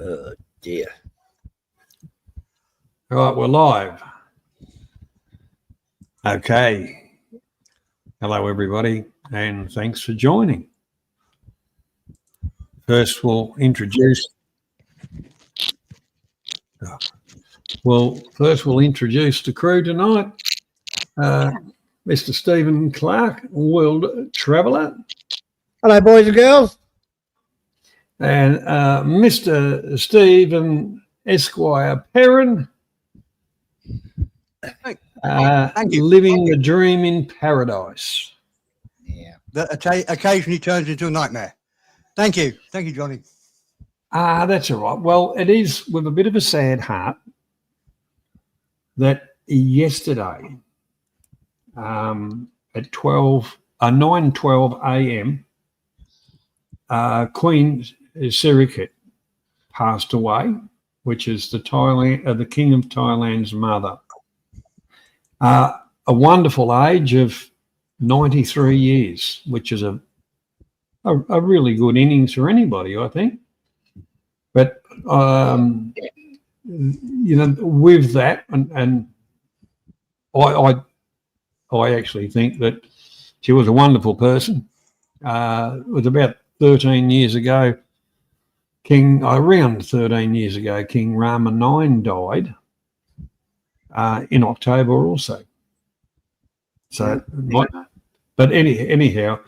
Oh, dear. All right, we're live. Okay. Hello, everybody, and thanks for joining. First, we'll introduce the crew tonight. Mr. Stephen Clark, world traveller. Hello, boys and girls. And Mr. Stephen Esquire Perrin, living the dream in paradise. Yeah. That occasionally turns into a nightmare. Thank you, Johnny. That's all right. Well, it is with a bit of a sad heart that yesterday at 9:12 a.m. Queen Sirikit passed away, which is the King of Thailand's mother. A wonderful age of 93 years, which is a really good innings for anybody, I think. But with that, and I actually think that she was a wonderful person. It was about 13 years ago, around 13 years ago, King Rama IX died in October also. So, but anyhow,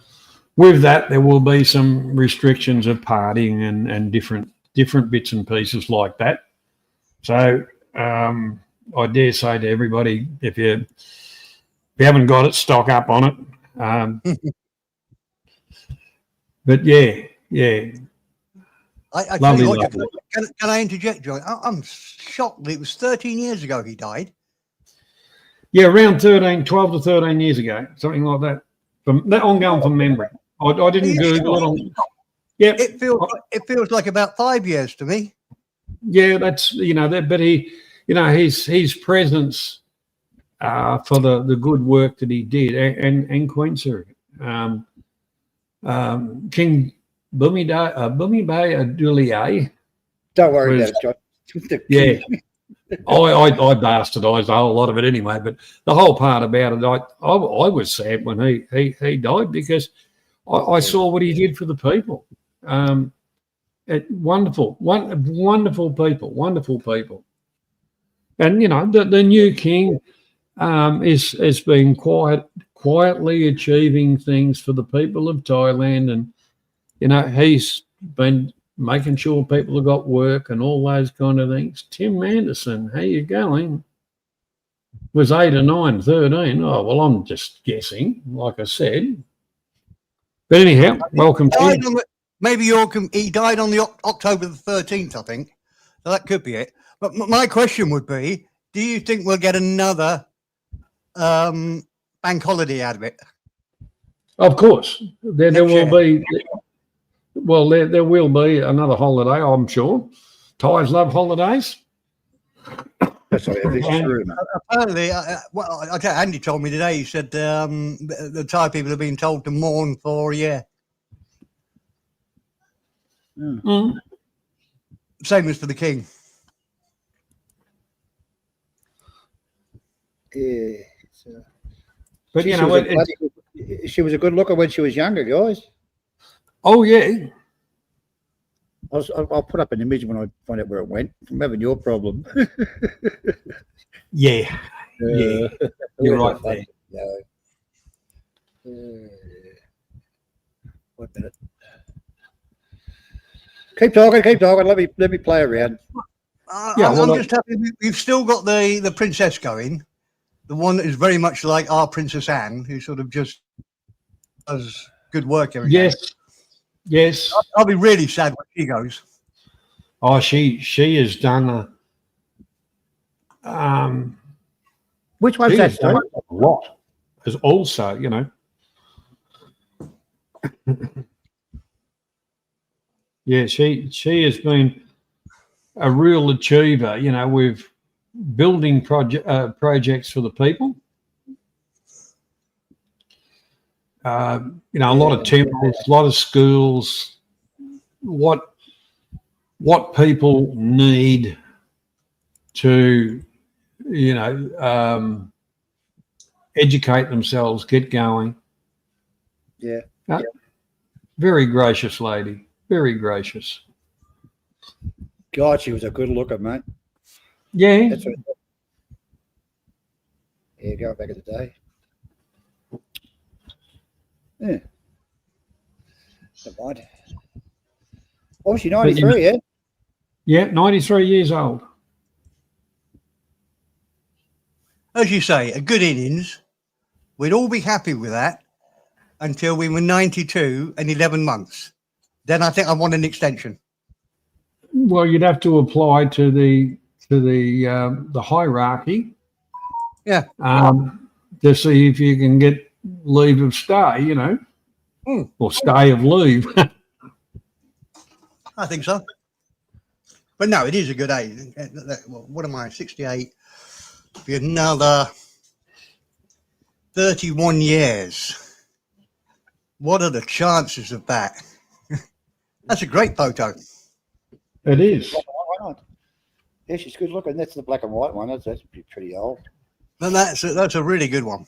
with that, there will be some restrictions of partying and different bits and pieces like that. So I dare say to everybody, if you haven't got it, stock up on it. But yeah. I tell you what, can I interject, John? I'm shocked that it was 13 years ago he died. Yeah, around 12 to 13 years ago, something like that. Ongoing from memory. I didn't Google it. Yeah, it feels like about 5 years to me. Yeah, that's but he, his presence for the good work that he did, and Queen Sirikit, King Bumibay Adulier. Don't worry about it, John. Yeah. I bastardised a whole lot of it anyway, but the whole part about it, I was sad when he died, because I saw what he did for the people. Wonderful people. And the new king is being quietly achieving things for the people of Thailand, and he's been making sure people have got work and all those kind of things. Tim Anderson, how you going? Was 8 or 9, 13. Oh, well, I'm just guessing, like I said. But anyhow, welcome. He died on the October the 13th, I think. So that could be it. But my question would be, do you think we'll get another bank holiday out of it? Of course. There will be. Well, there will be another holiday, I'm sure. Thais love holidays. That's true. Apparently, Andy told me today, he said the Thai people have been told to mourn for a year. Mm. Same as for the king. Yeah. But she was a good looker when she was younger, guys. Oh yeah. I'll put up an image when I find out where it went. I'm having your problem. Yeah. You're right there. No. 1 minute. Keep talking. Let me play around. I'm just happy we've still got the princess going, the one that is very much like our Princess Anne, who sort of just does good work every day. Yes. I'll be really sad when she goes. Oh, she has done Which one's that? A lot. Because also, yeah, she has been a real achiever, with building projects for the people. A lot of temples, a lot of schools. What what people need to, educate themselves, get going. Yeah. Very gracious lady, very gracious. God, she was a good looker, mate. Yeah. That's what, yeah, going back in the day. Yeah. Never mind. Oh, she 93, yeah? Yeah, 93 years old. As you say, a good innings. We'd all be happy with that until we were 92 and 11 months. Then I think I want an extension. Well, you'd have to apply to the hierarchy. Yeah. To see if you can get leave of stay, or stay of leave. I think so. But no, it is a good age. What am I, 68? Be another 31 years. What are the chances of that? That's a great photo. It is. Why not? Yeah, she's good looking. That's the black and white one. That's pretty old. And that's a really good one.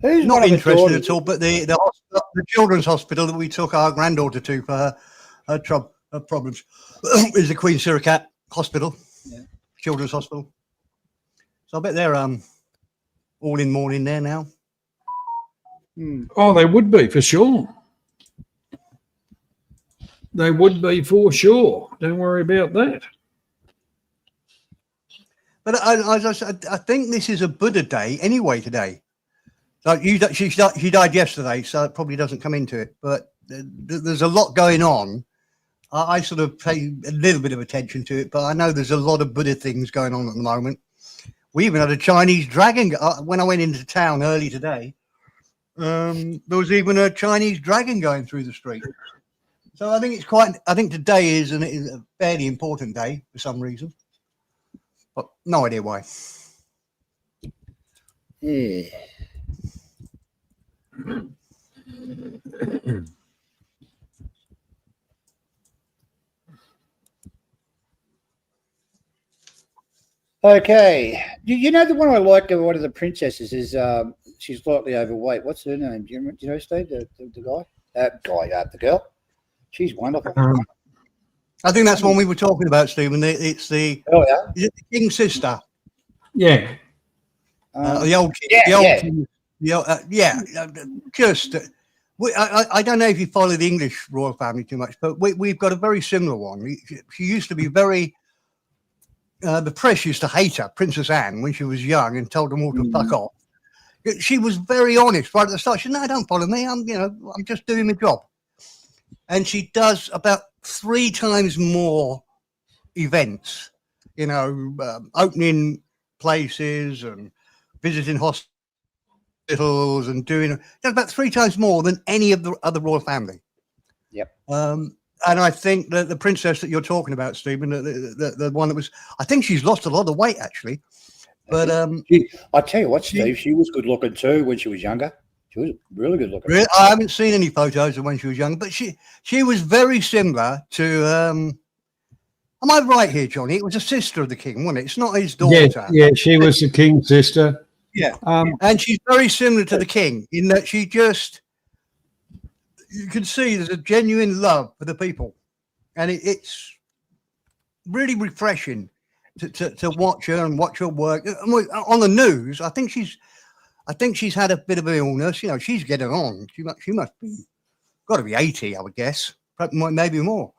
Who's Not one of the interested daughters? at all, but the children's hospital that we took our granddaughter to for her problems is the Queen Siricat Hospital, Children's Hospital. So I bet they're all in mourning there now. Oh, they would be for sure. They would be for sure. Don't worry about that. But I think this is a Buddha day anyway today. Like she died yesterday, so it probably doesn't come into it. But there's a lot going on. I sort of pay a little bit of attention to it, but I know there's a lot of Buddha things going on at the moment. We even had a Chinese dragon. When I went into town early today, there was even a Chinese dragon going through the street. So I think I think today is a fairly important day for some reason, but no idea why. Yeah. Okay. You know the one I like of one of the princesses is she's slightly overweight. What's her name? Do you know, Steve? The guy? The girl. She's wonderful. I think that's one we were talking about, Stephen. It's the is it the King's sister? Yeah. The old king. Just I don't know if you follow the English royal family too much, but we've got a very similar one. She used to be very. The press used to hate her, Princess Anne, when she was young, and told them all to fuck off. She was very honest right at the start. She said, "No, don't follow me. I'm just doing my job." And she does about 3 times more events, opening places and visiting hospitals and does about 3 times more than any of the other royal family. Yep. And I think that the princess that you're talking about, Stephen, the one that was, I think she's lost a lot of weight actually. But I tell you what, Steve, she was good looking too when she was younger. She was really good looking. Really? I haven't seen any photos of when she was young, but she was very similar to. Am I right here, Johnny? It was a sister of the king, wasn't it? It's not his daughter. Yeah, she was the king's sister. Yeah, and she's very similar to the king in that she just. You can see there's a genuine love for the people, and it's really refreshing to watch her and watch her work on the news. I think she's had a bit of an illness. She's getting on. She must be got to be 80, I would guess, maybe more.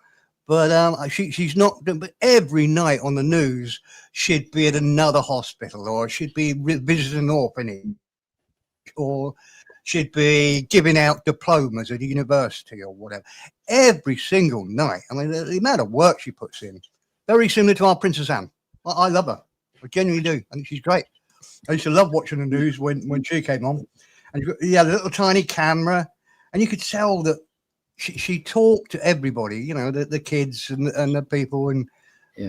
But she's not. But every night on the news, she'd be at another hospital, or she'd be visiting an orphanage, or she'd be giving out diplomas at a university or whatever. Every single night. I mean, the amount of work she puts in, very similar to our Princess Anne. I love her. I genuinely do. I think she's great. I used to love watching the news when she came on. And you had a little tiny camera, and you could tell that she talked to everybody, the kids and the people, and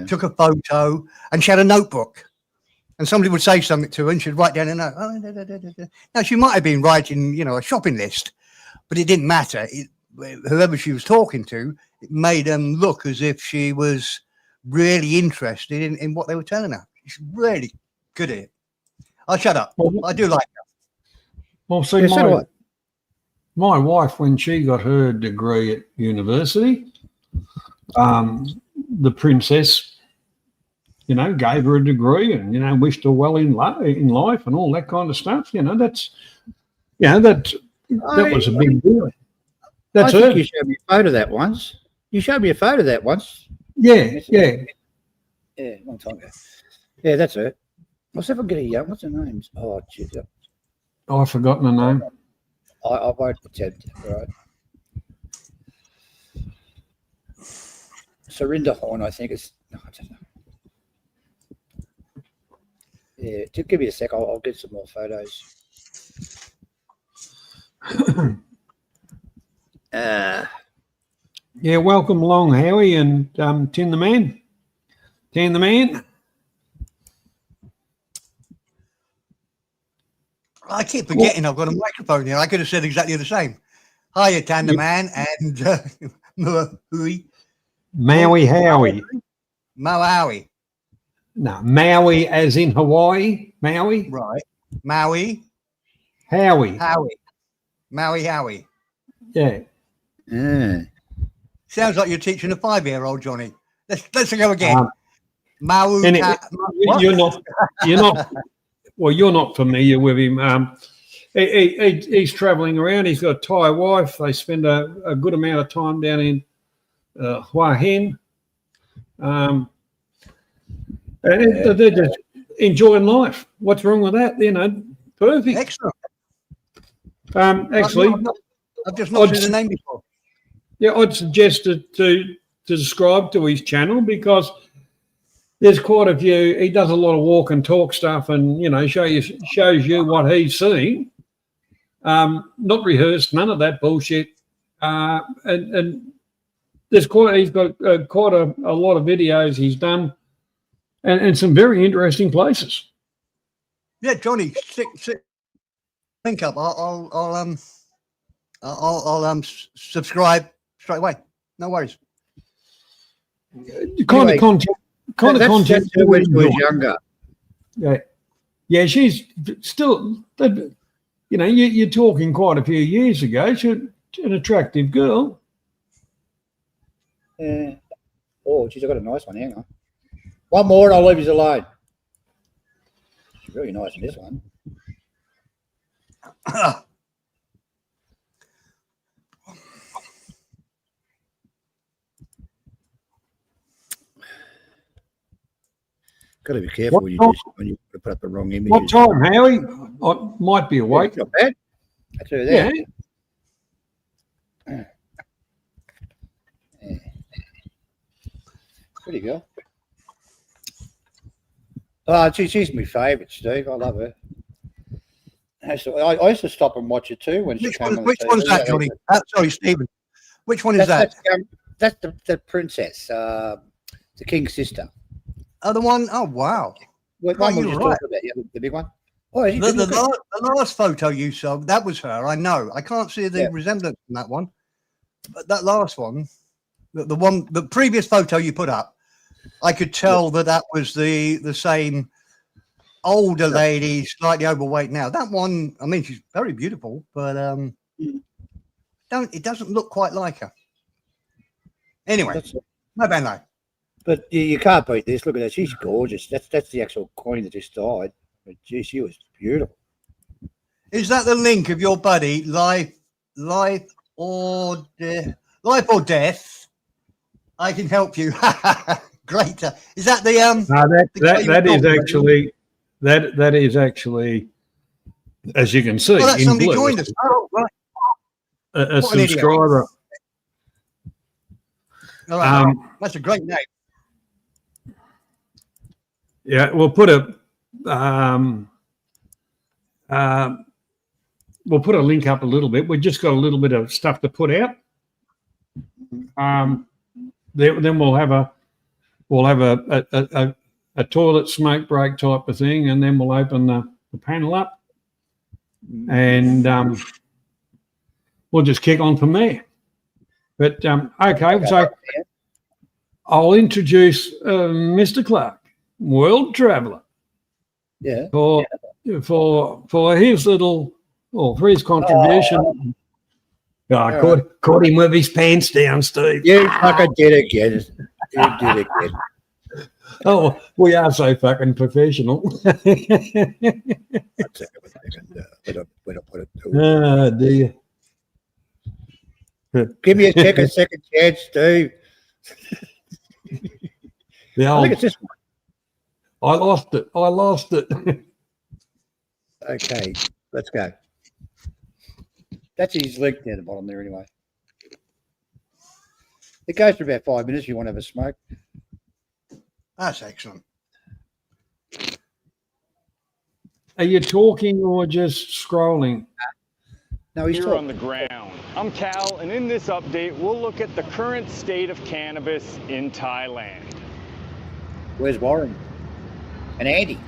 took a photo, and she had a notebook. And somebody would say something to her, and she'd write down a note. Now, she might have been writing, a shopping list, but it didn't matter. whoever she was talking to, it made them look as if she was really interested in what they were telling her. She's really good at it. I'll shut up. I do like her. Well, see, Yeah, so do I. my wife, when she got her degree at university, the princess, gave her a degree and, wished her well in life and all that kind of stuff. That was a big deal. That's I think her. you showed me a photo of that once. You showed me a photo of that once. Yeah. Yeah, long time ago. Yeah, that's her. What's if I get a young? What's her name? Oh, shit. Oh, I've forgotten her name. I won't attempt. Right. Surinder Horn, I think it's. No, I don't know. Yeah, just give me a sec. I'll get some more photos. Yeah, welcome along, Howie and Tin the Man. Tin the Man. I keep forgetting I've got a microphone here. I could have said exactly the same. Hiya, Tanda Man and Maui. Maui Howie. Maui. No, Maui as in Hawaii. Maui. Right. Maui. Howie. Maui Howie. Yeah. Yeah. Sounds like you're teaching a 5-year-old, Johnny. Let's go again. Maui. Anyway, you're not. Well, you're not familiar with him. He's travelling around. He's got a Thai wife. They spend a good amount of time down in Hua Hin. And they're just enjoying life. What's wrong with that? Perfect. Excellent. Actually, I've just not seen the name before. Yeah, I'd suggest to subscribe to his channel because there's quite a few. He does a lot of walk and talk stuff, and shows you what he's seen. Not rehearsed, none of that bullshit. And he's got quite a lot of videos he's done, and some very interesting places. Yeah, Johnny, link up. I'll subscribe straight away. No worries. Kind of content. That's her when she was younger. Yeah, she's still. You're talking quite a few years ago. She's an attractive girl. Yeah. Oh, geez, I got a nice one. Hang on. One more, and I'll leave you alone. She's really nice in this one. Got to be careful when you put up the wrong image. What time, Howie? I might be awake. Not bad. That's her there. Yeah. Pretty girl. She's my favourite, Steve. I love her. I used to stop and watch it too when she came on. Which one's that, Johnny? Sorry, Stephen. Which one is that? That's the princess, the king's sister. Oh, the one. Oh, wow. One we just talked about, the big one. Oh, the last photo you saw, that was her. I know. I can't see the resemblance in that one, but that last one, the previous photo you put up, I could tell that was the same older lady, slightly overweight. Now that one, I mean, she's very beautiful, but it doesn't look quite like her. Anyway, no bad no. But you can't beat this. Look at her. She's gorgeous. That's the actual queen that just died. But gee, she was beautiful. Is that the link of your buddy, Life or Death? I can help you. Great. Is that the that is actually, as you can see, oh, that's in somebody blue, joined us. Oh, right. A subscriber. All right, that's a great name. Yeah, we'll put a link up a little bit. We've just got a little bit of stuff to put out. Then we'll have a toilet smoke break type of thing, and then we'll open the panel up, and we'll just kick on from there. But okay, so I'll introduce Mr. Clark, world traveller, Yeah. for his little, or for his contribution. Caught him with his pants down, Steve. You fucking did it again. You did it again. Oh, we are so fucking professional. I'll take it with a second. When I put it to Oh, dear. Give me a second chance, Steve. The I old, think it's this one. I lost it. Okay, let's go. That's his link down the bottom there anyway. It goes for about 5 minutes if you want to have a smoke. That's excellent. Are you talking or just scrolling? No, he's Here talking. on the ground. I'm Cal, and in this update, we'll look at the current state of cannabis in Thailand. Where's Warren? And Andy.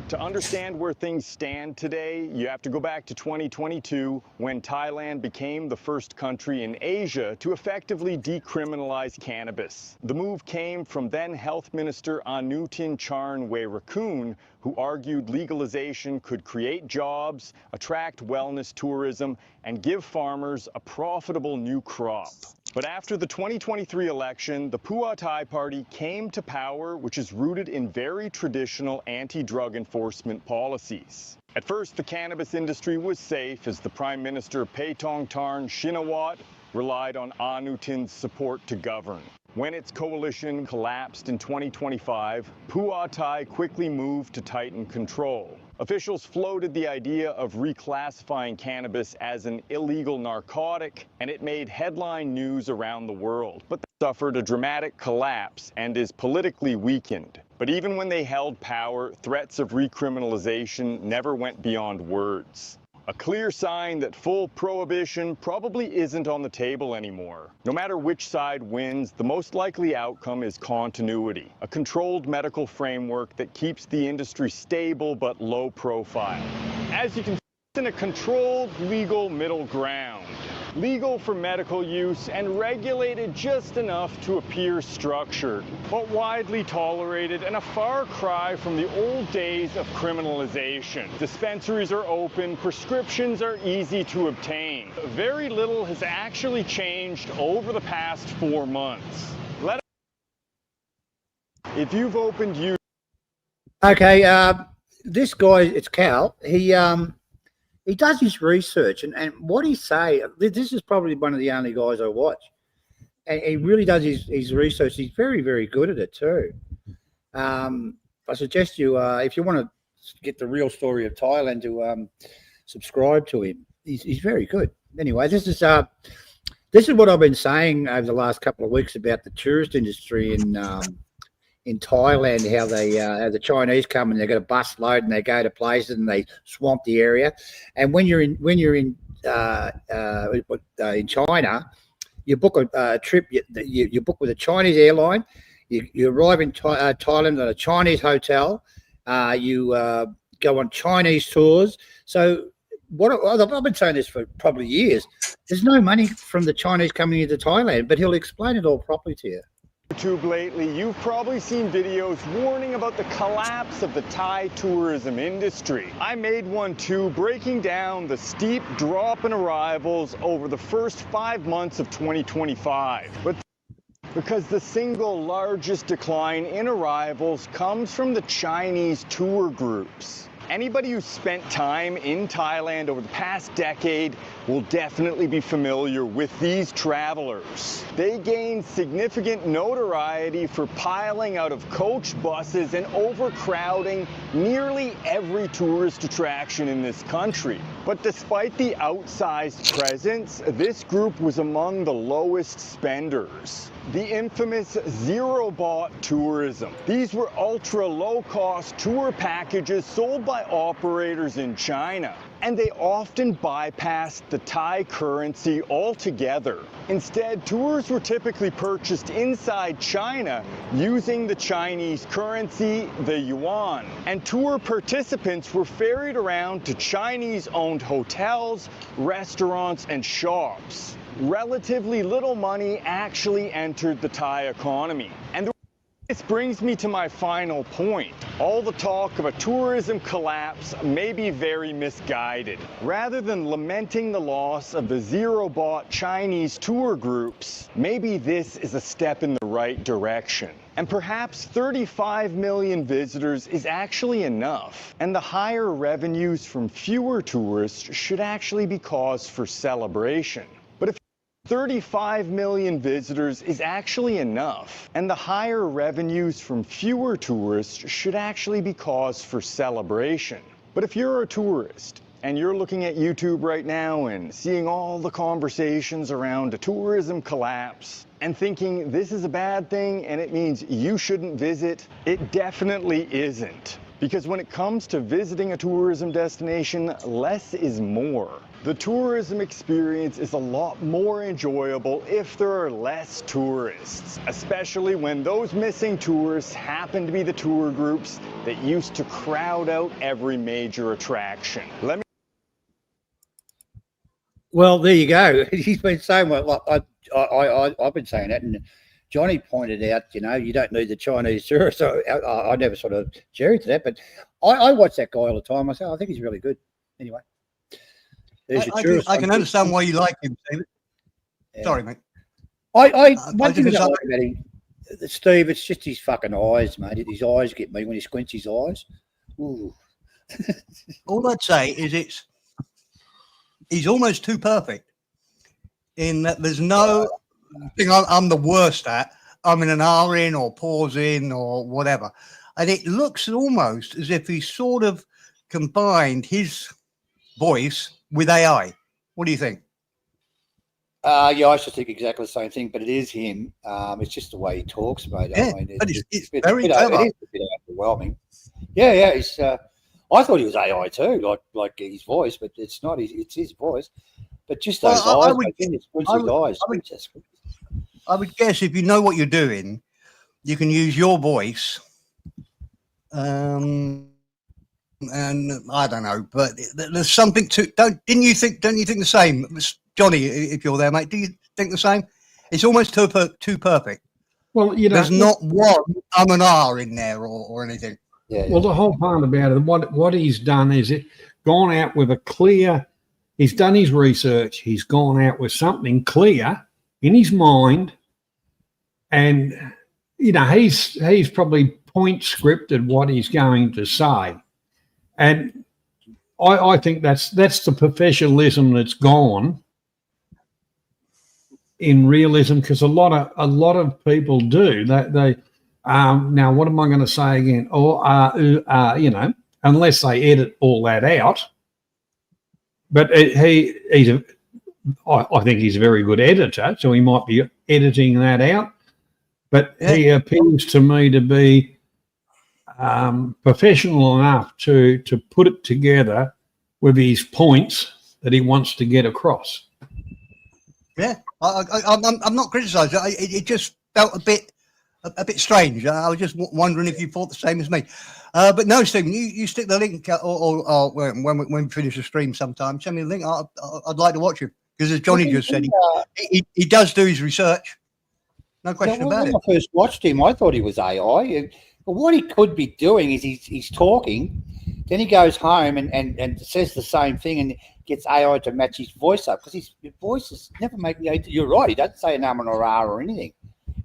To understand where things stand today, you have to go back to 2022 when Thailand became the first country in Asia to effectively decriminalize cannabis. The move came from then Health Minister Anutin Charnvirakul, who argued legalization could create jobs, attract wellness tourism, and give farmers a profitable new crop. But after the 2023 election, the Pheu Thai Party came to power, which is rooted in very traditional anti-drug enforcement policies. At first, the cannabis industry was safe as the Prime Minister Paetongtarn Shinawatra relied on Anutin's support to govern. When its coalition collapsed in 2025, Pheu Thai quickly moved to tighten control. Officials floated the idea of reclassifying cannabis as an illegal narcotic, and it made headline news around the world. But they suffered a dramatic collapse and is politically weakened. But even when they held power, threats of recriminalization never went beyond words. A clear sign that full prohibition probably isn't on the table anymore. No matter which side wins, the most likely outcome is continuity, a controlled medical framework that keeps the industry stable but low profile. As you can see, it's in a controlled, legal middle ground. Legal for medical use and regulated just enough to appear structured, but widely tolerated and a far cry from the old days of criminalization. Dispensaries are open, prescriptions are easy to obtain. Very little has actually changed over the past 4 months. If you've opened you. Okay, this guy, it's Cal. He does his research, and what he say, this is probably one of the only guys I watch. And he really does his research. He's very, very good at it too. I suggest you, if you want to get the real story of Thailand, to subscribe to him. He's very good. Anyway, this is what I've been saying over the last couple of weeks about the tourist industry in Thailand, how the Chinese come and they got a bus load and they go to places and they swamp the area. And when you're in China, you book a trip. You book with a Chinese airline. You arrive in Thailand at a Chinese hotel. You go on Chinese tours. So I've been saying this for probably years. There's no money from the Chinese coming into Thailand, but he'll explain it all properly to you. YouTube lately, you've probably seen videos warning about the collapse of the Thai tourism industry. I made one too, breaking down the steep drop in arrivals over the first 5 months of 2025. But because the single largest decline in arrivals comes from the Chinese tour groups. Anybody who's spent time in Thailand over the past decade will definitely be familiar with these travelers. They gained significant notoriety for piling out of coach buses and overcrowding nearly every tourist attraction in this country. But despite the outsized presence, this group was among the lowest spenders. The infamous zero-baht tourism. These were ultra low-cost tour packages sold by operators in China. and they often bypassed the Thai currency altogether. Instead, tours were typically purchased inside China using the Chinese currency, the yuan, and tour participants were ferried around to Chinese-owned hotels, restaurants, and shops. Relatively little money actually entered the Thai economy. And this brings me to my final point. All the talk of a tourism collapse may be very misguided. Rather than lamenting the loss of the zero-bought Chinese tour groups, maybe this is a step in the right direction. And perhaps 35 million visitors is actually enough. And the higher revenues from fewer tourists should actually be cause for celebration. But if 35 million visitors is actually enough, and the higher revenues from fewer tourists should actually be cause for celebration. But if you're a tourist and you're looking at YouTube right now and seeing all the conversations around a tourism collapse and thinking this is a bad thing and it means you shouldn't visit, it definitely isn't. Because when it comes to visiting a tourism destination, less is more. The tourism experience is a lot more enjoyable if there are less tourists, especially when those missing tourists happen to be the tour groups that used to crowd out every major attraction. Well, there you go. He's been saying what I've been saying that, and Johnny pointed out, you know, you don't need the Chinese tourists. So I never sort of jerry to that, but I watch that guy all the time. I say, I think he's really good. Anyway, I can understand why you like him, Steve. Yeah. Sorry, mate. One thing I like about him, Steve, it's just his fucking eyes, mate. His eyes get me when he squints his eyes. Ooh. All I'd say is he's almost too perfect in that there's no thing I'm the worst at. I'm in an R in or pause in or whatever. And it looks almost as if he sort of combined his voice with AI. What do you think? Yeah, I should think exactly the same thing, but it is him. It's just the way he talks, mate. Yeah, I mean, but it's very clever. It is a bit overwhelming. Yeah. He's. I thought he was AI too, like his voice, but it's not. It's his voice. But just those eyes. I would guess if you know what you're doing, you can use your voice. And I don't know, but there's something to. Don't you think the same, Johnny? If you're there, mate, do you think the same? It's almost too perfect. Well, you know, there's not one an R in there or anything. Yeah. Well, the whole part about it, what he's done is gone out with a clear. He's done his research. He's gone out with something clear in his mind, and you know he's probably point scripted what he's going to say, and I think that's the professionalism that's gone in realism, because a lot of people do that. They now what am I going to say again? Or you know, unless they edit all that out. But I think he's a very good editor, so he might be editing that out. But he appears to me to be professional enough to put it together with his points that he wants to get across. Yeah, I'm not criticising. It just felt a bit strange. I was just wondering if you thought the same as me. But no, Stephen, you stick the link, or when we finish the stream sometime, send me the link. I'd like to watch him, because as Johnny just said, he does do his research. No question about it. When I first watched him, I thought he was AI. But what he could be doing is he's talking, then he goes home and says the same thing and gets AI to match his voice up, because his voice is never making. You're right. He doesn't say an or R or anything.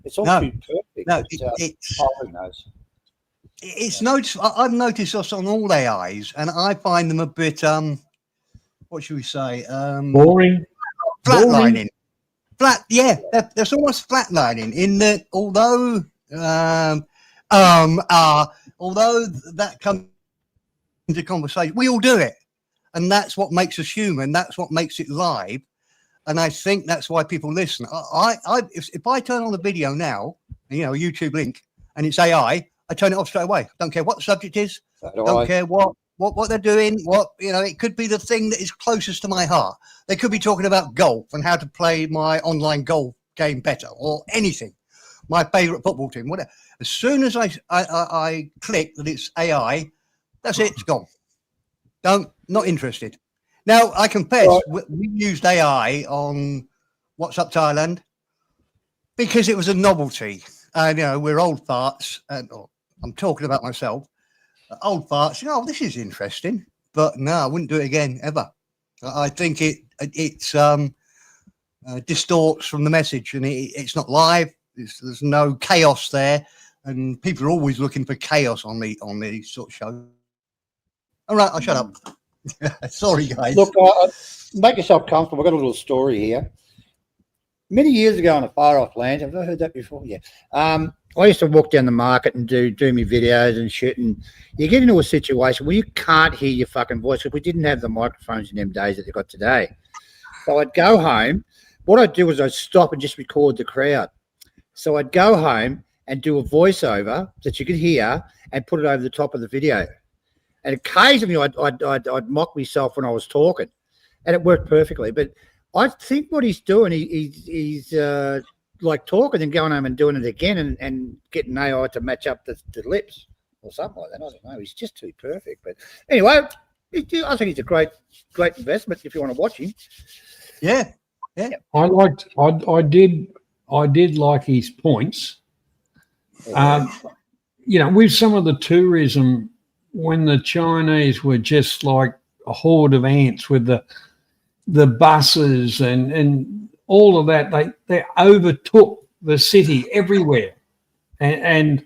It's all too perfect. No, who knows? It's noticed. I've noticed this on all AIs, and I find them a bit what should we say? Boring. Flatlining. That's almost flatlining in that although that comes into conversation, we all do it, and that's what makes us human. That's what makes it live. And I think that's why people listen. If I turn on the video now, you know, a YouTube link, and it's AI, I turn it off straight away. Don't care what the subject is. Don't care what what they're doing. What, it could be the thing that is closest to my heart. They could be talking about golf and how to play my online golf game better, or anything. My favourite football team, whatever. As soon as I click that it's AI, that's it. It's gone. Not interested. Now, I confess, we used AI on What's Up Thailand because it was a novelty. And, we're old farts, and I'm talking about myself. Old farts, this is interesting. But no, I wouldn't do it again, ever. I think it distorts from the message, and it's not live. There's no chaos there, and people are always looking for chaos on these sort of shows. All right, I'll shut up. Sorry, guys. Look, make yourself comfortable. I've got a little story here. Many years ago on a far off land, have I heard that before? Yeah. I used to walk down the market and do me videos and shit, and you get into a situation where you can't hear your fucking voice because we didn't have the microphones in them days that they got today. So I'd go home. What I'd do was I'd stop and just record the crowd. So I'd go home and do a voiceover that you could hear and put it over the top of the video. And occasionally I'd mock myself when I was talking, and it worked perfectly. But I think what he's doing, he's like talking and going home and doing it again and getting AI to match up the lips or something like that. I don't know. He's just too perfect. But anyway, I think he's a great investment if you want to watch him. Yeah. I did like his points. With some of the tourism, when the Chinese were just like a horde of ants with the buses and all of that, they overtook the city everywhere, and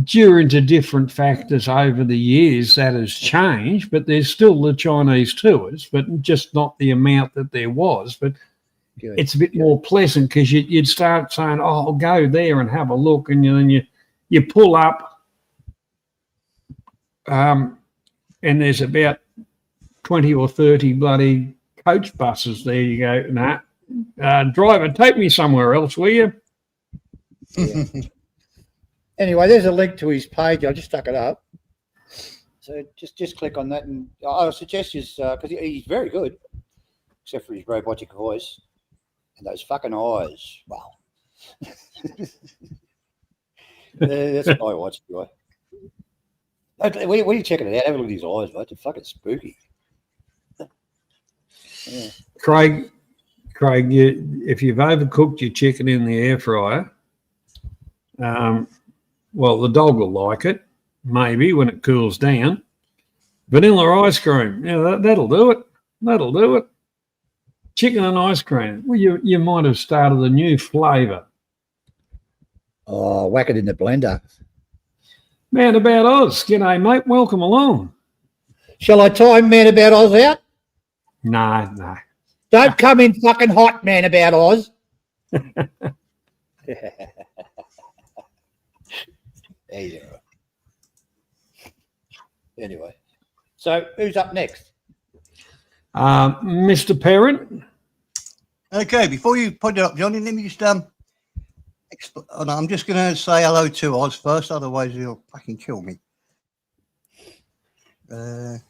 due to different factors over the years that has changed, but there's still the Chinese tourists, but just not the amount that there was. But it's a bit more pleasant because you'd start saying, "Oh, I'll go there and have a look," and then you pull up, and there's about 20 or 30 bloody coach buses there. You go, nah, driver, take me somewhere else, will you? Yeah. Anyway, there's a link to his page. I just stuck it up. So just click on that, and I suggest you, because he's very good, except for his robotic voice and those fucking eyes. Wow. That's what I watched, right? When are you checking it out? Have a look at his eyes, mate. They're fucking spooky. Yeah. Craig, if you've overcooked your chicken in the air fryer, well, the dog will like it, maybe when it cools down. Vanilla ice cream, that'll do it. That'll do it. Chicken and ice cream. Well, you might have started a new flavour. Oh, whack it in the blender. Man About Oz. G'day, mate. Welcome along. Shall I time Man About Oz out? No. Don't come in fucking hot, Man About Oz. There you go. Anyway, so who's up next? Mr. Parent. Okay, before you put it up, Johnny, let me just I'm just going to say hello to Oz first, otherwise he'll fucking kill me. Give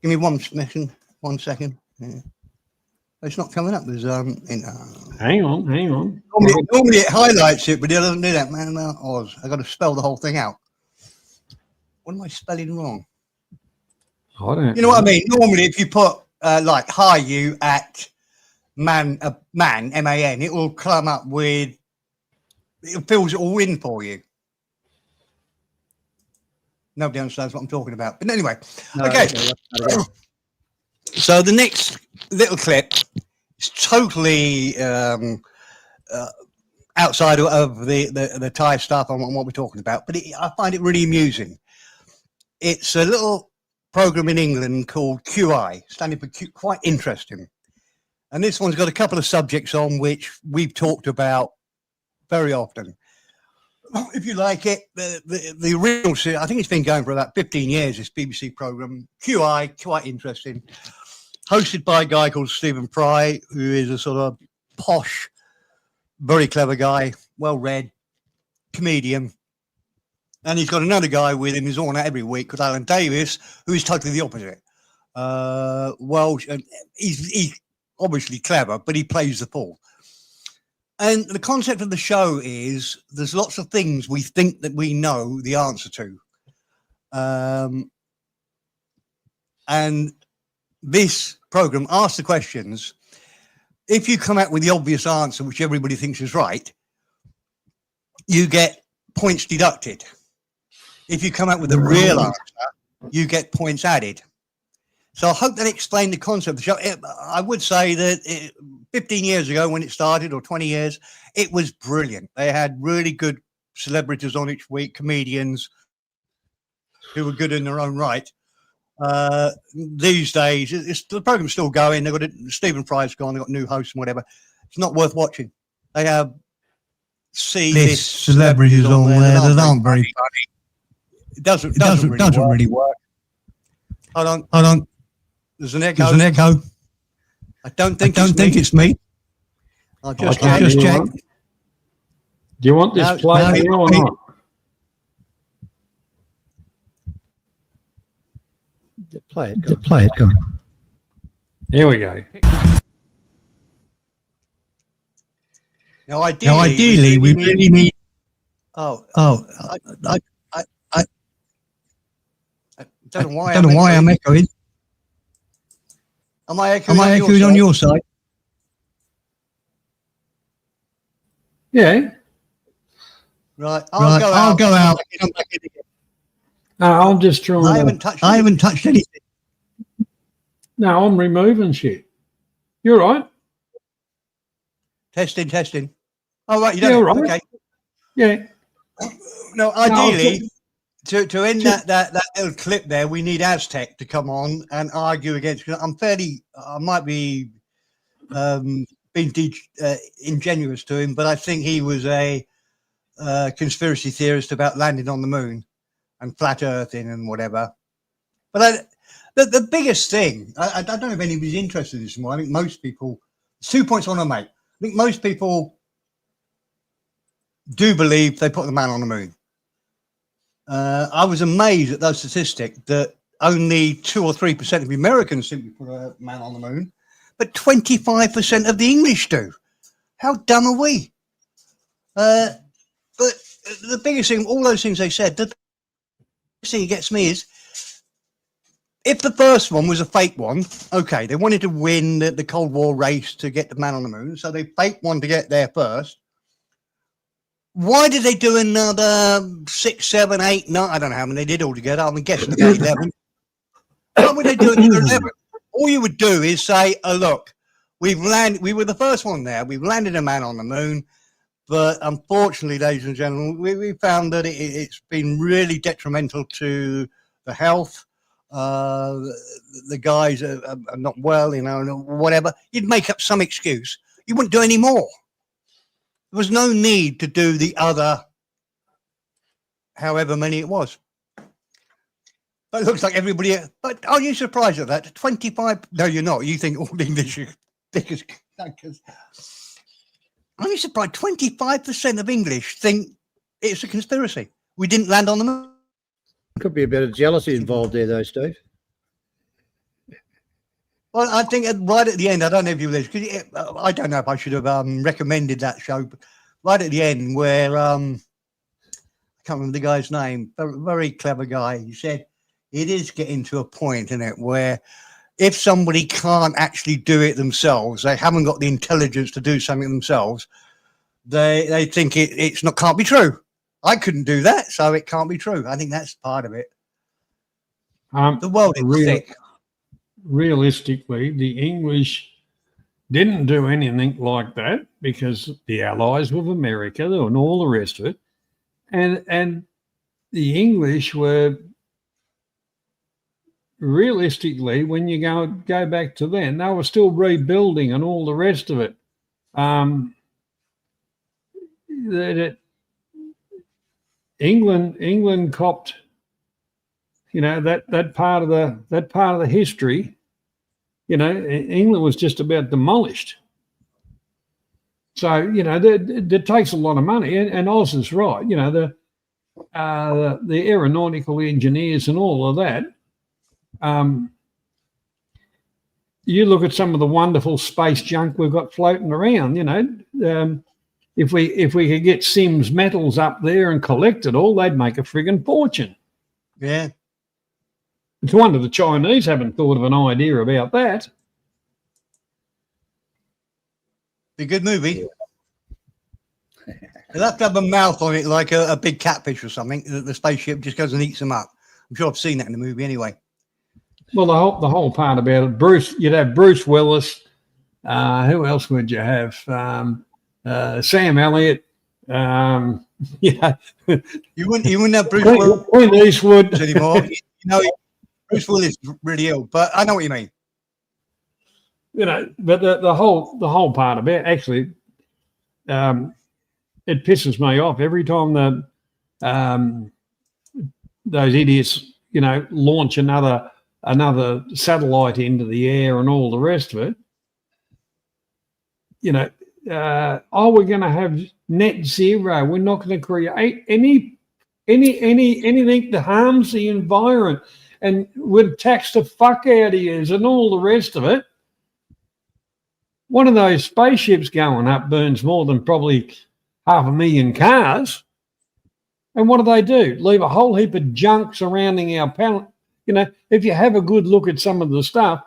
me 1 second. Yeah. It's not coming up. There's Hang on. Normally it highlights it, but it doesn't do that. Man about Oz. I got to spell the whole thing out. What am I spelling wrong? I don't. You know what I mean? Normally, if you put like "hi you" at man MAN, it will come up with. It fills it all in for you. Nobody understands what I'm talking about. But anyway, okay. So the next little clip is totally outside of the Thai stuff and what we're talking about, but I find it really amusing. It's a little program in England called QI, standing for quite interesting. And this one's got a couple of subjects on which we've talked about very often. If you like it, the original series, I think it's been going for about 15 years, this BBC program, QI, quite interesting. Hosted by a guy called Stephen Fry, who is a sort of posh, very clever guy, well-read, comedian. And he's got another guy with him who's on every week called Alan Davis, who is totally the opposite. Welsh, and he's obviously clever, but he plays the fool. And the concept of the show is there's lots of things we think that we know the answer to. And this program asks the questions. If you come out with the obvious answer, which everybody thinks is right, you get points deducted. If you come out with the real answer, you get points added. So I hope that explained the concept of the show. I would say that 15 years ago when it started, or 20 years, it was brilliant. They had really good celebrities on each week, comedians who were good in their own right. These days, the program's still going. They've got Stephen Fry's gone. They've got new hosts and whatever. It's not worth watching. They have C-list celebrities on there that aren't very funny. It doesn't really work. Hold on. There's an echo. I don't think it's me. I'll just check. Do you want this played or not? Play it. Go on. Here we go. Now, ideally, we really need. I don't know why I'm echoing. Am I echoing on your side? Yeah. Right. I'll go out. Come back in again. I'm just trying. I haven't touched anything. No, I'm removing shit. You're right. Testing. Oh, right. You don't. You're right. Okay. Yeah. No, ideally, to end that little clip there, we need Aztec to come on and argue against. I might be being ingenuous to him, but I think he was a conspiracy theorist about landing on the moon and flat earthing and whatever. But the biggest thing, I don't know if anybody's interested in this more. I think most people, 2 points I want to make. I think most people do believe they put the man on the moon. I was amazed at those statistics that only 2 or 3% of the Americans simply put a man on the moon, but 25% of the English do. How dumb are we? But the biggest thing, all those things they said, the thing that gets me is, if the first one was a fake one, okay, they wanted to win the Cold War race to get the man on the moon, so they faked one to get there first. Why did they do another 6, 7, 8, 9? I don't know how many they did altogether. I'm guessing about 11. Why would they do another 11? All you would do is say, oh, look, we were the first one there. We've landed a man on the moon. But unfortunately, ladies and gentlemen, we found that it's been really detrimental to the health. The guys are not well, whatever. You'd make up some excuse. You wouldn't do any more. There was no need to do the other, however many it was. But it looks like everybody. But are you surprised at that? 25? No, you're not. You think all English are thick as knackers. Are you surprised? 25% of English think it's a conspiracy. We didn't land on the moon. Could be a bit of jealousy involved there, though, Steve. Well, I think right at the end, I don't know if you listened, because I don't know if I should have recommended that show, but right at the end where, I can't remember the guy's name, very clever guy, he said, it is getting to a point, isn't it, where if somebody can't actually do it themselves, they haven't got the intelligence to do something themselves, they think it's not, can't be true. I couldn't do that, so it can't be true. I think that's part of it. The world is sick. Realistically, the English didn't do anything like that because the allies with America and all the rest of it, and the English were realistically, when you go back to then, they were still rebuilding and all the rest of it. England copped, that part of the history. England was just about demolished. So that takes a lot of money, and Oz is right. the aeronautical engineers and all of that, you look at some of the wonderful space junk we've got floating around. If we could get Sims metals up there and collect it all, they'd make a friggin' fortune. Yeah. It's a wonder the Chinese haven't thought of an idea about that. Be a good movie. They'll have to have a mouth on it like a big catfish or something. The spaceship just goes and eats them up. I'm sure I've seen that in the movie anyway. Well, the whole part about it, you'd have Bruce Willis. Who else would you have? Sam Elliott. Yeah, You wouldn't have Bruce Willis Clint Eastwood anymore. Bruce Willis is really ill, but I know what you mean. But the whole part about actually, it pisses me off every time those idiots, launch another satellite into the air and all the rest of it. We're going to have net zero. We're not going to create anything that harms the environment, and we'd tax the fuck out of yous and all the rest of it. One of those spaceships going up burns more than probably 500,000 cars. And what do? Leave a whole heap of junk surrounding our planet. If you have a good look at some of the stuff,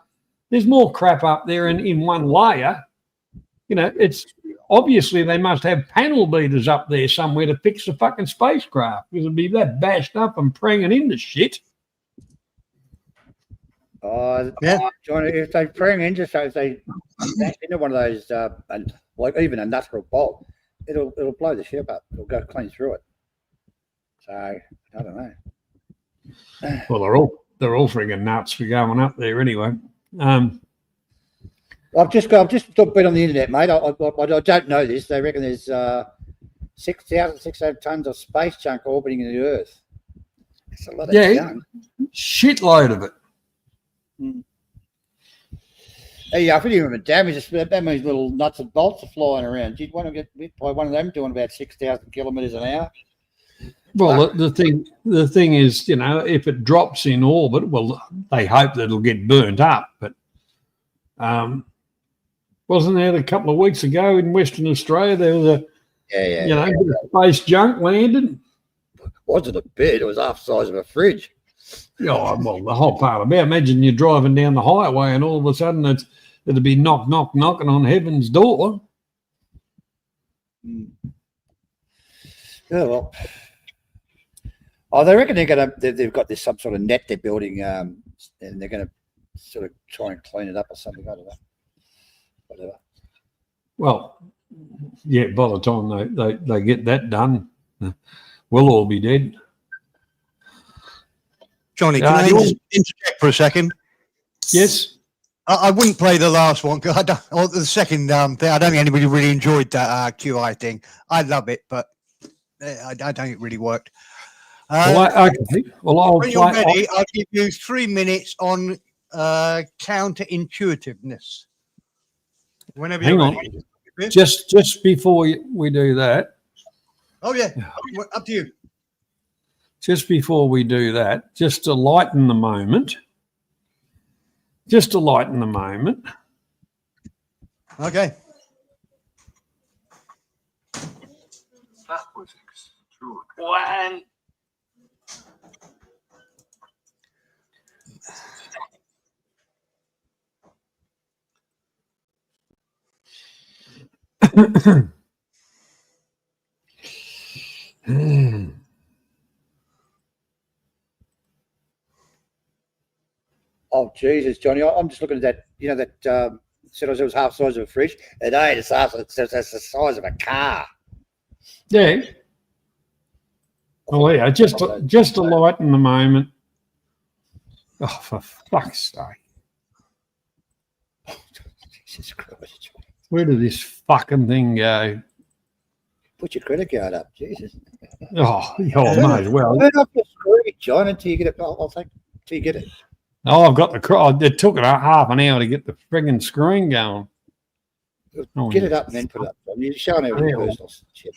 there's more crap up there in one layer. It's obviously they must have panel beaters up there somewhere to fix the fucking spacecraft, because it'd be that bashed up and pranging into shit. Yeah, John, if they bring into one of those, like even a nut or a bolt, it'll blow the ship up. It'll go clean through it. So I don't know. Well, they're all friggin' nuts for going up there anyway. I've just been on the internet, mate. I don't know this. They reckon there's 6,600 tons of space junk orbiting in the Earth. That's a lot of junk. Shitload of it. Hey, I couldn't even damage it. That means little nuts and bolts are flying around. You'd want to get hit by one of them doing about 6,000 kilometres an hour. Well, the thing is, if it drops in orbit, well, they hope that it'll get burnt up. But wasn't there a couple of weeks ago in Western Australia there was a space junk landed? Wasn't a bit. It was half the size of a fridge. Oh, well, the whole part about imagine you're driving down the highway and all of a sudden it'd be knocking on heaven's door. Oh, well. Oh, they reckon they've got this some sort of net they're building, and they're going to sort of try and clean it up or something. I don't know. Whatever. Well, yeah, by the time they get that done, we'll all be dead. Johnny, can I interject for a second? Yes. I wouldn't play the last one, or the second thing. I don't think anybody really enjoyed that QI thing. I love it, but I don't think it really worked. I'll when you're ready, I'll give you 3 minutes on counterintuitiveness. Whenever you're ready. Just before we do that. Oh yeah, up to you. Just before we do that, just to lighten the moment. Okay. That was extraordinary. Oh Jesus, Johnny! I'm just looking at that. That said it was half the size of a fridge. It ain't. It's the size of a car. Yeah. Oh yeah, just to lighten the moment. Oh, for fuck's sake! Jesus Christ! Where did this fucking thing go? Put your credit card up, Jesus. Oh, might as well. Turn off your screen, John, until you get it. I'll take till you get it. Oh, I've got it took it half an hour to get the frigging screen going. Get it up and then put it up. You're showing everything personal shit.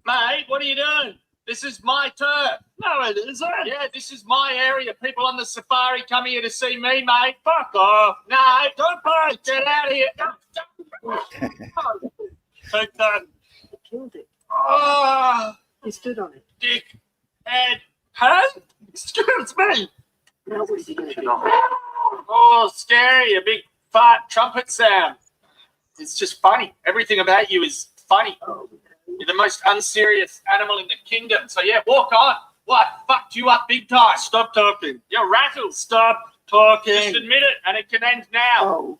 Mate, what are you doing? This is my turf. No, it isn't. Yeah, this is my area. People on the safari come here to see me, mate. Fuck off. No, don't play. Get out of here. Take that. Killed it. Oh, He stood on it. dick, head, hand. Excuse me. Now what is he going to do? Oh, scary. A big fart trumpet sound. It's just funny. Everything about you is funny. Oh, You're the most unserious animal in the kingdom. So yeah, walk on. What? Fucked you up big time. Stop talking. You're rattled. Stop talking. Just admit it, and it can end now. oh,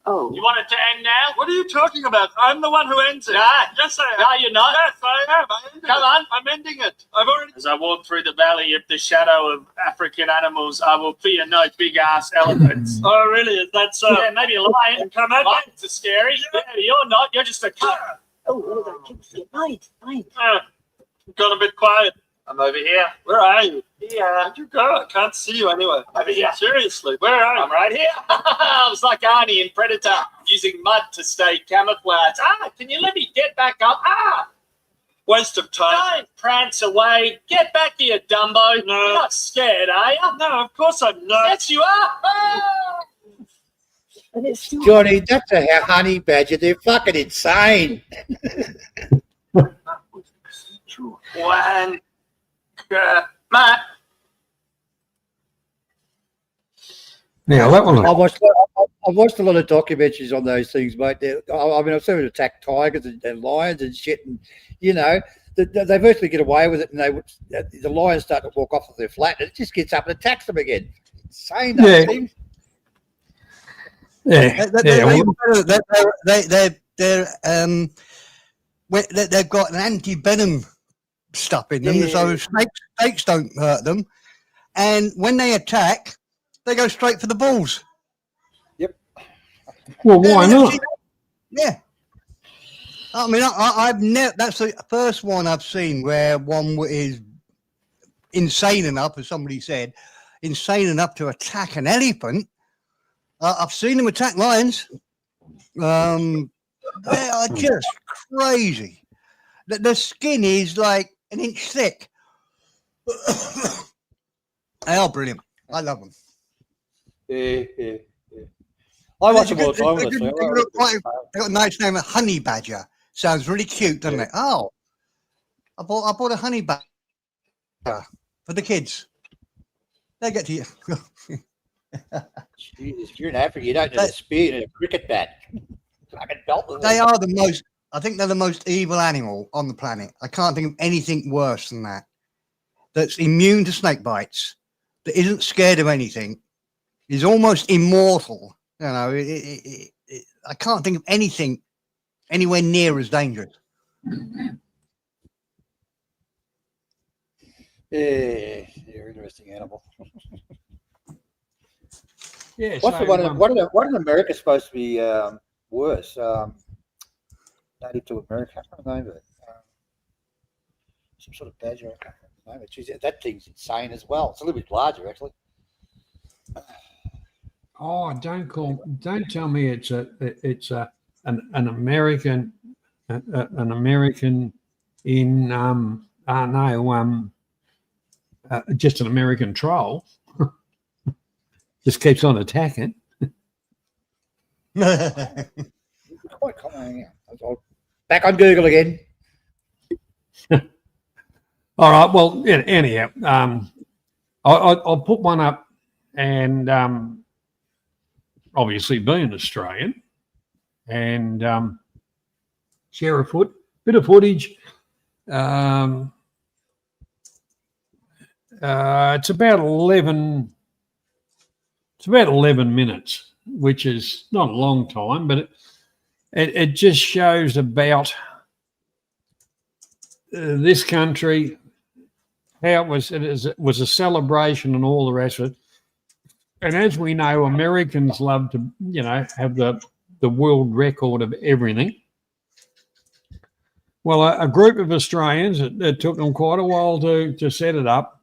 oh. You want it to end now? What are you talking about? I'm the one who ends it. Nah. Yes, I am. No, you're not. Yes, I am. Come on. I'm ending it. I've already... As I walk through the valley of the shadow of African animals, I will fear no big-ass elephants. Oh, really? Is that so? Yeah, maybe a lion. Come on. Lions are scary. Yeah, you're not. You're just a cunt. Oh, what about kids? Mind. Got a bit quiet. I'm over here. Where are you? Here. Where'd you go? I can't see you anywhere. Over here. Seriously, where are you? I'm right here. I was like Arnie in Predator, using mud to stay camouflaged. Can you let me get back up? Waste of time. Don't prance away. Get back here, Dumbo. No. You're not scared, are you? No, of course I'm not. Yes, you are. And it's still Johnny, that's a honey badger. They're fucking insane. true. One. Matt. Now that one. I've watched a lot of documentaries on those things, mate. I mean, I've seen them attack tigers and lions and shit, and you know, they virtually get away with it, and the lions start to walk off of their flat, and it just gets up and attacks them again. Insane, those things. Yeah, they've got an anti-venom stuff in them, so snakes don't hurt them. And when they attack, they go straight for the balls. well, why not? Yeah. I mean, I've never. That's the first one I've seen where one is insane enough, as somebody said, insane enough to attack an elephant. I've seen them attack lions. They are just crazy. The skin is like an inch thick. They are brilliant. I love them. Yeah. I watch them all the time. They've got a nice name, a honey badger. Sounds really cute, doesn't it? Oh, I bought a honey badger for the kids. They get to you. Jesus, if you're in Africa, you don't need a spear, you need a cricket bat. Fucking belt with They them. are the most. I think they're the most evil animal on the planet. I can't think of anything worse than that. That's immune to snake bites. That isn't scared of anything. Is almost immortal. You know, I can't think of anything anywhere near as dangerous. Yeah, you're an interesting animal. Yeah. What's so, what in America supposed to be worse? Native to America. I can't remember it. Some sort of badger. I can't remember it. Jeez, that thing's insane as well. It's a little bit larger, actually. Oh, don't tell me it's an American in just an American troll. Just keeps on attacking. Quite common. Yeah. Back on Google again. All right. Well, anyhow, I'll put one up, and obviously being Australian, and share a bit of footage. It's about 11. It's about 11 minutes, which is not a long time, but it just shows about this country, how it was a celebration and all the rest of it. And as we know, Americans love to, have the world record of everything. Well, a group of Australians, it took them quite a while to set it up,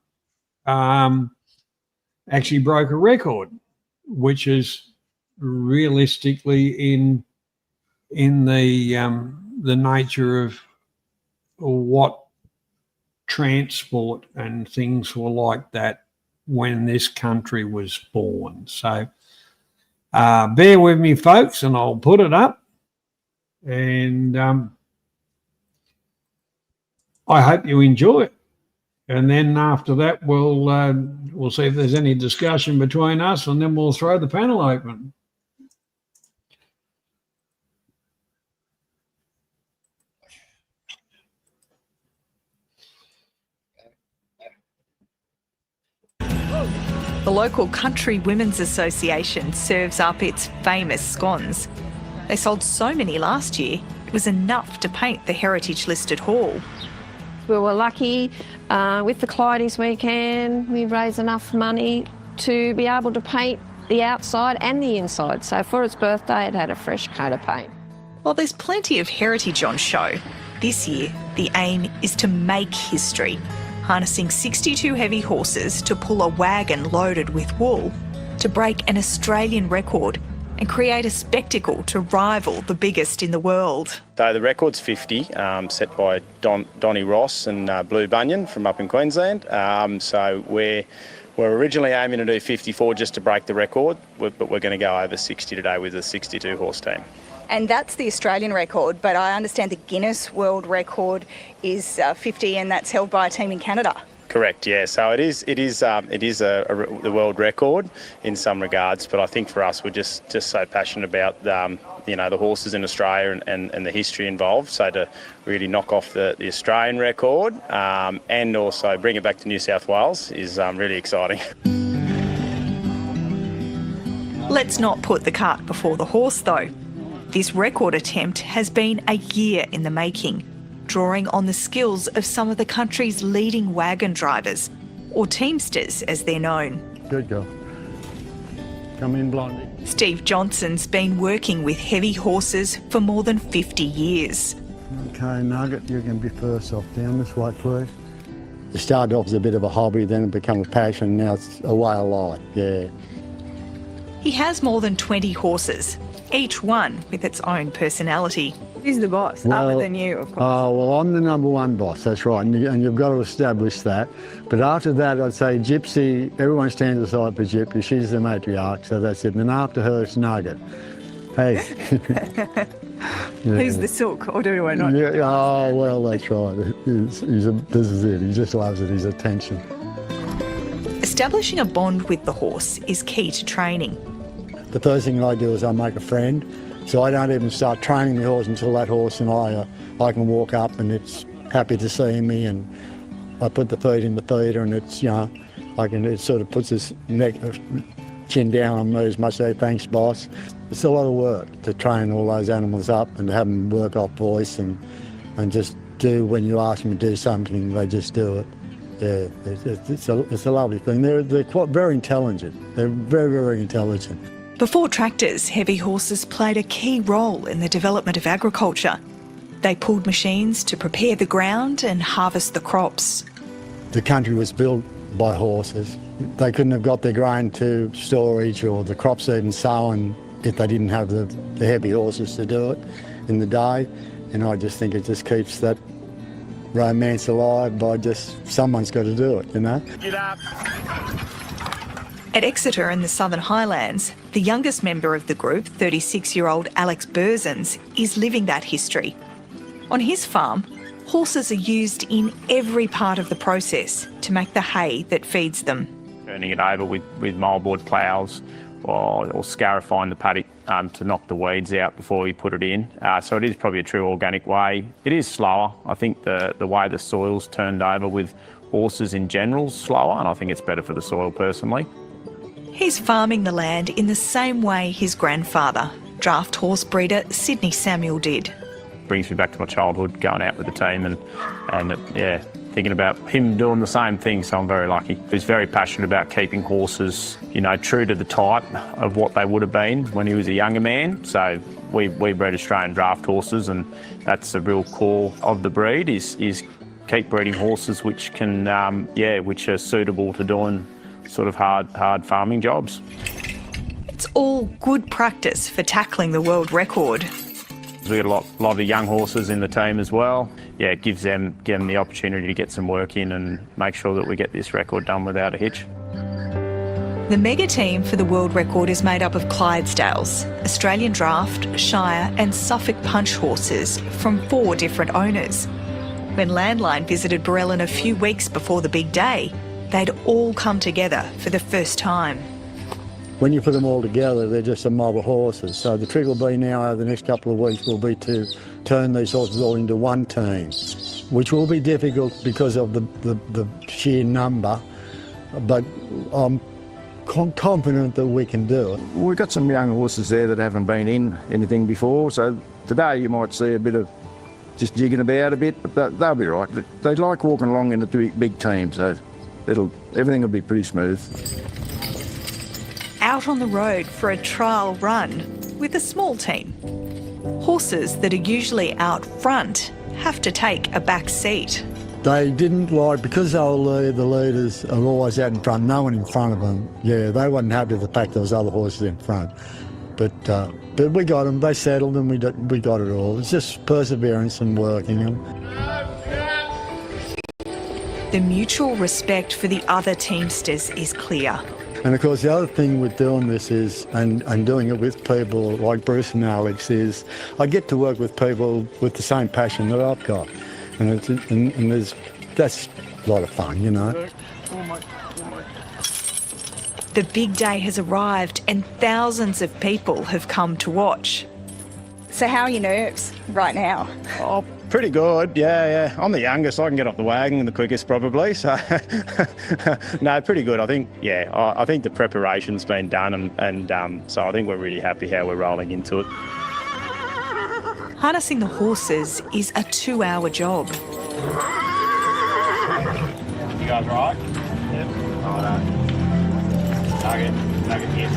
actually broke a record, which is realistically in the nature of what transport and things were like that when this country was born. So bear with me, folks, and I'll put it up. And I hope you enjoy it. And then after that, we'll see if there's any discussion between us, and then we'll throw the panel open. The local Country Women's Association serves up its famous scones. They sold so many last year, it was enough to paint the heritage-listed hall. We were lucky with the Clydes weekend. We raised enough money to be able to paint the outside and the inside. So for its birthday, it had a fresh coat of paint. While there's plenty of heritage on show, this year the aim is to make history, harnessing 62 heavy horses to pull a wagon loaded with wool to break an Australian record and create a spectacle to rival the biggest in the world. So the record's 50, set by Donnie Ross and Blue Bunyan from up in Queensland. So we're originally aiming to do 54 just to break the record, but we're going to go over 60 today with a 62 horse team. And that's the Australian record, but I understand the Guinness World Record is 50, and that's held by a team in Canada. Correct, yeah. So it is the world record in some regards, but I think for us we're just so passionate about the horses in Australia and the history involved. So to really knock off the Australian record and also bring it back to New South Wales is really exciting. Let's not put the cart before the horse, though. This record attempt has been a year in the making, drawing on the skills of some of the country's leading wagon drivers, or teamsters as they're known. Good girl. Come in, Blondie. Steve Johnson's been working with heavy horses for more than 50 years. Okay, Nugget, you can be first off down this way, please. It started off as a bit of a hobby, then it became a passion, now it's a way of life, yeah. He has more than 20 horses, each one with its own personality. Who's the boss, other than you, of course? Oh, well, I'm the number one boss, that's right, and you've got to establish that. But after that, I'd say Gypsy, everyone stands aside for Gypsy, she's the matriarch, so that's it. And then after her, it's Nugget. Hey. Yeah. Who's the sook, or do I not? Yeah, oh, well, that's right. This is it, he just loves it, his attention. Establishing a bond with the horse is key to training. The first thing I do is I make a friend. So I don't even start training the horse until that horse and I can walk up and it's happy to see me, and I put the feet in the feeder, and it's, it sort of puts its neck, chin down on me as much as thanks, boss. It's a lot of work to train all those animals up and to have them work off voice and just do, when you ask them to do something, they just do it. Yeah, it's a lovely thing. They're quite very intelligent. They're very, very intelligent. Before tractors, heavy horses played a key role in the development of agriculture. They pulled machines to prepare the ground and harvest the crops. The country was built by horses. They couldn't have got their grain to storage or the crops even sown if they didn't have the heavy horses to do it in the day. And I just think it just keeps that romance alive by just, someone's got to do it, you know? Get up. At Exeter in the Southern Highlands, the youngest member of the group, 36-year-old Alex Burzens, is living that history. On his farm, horses are used in every part of the process to make the hay that feeds them. Turning it over with moldboard ploughs or scarifying the paddock to knock the weeds out before we put it in. So it is probably a true organic way. It is slower. I think the way the soil's turned over with horses in general is slower, and I think it's better for the soil personally. He's farming the land in the same way his grandfather, draft horse breeder Sydney Samuel, did. Brings me back to my childhood, going out with the team and thinking about him doing the same thing, so I'm very lucky. He's very passionate about keeping horses, true to the type of what they would have been when he was a younger man. So we bred Australian draft horses, and that's the real core of the breed is keep breeding horses which can, which are suitable to doing sort of hard farming jobs. It's all good practice for tackling the world record. We've got a lot of young horses in the team as well. Yeah, it gives them the opportunity to get some work in and make sure that we get this record done without a hitch. The mega team for the world record is made up of Clydesdales, Australian Draft, Shire and Suffolk Punch horses from 4 different owners. When Landline visited Borellan a few weeks before the big day, they'd all come together for the first time. When you put them all together, they're just a mob of horses. So the trick will be now over the next couple of weeks will be to turn these horses all into one team, which will be difficult because of the sheer number, but I'm confident that we can do it. We've got some young horses there that haven't been in anything before, so today you might see a bit of just jigging about a bit, but they'll be right. They like walking along in a big team, so everything will be pretty smooth. Out on the road for a trial run with a small team. Horses that are usually out front have to take a back seat. They didn't like, because they were the leaders are always out in front, no one in front of them. Yeah, they wasn't happy with the fact there was other horses in front. But we got them, they settled and we got it all. It's just perseverance and working them. The mutual respect for the other teamsters is clear. And of course the other thing with doing this is, and doing it with people like Bruce and Alex, is I get to work with people with the same passion that I've got. And that's a lot of fun, you know. The big day has arrived and thousands of people have come to watch. So how are your nerves right now? Oh, pretty good, yeah. I'm the youngest, I can get off the wagon the quickest probably, so no, pretty good. I think, I think the preparation's been done and so I think we're really happy how we're rolling into it. Harnessing the horses is a 2-hour job. You guys right? Yep. Nugget here.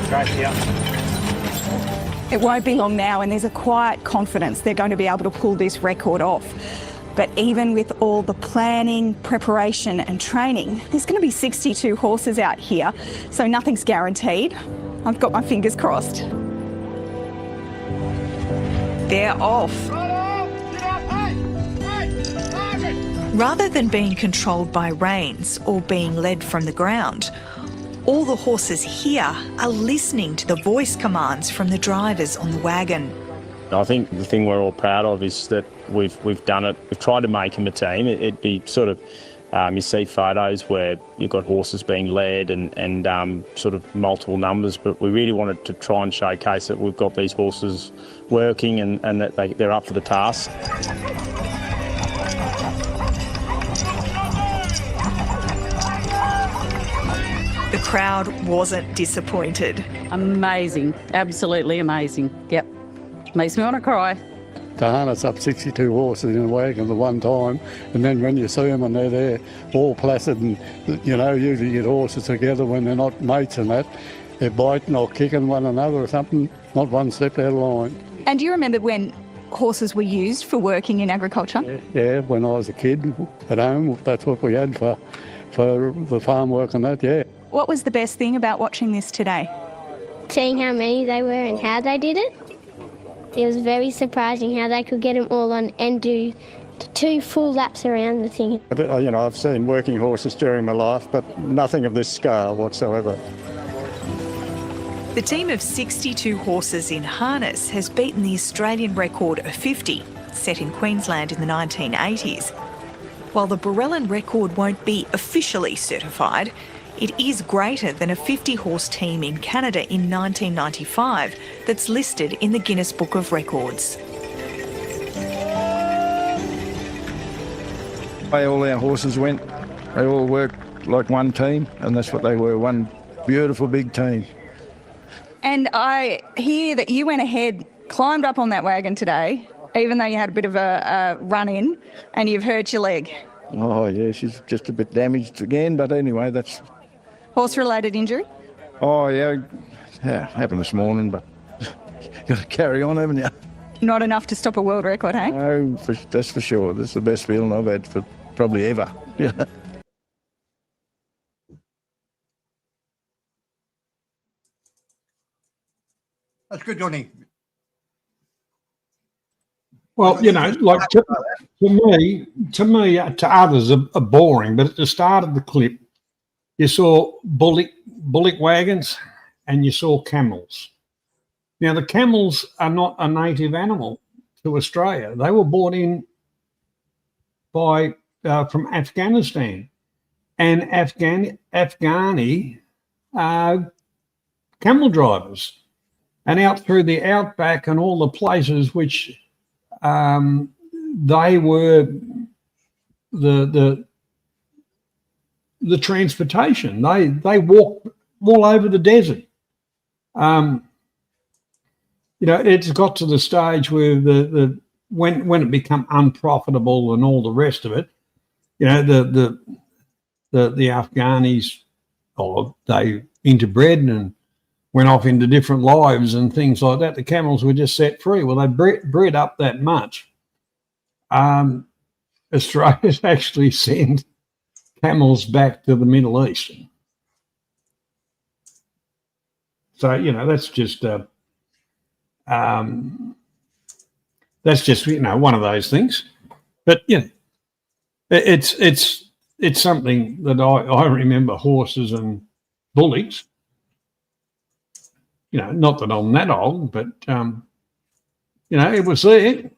Gracie here. It won't be long now and there's a quiet confidence they're going to be able to pull this record off. But even with all the planning, preparation and training, there's going to be 62 horses out here, so nothing's guaranteed. I've got my fingers crossed. They're off. Rather than being controlled by reins or being led from the ground, all the horses here are listening to the voice commands from the drivers on the wagon. I think the thing we're all proud of is that we've done it. We've tried to make them a team. It'd be sort of, you see photos where you've got horses being led and sort of multiple numbers, but we really wanted to try and showcase that we've got these horses working and that they're up for the task. The crowd wasn't disappointed. Amazing, absolutely amazing. Yep, makes me want to cry. To harness up 62 horses in a wagon at one time, and then when you see them and they're there all placid and, you know, usually you get horses together when they're not mates and that, they're biting or kicking one another or something, not one step out of line. And do you remember when horses were used for working in agriculture? Yeah, when I was a kid at home, that's what we had for the farm work and that, yeah. What was the best thing about watching this today? Seeing how many they were and how they did it. It was very surprising how they could get them all on and do 2 full laps around the thing. You know, I've seen working horses during my life, but nothing of this scale whatsoever. The team of 62 horses in harness has beaten the Australian record of 50, set in Queensland in the 1980s. While the Borellan record won't be officially certified, it is greater than a 50-horse team in Canada in 1995 that's listed in the Guinness Book of Records. All our horses went, they all worked like one team, and that's what they were, one beautiful big team. And I hear that you went ahead, climbed up on that wagon today, even though you had a bit of a run-in, and you've hurt your leg. Oh, yeah, she's just a bit damaged again, but anyway, that's... Horse-related injury? Oh, yeah, happened this morning, but got to carry on, haven't you? Not enough to stop a world record, hey? No, that's for sure. This is the best feeling I've had for probably ever. Yeah. That's good, Johnny. Well, you know, like to me, to others are boring, but at the start of the clip, you saw bullock wagons and you saw camels. Now, the camels are not a native animal to Australia. They were brought in by from Afghanistan and Afghani camel drivers, and out through the outback and all the places which they were the transportation. They walked all over the desert. You know, it's got to the stage where when it become unprofitable and all the rest of it, you know, the Afghanis, they interbred and went off into different lives and things like that. The camels were just set free. Well, they bred up that much. Australia's actually sent camels back to the Middle East. So, you know, that's just you know, one of those things. But, you know, it's something that I remember horses and bullocks. You know, not that I'm that old, but you know, it was there.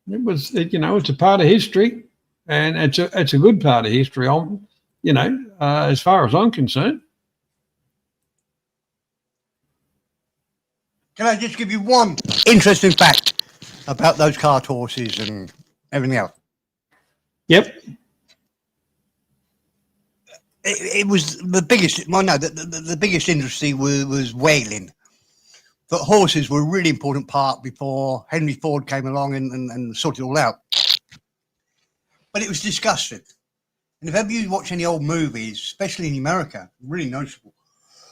You know, it's a part of history, and it's a good part of history. You know, as far as I'm concerned. Can I just give you one interesting fact about those cart horses and everything else? Yep. It was the biggest. Well, no, the biggest industry was whaling. But horses were a really important part before Henry Ford came along and sorted it all out. But it was disgusting. And if ever you watch any old movies, especially in America, really noticeable,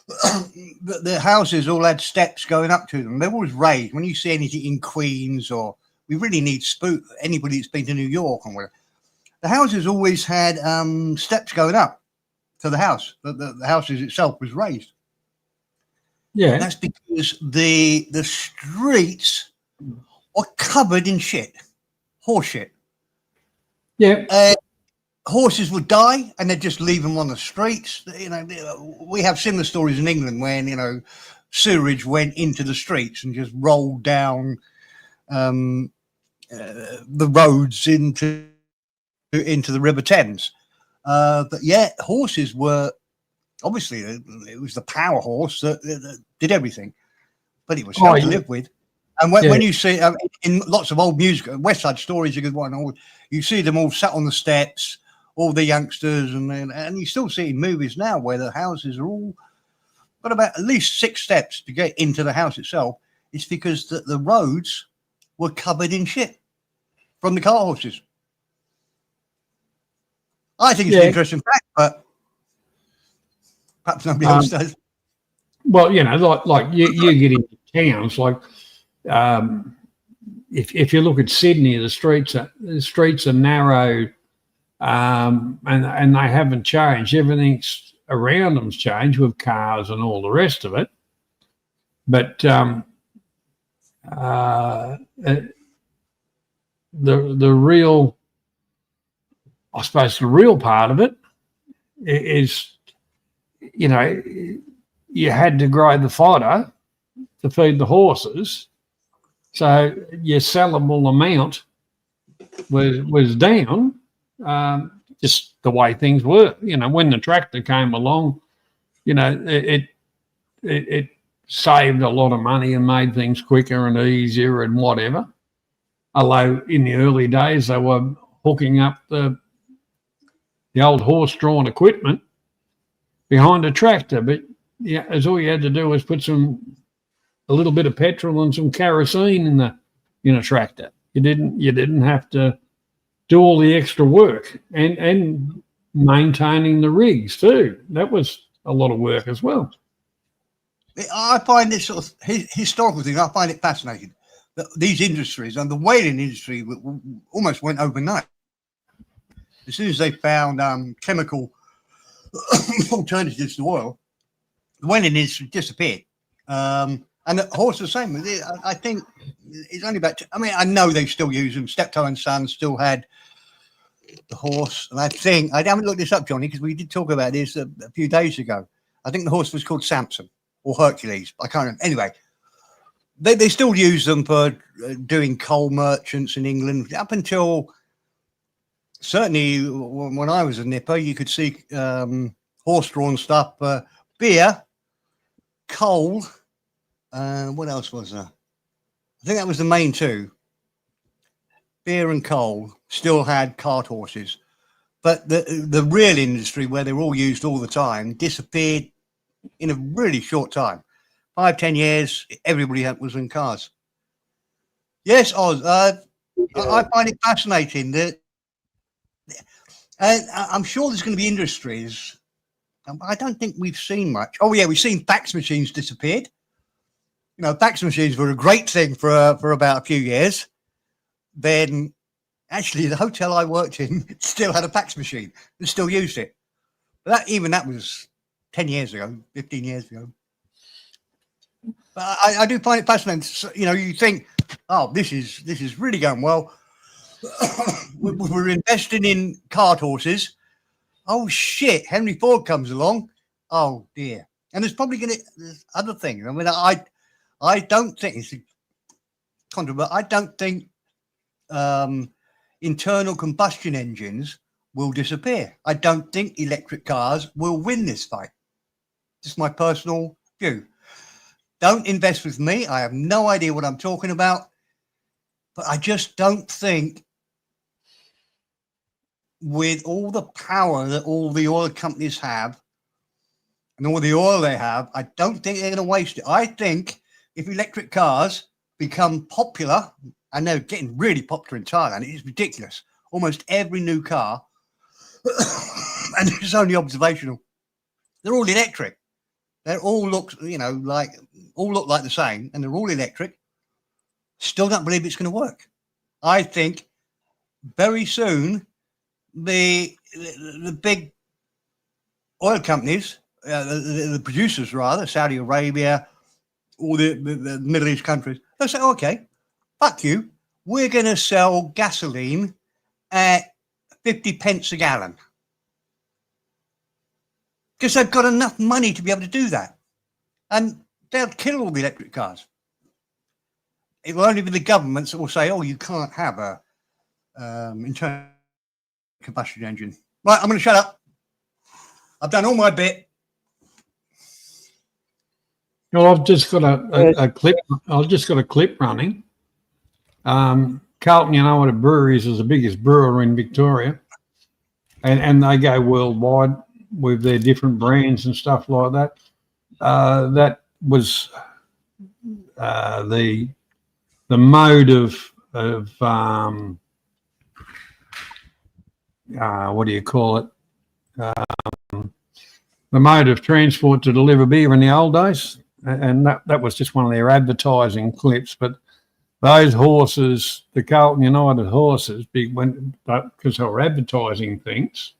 the houses all had steps going up to them. They were always raised. When you see anything in Queens, or we really need anybody that's been to New York and whatever, the houses always had steps going up to the house. The houses itself was raised. Yeah, and that's because the streets are covered in shit, horse shit. Yeah, horses would die, and they'd just leave them on the streets. You know, we have similar stories in England when, you know, sewerage went into the streets and just rolled down the roads into the River Thames. But yeah, horses were. Obviously, it was the power horse that did everything, but it was hard to live with. And when you see in lots of old music, West Side Story's a good one. You see them all sat on the steps, all the youngsters, and you still see in movies now where the houses are all got about at least 6 steps to get into the house itself. It's because the roads were covered in shit from the cart horses. I think it's an interesting fact, but perhaps nobody else does. Well, you know, like you get into towns, like if you look at Sydney, the streets are narrow, and they haven't changed. Everything's around them's changed with cars and all the rest of it. But the real, I suppose, the real part of it is, you know, you had to grow the fodder to feed the horses, so your sellable amount was down. Just the way things were, you know. When the tractor came along, you know, it saved a lot of money and made things quicker and easier and whatever. Although in the early days they were hooking up the old horse-drawn equipment behind a tractor, but yeah, as all you had to do was put a little bit of petrol and some kerosene in a tractor. You didn't have to do all the extra work, and maintaining the rigs too. That was a lot of work as well. I find this sort of historical thing, I find it fascinating that these industries, and the whaling industry almost went overnight. As soon as they found chemical alternatives to oil, the whaling industry disappeared. And the horse the same. I think it's only about. I mean, I know they still use them. Steptoe and Son still had the horse, and I think I haven't looked this up, Johnny, because we did talk about this a few days ago. I think the horse was called Samson or Hercules. I can't remember. Anyway, they still use them for doing coal merchants in England up until certainly when I was a nipper. You could see horse-drawn stuff, beer, coal. What else was there? I think that was the main two. Beer and coal still had cart horses, but the real industry where they're all used all the time disappeared in a really short time. 5-10 years, everybody was in cars. Yes, Oz. I find it fascinating that I'm sure there's going to be industries. I don't think we've seen much. Oh yeah, we've seen fax machines disappeared. You know, fax machines were a great thing for about a few years. Then, actually, the hotel I worked in still had a fax machine. They still used it. But that was 10 years ago, 15 years ago. But I do find it fascinating. So, you know, you think, oh, this is really going well. We're investing in cart horses. Oh shit! Henry Ford comes along. Oh dear! And there's probably there's other things. I mean, I don't think it's controversial. I don't think internal combustion engines will disappear. I don't think electric cars will win this fight. Just my personal view. Don't invest with me. I have no idea what I'm talking about. But I just don't think, with all the power that all the oil companies have and all the oil they have, I don't think they're going to waste it. I think if electric cars become popular, and they're getting really popular in Thailand, it's ridiculous. Almost every new car, and it's only observational, they're all electric. They all look, like the same, and they're all electric. Still don't believe it's going to work. I think very soon the big oil companies, the producers rather, Saudi Arabia, all the Middle East countries, they'll say, okay, fuck you, we're going to sell gasoline at 50 pence a gallon. Because they've got enough money to be able to do that. And they'll kill all the electric cars. It will only be the governments that will say, oh, you can't have a internal combustion engine. Right, I'm going to shut up. I've done all my bit. Well, I've just got a clip. I've just got a clip running. Carlton, you know what a brewery is the biggest brewer in Victoria, and they go worldwide with their different brands and stuff like that. That was the mode of what do you call it? The mode of transport to deliver beer in the old days, and that was just one of their advertising clips. But those horses, the Carlton United horses, because they were advertising things.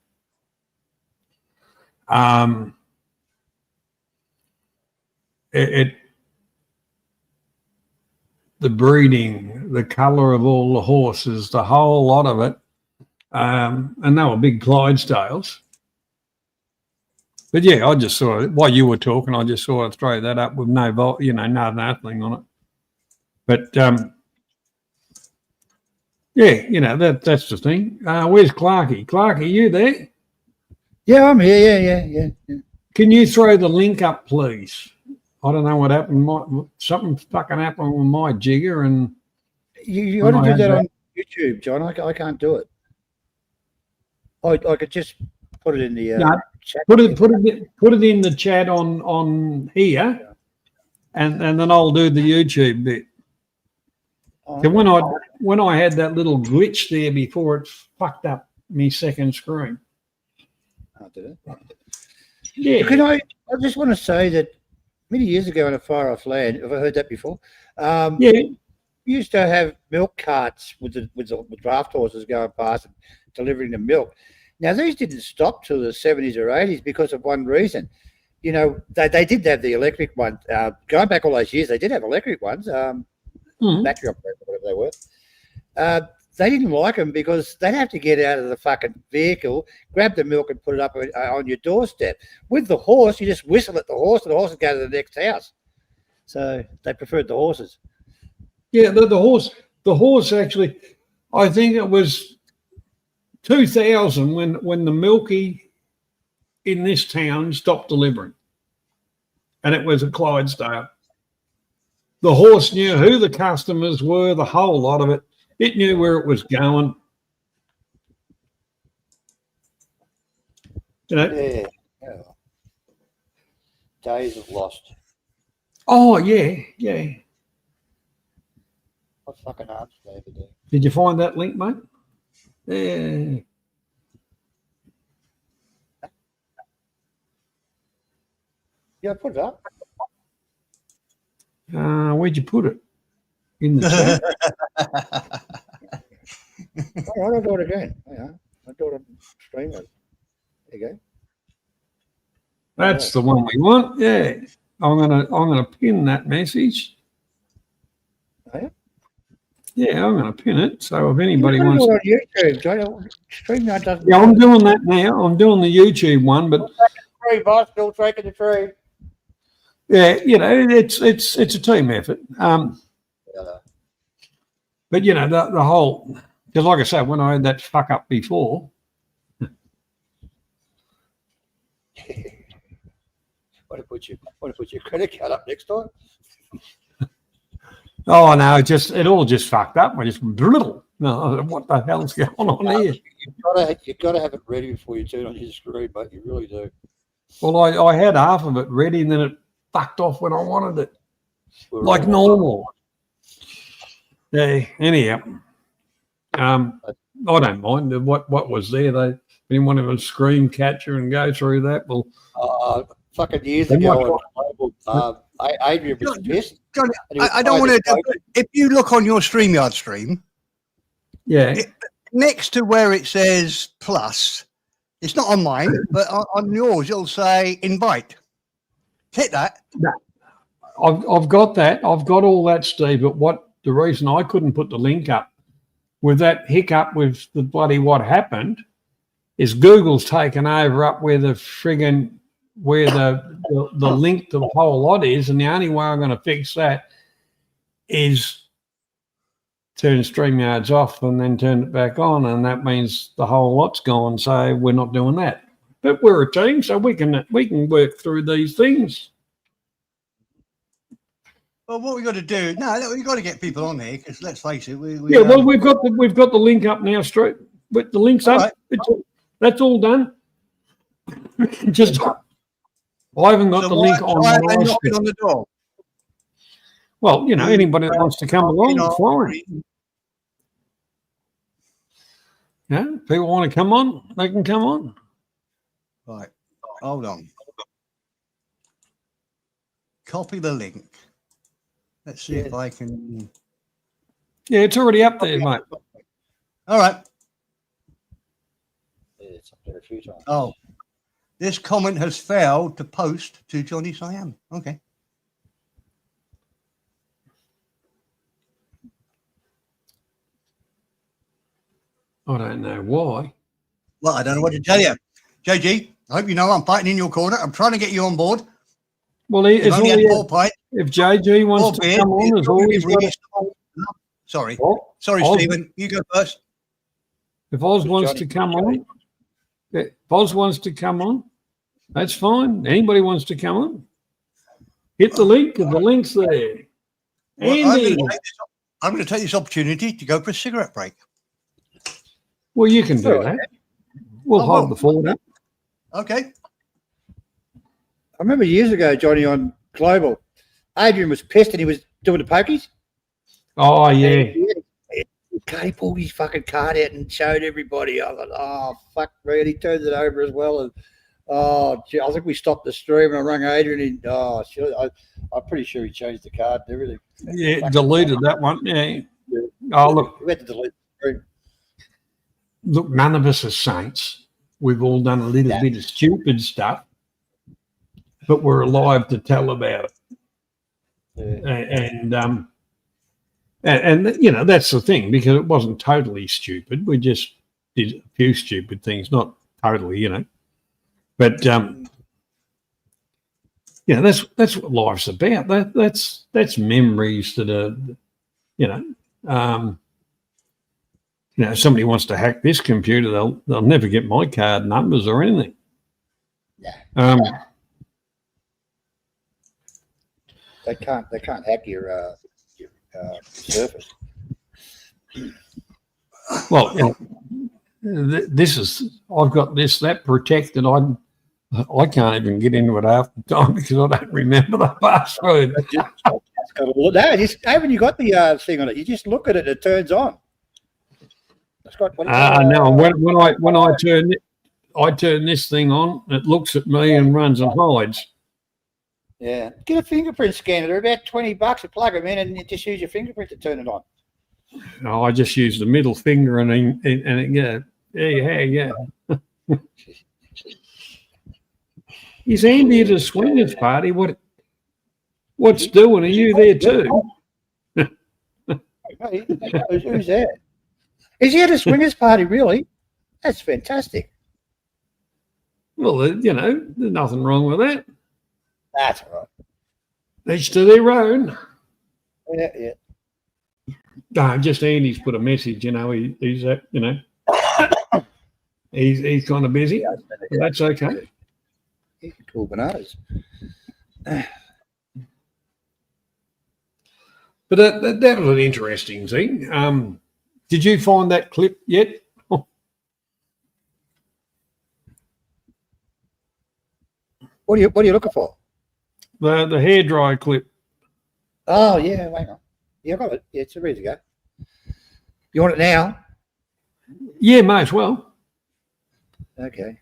The breeding, the colour of all the horses, the whole lot of it, and they were big Clydesdales. But yeah, I just saw it while you were talking. I just saw it throw that up with no nothing on it. But yeah, that's the thing. Where's Clarky? Clarky, you there? Yeah, I'm here. Yeah. Can you throw the link up, please? I don't know what happened. Something fucking happened with my jigger, and you got to do that on YouTube, John. I can't do it. I could just put it in the chat. Put it in the chat on here, and then I'll do the YouTube bit. So when I had that little glitch there before, it fucked up me second screen. Did it? Yeah. I just want to say that many years ago in a far off land, have I heard that before? We used to have milk carts with draft horses going past and delivering the milk. Now, these didn't stop till the 70s or 80s because of one reason. you know, they did have the electric one. Going back all those years, they did have electric ones, battery operated, whatever they were. They didn't like them because they'd have to get out of the fucking vehicle, grab the milk and put it up on your doorstep. With the horse, you just whistle at the horse and the horse would go to the next house. So they preferred the horses. Yeah, the horse actually, I think it was 2000 when the Milky in this town stopped delivering. And it was a Clydesdale. The horse knew who the customers were, the whole lot of it. It knew where it was going. You know? Yeah. Days of lost. Oh, yeah, yeah. What fucking arms did they ever do? Did you find that link, mate? Yeah. Yeah, I put it up. Where'd you put it? In the chat? All right, I'll do it again. Yeah, I'll do it on stream. There you go. That's the one we want. Yeah. I'm gonna pin that message. Oh, yeah? Yeah, I'm gonna pin it. So if anybody You wants can do it on YouTube, stream that doesn't. Yeah, I'm doing that now. I'm doing the YouTube one, but Tree, boss, still taking the tree. yeah, you know, it's a team effort. But you know, the whole, because like I said, when I had that fuck up before. Want to put your credit card up next time? Oh no, it all just fucked up. I just no, what the hell's going on here? You've got to have it ready before you turn on your screen, mate. You really do. Well, I had half of it ready, and then it fucked off when I wanted it, like normal. Yeah. Anyhow, I don't mind what was there. They didn't want to have a screen catcher and go through that. Well, fucking years ago, Adrian was pissed. Johnny, I don't want to. If you look on your StreamYard stream, yeah, next to where it says plus, it's not on mine, but on yours it'll say invite. Hit that. I've got that. I've got all that, Steve. But the reason I couldn't put the link up with that hiccup with the bloody what happened is Google's taken over up where the friggin' where the link to the whole lot is, and the only way I'm going to fix that is turn StreamYards off and then turn it back on, and that means the whole lot's gone. So we're not doing that. But we're a team, so we can work through these things. Well, what we got to do? No, we got to get people on here because let's face it. We've got the link up now, straight. But the link's up. Right. That's all done. Just I haven't got the link on. Why are they knocking on the door? Well, you know, anybody that wants to come along, fine. Yeah, people want to come on, they can come on. Right, hold on. Copy the link. Let's see if I can. Yeah, it's already up there, mate. All right. Yeah, it's up there a few times. Oh, this comment has failed to post to Johnny Siam. Okay. I don't know why. Well, I don't know what to tell you. JG, I hope you know I'm fighting in your corner. I'm trying to get you on board. Well, if JG wants to come on, as always. Sorry. Well, sorry, Oz, Stephen. You go first. If Oz wants to come on, that's fine. Anybody wants to come on, hit the link. The link's there. Well, I'm going to take this opportunity to go for a cigarette break. Well, you can do that. We'll hold the fort up. Okay. I remember years ago, Johnny, on Global, Adrian was pissed and he was doing the pokies. Oh, yeah. He pulled his fucking card out and showed everybody. I thought, oh, fuck, man. He turned it over as well. And, oh, gee, I think we stopped the stream and I rang Adrian. And, I'm pretty sure he changed the card and everything. Yeah, deleted that one. Yeah. Oh, look. We had to delete the stream. Look, none of us are saints. We've all done a little bit of stupid stuff. but we're alive to tell about it. Yeah. And you know, that's the thing, because it wasn't totally stupid. We just did a few stupid things, not totally, you know. But yeah, that's what life's about. That's memories that are, you know, if somebody wants to hack this computer, they'll never get my card numbers or anything. Yeah. They can't hack your Surface. Well, you know, I've got that protected. I can't even get into it half the time because I don't remember the password. Haven't you got the thing on it? You just look at it, it turns on. It's got. No, when I turn this thing on, it looks at me and runs and hides. Yeah, get a fingerprint scanner. They're about $20. You plug them in and you just use your fingerprint to turn it on. No, I just use the middle finger and yeah. He's Andy at a swingers party. What's doing? Are you there too? Hey, who's there? Is he at a swingers party? Really? That's fantastic. Well, you know, there's nothing wrong with that. That's all right. Each to their own. Yeah. No, just Andy's put a message. You know, he's you know, he's kind of busy. Yeah, but that's okay. He's cool bananas. But that was an interesting thing. Did you find that clip yet? What are you looking for? The hairdryer clip. Oh yeah, wait on. Yeah, I got it. Yeah, it's ready to go. You want it now? Yeah, may as well. Okay.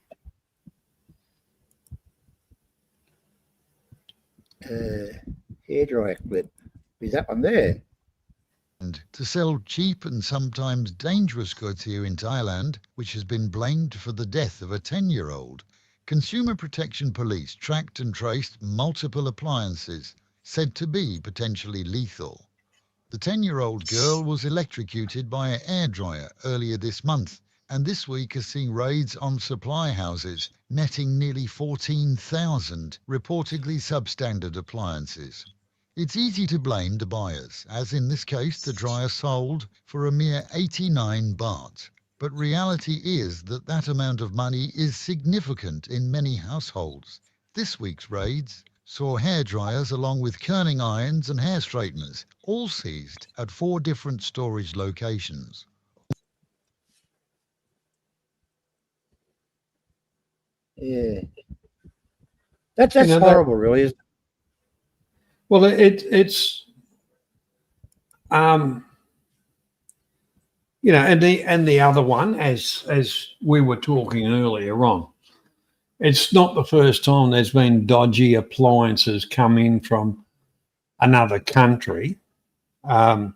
Hairdryer clip. Is that one there? And to sell cheap and sometimes dangerous goods here in Thailand, which has been blamed for the death of a 10-year-old, Consumer Protection Police tracked and traced multiple appliances said to be potentially lethal. The 10-year-old girl was electrocuted by an air dryer earlier this month, and this week has seen raids on supply houses, netting nearly 14,000 reportedly substandard appliances. It's easy to blame the buyers, as in this case the dryer sold for a mere 89 baht. But reality is that amount of money is significant in many households. This week's raids saw hair dryers along with curling irons and hair straighteners, all seized at 4 different storage locations. Yeah. That's horrible, really, isn't it? Well, it's you know, and the other one, as we were talking earlier on, it's not the first time there's been dodgy appliances come in from another country. I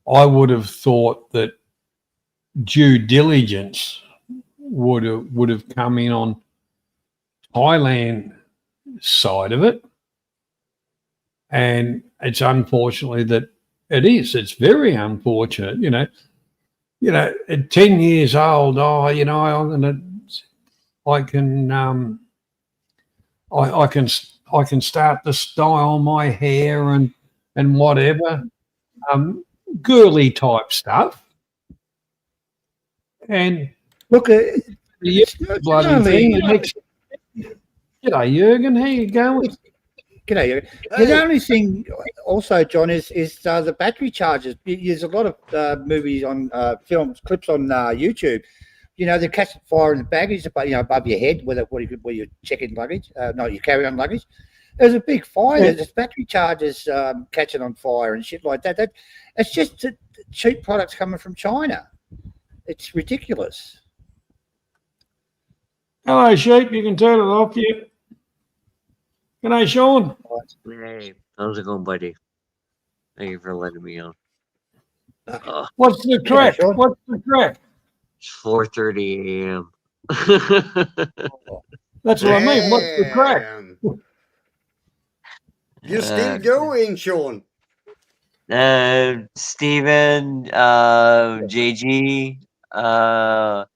would have thought that due diligence would have come in on Thailand side of it, and it's unfortunately that it is. It's very unfortunate, you know. You know, at 10 years old, I can start to style my hair and whatever, girly type stuff. And look at the bloody thing. G'day, Jurgen. How you going? G'day, Jurgen. The only thing also, John, is the battery charges. There's a lot of movies on films, clips on YouTube. You know, they catch fire in the baggage, you know, above your head, where you're checking luggage. No, you carry on luggage. There's a big fire. Yeah. There's battery charges catching on fire and shit like that. It's just cheap products coming from China. It's ridiculous. Hello, sheep. You can turn it off. Yeah. G'day, Sean. Hey, how's it going, buddy? Thank you for letting me on. What's the crack? What's the crack? It's 4:30 a.m. That's what I mean. What's the crack? Damn. You're still going, Sean. Steven, JG, my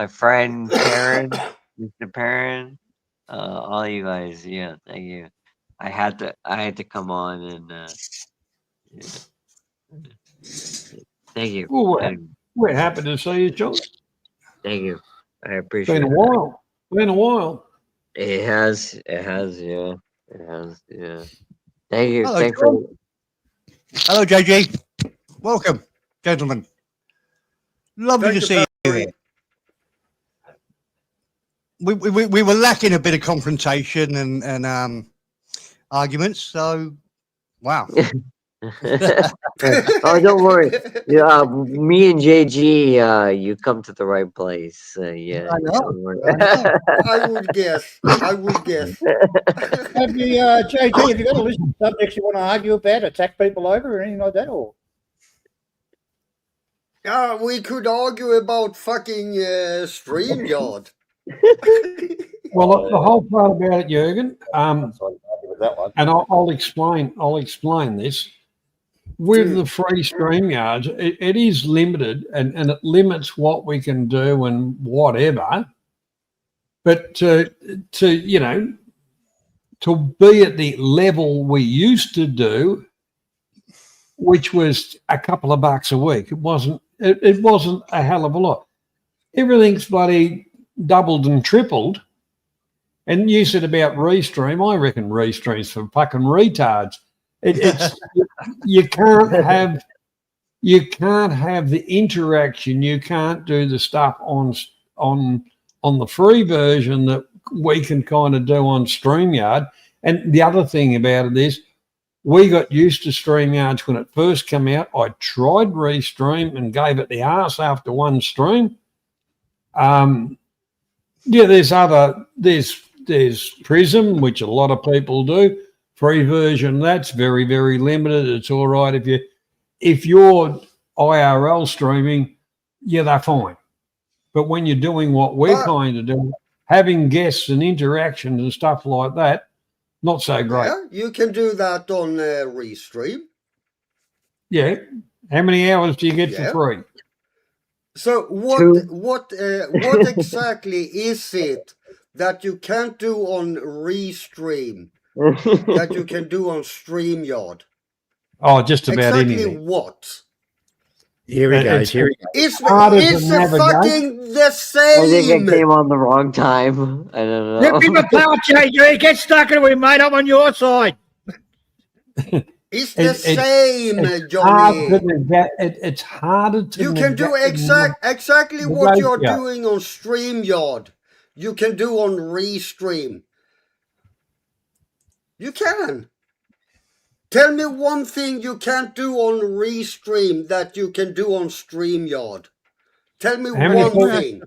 friend Perrin, Mr. Perrin, all you guys, yeah, thank you. I had to come on and yeah. Thank you. Well, we're happy to see you, John. Thank you. I It's appreciate been a it. while. Been a while. It has, yeah. It has, yeah. Thank you. Hello, Thanks John. for Hello, JG. Welcome, gentlemen. Lovely to see you here. We were lacking a bit of confrontation and arguments, so wow. Oh, don't worry. Yeah, me and JG, you come to the right place. Yeah. I know. Don't worry. I would guess. Have you, JG, have you got a list of subjects you want to argue about, attack people over, or anything like that? Or We could argue about fucking StreamYard. Well, the whole part about it, Jürgen, and I'll explain this. With the free StreamYards, it is limited and it limits what we can do and whatever. But to be at the level we used to do, which was a couple of bucks a week, it wasn't a hell of a lot. Everything's bloody doubled and tripled. And you said about Restream, I reckon Restream's for fucking retards. It's you can't have the interaction. You can't do the stuff on the free version that we can kind of do on StreamYard. And the other thing about it is, we got used to StreamYards when it first came out. I tried Restream and gave it the arse after one stream. There's Prism, which a lot of people do. Free version, that's very, very limited. It's all right if you're IRL streaming, yeah, they're fine. But when you're doing what we're kind of doing, having guests and interactions and stuff like that, not so great. Yeah, you can do that on Restream. Yeah. How many hours do you get for free? So what exactly is it that you can't do on Restream that you can do on StreamYard? Oh, just about exactly anything. What? Here he goes. Here he goes. It's fucking the same. I think I came on the wrong time. I don't know. Rip him apart, JG. Get stuck in it, mate. I'm on your side. It's the same, Johnny. It's harder to. You can do exactly what you're doing on StreamYard. You can do on Restream. You can. Tell me one thing you can't do on Restream that you can do on StreamYard. Tell me one thing.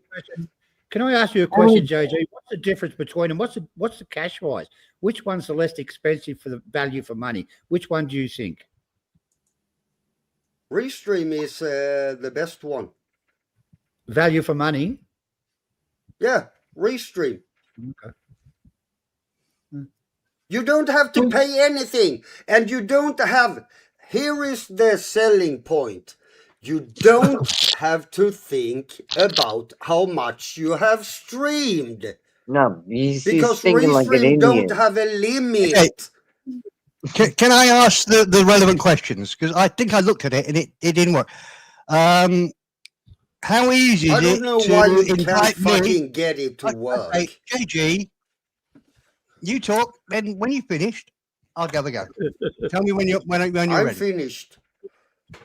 Can I ask you a question, JG? What's the difference between them? What's the cash wise? Which one's the less expensive for the value for money? Which one do you think? Restream is the best one. Value for money? Yeah, Restream. Okay. You don't have to pay anything, and you don't have. Here is the selling point. You don't have to think about how much you have streamed. No, he's because thinking like an Restream Indian. don't have a limit. Okay. Can I ask the relevant questions? Because I think I looked at it and it didn't work. How easy is it? I don't know why you can't fucking get it to work. Okay, JG, you talk, then when you've finished, I'll have a go. Tell me when you're ready. I'm finished.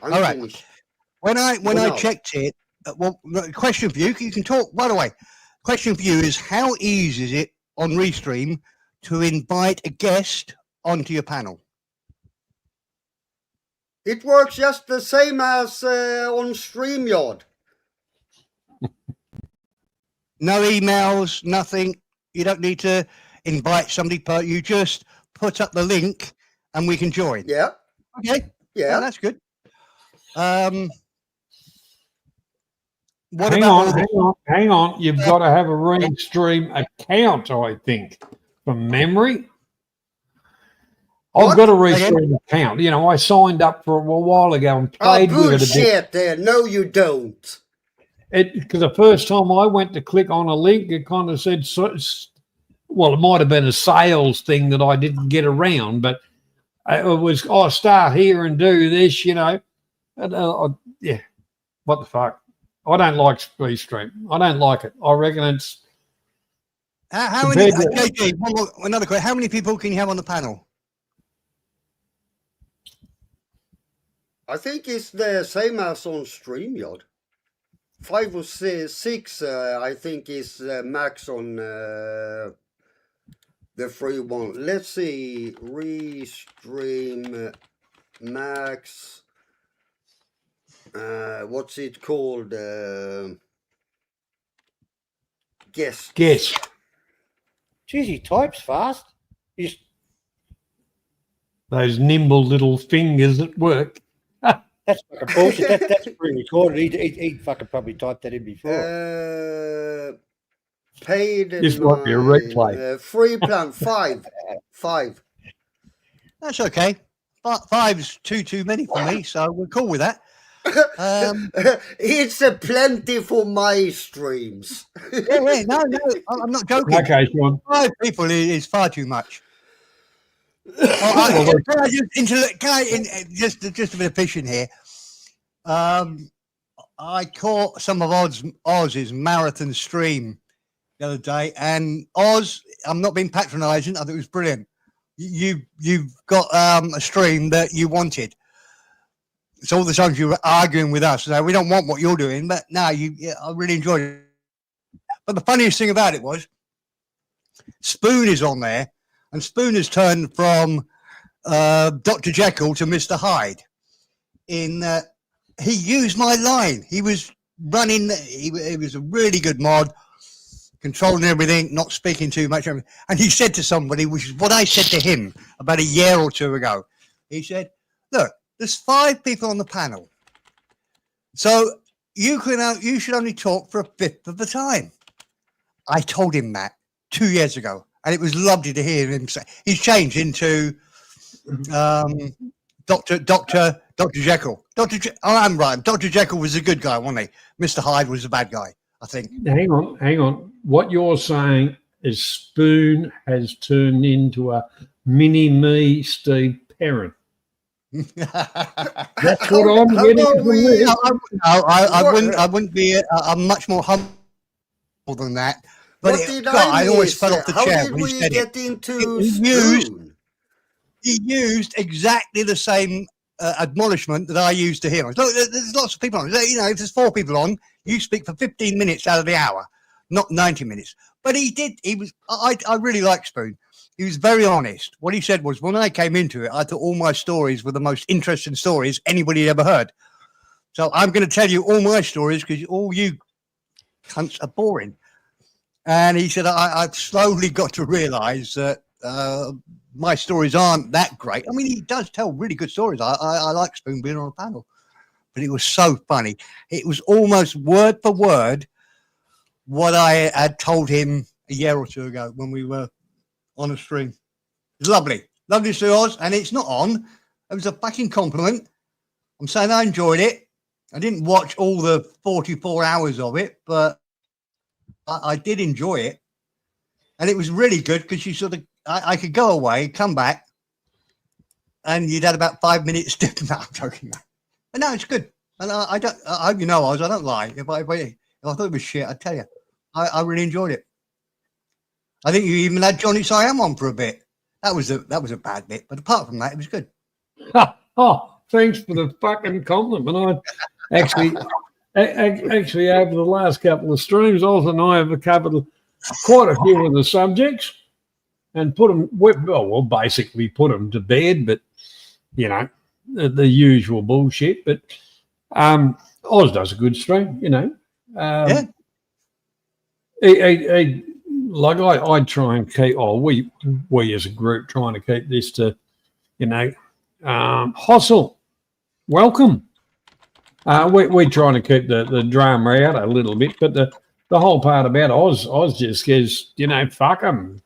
I'm All right. finished. When I checked it, well, question for you. You can talk. By the way, question for you is: how easy is it on Restream to invite a guest onto your panel? It works just the same as on StreamYard. No emails, nothing. You don't need to invite somebody, but you just put up the link and we can join. Yeah. Okay. Yeah, that's good. What hang about on, hang on. You've got to have a Restream account, I think, from memory. I've got a Restream account. You know, I signed up for a while ago and played with it a bit. Bullshit! No, you don't. Because the first time I went to click on a link, it kind of said, well, it might have been a sales thing that I didn't get around, but it was, start here and do this, you know. And, yeah, what the fuck? I don't like Restream. I don't like it. I reckon it's... How many, JJ, another question. How many people can you have on the panel? I think it's the same as on StreamYard. 5 or 6, I think, is max on the free one. Let's see. Restream max. What's it called? Guest. Guess. Geez, he types fast. Those nimble little fingers at work. That's fucking bullshit. That's pre-recorded. He'd fucking probably typed that in before. Paid. This might be a replay. Free plan 5. 5. That's okay. 5's too many for me, so we're cool with that. It's a plenty for my streams. Yeah, no, I'm not joking. Okay, Sean. 5 people is far too much. Can I just a bit of fishing here? I caught some of Oz's marathon stream the other day, and Oz, I'm not being patronising. I think it was brilliant. You've got a stream that you wanted. So all the times you were arguing with us, so we don't want what you're doing, but no, I really enjoyed it. But the funniest thing about it was Spoon is on there, and Spoon has turned from Dr. Jekyll to Mr. Hyde. He used my line. He was running. He was a really good mod, controlling everything, not speaking too much. And he said to somebody, which is what I said to him about a year or two ago. He said, "Look, there's 5 people on the panel, so you should only talk for a fifth of the time." I told him that 2 years ago, and it was lovely to hear him say. He's changed into Dr. Jekyll. I'm right. Dr. Jekyll was a good guy, wasn't he? Mr. Hyde was a bad guy, I think. Hang on. What you're saying is Spoon has turned into a mini-me Steve Perrin. That's what I'm getting from this. I wouldn't be. I'm much more humble than that. But I always fell off the chair when he said it. He used exactly the same admonishment that I used to him. Look, there's lots of people on. You know, if there's 4 people on, you speak for 15 minutes out of the hour, not 90 minutes. But he did. I really like Spoon. He was very honest. What he said was, when I came into it, I thought all my stories were the most interesting stories anybody had ever heard. So I'm going to tell you all my stories because all you cunts are boring. And he said, I've slowly got to realise that my stories aren't that great. I mean, he does tell really good stories. I like Spoon being on a panel. But it was so funny. It was almost word for word what I had told him a year or two ago when we were on a stream. It's lovely. Lovely to see Oz. And it's not on. It was a fucking compliment. I'm saying I enjoyed it. I didn't watch all the 44 hours of it, but I did enjoy it. And it was really good because you sort of, I could go away, come back, and you'd had about 5 minutes. No, I'm joking. But no, it's good. And I hope you know, Oz, I don't lie. If I thought it was shit, I'd tell you. I really enjoyed it. I think you even had Johnny Siam on for a bit. That was a bad bit, but apart from that, it was good. Oh, thanks for the fucking compliment. I actually over the last couple of streams, Oz and I have covered quite a few of the subjects and put them, well, basically put them to bed, but you know, the usual bullshit. But Oz does a good stream, you know. Yeah. I try and keep, we as a group trying to keep this to, you know, Hossel, welcome. We're trying to keep the drama out a little bit, but the whole part about Oz just says, you know, fuck them.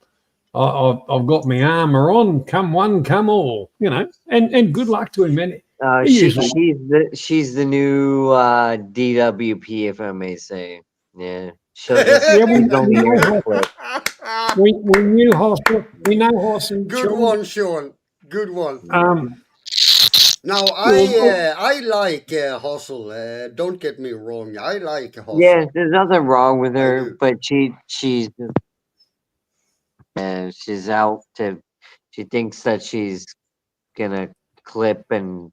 I've got my armour on. Come one, come all. You know, and good luck to him. And she's the new DWP, if I may say. Yeah, she'll just she's only here to flip. we knew Hostel. We know Hostel. Good one, Sean. Good one. Now Well, I like Hustle. Don't get me wrong. I like Hustle. Yeah, there's nothing wrong with her, but she's out to. She thinks that she's gonna clip and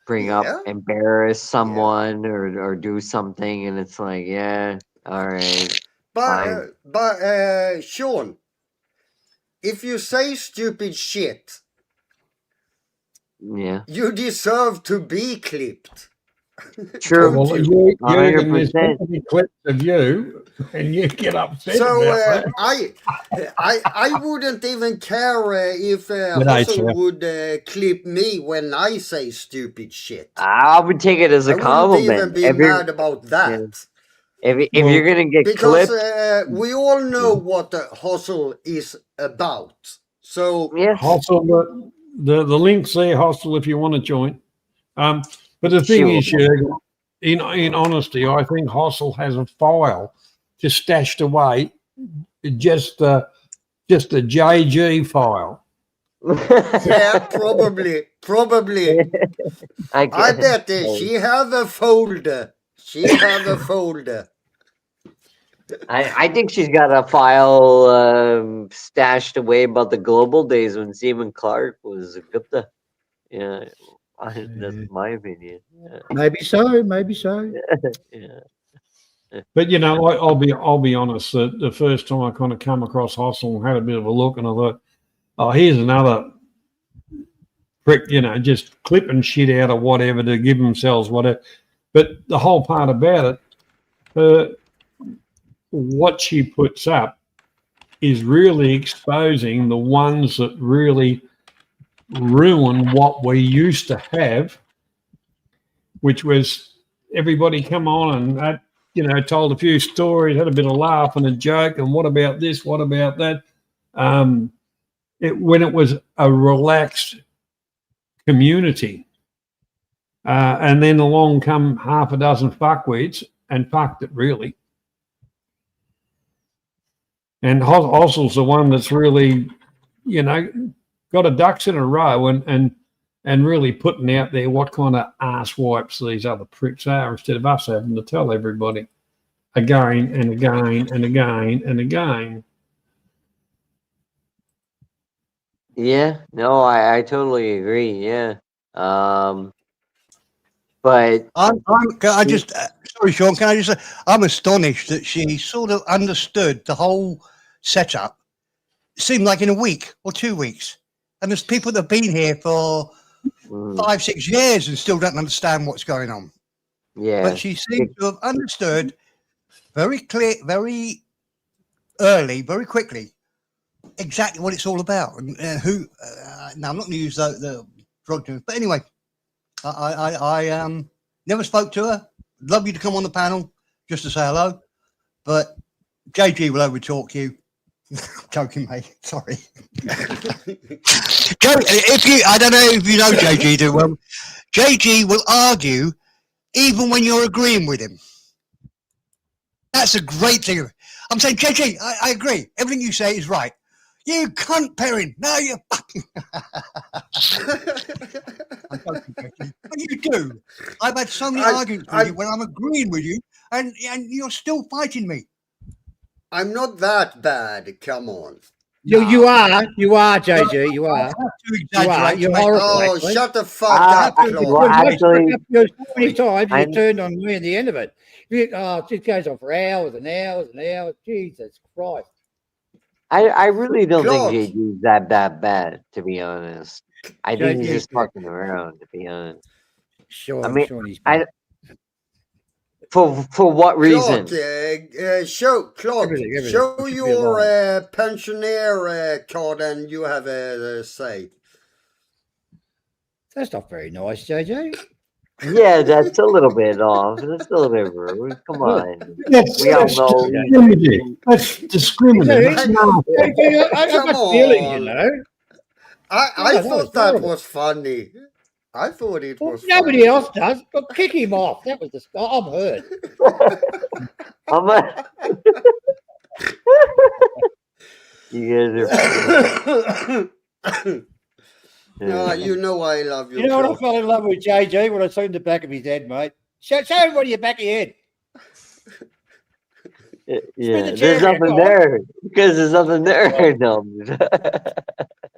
bring up, embarrass someone or do something, and it's like, yeah, all right, fine. But Sean, if you say stupid shit, Yeah, you deserve to be clipped. true. Well, you there's many clips of you, and you get upset So about that. I wouldn't even care if G'day, Hustle sir. would clip me when I say stupid shit. I would take it as a I wouldn't even compliment. be If you're mad about that. if you're gonna get Because clipped, we all know what Hustle is about. So Hostel, the link's there, Hostel, if you want to join. But the She thing will. is, Jürgen, in honesty, I think Hostel has a file just stashed away, just a JG file. yeah, probably. I bet she have a folder. I think she's got a file stashed away about the global days when Stephen Clark was Gupta. Yeah, that's my opinion. Yeah. Maybe so. Yeah. But I'll be honest. The first time I kind of come across Hostel and had a bit of a look, and I thought, oh, here's another prick, just clipping shit out of whatever to give themselves whatever. But the whole part about it, what she puts up is really exposing the ones that really ruin what we used to have, which was everybody come on and told a few stories, had a bit of laugh and a joke, and what about this, what about that? When it was a relaxed community, and then along come half a dozen fuckweeds and fucked it really. And Hostle's the one that's really, got a ducks in a row and really putting out there what kind of ass wipes these other pricks are, instead of us having to tell everybody again and again and again and again. Yeah, no, I totally agree. Yeah, but sorry, Sean. Can I just say I'm astonished that she sort of understood the whole setup. It seemed like in a week or 2 weeks, and there's people that have been here for 5-6 years and still don't understand what's going on. Yeah, but she seems to have understood very clear, very early, very quickly, exactly what it's all about and who. Now I'm not going to use the drug terms, but anyway, I never spoke to her. Love you to come on the panel just to say hello, but JG will over talk you. Joking, mate. Sorry. I don't know if you know JG too well. JG will argue even when you're agreeing with him. That's a great thing. I'm saying, JG, I agree. Everything you say is right. You cunt, Perrin. No, you fucking. I'm joking, JG. But you do. I've had so many arguments with you when I'm agreeing with you, and you're still fighting me. I'm not that bad. Come on. You are, JG. You are. You're horrible. Oh, actually. shut the fuck up, Claude. So many times you turned on me at the end of it. It goes on for hours and hours and hours. Jesus Christ. I really don't think JG's that bad, to be honest. I think he's just fucking around, to be honest. Sure, I mean, sure he's for what reason? Claude, show your pensioner card and you have a say. That's not very nice, JJ. Yeah, that's a little bit off. That's a little bit rude. Come on. We all know. discriminative. That's discriminative. I, No. I have Come a feeling, you on. know. I No, thought it's that horrible. was funny. I thought it Well, was nobody funny. else does, but kick him off. That was the. I'm hurt. I'm a, you guys are. No, you know I love you, You know what? I Chuck. fell in love with JG when I seen the back of his head, mate. Show everybody your back of your head. Yeah, the there's chair, nothing go on. there because there's nothing there. No.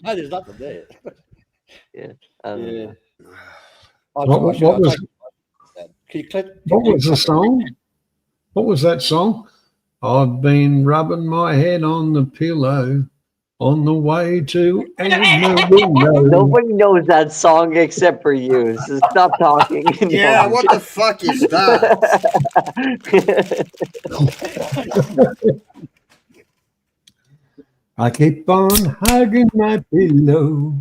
No, there's nothing there. Yeah. Yeah. What was the song? What was that song? I've been rubbing my head on the pillow on the way to the window. Nobody knows that song except for you. So stop talking. Yeah, what the fuck is that? I keep on hugging my pillow.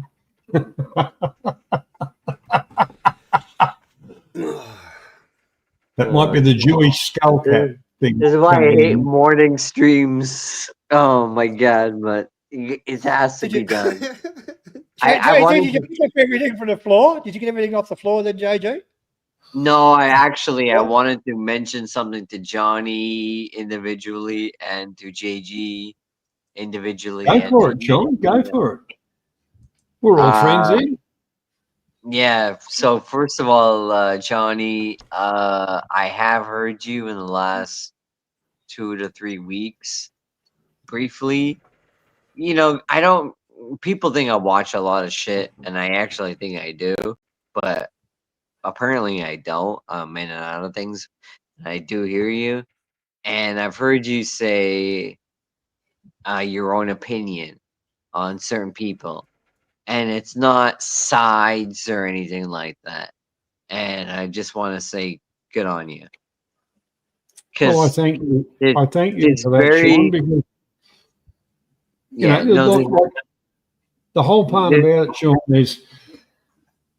That might be the Jewish skullcap thing. This is why I hate morning streams. Oh my god, but it has to be done. JJ, did you pick up everything from the floor? Did you get everything off the floor then, JJ? No, I wanted to mention something to Johnny individually and to JG individually. Go for it, John. Go for it. We're all friends here. Yeah. So first of all, Johnny, I have heard you in the last 2 to 3 weeks, briefly. You know, people think I watch a lot of shit, and I actually think I do, but apparently I don't. I'm in and out of things. I do hear you, and I've heard you say your own opinion on certain people, and it's not sides or anything like that. And I just want to say, good on you. Oh, I thank you. I thank you it's for that, very- Sean, because Yeah, the whole part about it, Sean, is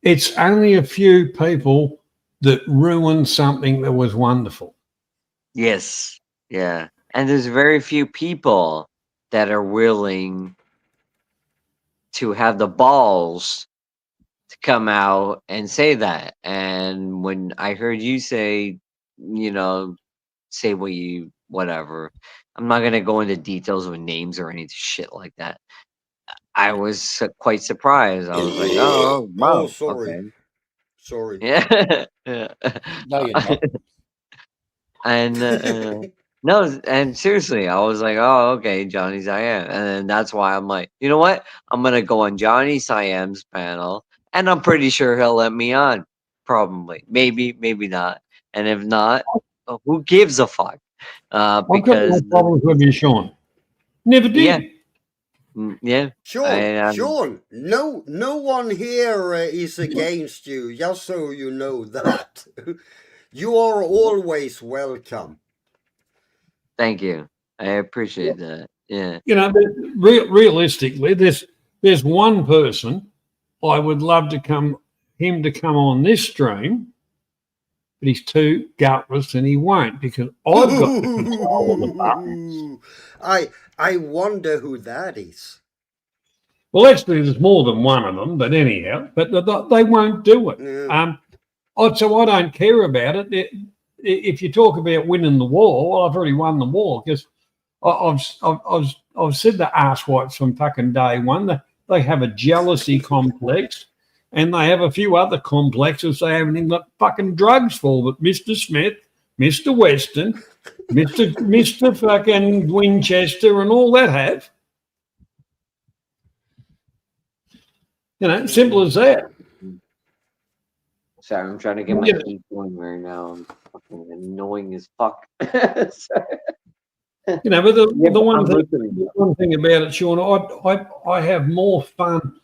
it's only a few people that ruin something that was wonderful. Yes. Yeah. And there's very few people that are willing to have the balls to come out and say that. And when I heard you say, say whatever, I'm not going to go into details with names or any shit like that. I was quite surprised. I was like, oh, wow. Oh, sorry. Okay. Sorry. Yeah. Yeah. No, you're not. And no, and seriously, I was like, oh, okay, Johnny Siam. And then that's why I'm like, you know what? I'm going to go on Johnny Siam's panel, and I'm pretty sure he'll let me on. Probably. Maybe not. And if not, who gives a fuck? I've got Because no problems with you, Sean. Never did. Yeah. Yeah. Sean, no one here is against you, just so you know that. You are always welcome. Thank you. I appreciate that. Yeah. You know, but realistically, there's one person I would love to come on this stream, but he's too gutless and he won't because I've got the control of the buttons. I wonder who that is. Well, actually, there's more than one of them, but anyhow, but they won't do it. Yeah. So I don't care about it. If you talk about winning the war, well, I've already won the war because I've said the arsewites from fucking day one. They have a jealousy complex, and they have a few other complexes they haven't even got fucking drugs for. But Mr. Smith, Mr. Weston, Mr. fucking Winchester, and all that have. You know, simple as that. Sorry, I'm trying to get my heat going right now. I'm fucking annoying as fuck. Sorry. You know, but the one thing about it, Sean, I have more fun.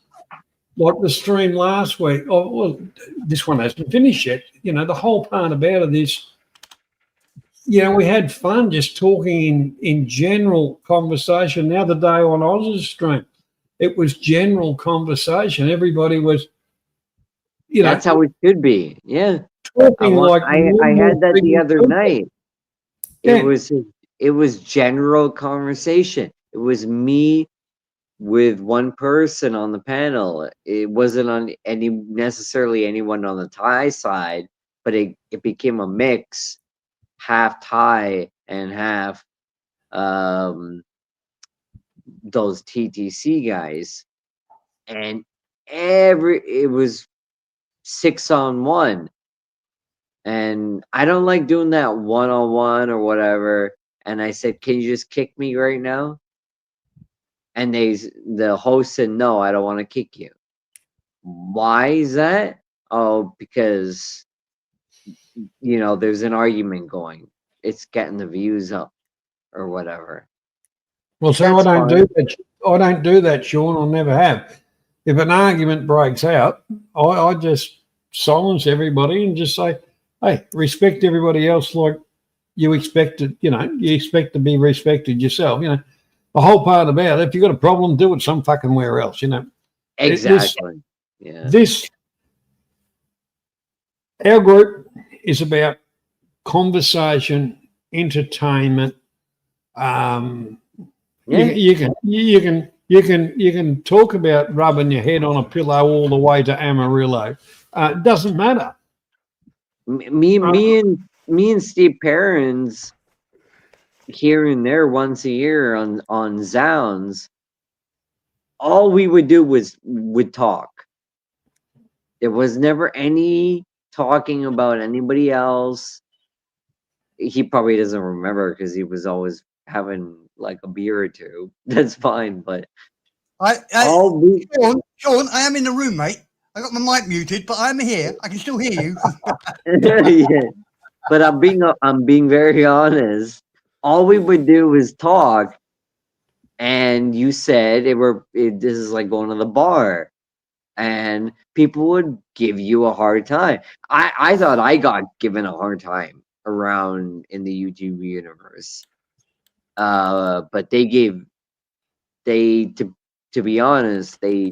Like the stream last week. Oh, well, this one hasn't finished yet. You know, the whole part about it is, you know, we had fun just talking in general conversation. The other day on Oz's stream, it was general conversation. Everybody was, you know, that's how it should be. Yeah. talking like I normal had that the people other talk. night. Yeah. It was general conversation. It was me with one person on the panel. It wasn't on necessarily anyone on the Thai side, but it became a mix, half Thai and half those TTC guys, and it was 6-on-1, and I don't like doing that 1-on-1 or whatever. And I said, "Can you just kick me right now?" And the host said, "No, I don't want to kick you." Why is that? Oh, because there's an argument going. It's getting the views up or whatever. Well, so That's I don't fine. do that. I don't do that, Sean. I never have. If an argument breaks out, I just silence everybody and just say, "Hey, respect everybody else like you expect to. You expect to be respected yourself. The whole part about it, if you got a problem, do it some fucking where else. Exactly. Our group is about conversation, entertainment. You can talk about rubbing your head on a pillow all the way to Amarillo. It doesn't matter. Me and Steve Perrins here and there once a year on Zounds. All we would do would talk. There was never any talking about anybody else. He probably doesn't remember because he was always having like a beer or two. That's fine, but Sean, I am in the room, mate. I got my mic muted, but I'm here. I can still hear you. yeah. But I'm being very honest. All we would do was talk, and you said this is like going to the bar, and people would give you a hard time. I thought I got given a hard time around in the YouTube universe, but to be honest, they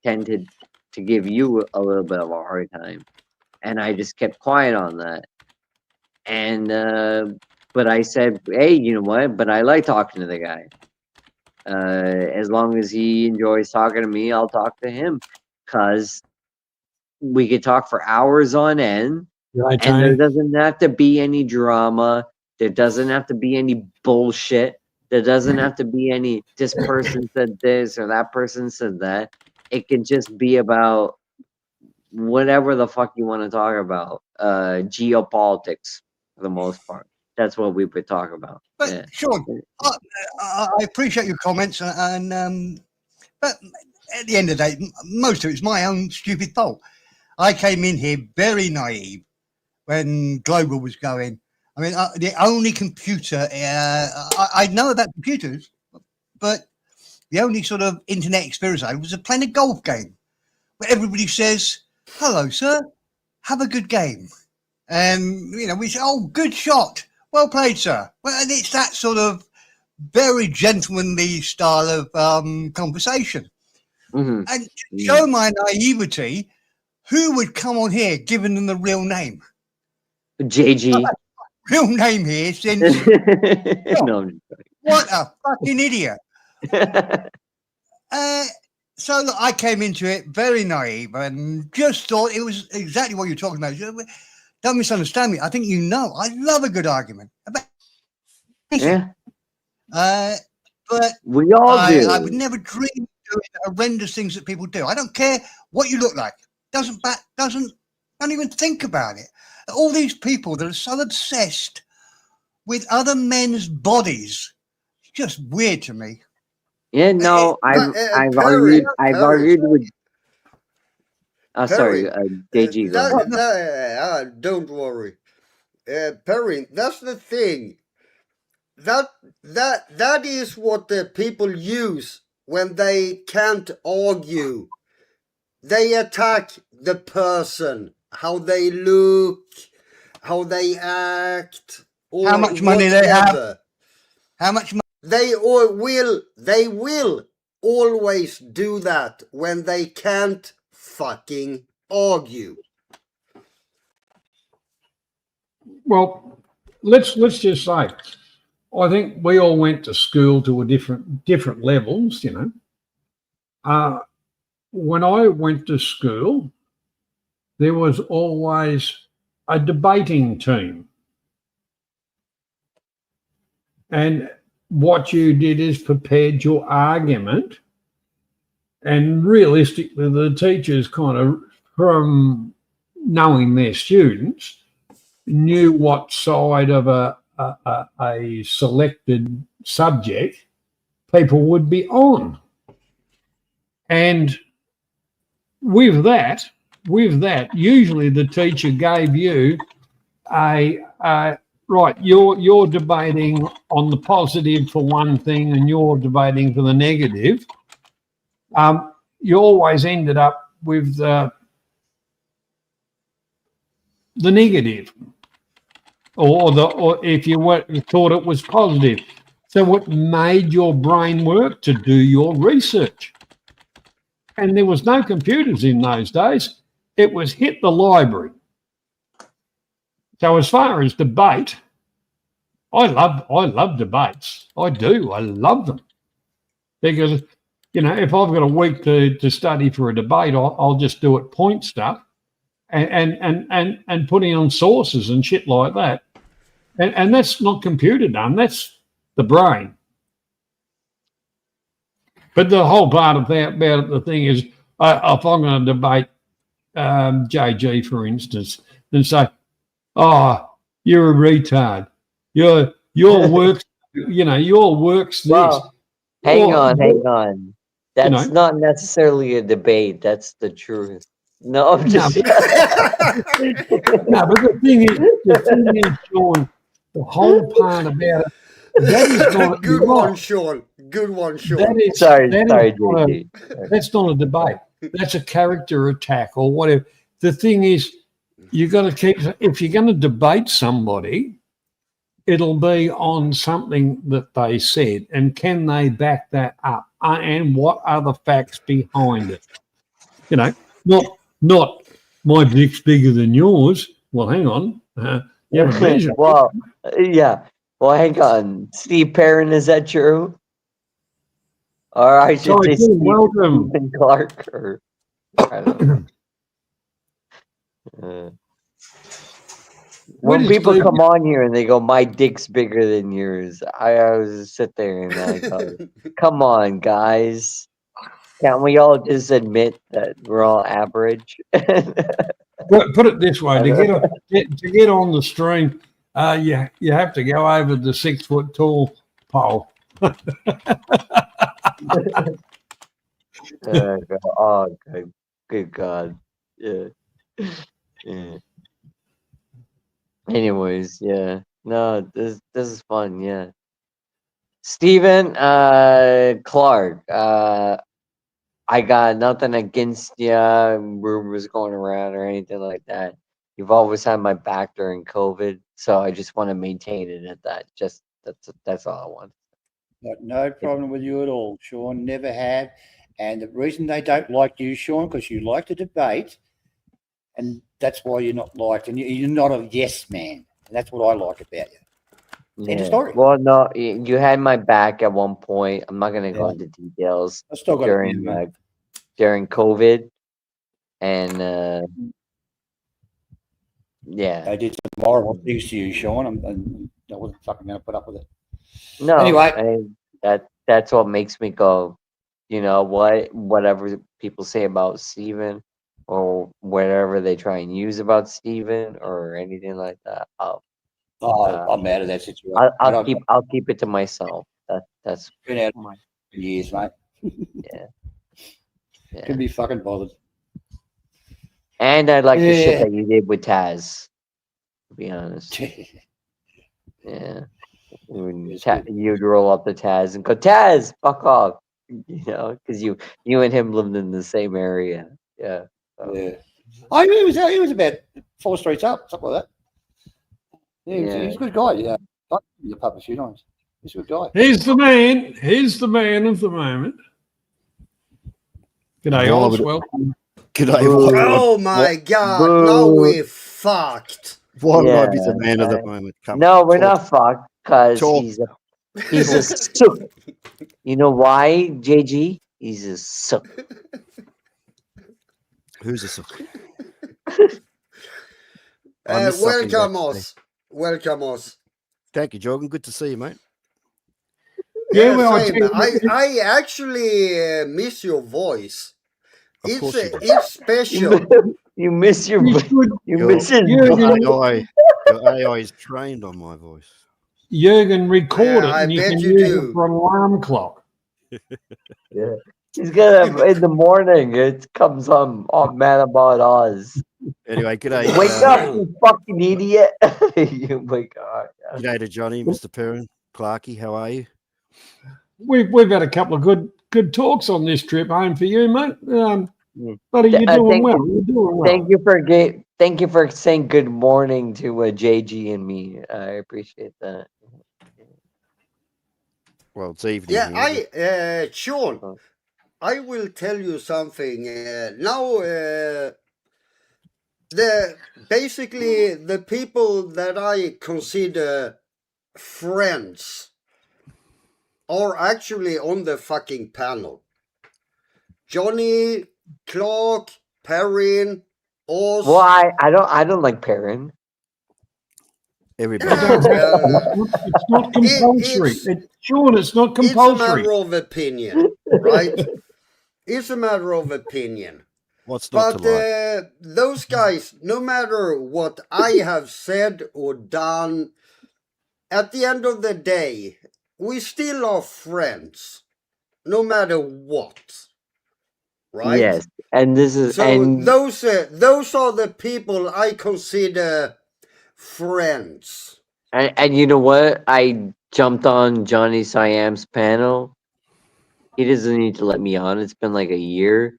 tended to give you a little bit of a hard time, and I just kept quiet on that. And but I said, hey, you know what? But I like talking to the guy. As long as he enjoys talking to me, I'll talk to him, because we could talk for hours on end, Right, and there Tony? doesn't have to be any drama. There doesn't have to be any bullshit. There doesn't have to be any this person said this or that person said that. It can just be about whatever the fuck you want to talk about. Geopolitics for the most part. That's what we would talk about. But Yeah. Sean, I appreciate your comments, and but at the end of the day, most of it's my own stupid fault. I came in here very naive when Global was going. I mean, the only computer I know about computers, but the only sort of internet experience I had was playing a golf game where everybody says, "Hello, sir, have a good game," and we say, "Oh, good shot, well played, sir." Well, and it's that sort of very gentlemanly style of conversation. Mm-hmm. And to show my naivety, who would come on here giving them the real name? JG. Real name here since. No. What a fucking idiot. So look, I came into it very naive and just thought it was exactly what you're talking about. Don't misunderstand me. I think I love a good argument. Yeah. But we all do. I would never dream of doing the horrendous things that people do. I don't care what you look like. Don't even think about it. All these people that are so obsessed with other men's bodies, it's just weird to me. Yeah, no, I've argued with. Oh, sorry, JG. Don't worry, Perry. That's the thing. That is what the people use when they can't argue. They attack the person, how they look, how they act, or how much money they have. How much money they will always do that when they can't fucking argue. well, let's just say, I think we all went to school to a different levels, you know. When I went to school, there was always a debating team. And what you did is prepared your argument, and realistically, the teachers kind of, from knowing their students, knew what side of a selected subject people would be on. And with that, usually the teacher gave you right, you're debating on the positive for one thing and you're debating for the negative. You always ended up with the negative, or if you thought it was positive. So it made your brain work to do your research. And there was no computers in those days. It was hit the library. So as far as debate, I love debates. I do. I love them. Because, you know, if I've got a week to study for a debate, I'll just do it point stuff and putting on sources and shit like that. And that's not computer done. That's the brain. But the whole part about the thing is, if I'm going to debate JG, for instance, and say, "Oh, you're a retard. Your works, you know, your works this." Well, hang on. That's not necessarily a debate. That's the truth. No, I'm just. No, but the thing is, Sean, the whole part about it, that is not Good one, Sean. Good one, Sean. That's not a debate. That's a character attack or whatever. The thing is, you got to keep. If you're going to debate somebody, it'll be on something that they said, and can they back that up? And what are the facts behind it? You know, not my dick's bigger than yours. Well, hang on. You haven't measured. Well, yeah. Well, hang on. Steve Perrin, is that true? Or I should say Stephen Clark, or I don't know. When people come on here and they go, "My dick's bigger than yours," I always sit there and I go, "Come on, guys. Can't we all just admit that we're all average?" Put it this way: to get on the stream, you have to go over the 6 foot tall pole. Oh, good God! Yeah. Anyways, yeah. No, this is fun. Yeah. Stephen Clark. I got nothing against you. Rumors going around or anything like that. You've always had my back during COVID, so I just want to maintain it at that. Just that's all I want. No problem with you at all, Sean. Never have. And the reason they don't like you, Sean, because you like to debate, and that's why you're not liked. And you're not a yes man. And that's what I like about you. End of story. Well, no, you had my back at one point. I'm not gonna go into details. I still got during COVID, and yeah, I did some horrible things to you, Sean. And I wasn't fucking going to put up with it. No, anyway, that's what makes me go. You know what? Whatever people say about Steven, or whatever they try and use about Steven, or anything like that, I'm out of that situation. I'll keep it to myself. That's been out of years, mate. Yeah. Can be fucking bothered. And I like the shit that you did with Taz, to be honest. Yeah. When you'd roll up to Taz and go, "Taz, fuck off." You know, because you and him lived in the same area. Yeah. So. Yeah. Oh, he was about 4 streets up, something like that. Yeah, he's a good guy. Yeah. I've been to the pub a few times. He's a good guy. He's the man. He's the man of the moment. G'day, Oz. Welcome. G'day. Oh my God! Now we're fucked. Why would I be Yeah, the man at the uh, moment? Come No, we're talk, not fucked because talk. he's a sook. You know why, JG? He's a sook. Who's a suck? I miss sucking back Welcome, today. Oz. Welcome, Oz. Thank you, Jorgen. Good to see you, mate. Yeah, Yeah, well, I same. tell you, I actually miss your voice. Of course you do. It's special. You miss your you should, you Your, miss his your Jurgen, AI is trained on my voice. Jurgen, record Yeah, it I and you bet can you use it do. for an alarm clock. Yeah. He's gonna in the morning. It comes on. Oh man, about Oz. Anyway, g'day. Wake up, you fucking idiot! You wake up. G'day to Johnny, Mr. Perrin, Clarky. How are you? We've had a couple of good talks on this trip home for you, mate. Buddy, you're Th- doing thank well. you. You're doing well. Thank you for saying good morning to JG and me. I appreciate that. Well, it's evening Yeah, here. Sean, I will tell you something. Now, basically the people that I consider friends are actually on the fucking panel. Johnny, Clark, Perrin, Oz. Well, I don't like Perrin. Everybody. It's not compulsory. Sean, it's not It's a compulsory. matter of opinion, right? It's a matter of opinion. What's not But to like? those guys, no matter what I have said or done, at the end of the day, we still are friends, no matter what, right? Yes, and this is So and those are the people I consider friends. and you know what? I jumped on Johnny Siam's panel. He doesn't need to let me on. It's been like a year.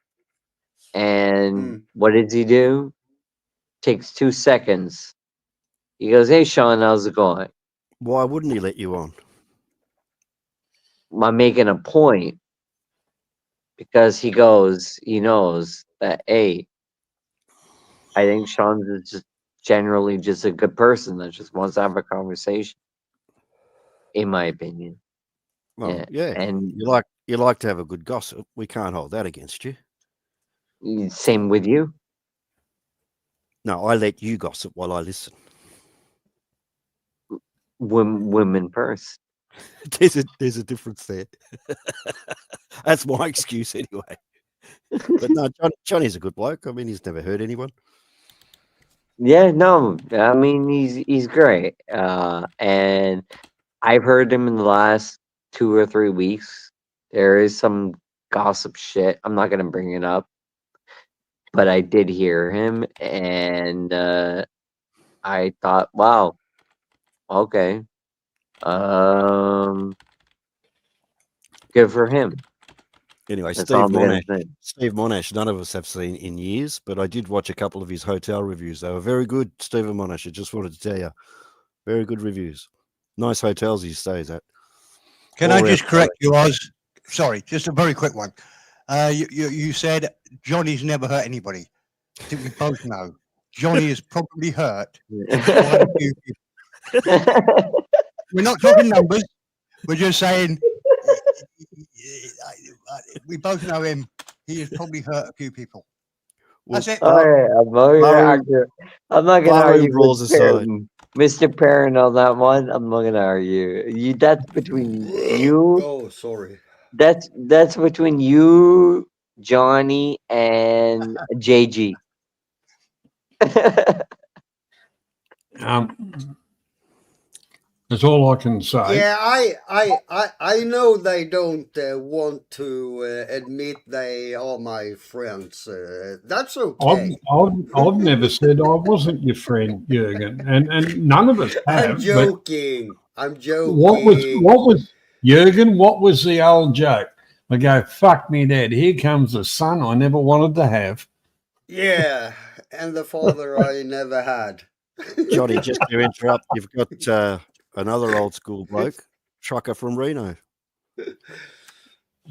And what does he do? Takes 2 seconds. He goes, "Hey Sean, how's it going?" Why wouldn't he let you on? I'm making a point because he knows that hey, I think Sean's is just generally just a good person that just wants to have a conversation. In my opinion. Well, yeah. And you like to have a good gossip. We can't hold that against you. Same with you. No, I let you gossip while I listen. Women first. There's a difference there. That's my excuse anyway. But no, Johnny's a good bloke. I mean, he's never hurt anyone. Yeah, no, I mean he's great. And I've heard him in the last 2 or 3 weeks. There is some gossip shit. I'm not gonna bring it up, but I did hear him, and I thought, wow, okay, good for him. Anyway, That's all I'm gonna say. Steve Monash, none of us have seen in years, but I did watch a couple of his hotel reviews. They were very good, Stephen Monash. I just wanted to tell you, very good reviews. Nice hotels he stays at. Can I just correct you, Oz? Sorry, just a very quick one. You said Johnny's never hurt anybody. I think we both know Johnny is probably hurt quite a few people. We're not talking numbers. We're just saying we both know him. He has probably hurt a few people. That's it. All right, I'm not gonna argue. I'm not gonna argue with Perrin. Mr. Perrin on that one. I'm not gonna argue. That's between you. Oh, sorry. That's between you, Johnny, and JG. That's all I can say. Yeah, I know they don't want to admit they are my friends. That's okay. I've never said I wasn't your friend, Jurgen, and none of us have. I'm joking. I'm joking. What was Jurgen? What was the old joke? I go, fuck me, Dad. Here comes the son I never wanted to have. Yeah, and the father I never had. Johnny, just to interrupt, you've got another old school bloke, Trucker from Reno.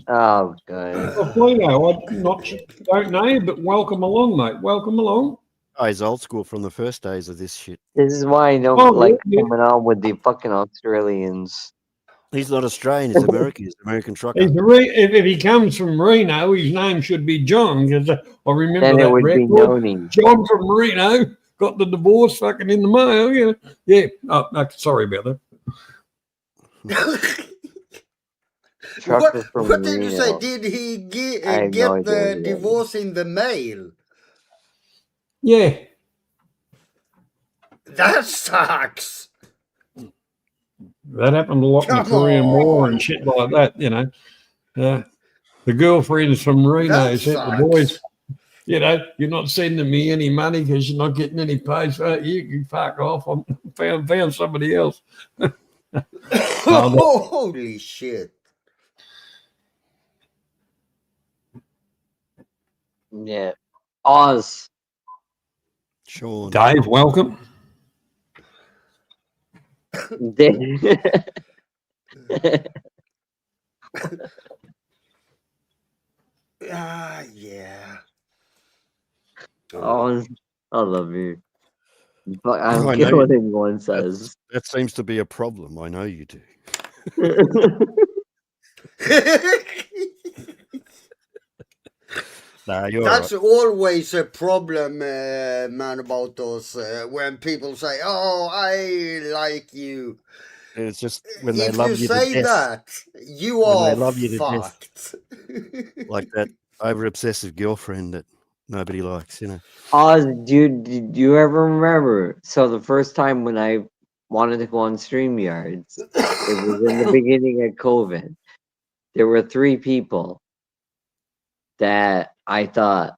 Oh, God. Well, I don't know you, but welcome along, mate. Welcome along. He's old school from the first days of this shit. This is why I don't Oh, like yeah. coming on with the fucking Australians. He's not Australian. He's American. He's an American trucker. If he comes from Reno, his name should be John, because I remember Then it that would be record. Noni. John from Reno got the divorce fucking in the mail. Yeah. Oh, no, sorry about that. What did you say? Did he get the divorce in the mail? Yeah. That sucks. That happened a lot in the Korean War and shit like that, The girlfriends from Reno said the boys, you're not sending me any money because you're not getting any pay. So you can fuck off. I found somebody else. Holy shit. Yeah. Oz. Sean. Dave, welcome. Yeah. Oz, I love you. But I I don't care know what you- anyone says. That seems to be a problem. I know you do. Nah, you're That's right. always a problem, man, about us when people say, "Oh, I like you." It's just when they If love you you say to death. that, you When they are love you to death. fucked. Like that over obsessive girlfriend that nobody likes, Oz, do you ever remember? So the first time when I wanted to go on StreamYards, it was in the beginning of COVID. There were 3 people that I thought,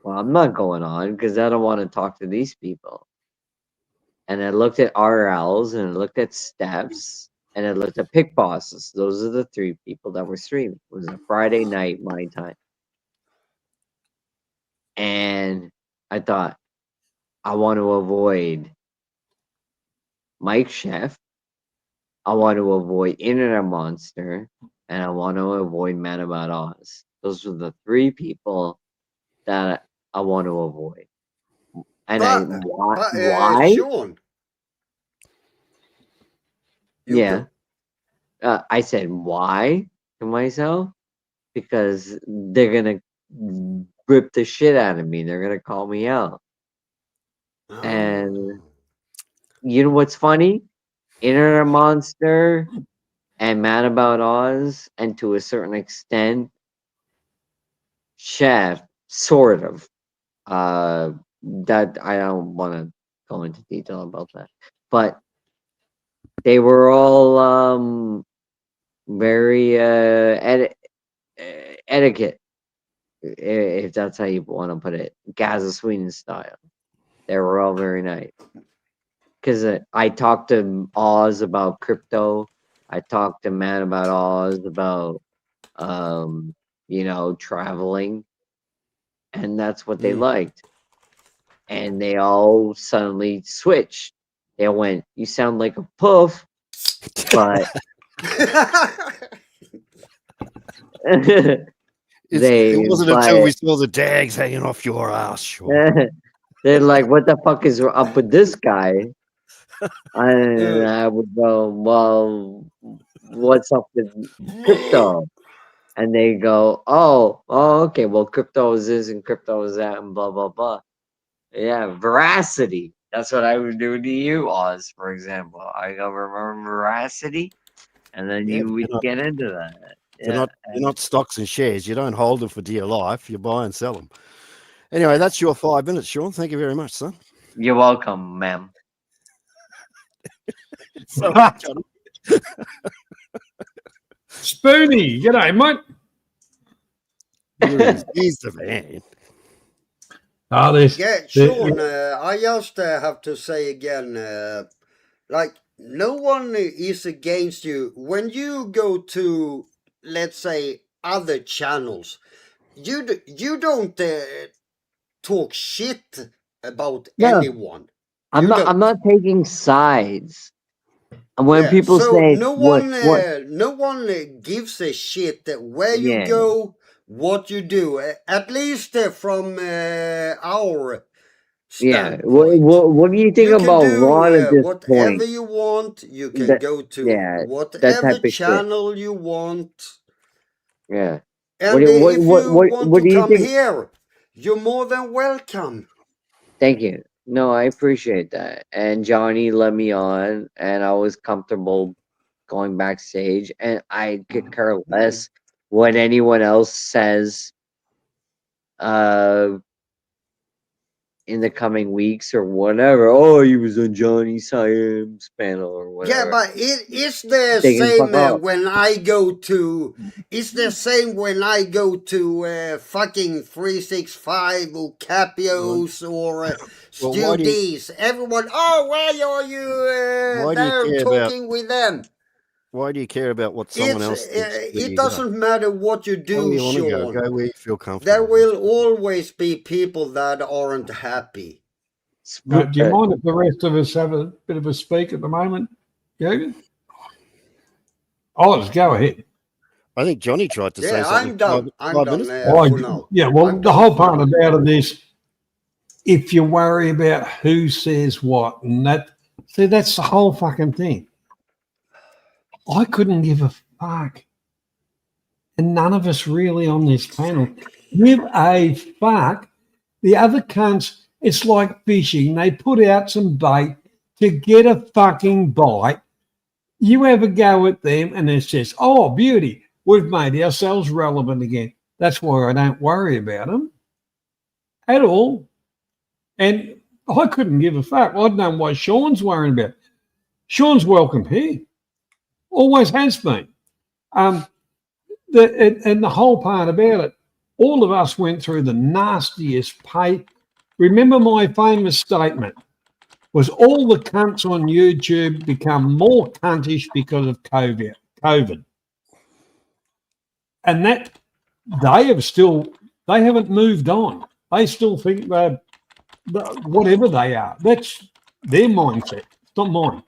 well, I'm not going on because I don't want to talk to these people. And I looked at RLs and I looked at Steps and I looked at Pick Bosses. Those are the 3 people that were streaming. It was a Friday night, my time. And I thought, I want to avoid Mike Chef. I want to avoid Internet Monster. And I want to avoid Man About Oz. Those are the 3 people that I want to avoid. And why? Sean. Yeah. I said, why to myself? Because they're going to rip the shit out of me. They're going to call me out. And you know what's funny? Internet Monster and Mad About Oz, and to a certain extent, Chef, sort of. That I don't want to go into detail about that. But they were all very etiquette, if that's how you want to put it, Gaza Sweden style. They were all very nice. Because I talked to Oz about crypto. I talked to Man About Oz about, traveling. And that's what they liked. And they all suddenly switched. They went, you sound like a poof, but it wasn't until we saw the dags hanging off your ass, Sean. They're like, what the fuck is up with this guy? And I would go, well, what's up with crypto? And they go, oh, okay, well, crypto is this and crypto is that and blah, blah, blah. Yeah, veracity. That's what I would do to you, Oz, for example. I go, remember veracity? And then you would get into that. They're not stocks and shares. You don't hold them for dear life. You buy and sell them. Anyway, that's your 5 minutes, Sean. Thank you very much, son. You're welcome, ma'am. Spoonie, g'day, mate. He's the man. Yeah, Sean, I just have to say again, no one is against you. When you go to, let's say, other channels, you don't talk shit about anyone. I'm not taking sides. And when people so say no one gives a shit where you go, what you do. At least from our Yeah. standpoint. What do you think You can about do Ron at this whatever point? you want. You can That go to yeah, that whatever type of shit. channel you want. Yeah. And if you want What to do you come think? here, you're more than welcome. Thank you. No, I appreciate that. And Johnny let me on, and I was comfortable going backstage, and I could care less what anyone else says in the coming weeks or whatever. Oh, he was on Johnny Siam's panel or Yeah, whatever. but it's the They can same fuck off. when I go to. It's the same when I go to fucking 365 or Capios or Well, why do you Studies. Everyone, oh, why are you why do you there care about talking with them? why do you care about what someone else thinks where It you go? doesn't matter what you Where do, you want to go, Sean. go where you feel There comfortable. will always be people that aren't happy. Do you mind if the rest of us have a bit of a speak at the moment, Jürgen? Oh, just go ahead. I think Johnny tried to say Yeah, something I'm done. five minutes For now. Yeah, well, I'm the done whole for part now. about it is if you worry about who says what and that, see, that's the whole fucking thing. I couldn't give a fuck. And none of us really on this panel give a fuck. The other cunts, it's like fishing. They put out some bait to get a fucking bite. You have a go at them and it's just, oh, beauty, we've made ourselves relevant again. That's why I don't worry about them at all. And I couldn't give a fuck. I don't know what Sean's worrying about. Sean's welcome here. Always has been. And the whole part about it, all of us went through the nastiest pay. Remember my famous statement was all the cunts on YouTube become more cuntish because of COVID. And that they haven't moved on. They still think they're whatever they are. That's their mindset. It's not mine.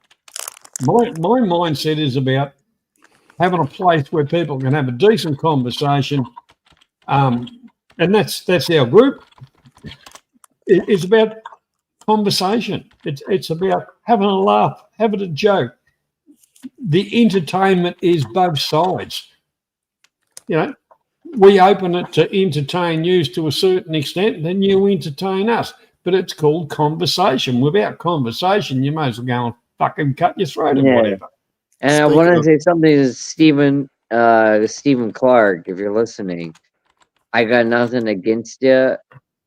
My mindset is about having a place where people can have a decent conversation. And that's our group. It's about conversation. It's about having a laugh, having a joke. The entertainment is both sides. You know, we open it to entertain you to a certain extent, then you entertain us. But it's called conversation. Without conversation, you may as well go and fucking cut your throat or whatever. And I want to say something to Stephen Clark, if you're listening. I got nothing against you.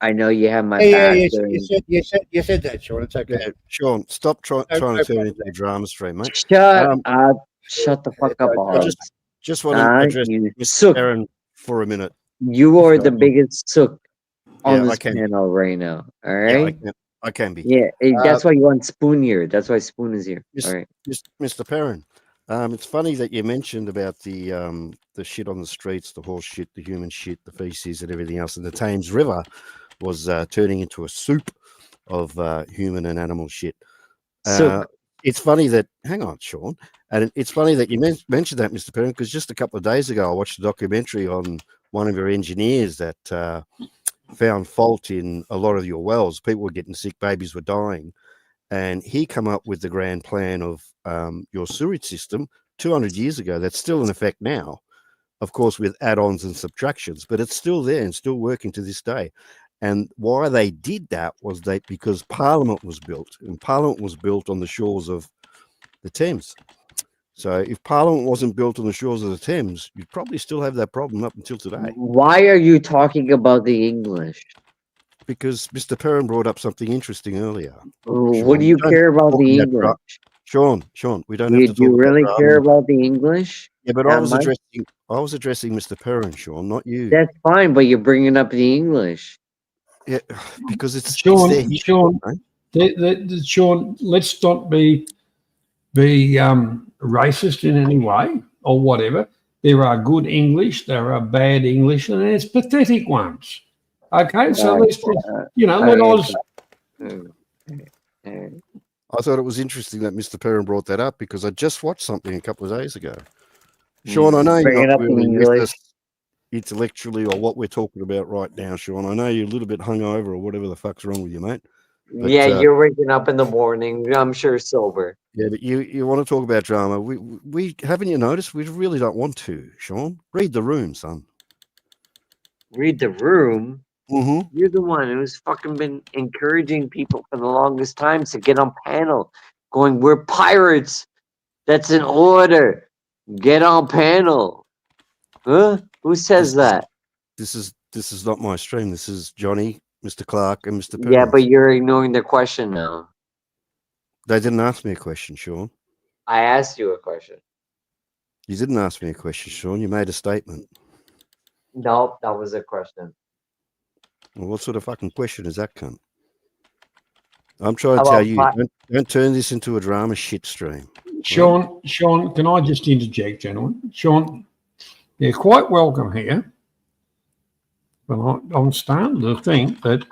I know you have my back. You said that, Sean. It's okay. Yeah, Sean, stop trying to turn it into a drama stream, mate. Shut up. Shut the fuck up, I just want to address Mr. Aaron for a minute. You are the biggest sook on Yeah, I this can. panel right now. All right? Yeah, I can be. Yeah, that's why you want Spoon here. That's why Spoon is here. All right. Mr. Perrin, it's funny that you mentioned about the shit on the streets, the horse shit, the human shit, the feces and everything else. And the Thames River was turning into a soup of human and animal shit. It's funny that, hang on, Sean, and it's funny that you mentioned that, Mr. Perrin, because just a couple of days ago, I watched a documentary on one of your engineers that found fault in a lot of your wells. People were getting sick, babies were dying. And he come up with the grand plan of your sewage system 200 years ago. That's still in effect now, of course, with add-ons and subtractions, but it's still there and still working to this day. And why they did that was because Parliament was built, and Parliament was built on the shores of the Thames. So if Parliament wasn't built on the shores of the Thames, you'd probably still have that problem up until today. Why are you talking about the English? Because Mr. Perrin brought up something interesting earlier. What do you care about the English? Sean, we don't have to talk Do you really about care about the English? Yeah, but I was addressing Mr. Perrin, Sean, not you. That's fine, but you're bringing up the English. Yeah, because it's Sean. Right? Sean, let's not be racist in any way or whatever. There are good English, there are bad English, and there's pathetic ones. Okay, so let's just, let us. I thought it was interesting that Mr. Perrin brought that up because I just watched something a couple of days ago. Sean, I know you're not really with us intellectually or what we're talking about right now, Sean. I know you're a little bit hungover or whatever the fuck's wrong with you, mate. But, yeah, you're waking up in the morning. I'm sure sober. Yeah, but you want to talk about drama? We haven't you noticed? We really don't want to, Sean. Read the room, son. Read the room. Mm-hmm. You're the one who's fucking been encouraging people for the longest time to get on panel, going, "We're pirates. That's an order. Get on panel." Huh? Who says that? This is not my stream. This is Johnny, Mr. Clark, and Mr. Yeah, Perkins. but you're ignoring the question now. They didn't ask me a question, Sean. I asked you a question. You didn't ask me a question, Sean. You made a statement. No, that was a question. Well, what sort of fucking question is that, cunt? I'm trying to tell you, don't turn this into a drama shit stream. Sean, can I just interject, gentlemen? Sean, you're quite welcome here. But I'm starting to think that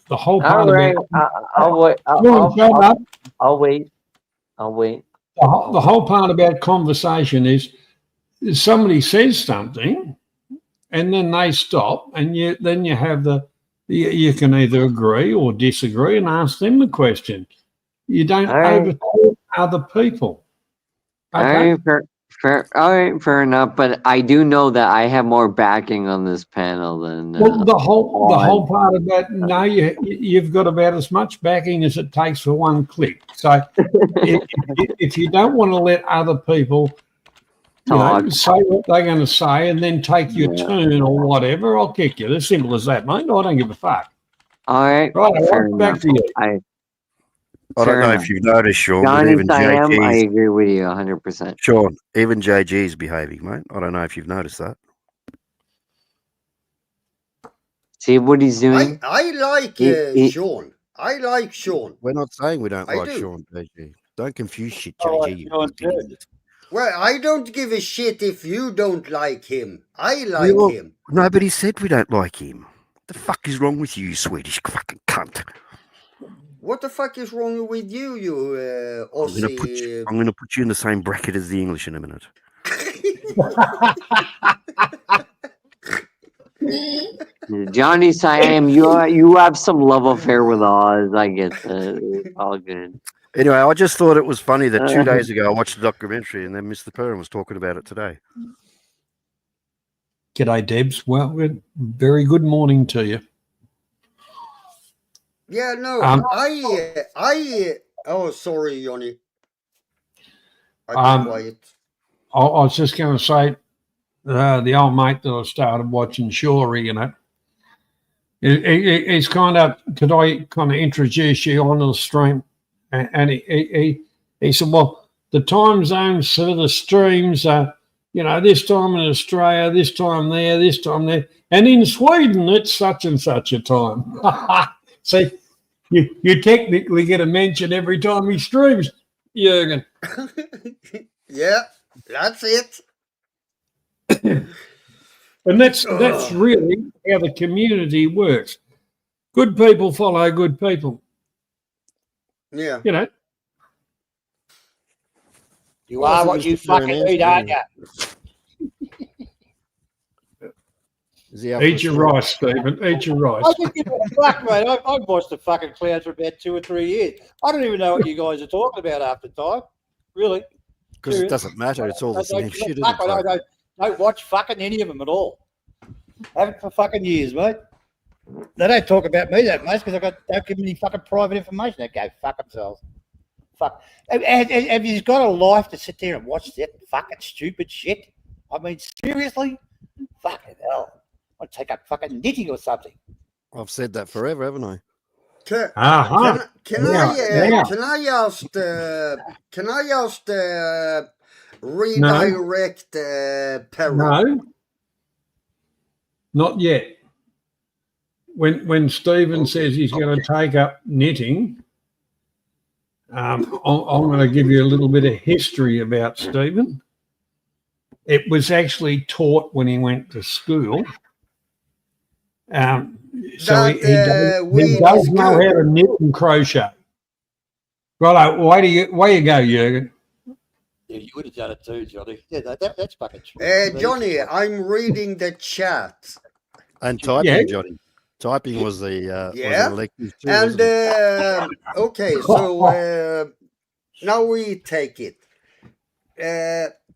the whole part All right, about... I'll wait. I'll wait. I'll wait. The whole part about conversation is somebody says something and then they stop, and then you have you can either agree or disagree and ask them the question. You don't overtalk other people. Okay? All right, fair enough. But I do know that I have more backing on this panel than. Well, the whole part about you've got about as much backing as it takes for one click. So if you don't want to let other people say what they're going to say and then take your turn or whatever, I'll kick you. As simple as that, mate. I don't give a fuck. All right, back to you. I don't know if you've noticed, Sean, but even JG's... I agree with you 100%. Sean, even JG's behaving, mate. I don't know if you've noticed that. See what he's doing? I like Sean. I like Sean. We're not saying we don't like Sean, JG. Don't confuse shit, JG. Well, I don't give a shit if you don't like him. I like him. Nobody said we don't like him. The fuck is wrong with you, you Swedish fucking cunt? What the fuck is wrong with you, Aussie? I'm going to put you in the same bracket as the English in a minute. Johnny Siam, you have some love affair with Oz. I get that. It's all good. Anyway, I just thought it was funny that 2 days ago I watched a documentary and then Mr. Perrin was talking about it today. G'day, Debs. Well, very good morning to you. Yeah, no, oh, sorry, Johnny. I was just going to say, the old mate that I started watching Shorey, he's could I kind of introduce you onto the stream? And he said, well, the time zones for the streams are, this time in Australia, this time there, this time there. And in Sweden, it's such and such a time. See, you technically get a mention every time he streams, Jürgen. Yeah, that's it. And that's really how the community works. Good people follow good people. Yeah. You are what you fucking eat, aren't you? Eat your rice, Stephen. Eat your rice. I just give a fuck, mate. I've watched the fucking clouds for about 2 or 3 years. I don't even know what you guys are talking about half the time. Really. Because it doesn't matter. It's all the same shit. I don't watch fucking any of them at all. I haven't for fucking years, mate. They don't talk about me that much because don't give me any fucking private information. They go fuck themselves. Fuck. Have you got a life to sit there and watch that fucking stupid shit? I mean, seriously? Fucking hell. I'd take up fucking knitting or something. I've said that forever, haven't I? Can I just redirect Perrin? No, not yet. When Stephen says he's going to take up knitting, I'm going to give you a little bit of history about Stephen. It was actually taught when he went to school. So he does know how to knit and crochet. Right, way you go, Jürgen. Yeah, you would have done it too, Johnny. Yeah, that's fucking true. Johnny, I'm reading the chat. And typing, Johnny. Typing was the was Yeah. an elective too, And wasn't it? okay, so now we take it.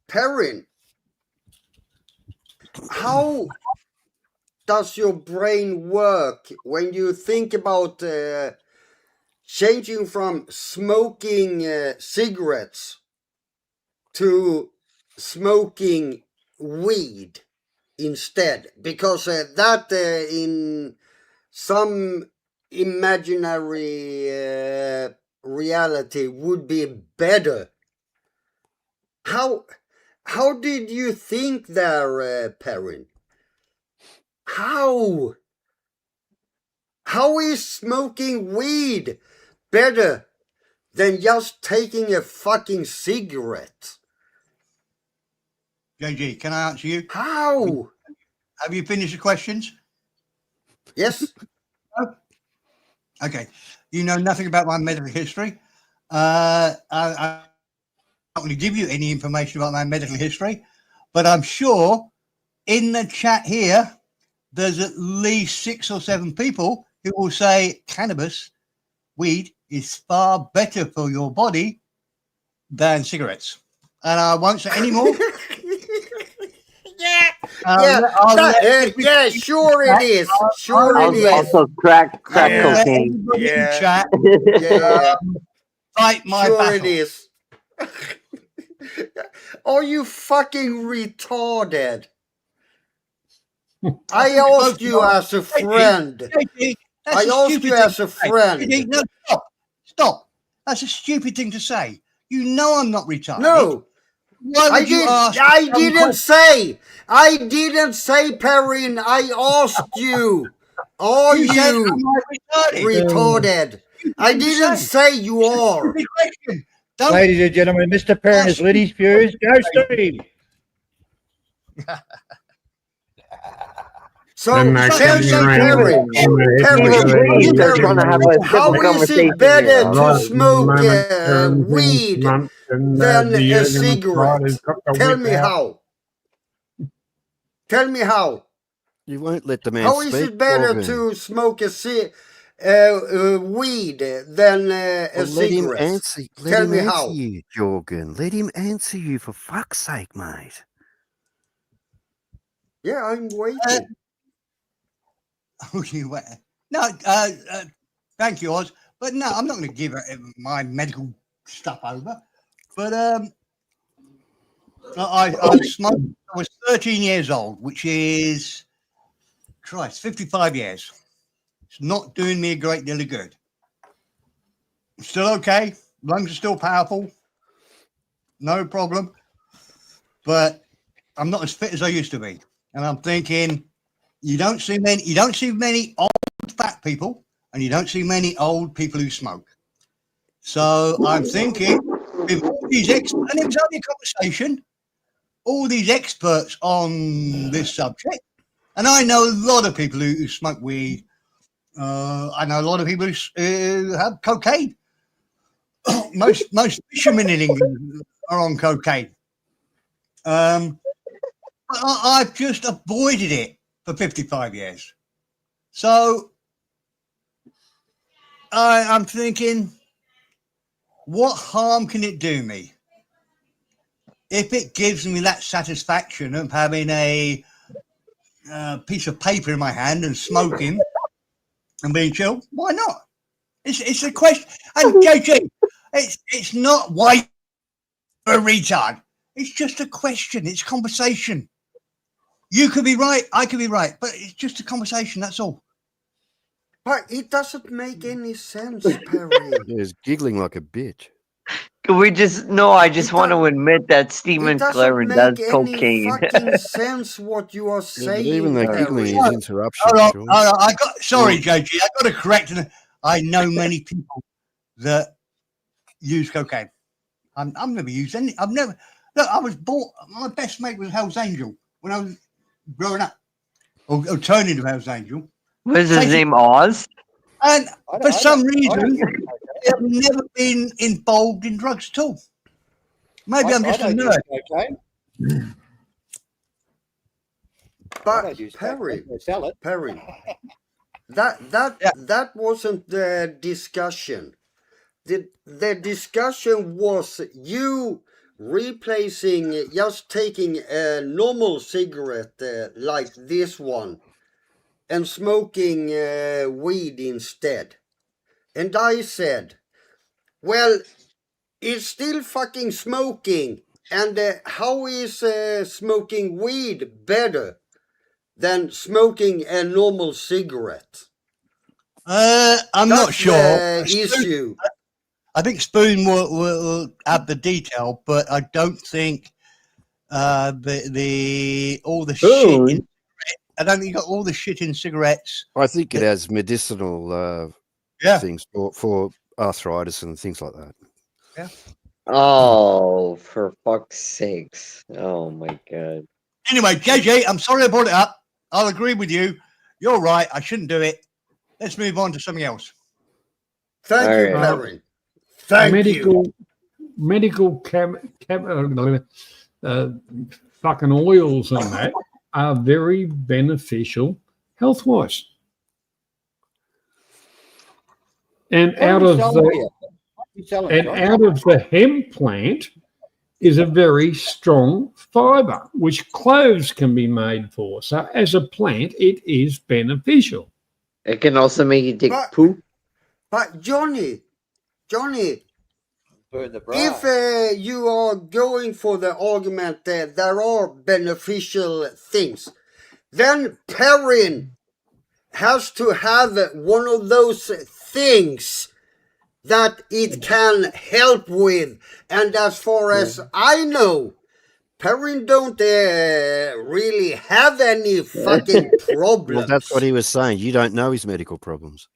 Perrin, how does your brain work when you think about changing from smoking cigarettes to smoking weed instead? Because that in some imaginary reality would be better. How did you think there, Perrin? How is smoking weed better than just taking a fucking cigarette? JG, can I answer you? How? Have you finished the questions? Yes. Okay. You know nothing about my medical history. I'm not going to give you any information about my medical history, but I'm sure in the chat here, there's at least 6 or 7 people who will say cannabis, weed, is far better for your body than cigarettes. And I won't say any more. Yeah, sure it is. Sure it is. Also crack cocaine. Yeah. Fight my sure battle. It is. Are you fucking retarded? I asked you as a friend. I asked you as a friend. No, stop. That's a stupid thing to say. You know I'm not retarded. No. Why would you ask? I didn't say. I didn't say, Perrin. I asked you. Are you retarded? I didn't say you are. Ladies and gentlemen, Mr. Perrin has lit his fuse. Go, Steve. So, Perrin, how is it better to smoke weed than a cigarette? Tell me how. Tell me how. You won't let the man How speak. is it better Morgan. to smoke weed than a Well, cigarette? Tell me how. You, Jorgen. Let him answer you, for fuck's sake, mate. Yeah, I'm waiting. Oh, you were. No, thank you, Oz. But no, I'm not going to give my medical stuff over. But I smoked. I was 13 years old, which is, Christ, 55 years. It's not doing me a great deal of good. Still okay. Lungs are still powerful. No problem. But I'm not as fit as I used to be. And I'm thinking, you don't see many old fat people, and you don't see many old people who smoke. So I'm thinking, with all these experts, and it was only a conversation, all these experts on this subject, and I know a lot of people who smoke weed. I know a lot of people who have cocaine. most fishermen in England are on cocaine. I've just avoided it for 55 years. So I'm thinking, what harm can it do me? If it gives me that satisfaction of having a piece of paper in my hand and smoking and being chill, why not? It's a question. And JG, it's not why you're a retard. It's just a question. It's conversation. You could be right. I could be right. But it's just a conversation. That's all. But it doesn't make any sense, Perry. He's giggling like a bitch. Can we just... No, I just want to admit that Stephen Claren does cocaine. It doesn't make any fucking sense what you are saying. Yeah, even though giggling is interruption. Sorry, JG. I got to correct. I know many people that use cocaine. I've never used any. I've never. Look, I was born. My best mate was Hell's Angel when I was growing up, or turning to Hell's Angel. Was his name Oz? And for some reason, I've never been involved in drugs at all. Maybe I'm just a nerd. But Perry, that wasn't the discussion. The discussion was you replacing, just taking a normal cigarette like this one and smoking weed instead. And I said, well, it's still fucking smoking. And how is smoking weed better than smoking a normal cigarette? I'm not sure. The issue. I think Spoon will have the detail, but I don't think all the shit. I don't think you got all the shit in cigarettes. I think it has medicinal things for arthritis and things like that. Yeah. Oh, for fuck's sakes! Oh my god. Anyway, JJ, I'm sorry I brought it up. I'll agree with you. You're right. I shouldn't do it. Let's move on to something else. Thank you, Perrin. Thank you. Medical fucking oils and that are very beneficial health-wise. And out of the hemp plant is a very strong fiber, which clothes can be made for. So as a plant, it is beneficial. It can also make you take poop. But Johnny, if you are going for the argument that there are beneficial things, then Perrin has to have one of those things that it can help with. And as far as I know, Perrin don't really have any fucking problems. Well, that's what he was saying. You don't know his medical problems.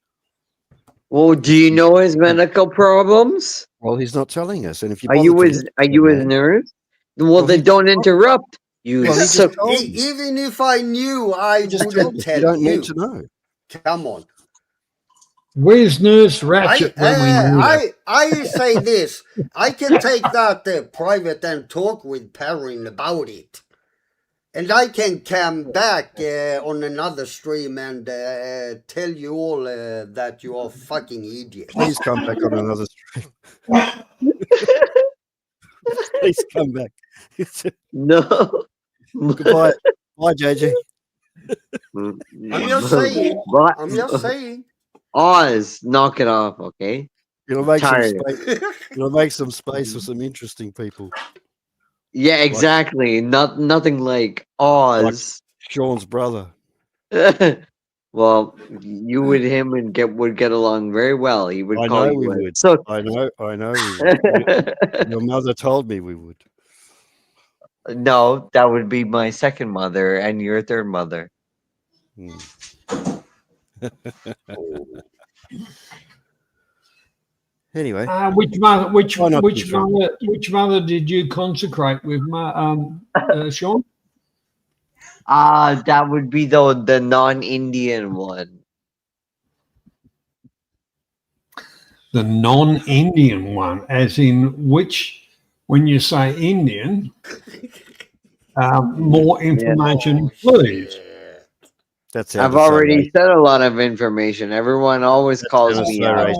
Well, do you know his medical problems? Well, he's not telling us. And if are you his nurse? Well, then don't interrupt. Even if I knew, I wouldn't tell you. You don't need to know. Come on. Where's Nurse Ratchet when we need her? I say this. I can take that private and talk with Perrin about it. And I can come back on another stream and tell you all that you are fucking idiots. Please come back on another stream. Please come back. No. Goodbye. Bye, JJ. I'm just saying. Oz, knock it off, okay? You'll make some space for some interesting people. Yeah, exactly. Nothing like Oz. Like Sean's brother. Well, you and him would get along very well. He would call you. We would. So I know. We would. Your mother told me we would. No, that would be my second mother and your third mother. Anyway, which mother did you consecrate with, Sean? That would be the non-Indian one. The non-Indian one, as in which? When you say Indian, more information, please. I've already said a lot of information. Everyone always calls me out.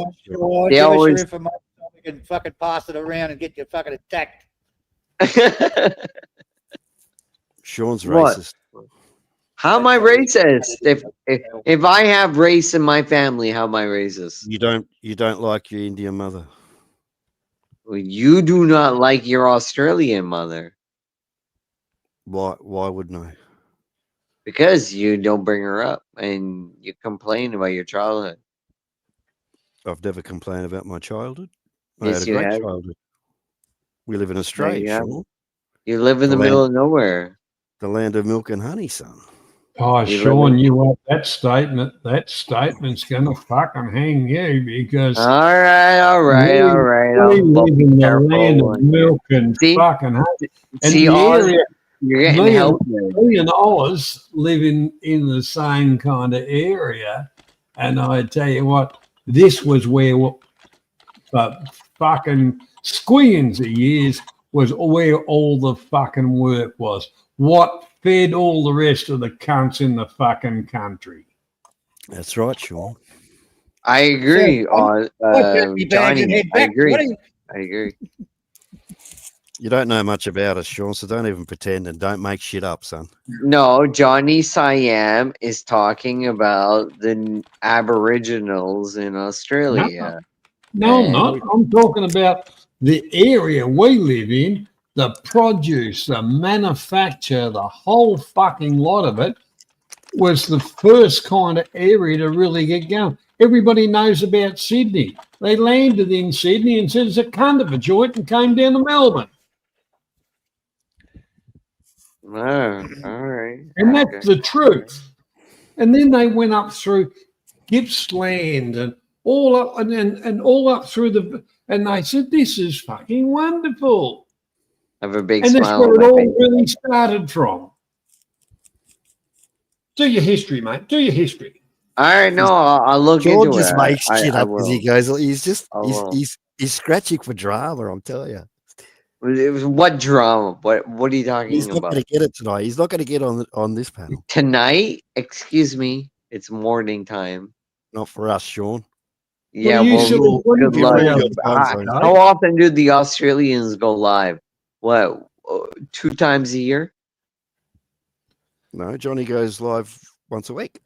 They always information. We can fucking pass it around and get you fucking attacked. Sean's racist. How am I racist? If I have race in my family, how am I racist? You don't like your Indian mother. Well, you do not like your Australian mother. Why wouldn't I? Because you don't bring her up and you complain about your childhood. I've never complained about my childhood. Yes, I had a great childhood. We live in Australia. Sean. You live in the middle of nowhere. The land of milk and honey, son. Oh, Sean, you want that statement? That statement's gonna fucking hang you because. All right. We live in the land of milk and fucking honey. And the area. You're getting help. Me and Oz live in the same kind of area, and I tell you what, this was where fucking squillions of years was where all the fucking work was. What fed all the rest of the cunts in the fucking country? That's right, Sean. I agree, Why pack your bags and Johnny. head I back? What agree. do you- I agree. You don't know much about us, Sean, so don't even pretend and don't make shit up, son. No, Johnny Siam is talking about the Aboriginals in Australia. No, I'm not. I'm talking about the area we live in, the produce, the manufacture, the whole fucking lot of it was the first kind of area to really get going. Everybody knows about Sydney. They landed in Sydney and said it's a cunt of a joint and came down to Melbourne. Oh, all right. And that's the truth. And then they went up through Gippsland and all up and all up through and they said, this is fucking wonderful. I have a big And that's smile where on it my all face. really started from. Do your history, mate. Do your history. All right, no, I'll look Sean into just it. makes shit I up as he will. goes. He's just I will. he's scratching for drama. I'm telling you. It was what drama? What are you talking He's not about? going to get it tonight. He's not going to get on this panel. Tonight? Excuse me. It's morning time. Not for us, Sean. Yeah, you well, silly good bloody luck. around the time zone. How often do the Australians go live? What, 2 times a year? No, Johnny goes live once a week.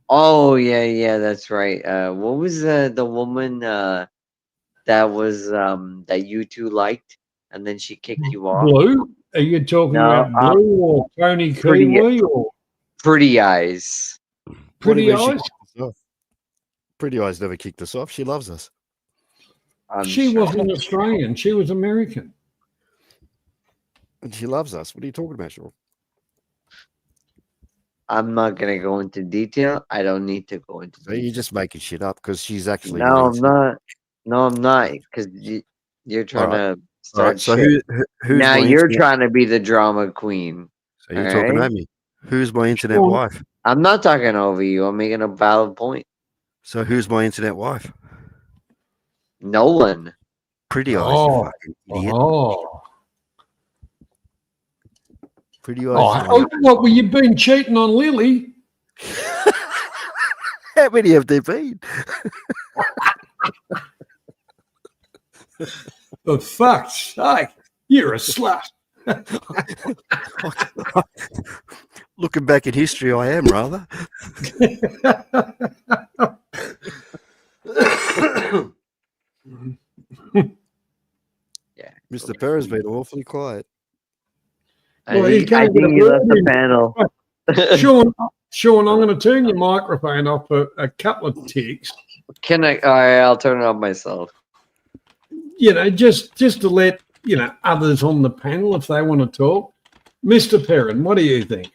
Oh, yeah, that's right. What was the woman that was that you two liked, and then she kicked you off? Blue? Are you talking No, about Blue or Tony Kiwi or Pretty Eyes. What do you Pretty mean she Eyes? kicked us off? Pretty Eyes never kicked us off. She loves us. She wasn't Australian. She was American. And she loves us. What are you talking about, Sean? I'm not gonna go into detail. I don't need to go into So you're just making shit up because she's actually. No, nice. I'm not. No, I'm not. Because you're trying to start Alright, so shit. who's Now my you're internet- trying to be the drama queen. So you're talking alright? at me. Who's my internet Sean, wife? I'm not talking over you. I'm making a valid point. So who's my internet wife? No one. Pretty Eyes, you Oh, fucking idiot. oh. Pretty Eyes. Oh, what were you been cheating on Lily? How many have there been? For fuck's sake, you're a slut. Looking back at history, I am rather. Yeah. Mr. Perez been awfully quiet. Well, he's I going think to he left the the panel. Sean, I'm going to turn your microphone off for a couple of ticks. Can I? All right, I'll turn it off myself. You know, just to let others on the panel if they want to talk. Mr. Perrin, what do you think?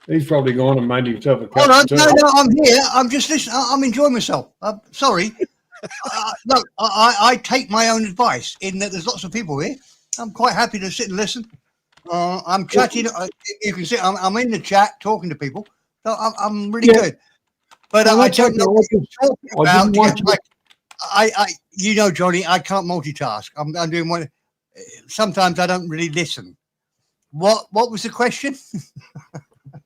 He's probably gone and made himself a cup Oh, of tea. no, I'm here. I'm just listening. I'm enjoying myself. Sorry. No, I take my own advice in that there's lots of people here. I'm quite happy to sit and listen. I'm chatting. You can see I'm in the chat talking to people. So I'm really good. But Well, I that's don't know okay. what you're talking I didn't about. want I Johnny, I can't multitask. I'm doing one. Sometimes I don't really listen. What was the question?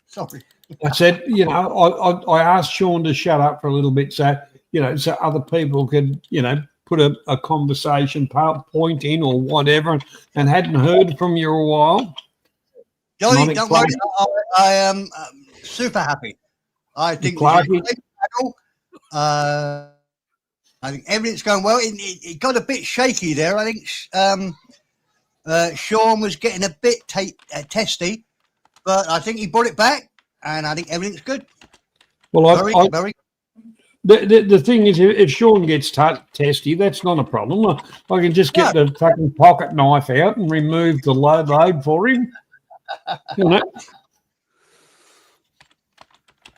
Sorry. I said, I asked Sean to shut up for a little bit so other people could, put a conversation point in or whatever and hadn't heard from you a while. Johnny, don't worry. I am super happy. I think this is a great panel. I think everything's going well. It got a bit shaky there. I think Sean was getting a bit testy, but I think he brought it back, and I think everything's good. Well, very. The thing is, if Sean gets testy, that's not a problem. I can just get the fucking pocket knife out and remove the load for him.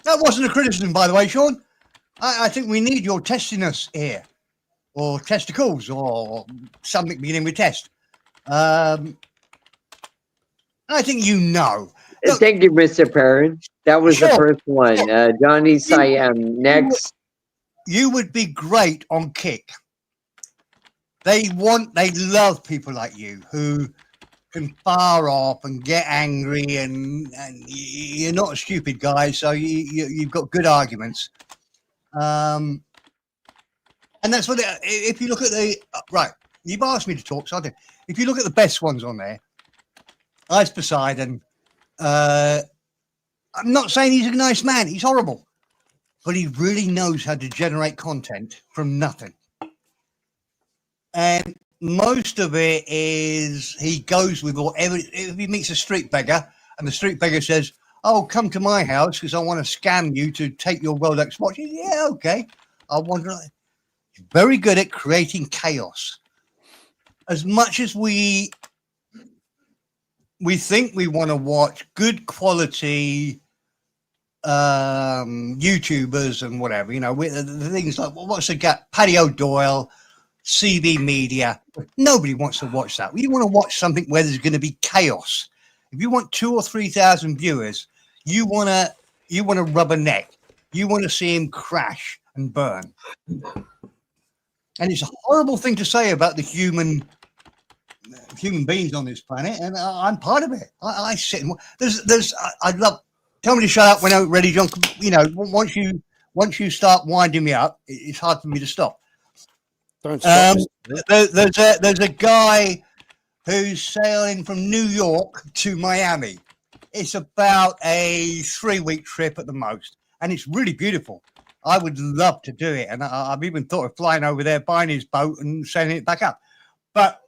That wasn't a criticism, by the way, Sean. I think we need your testiness here, or testicles, or something beginning with test. I think you know. Look, thank you, Mr. Perrin. That was the first one. Johnny Siam. Next. You would be great on Kick. They love people like you who can fire off and get angry, and you're not a stupid guy, so you've got good arguments. And that's what if you look at the right, you've asked me to talk, so I do. If you look at the best ones on there, Ice Poseidon. I'm not saying he's a nice man. He's horrible, but he really knows how to generate content from nothing. And most of it is he goes with whatever. If he meets a street beggar and the street beggar says, "Oh, come to my house because I want to scam you to take your Rolex watch," yeah, okay. I wonder. He's very good at creating chaos. As much as we think we want to watch good quality YouTubers and whatever, you know, the things like, well, what's the gap? Paddy O'Doyle, CB Media. Nobody wants to watch that. You want to watch something where there's going to be chaos. If you want 2,000 or 3,000 viewers, you want to rub a neck. You want to see him crash and burn. And it's a horrible thing to say about the human beings on this planet, and I'm part of it. I sit and I'd love. Tell me to shut up when I'm ready, John. You know, once you start winding me up, it's hard for me to stop. Don't stop. There's a guy who's sailing from New York to Miami. It's about a 3-week trip at the most, and it's really beautiful. I would love to do it, and I've even thought of flying over there, buying his boat, and sailing it back up. But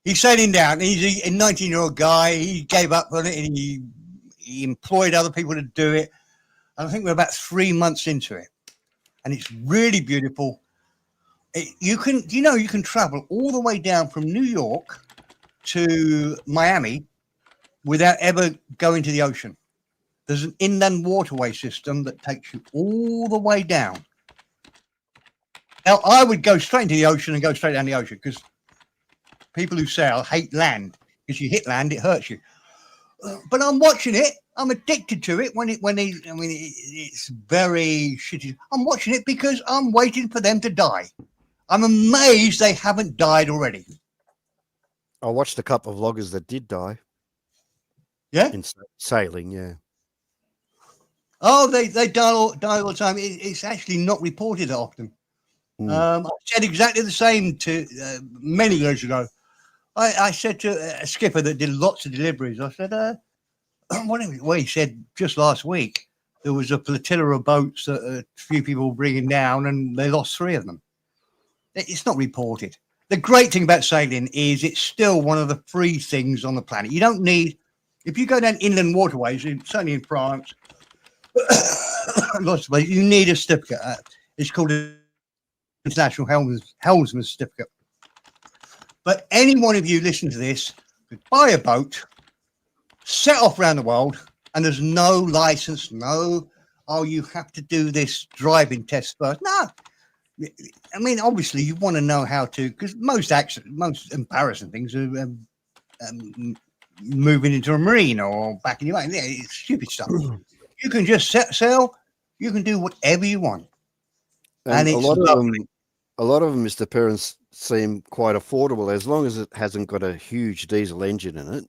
he's sailing down. He's a 19-year-old guy. He gave up on it, and he employed other people to do it. And I think we're about 3 months into it, and it's really beautiful. You can travel all the way down from New York to Miami without ever going to the ocean. There's an inland waterway system that takes you all the way down. Now, I would go straight into the ocean and go straight down the ocean because people who sail hate land. Because you hit land, it hurts you. But I'm watching it. I'm addicted to it. It's very shitty. I'm watching it because I'm waiting for them to die. I'm amazed they haven't died already. I watched a couple of vloggers that did die. Yeah? In sailing, yeah. Oh, they die all the time. It's actually not reported often. I said exactly the same to many years ago. I said to a skipper that did lots of deliveries, I said, he said just last week, there was a flotilla of boats that a few people were bringing down and they lost 3 of them. It's not reported. The great thing about sailing is it's still one of the free things on the planet. You don't need, if you go down inland waterways, certainly in France, lots of places, you need a certificate. It's called an International Helmsman Certificate. But any one of you listen to this, could buy a boat, set off around the world, and there's no license, you have to do this driving test first. No. I mean, obviously, you want to know how to, because most embarrassing things are moving into a marina or back in your own. Yeah, it's stupid stuff. You can just sail. You can do whatever you want. And it's a lot of them, Mr. Parents, seem quite affordable as long as it hasn't got a huge diesel engine in it.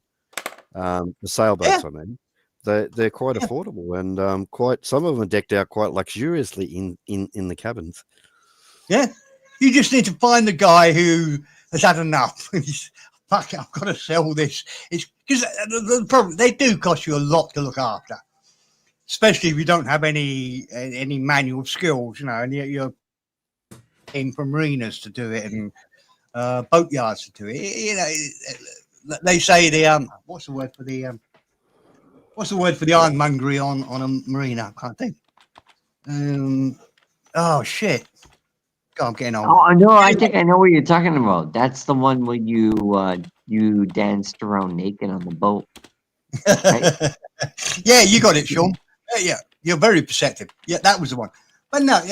The sailboats, I mean, they're quite affordable, and quite some of them are decked out quite luxuriously in the cabins. Yeah, you just need to find the guy who has had enough. Fuck it, I've got to sell this. It's because the problem, they do cost you a lot to look after, especially if you don't have any manual skills, and you're in for marinas to do it and boat yards to do it. They say the what's the word for the ironmongery on a marina? I can't think. Oh shit. God, I'm getting old. Oh no, I think I know what you're talking about. That's the one where you danced around naked on the boat. Right? Yeah, you got it, Sean. Yeah, you're very perceptive. Yeah, that was the one. But no,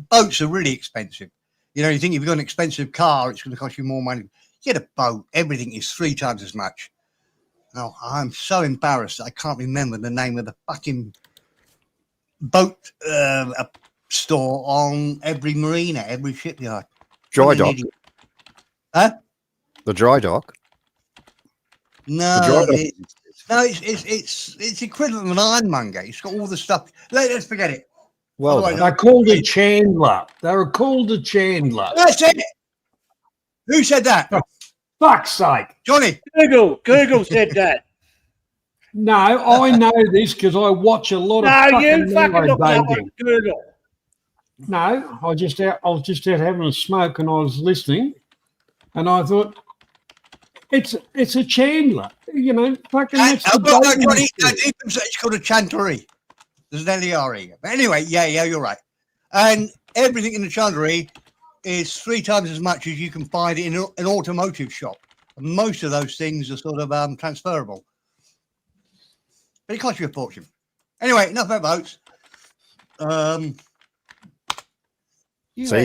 boats are really expensive. You think if you've got an expensive car, it's going to cost you more money. Get a boat. Everything is 3 times as much. Oh, I'm so embarrassed. I can't remember the name of the fucking boat store on every marina, every shipyard. Dry dock. Huh? The dry dock. No, it's equivalent of an ironmonger. It's got all the stuff. Let's forget it. Well, they're called a chandler. They're called a chandler. That's it. Who said that? For fuck's sake. Johnny. Google said that. No, I know this because I watch a lot of you fucking fucking looked it up bathing. on Google. No, I was just out having a smoke and I was listening, and I thought it's a chandler. You know, fucking. That's the bathing It's called a chanterie. There's an L-E-R-E. But anyway, yeah, you're right. And everything in the chandlery is 3 times as much as you can find in an automotive shop. And most of those things are sort of transferable. But it costs you a fortune. Anyway, enough about boats. So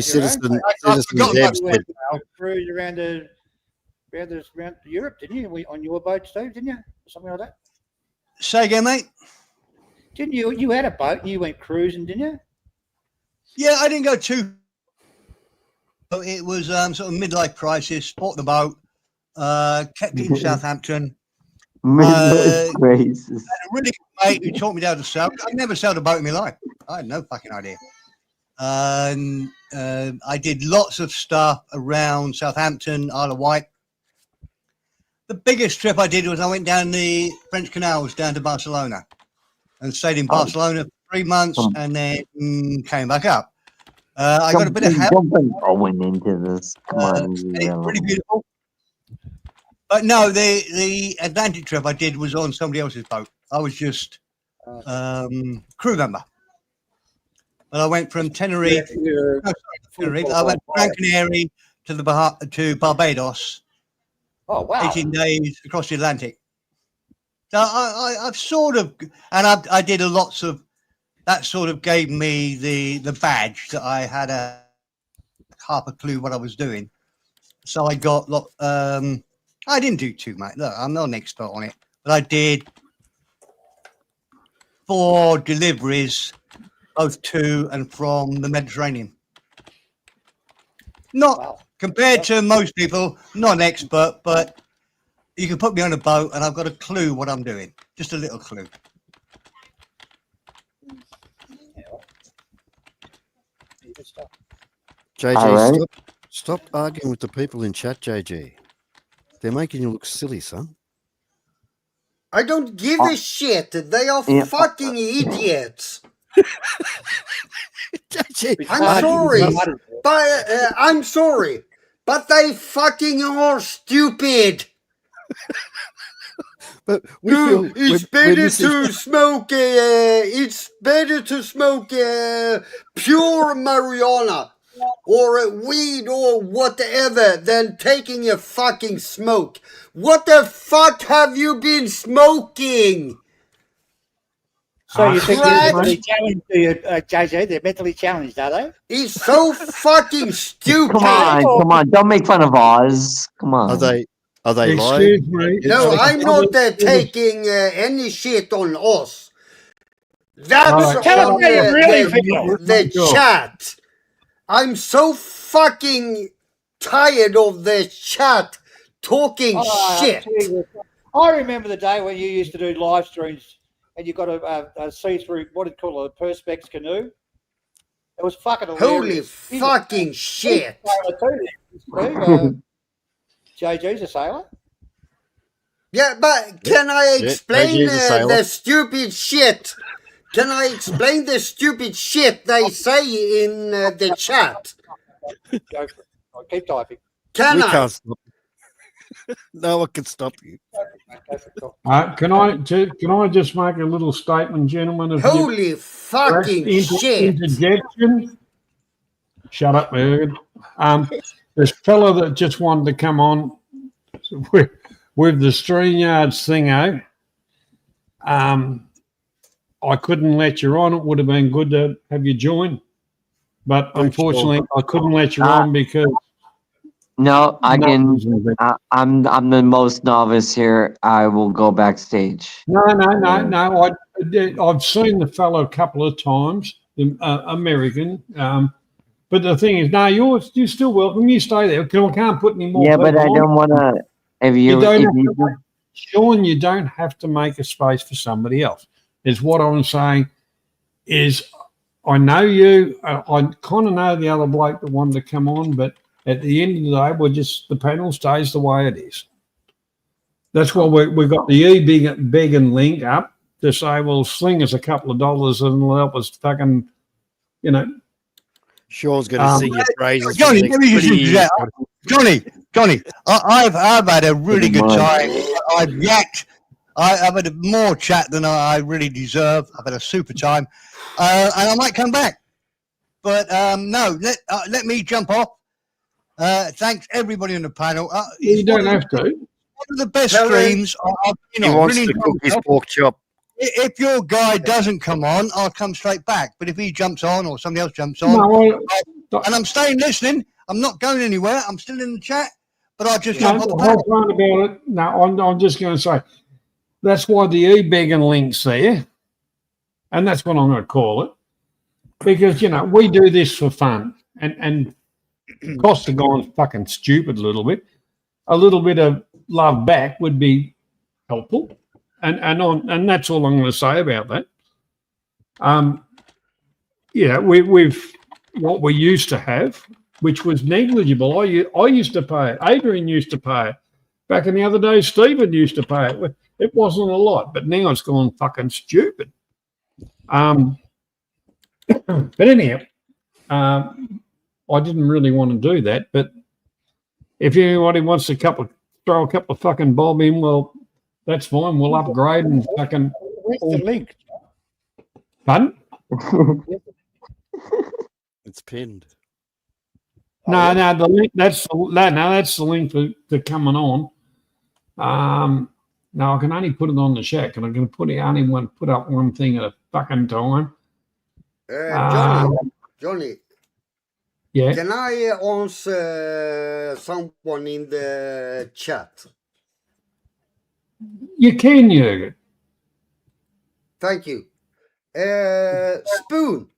citizen cruise around Europe, didn't you? On your boat, Steve, didn't you? Something like that. Say again, mate. Didn't you? You had a boat and you went cruising, didn't you? Yeah, I didn't go too. It was sort of midlife crisis. Bought the boat. Kept it in Southampton. Midlife crisis. Had a really good mate who taught me how to sail. I've never sailed a boat in my life. I had no fucking idea. And I did lots of stuff around Southampton, Isle of Wight. The biggest trip I did was I went down the French canals down to Barcelona and stayed in Barcelona for 3 months and then came back up. I got a bit of help. Going into this. Come on, it's pretty beautiful. But no, the Atlantic trip I did was on somebody else's boat. I was just crew member. But I went from Tenerife. I went from Gran Canaria to Barbados. Oh wow! 18 days across the Atlantic. So I've sort of, and I did a lots of. That sort of gave me the badge that I had half a clue what I was doing. So I got I didn't do too much. Look, I'm not an expert on it, but I did 4 deliveries, both to and from the Mediterranean. Not compared to most people, not an expert, but you can put me on a boat and I've got a clue what I'm doing. Just a little clue. JG, stop arguing with the people in chat, JG. They're making you look silly, son. I don't give a shit. They are fucking idiots. I'm sorry, but they fucking are stupid. But it's better to smoke. It's better to smoke pure marijuana or weed or whatever than taking a fucking smoke. What the fuck have you been smoking? So you think they're mentally challenged, JJ? They're mentally challenged, are they? It's so fucking stupid. Come on! Don't make fun of Oz. Come on. Are they Excuse lying? me. No, I'm not taking any shit on us. That's on the chat. I'm so fucking tired of the chat talking shit. I remember the day when you used to do live streams and you got a see-through, what do you call it, a perspex canoe. It was fucking hilarious. Holy fucking shit. JJ's a sailor. Yeah, but can I explain the stupid shit? Can I explain the stupid shit they say in the chat? Go for it. I'll keep typing. Can I? Can't stop you. No one can stop you. Can I just make a little statement, gentlemen? Holy fucking shit! Interjection. Shut up, Erg. This fella that just wanted to come on with the StreamYards thingo, I couldn't let you on. It would have been good to have you join, but unfortunately, I couldn't let you on because. No, I can. I'm the most novice here. I will go backstage. No. I've seen the fellow a couple of times, American. But the thing is, no, you're still welcome. You stay there because I can't put any more. Yeah, but I don't want to. Sean, you don't have to make a space for somebody else. Is what I'm saying. Is I know you. I kind of know the other bloke that wanted to come on, but at the end of the day, the panel stays the way it is. That's why we've got the begging link up to say, well, sling us a couple of dollars and it'll help us fucking, Sean's going to sing your praises. Johnny, let me just interject. Johnny, I've had a really good time. I've yacked. I've had more chat than I really deserve. I've had a super time, and I might come back. But no, let me jump off. Thanks everybody on the panel. You don't have to. One of the best streams I've been on. He wants Really to cook his pork chop. If your guy doesn't come on, I'll come straight back. But if he jumps on or somebody else jumps on, and I'm staying listening, I'm not going anywhere. I'm still in the chat, but I'll just jump on the panel. whole point about it. No, I'm just going to say that's why the e-begging link's there, and that's what I'm going to call it, because we do this for fun, and cost have gone fucking stupid a little bit. A little bit of love back would be helpful. And that's all I'm going to say about that. We've what we used to have, which was negligible. I used to pay it. Adrian used to pay it. Back in the other days, Stephen used to pay it. It wasn't a lot, but now it's gone fucking stupid. But anyhow, I didn't really want to do that. But if anybody wants to throw a couple of fucking bob in, well, that's fine. We'll upgrade and fucking. Where's the link? Pardon? It's pinned. No, the link. That's the link for coming on. No, I can only put it on the shack, and I'm going to put up one thing at a fucking time. Johnny. Yeah. Can I answer someone in the chat? You can, Jürgen. Thank you. Spoon.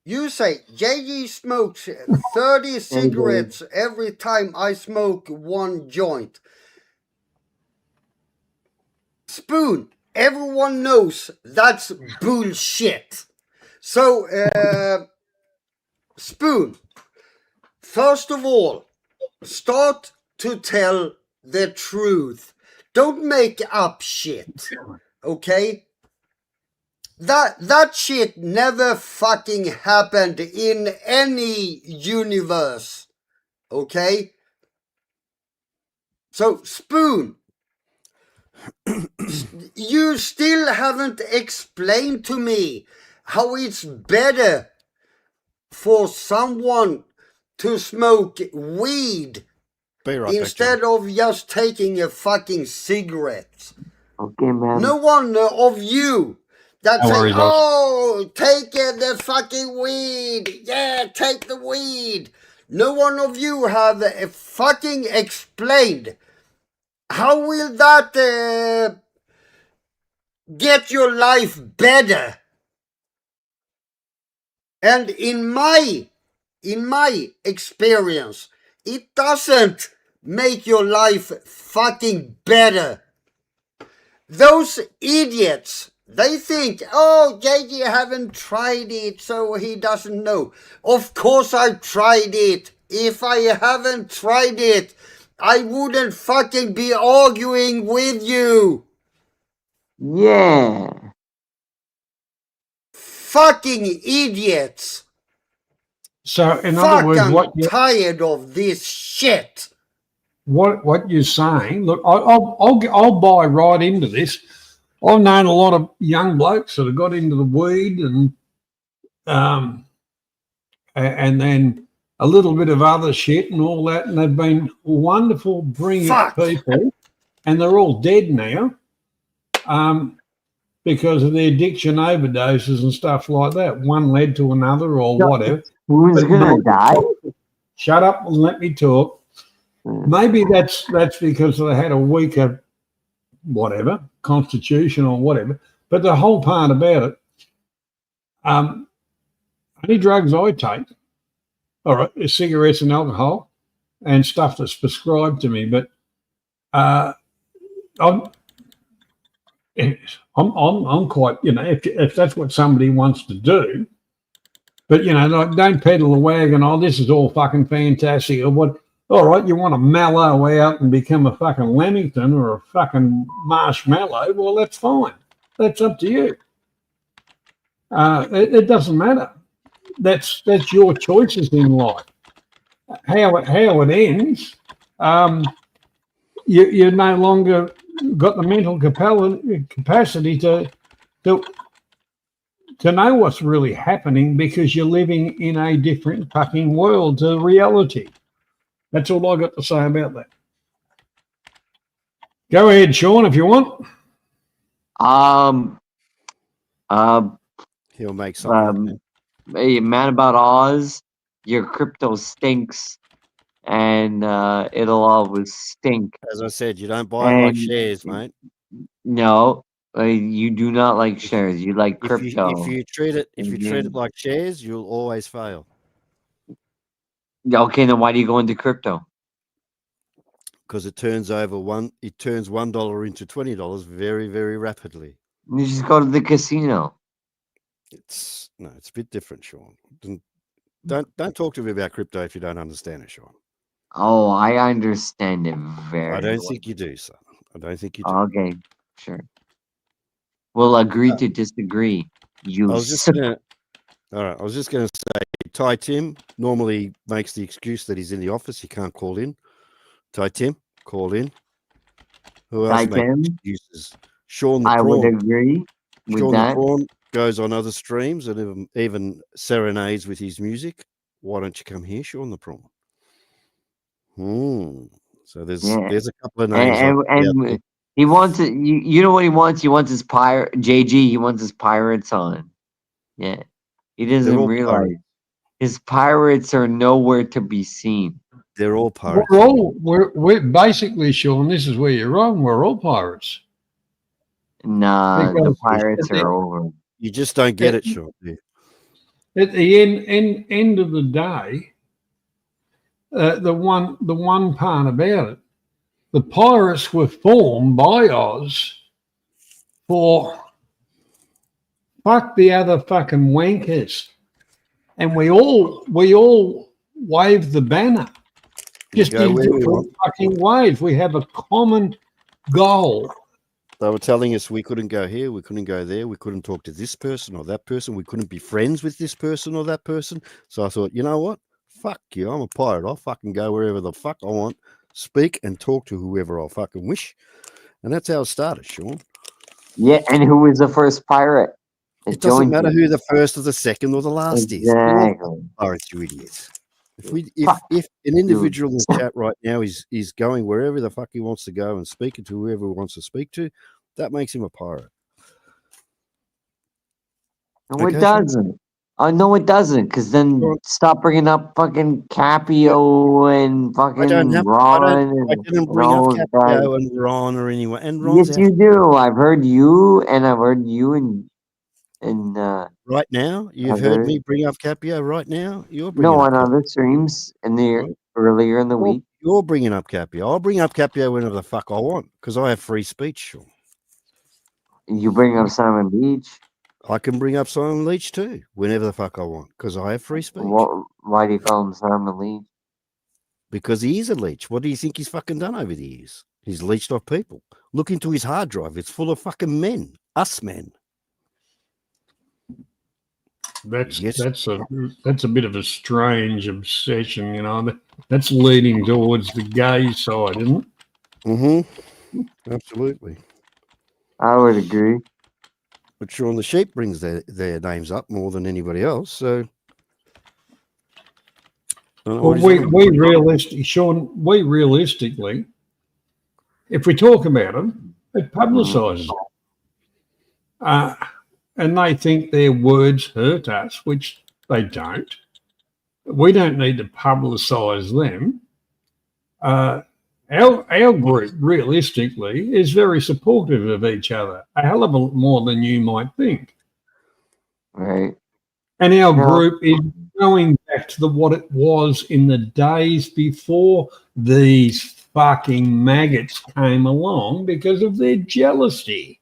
You say JG smokes 30 cigarettes every time I smoke one joint. Spoon, everyone knows that's bullshit. So, Spoon, first of all, start to tell the truth. Don't make up shit. Okay? That shit never fucking happened in any universe. Okay? So, Spoon, you still haven't explained to me how it's better for someone to smoke weed instead of just taking a fucking cigarette. Okay, man. No one of you that say, oh, take the fucking weed. Yeah, take the weed. No one of you have fucking explained how will that get your life better. And in my experience, it doesn't make your life fucking better. Those idiots, they think, oh, JJ haven't tried it, so he doesn't know. Of course I tried it. If I haven't tried it, I wouldn't fucking be arguing with you. Yeah. Fucking idiots. So, in other words, I'm tired of this shit. What you're saying? Look, I'll buy right into this. I've known a lot of young blokes that have got into the weed and then a little bit of other shit and all that, and they've been wonderful, brilliant people, and they're all dead now because of their addiction overdoses and stuff like that. One led to another or whatever. Who's going to die? Shut up and let me talk. Maybe that's because they had a weaker whatever, constitution or whatever. But the whole part about it, only drugs I take, all right, is cigarettes and alcohol and stuff that's prescribed to me. But I'm quite, if that's what somebody wants to do, but like, don't peddle the wagon. Oh, this is all fucking fantastic. Or what? All right, you want to mellow out and become a fucking Lamington or a fucking marshmallow? Well, that's fine. That's up to you. It doesn't matter. That's your choices in life. How it ends, you no longer got the mental capacity to know what's really happening because you're living in a different fucking world to reality. That's all I got to say about that. Go ahead, Sean, if you want. He'll make something. Hey, man about Oz, your crypto stinks, and it'll always stink. As I said, you don't buy it like shares, mate. No, you do not like shares. You like crypto. If you treat it like shares, you'll always fail. Okay, then why do you go into crypto? Because it turns $1 into $20 very, very rapidly. You just go to the casino. It's a bit different, Sean. Don't talk to me about crypto if you don't understand it, Sean. Oh, I understand it very I don't well. think you do, son. I don't think you do. Okay, sure. We'll agree to disagree. I was just gonna say, Ty Tim normally makes the excuse that he's in the office. He can't call in. Ty Tim, call in. Who else makes excuses? Sean the Prawn. I would agree with Sean that. the Prawn goes on other streams and even serenades with his music. Why don't you come here, Sean the Prawn? So there's a couple of names. And he wants it. You know what he wants? He wants his pirate JG. He wants his pirates on. Yeah, he doesn't realize his pirates are nowhere to be seen. They're all pirates. We're basically, Sean. This is where you're wrong. We're all pirates. Nah, the pirates are over. You just don't get it, Sean. At the end of the day, the one part about it, the pirates were formed by Oz for fuck the other fucking wankers, and we all wave the banner, just in different fucking ways. We have a common goal. They were telling us we couldn't go here, we couldn't go there, we couldn't talk to this person or that person, we couldn't be friends with this person or that person. So I thought, you know what? Fuck you, I'm a pirate. I'll fucking go wherever the fuck I want, speak and talk to whoever I fucking wish. And that's how it started, Sean. Yeah, and who was the first pirate? It doesn't matter who the first or the second or the last is. Pirates, you idiots. If an individual in the chat right now is going wherever the fuck he wants to go and speaking to whoever he wants to speak to, that makes him a pirate. No, it doesn't. No, it doesn't. Because then stop bringing up fucking Capio and fucking Ron. I didn't bring up Capio and Ron or anyone. And Ron's yes, you do. I've heard you, and I've heard you and right now, you've heard me bring up Capio right now. You're bringing on other streams earlier in the week. You're bringing up Capio. I'll bring up Capio whenever the fuck I want because I have free speech. Sure. You bring up Simon Leach. I can bring up Simon Leach too whenever the fuck I want because I have free speech. Why do you call him Simon Leach? Because he is a leech. What do you think he's fucking done over the years? He's leeched off people. Look into his hard drive. It's full of fucking men. Us men. That's a bit of a strange obsession, you know. That's leading towards the gay side, isn't it? Mm-hmm. Absolutely. I would agree. But Sean the Sheep brings their names up more than anybody else. So, well, we realistically, if we talk about them, it publicises it. And they think their words hurt us, which they don't. We don't need to publicise them. Our group, realistically, is very supportive of each other, a hell of a lot more than you might think. Right. And our group is going back to what it was in the days before these fucking maggots came along because of their jealousy.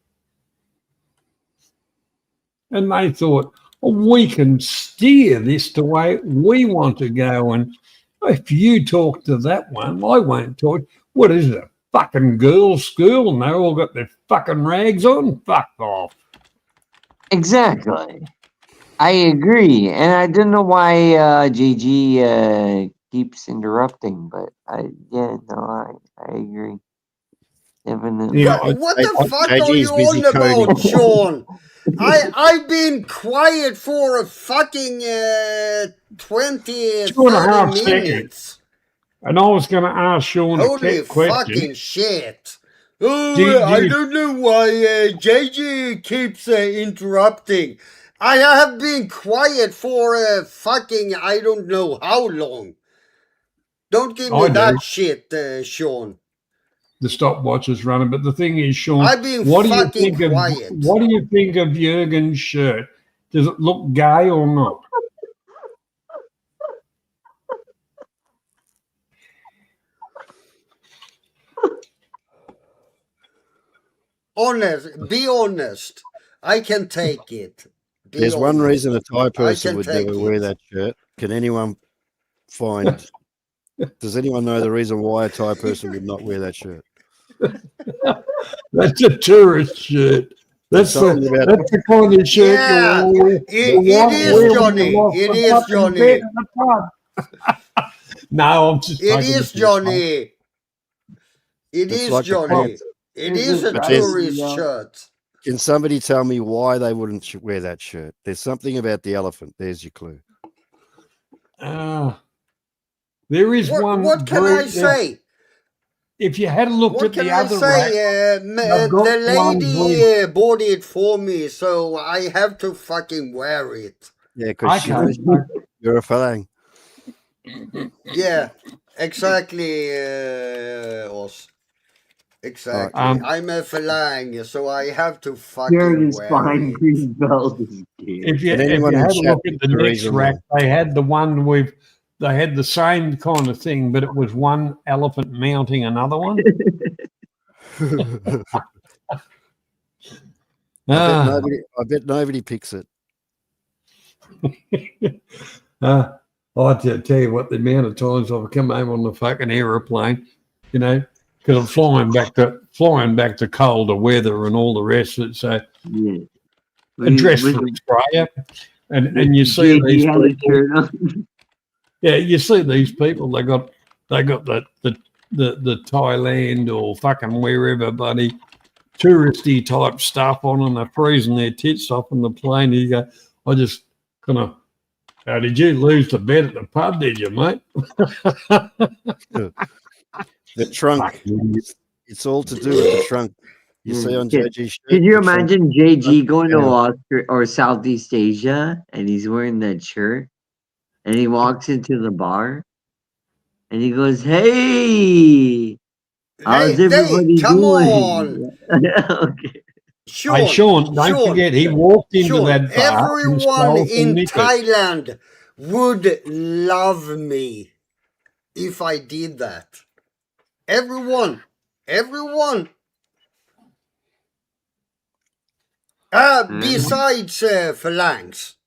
And they thought, well, we can steer this the way we want to go. And if you talk to that one, I won't talk. What is it, a fucking girls' school? And they all got their fucking rags on? Fuck off. Exactly. I agree. And I don't know why JG keeps interrupting, but I agree. Definitely. What the fuck are you on about, Sean? I've been quiet for a fucking 20, 30 minutes. And I was going to ask Sean Holy a question. fucking shit. Oh, I don't know why JJ keeps interrupting. I have been quiet for fucking I don't know how long. Don't give me that shit, Sean. The stopwatch is running, but the thing is, Sean, I've been what do fucking quiet. What do you think of Jurgen's shirt? Does it look gay or not? Be honest. I can take it. There's one reason a Thai person would never wear that shirt. Can anyone find? Does anyone know the reason why a Thai person would not wear that shirt? That's a tourist shirt. That's the kind of shirt you wear. It is, Johnny. It is, Johnny. No, I'm just. It is, Johnny. It is, Johnny. It is a tourist shirt. Can somebody tell me why they wouldn't wear that shirt? There's something about the elephant. There's your clue. There is one. What can I say? If you had looked at the other rack, the lady bought it for me, so I have to fucking wear it. Yeah, because you're a Falang. Yeah, exactly, Oz. Exactly. I'm a Falang, so I have to fucking wear it. If you had a look at the next rack, they had the one with. They had the same kind of thing, but it was one elephant mounting another one. I bet nobody picks it. I tell you what, the amount of times I've come home on the fucking aeroplane, because I'm flying back to colder weather and all the rest of it. So, a dress for Australia, and you see these people. Yeah, you see these people. They got the Thailand or fucking wherever, buddy, touristy type stuff on, and they're freezing their tits off on the plane. And you go, I just kind of, did you lose the bet at the pub? Did you, mate? The trunk. It's all to do with the trunk. You see on JG's shirt. Could you imagine JG going to or Southeast Asia and he's wearing that shirt? And he walks into the bar and he goes, "Hey, how's everybody come doing?" On. Okay. Sean, don't forget, he walked into that bar. Everyone in Thailand would love me if I did that. Everyone. Besides Phalanx.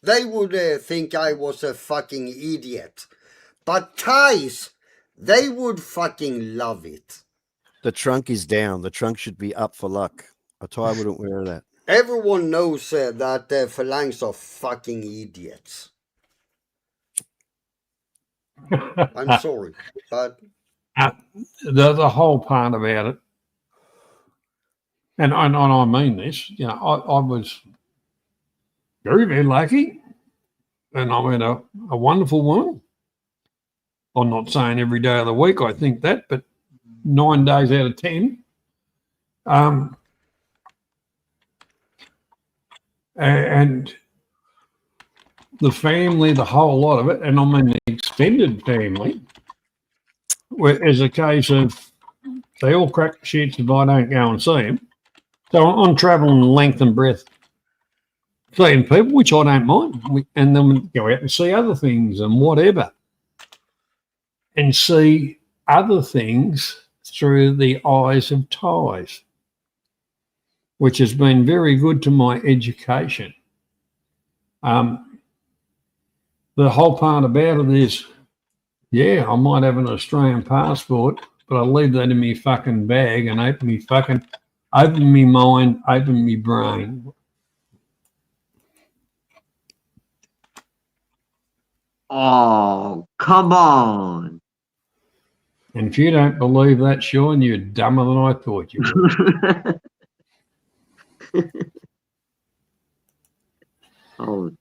They would think I was a fucking idiot. But Thais, they would fucking love it. The trunk is down. The trunk should be up for luck. A Thai wouldn't wear that. Everyone knows that Phalanx are fucking idiots. I'm sorry, but... the whole part about it, and I mean this, I was... very, very lucky. And I met a wonderful woman. I'm not saying every day of the week I think that, but 9 days out of 10. And the family, the whole lot of it, and I mean the extended family, is a case of they all crack the shits if I don't go and see them. So I'm travelling length and breadth seeing people, which I don't mind, and then we go out and see other things and whatever, and see other things through the eyes of ties, which has been very good to my education. The whole part about it is, yeah, I might have an Australian passport, but I'll leave that in my fucking bag and open me mind, open me brain. Oh, come on. And if you don't believe that, Sean, you're dumber than I thought you were. Oh,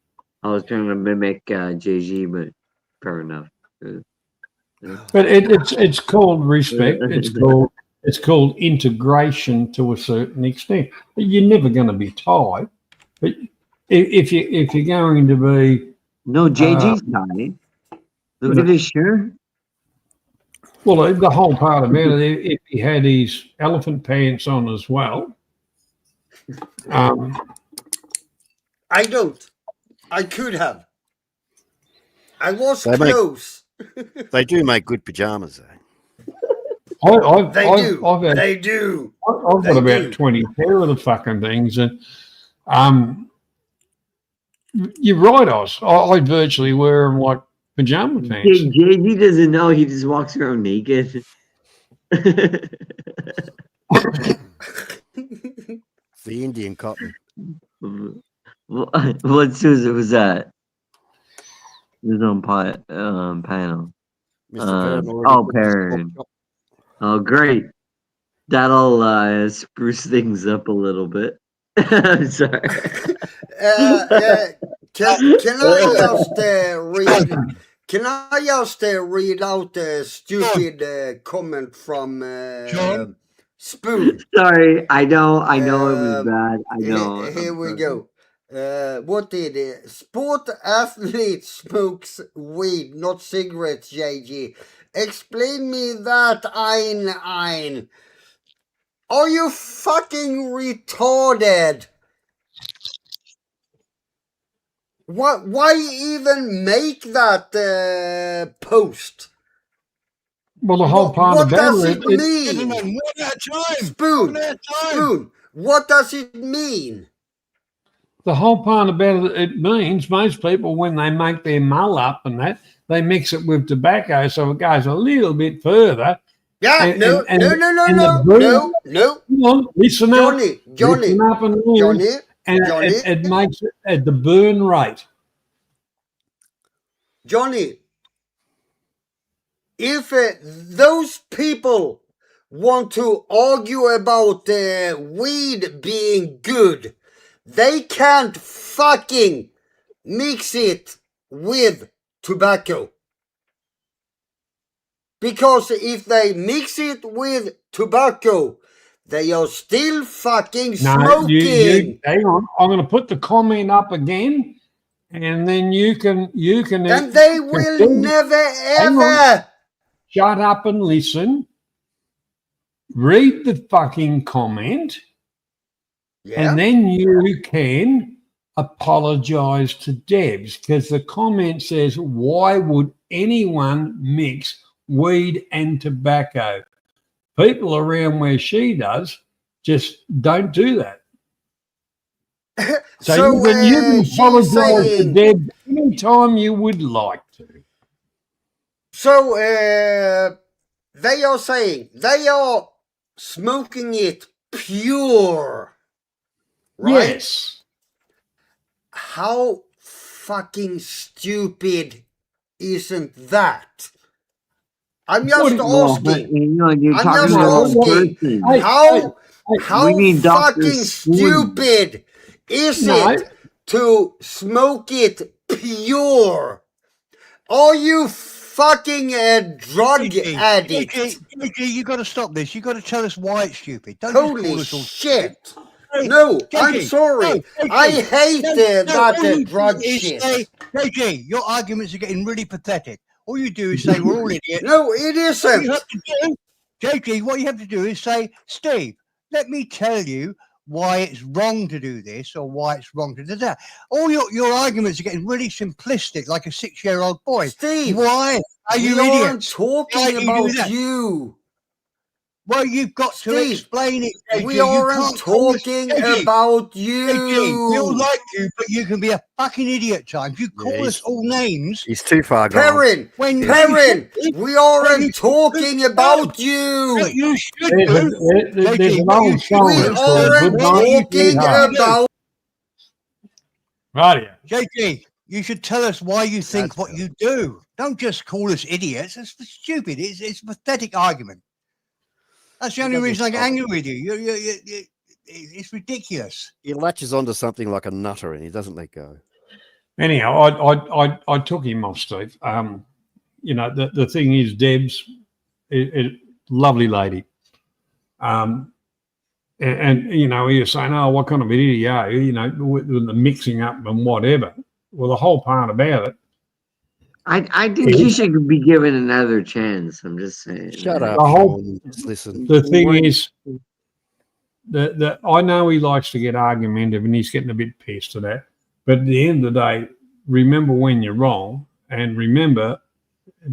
I was trying to mimic JG, but fair enough. But it's called respect. It's called integration to a certain extent. But you're never going to be tied. But if you're going to be JG's tied. Look at his shirt. Well, the whole part about it, if he had his elephant pants on as well. I don't. I could have. I was close. They do make good pajamas, though. They do. I've got about 20 pair of the fucking things, and you're right, Oz. I virtually wear them like pajama pants. JG doesn't know. He just walks around naked. The Indian cotton. What Susan was that? It was on panel. Perrin. Oh, great. That'll spruce things up a little bit. I'm sorry. Can I just read? Can I just read out a stupid comment from Spoon? Sorry, I know it was bad. I know. Here we go. What did it? Sport athlete smokes weed, not cigarettes, JG. Explain me that, Ein. Are you fucking retarded? Why even make that post? Well, the whole part what about does it mean? Spoon. What does it mean? The whole part about it means most people, when they make their mull up and that, they mix it with tobacco, so it goes a little bit further. Yeah, no. Come on, listen Johnny, up. Listen up and it makes it at the burn rate. Johnny, if those people want to argue about weed being good, they can't fucking mix it with tobacco. Because if they mix it with tobacco, they are still fucking smoking. Hang on. I'm going to put the comment up again, and then you can. And they will never ever. Shut up and listen. Read the fucking comment, and then you can apologise to Debs, because the comment says, "Why would anyone mix weed and tobacco?" People around where she does just don't do that. So you can apologise to Deb anytime you would like to. So they are saying they are smoking it pure, right? Yes. How fucking stupid isn't that? I'm just asking. How fucking stupid is it to smoke it pure? Are you fucking a drug addict? JG, you got to stop this. You got to tell us why it's stupid. Don't Holy just call us all shit! Hey, No, JG, I'm sorry. I hate that drug shit. JG, your arguments are getting really pathetic. All you do is say we're all idiots. No, it isn't. JG, what you have to do is say, Steve, let me tell you why it's wrong to do this or why it's wrong to do that. All your arguments are getting really simplistic, like a 6-year-old boy. Steve, why are you we aren't idiots? talking Why do do about that? you. Well, you've got to Steve, explain it, JG. we You aren't can't call us talking JG. about JG, we all you. like you, but you can be a fucking idiot at times. You call us all names. He's too far gone. Perrin, When you Perrin, should- we when you aren't should- talking about you. What you should There's, do, there's JG, an what you old should song We do that's called aren't Good Night, talking Sweetheart. about. Right here. JG, you should tell us why you think what you do. Don't just call us idiots. It's stupid. It's a pathetic argument. That's the only reason I get angry with you. It's ridiculous. He latches onto something like a nutter and he doesn't let go. Anyhow, I took him off, Steve. You know, the thing is, Deb's a lovely lady. And you know, he was saying, "Oh, what kind of idiot are you?" You know, with the mixing up and whatever. Well, the whole part about it. I think he should be given another chance. I'm just saying. Shut up, The whole- Sean. Just listen. The thing is, that I know he likes to get argumentative and he's getting a bit pissed at that. But at the end of the day, remember when you're wrong, and remember,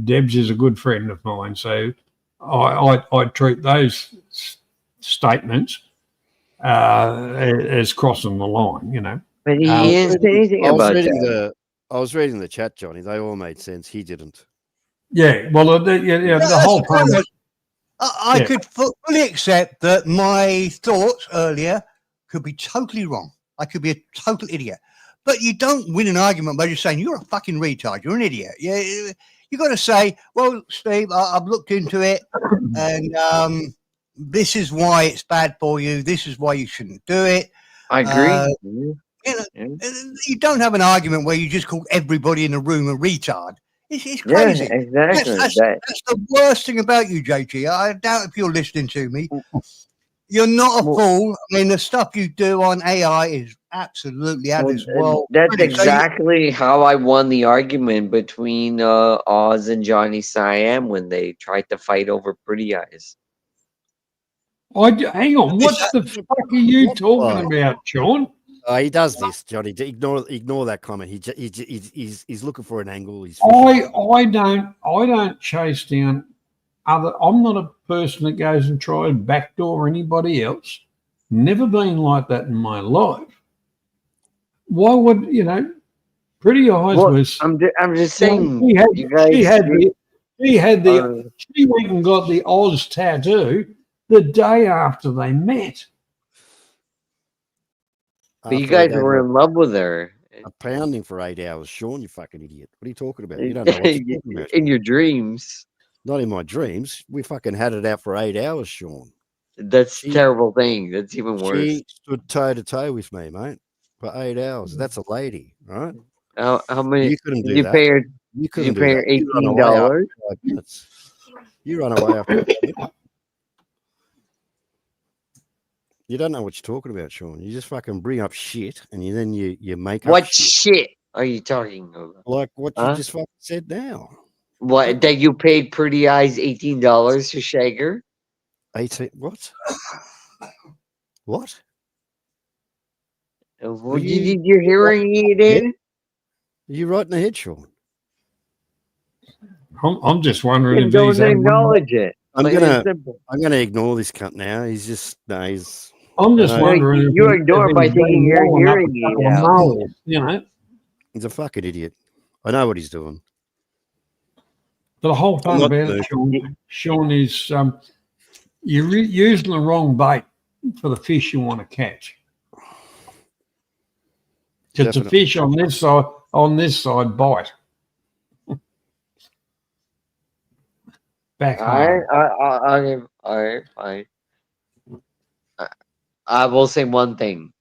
Debs is a good friend of mine, so I treat those statements as crossing the line, you know. But he didn't say anything about that. I was reading the chat, Johnny. They all made sense. He didn't. Yeah, well, the whole point. I could fully accept that my thoughts earlier could be totally wrong. I could be a total idiot. But you don't win an argument by just saying you're a fucking retard. You're an idiot. You got to say, well, Steve, I've looked into it, and this is why it's bad for you. This is why you shouldn't do it. I agree. You don't have an argument where you just call everybody in the room a retard. It's crazy. Yeah, exactly. That's the worst thing about you, JG. I doubt if you're listening to me. You're not a fool. I mean, the stuff you do on AI is absolutely out of this world. That's exactly how I won the argument between Oz and Johnny Siam when they tried to fight over Pretty Eyes. Hang on, what the fuck are you talking about, Sean? He does this, Johnny. Ignore that comment. He's looking for an angle. I don't chase down other. I'm not a person that goes and tries backdoor anybody else. Never been like that in my life. Why would Pretty Eyes was? I'm just saying. She went and got the Oz tattoo the day after they met. But you guys were in love with her. A pounding for 8 hours, Sean, you fucking idiot. What are you talking about? You don't know what you're talking about. In your dreams. Not in my dreams. We fucking had it out for 8 hours, Sean. That's a terrible thing. That's even worse. She stood toe to toe with me, mate, for 8 hours. That's a lady, right? How many? You couldn't do you that. pay her. You couldn't pay her $18. You run away after 5 minutes. You don't know what you're talking about, Sean. You just fucking bring up shit and you make up What shit are you talking about? Like what you just fucking said now. What, that you paid Pretty Eyes $18 to shag her? 18 what? What? What did your hearing aid in? Are you right in the head, Sean? I'm just wondering if don't he's acknowledge it. I'm Plain and gonna simple. ignore this cunt now. He's just he's. I'm just wondering. You ignore by taking your hearing aid out. You know, he's a fucking idiot. I know what he's doing. the whole thing about it, Sean, is you're using the wrong bait for the fish you want to catch. Because the fish on this side bite. Back home. Fine. I will say one thing.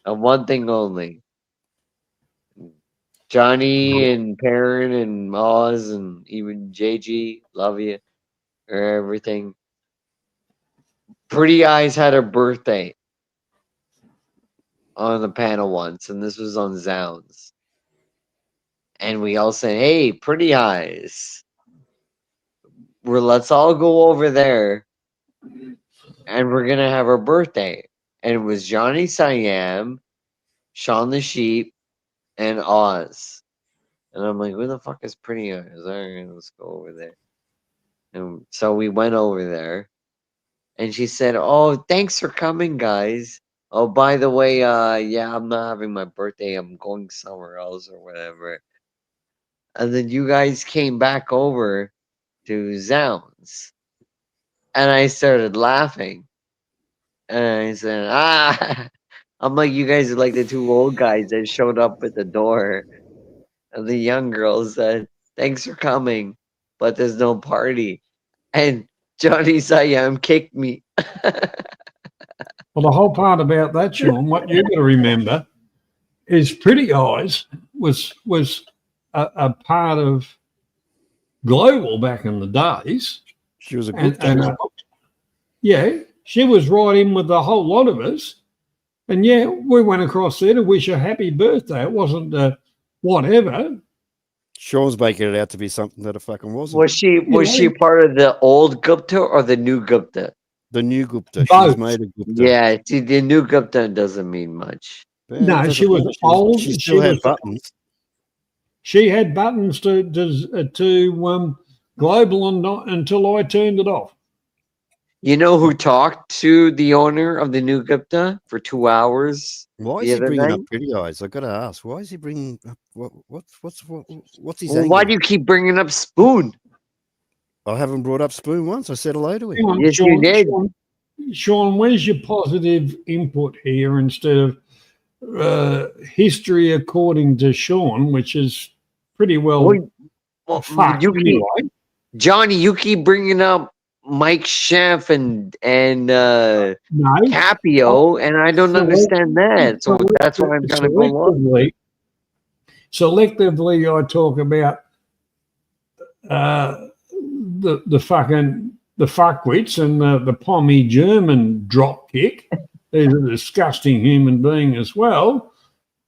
And one thing only. Johnny and Perrin and Oz and even JG, love you or everything. Pretty Eyes had her birthday on the panel once, and this was on Zounds. And we all said, hey, Pretty Eyes. Let's all go over there and we're gonna have her birthday. and it was Johnny Siam, Shaun the Sheep, and Oz. And I'm like, who the fuck is Pretty Eyes? All right, let's go over there. And so we went over there, and she said, "Oh, thanks for coming, guys. Oh, by the way, yeah, I'm not having my birthday. I'm going somewhere else or whatever." And then you guys came back over to Zounds, and I started laughing. And I said, I'm like, you guys are like the two old guys that showed up at the door. And the young girl said, "Thanks for coming, but there's no party." And Johnny Siam kicked me. Well, the whole part about that, Sean, what you've got to remember is Pretty Eyes was a part of Global back in the days. She was a good yeah, she was right in with the whole lot of us. And yeah, we went across there to wish her happy birthday. It wasn't whatever. Sean's making it out to be something that it fucking wasn't. Was she part of the old Gupta or the new Gupta? The new Gupta. She Both. was made of Gupta. Yeah, see, the new Gupta doesn't mean much. Yeah, No, it doesn't she was matter. old. She still had was- buttons. She had buttons to Global and not until I turned it off. You know who talked to the owner of the new Gupta for 2 hours? Why the is he other bringing night? up Pretty Eyes? I got to ask. Why is he bringing up what's his Well, why angle? do you keep bringing up Spoon? I haven't brought up Spoon once. I said hello to Hang him. on, Yes, Sean, you did. Sean, where's your positive input here instead of history according to Sean, which is pretty well fucked you keep, anyway. Johnny, you keep bringing up Mike Chef and Capio, and I don't understand that. So that's why I'm trying to go on. Selectively, I talk about the fuckwits and the pommy German drop kick. He's a disgusting human being as well.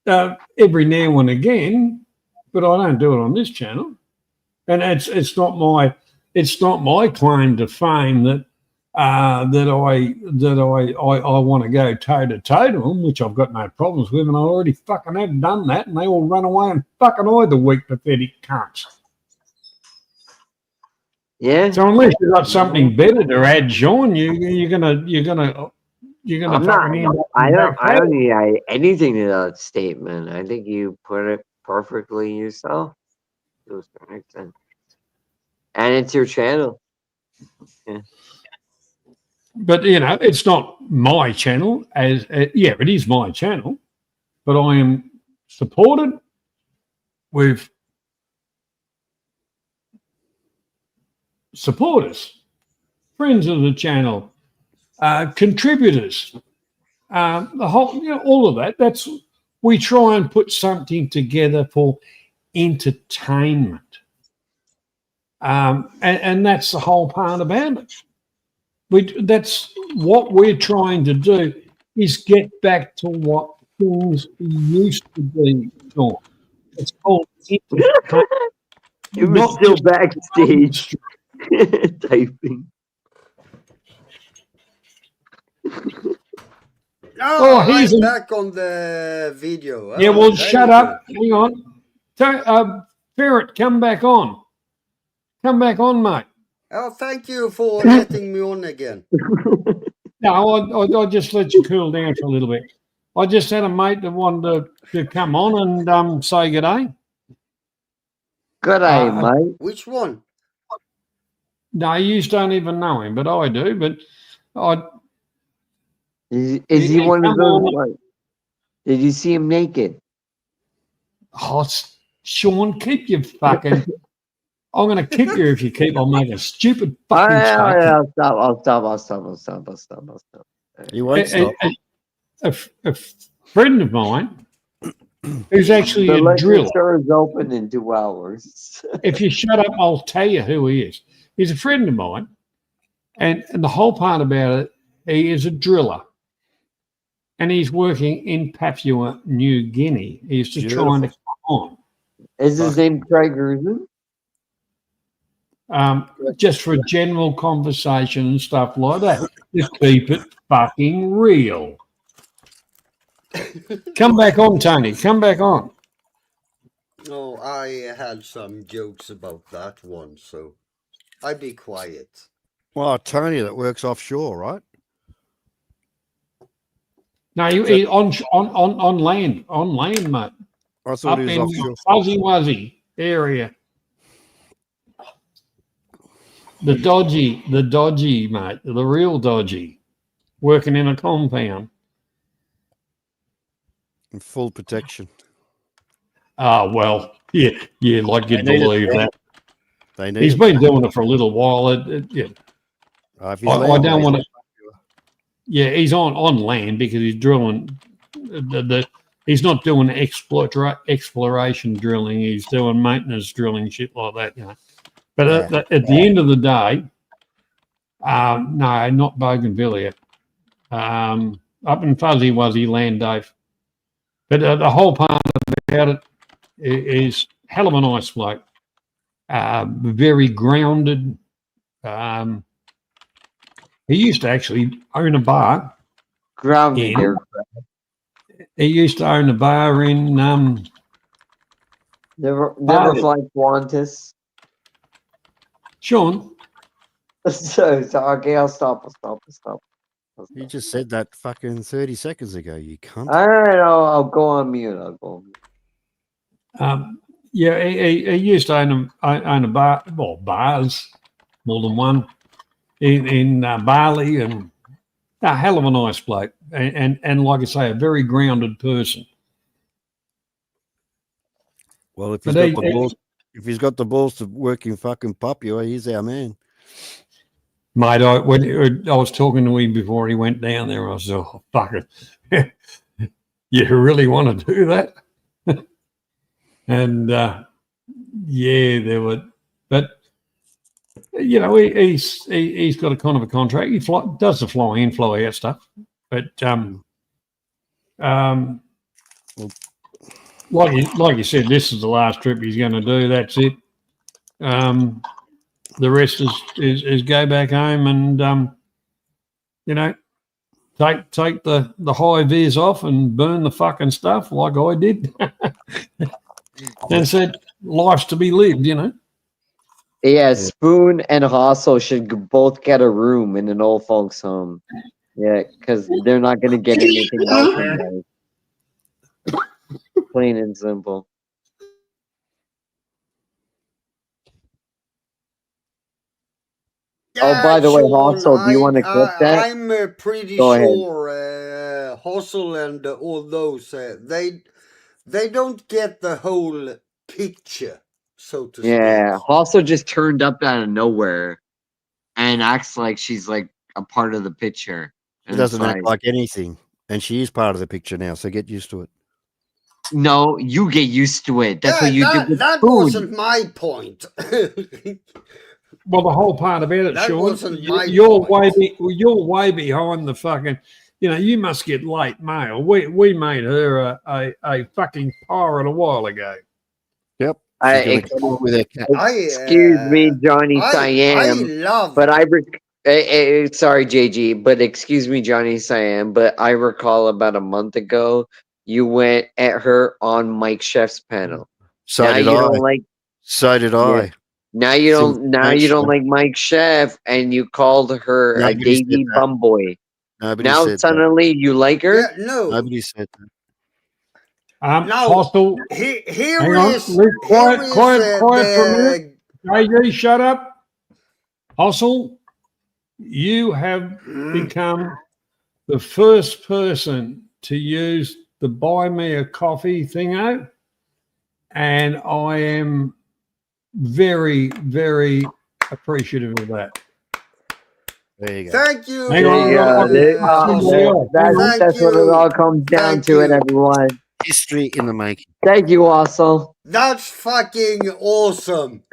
Every now and again, but I don't do it on this channel, and it's not my claim to fame that I want to go toe to toe to them, which I've got no problems with, and I already fucking have done that, and they all run away and fucking hide the weak, pathetic cunts. Yeah. So unless you've got something better to add, Sean, you're gonna I'm not. I don't need anything to that statement. I think you put it perfectly yourself. To a certain extent. And it's your channel. Yeah. But it's not my channel. Yeah, it is my channel, but I am supported with supporters, friends of the channel, contributors, the whole, all of that. That's we try and put something together for entertainment, and that's the whole part about it. That's what we're trying to do is get back to what things used to be. Sean. It's called entertainment. You were still backstage typing. Oh, he's I'm back on the video. Yeah, Oh, well, thank shut you. up. Hang on. Ferret, come back on. Come back on, mate. Oh, thank you for letting me on again. No, I just let you cool down for a little bit. I just had a mate that wanted to come on and say good day. Good day, mate. Which one? No, you don't even know him, but I do. But Is he one of those? Like, did you see him naked? Oh, Sean, keep your fucking. I'm going to kick you if you keep on making stupid fucking statements. I'll stop. You won't stop. A friend of mine who's actually The a driller. store is open in 2 hours. If you shut up, I'll tell you who he is. He's a friend of mine, and the whole part about it, he is a driller, and he's working in Papua New Guinea. He's just trying to come on. Is his name Craig Rusen? Just for general conversation and stuff like that. Just keep it fucking real. Come back on, Tony. Come back on. No, I had some jokes about that one, so I be quiet. Well, Tony that works offshore, right? No, he on land, mate. I thought Up he was in offshore. Fuzzy Wuzzy area. The dodgy, mate. The real dodgy. Working in a compound. In full protection. Oh, well, yeah, like you'd They need it, believe man. that. They need He's it. been doing it for a little while. Yeah. If he's I land don't want to. based, Yeah, he's on land because he's drilling. He's not doing exploration drilling. He's doing maintenance drilling, shit like that, you know. But at the end of the day, no, not Bougainvillea. Up in Fuzzy Wuzzy land, Dave. But the whole part about it is hell of a nice bloke. Very grounded. He used to actually own a bar. Grounded. He used to own a bar in Never Bali. fly Qantas. Sean. so okay, I'll stop. You just said that fucking 30 seconds ago, you cunt. All right, I'll go on mute. Yeah, he used to own a bar, well, bars, more than one, in Bali, and a hell of a nice bloke, and like I say, a very grounded person. Well, if he's got the balls to work in fucking Papua, he's our man. Mate, when I was talking to him before he went down there, I was oh, fuck it. You really want to do that? And yeah, there were, but you know, he's got a kind of a contract. He does the fly in, fly out stuff, but like you said, this is the last trip he's going to do. That's it. The rest is go back home and you know, take the high vis off and burn the fucking stuff like I did. And said, life's to be lived, you know. Yeah, Spoon and Hostel should both get a room in an old folks home. Yeah, because they're not going to get anything else in life. Plain and simple. Yeah, by the way, Sean, Hostel, do you want to clip that? I'm pretty Go ahead. sure Hustle and all those, they don't get the whole picture, so to speak. Yeah, Hostel just turned up out of nowhere and acts like she's like a part of the picture. She And doesn't it's act like anything, and she is part of the picture now, so get used to it. No, you get used to it. That's what you did with That Spoon. wasn't my point. Well, the whole part about it, That Sean, wasn't my you're point. you're way behind the fucking. You know, you must get late mail. We made her a fucking pirate a while ago. Yep. Excuse me, Johnny Siam. Sorry, JG, but excuse me, Johnny Siam. But I recall about a month ago, you went at her on Mike Chef's panel. So now did you I. don't like. So did I. Yeah. Now you don't. Now you don't like Mike Chef, and you called her a Nobody said Davy that. Bumboy. Nobody Now said suddenly you like her? Yeah, no. Nobody said that. Hostel. Here Hang on. is Quiet for a the minute. JG, shut up. Hostel, you have become the first person to use the buy me a coffee thingo, and I am very, very appreciative of that. There you go. Thank you. Hang on. That's what it all comes down to, it, everyone. History in the making. Thank you, also. That's fucking awesome.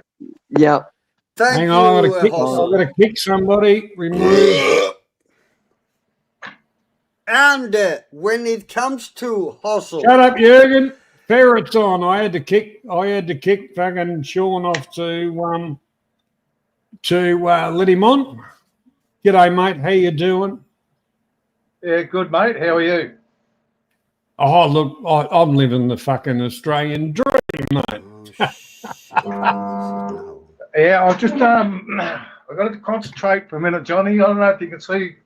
Yep. Thank Hang you, on, I'm Hustle. going to kick somebody. Remove. And when it comes to Hustle, Shut up, Jurgen. Ferret's on. I had to kick fucking Sean off to let him on. G'day, mate. How you doing? Yeah, good, mate. How are you? Oh, look, I'm living the fucking Australian dream, mate. Yeah, I've just I've got to concentrate for a minute, Johnny. I don't know if you can see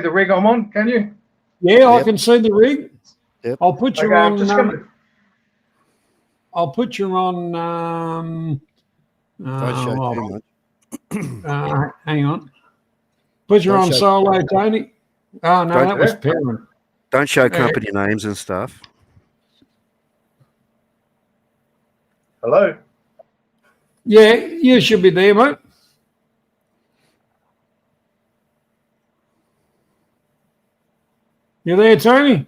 the rig I'm on. Can you? Yeah, I can see the rig. Yep. I'll put you Okay, on. I'm just gonna. I'll put you on. Don't show too much. Hang on. Put you Don't on show- solo, Tony. Oh no, Don't- that was parent. Don't show Yeah. company names and stuff. Hello. Yeah, you should be there, mate. You there, Tony?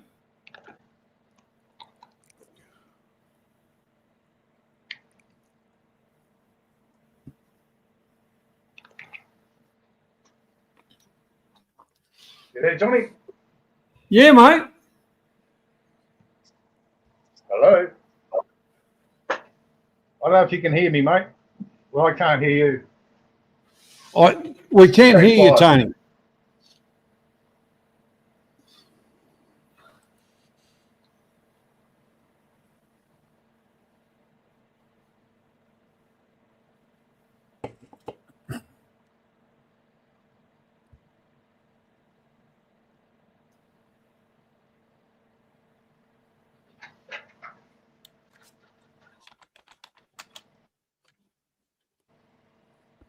You there, Johnny? Yeah, mate. Hello. I don't know if you can hear me, mate. Well, I can't hear you. We can't Very hear you, quiet. Tony.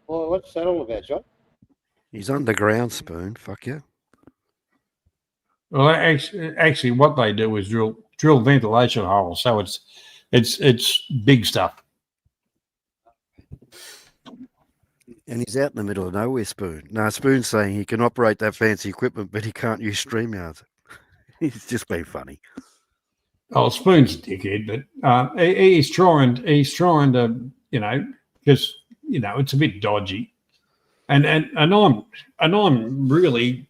Well, what's that all about, John? He's underground, Spoon. Fuck yeah. Well, actually, what they do is drill ventilation holes, so it's big stuff. And he's out in the middle of nowhere, Spoon. No, Spoon's saying he can operate that fancy equipment, but he can't use StreamYards. He's just being funny. Oh, Spoon's a dickhead, but he's trying to, because it's a bit dodgy, and I'm really,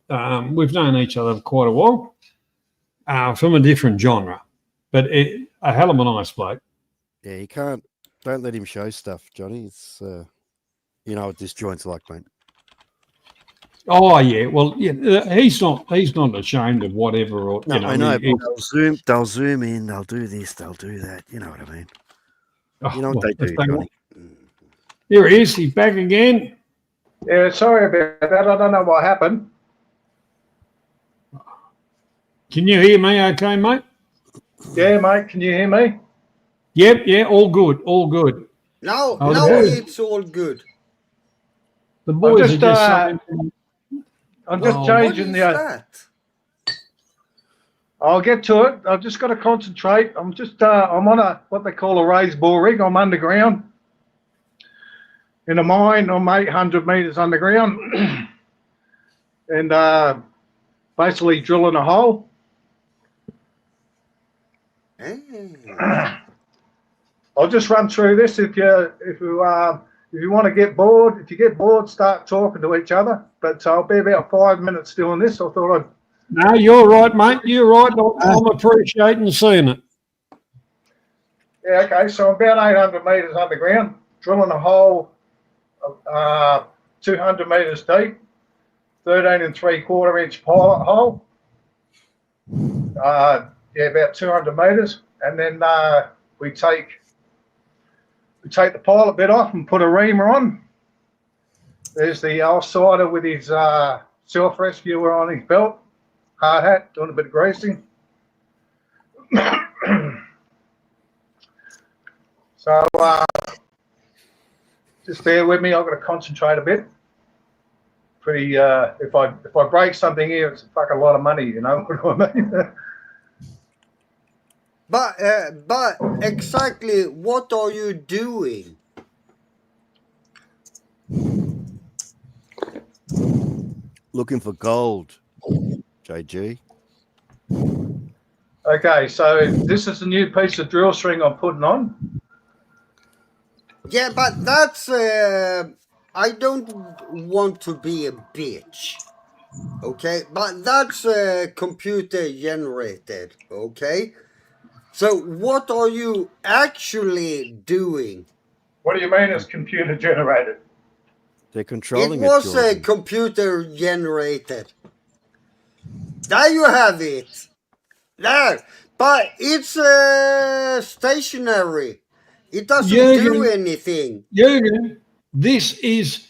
we've known each other for quite a while, from a different genre, but a hell of a nice bloke. Yeah, he can't. Don't let him show stuff, Johnny. It's you know what this joint's like, mate. Oh yeah, well yeah, he's not ashamed of whatever, or No, I know. But they'll zoom in. They'll do this. They'll do that. You know what I mean? You know what they do, Johnny. Here he is. He's back again. Yeah, sorry about that. I don't know what happened. Can you hear me? Okay, mate. Yeah, mate. Can you hear me? Yep. Yeah. All good. All good. Now boys- it's all good. The boys just, are just saying. I'm just Oh, changing What is the. that? I'll get to it. I've just got to concentrate. I'm just. I'm on what they call a raised bore rig. I'm underground in a mine. I'm 800 meters underground, and basically drilling a hole. I'll just run through this. If you want to get bored, if you get bored, start talking to each other. But I'll be about 5 minutes doing this. I thought I'd. No, you're right, mate. You're right. I'm appreciating seeing it. Yeah, okay. So I'm about 800 meters underground, drilling a hole 200 meters deep, 13 3/4 inch pilot hole. Yeah, about 200 meters, and then we take the pilot bit off and put a reamer on. There's the outsider with his self-rescuer on his belt, hard hat, doing a bit of greasing. So just bear with me. I've got to concentrate a bit. Pretty. If I break something here, it's a fucking lot of money. You know what I mean? But exactly what are you doing? Looking for gold, JG. Okay, so this is a new piece of drill string I'm putting on. Yeah, but that's I don't want to be a bitch, okay? But that's computer generated, okay? So what are you actually doing? What do you mean it's computer generated? They're controlling It it. was Jordan. computer generated. There you have it. No, but it's stationary. It doesn't do Jürgen, anything. Jürgen, this is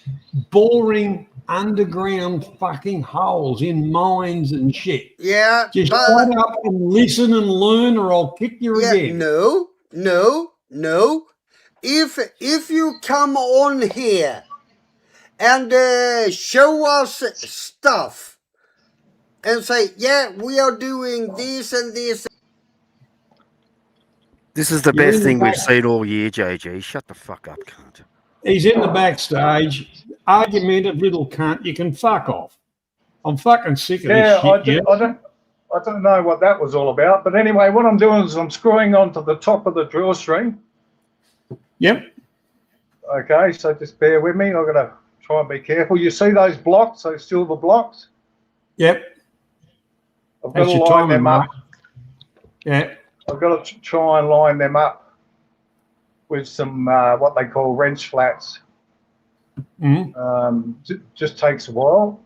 boring underground fucking holes in mines and shit. Yeah, Just but shut up and listen and learn, or I'll kick you again. no. If you come on here and show us stuff and say, yeah, we are doing this and this. This is the You're best in the thing we've back- seen all year, JG. Shut the fuck up, cunt. He's in the backstage, argumentative little cunt. You can fuck off. I'm fucking sick of Yeah, this shit. I don't know what that was all about. But anyway, what I'm doing is I'm screwing onto the top of the drill string. Yep. Okay, so just bear with me. I've got to try and be careful. You see those blocks, those silver blocks? Yep. I've got That's to your line timing, them up. Yeah. I've got to try and line them up with some what they call wrench flats. Just takes a while.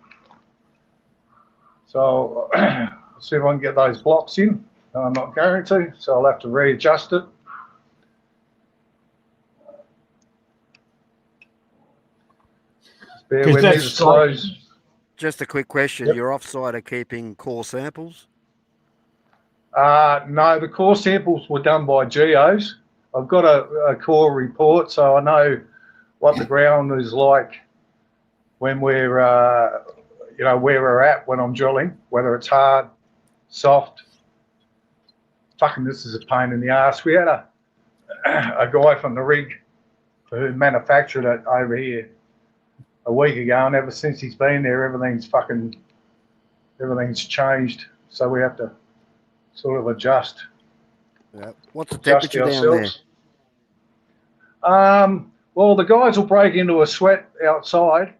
So I'll see if I can get those blocks in. I'm not going to, so I'll have to readjust it. Just bear with me, the slows. Just a quick question. Yep. You're offside of keeping core samples? No, the core samples were done by geos. I've got a core report, so I know what the ground is like when we're, where we're at when I'm drilling, whether it's hard, soft. Fucking, this is a pain in the ass. We had a guy from the rig who manufactured it over here a week ago, and ever since he's been there, everything's changed. So we have to sort of adjust. Yeah. What's the temperature down there? Well, the guys will break into a sweat outside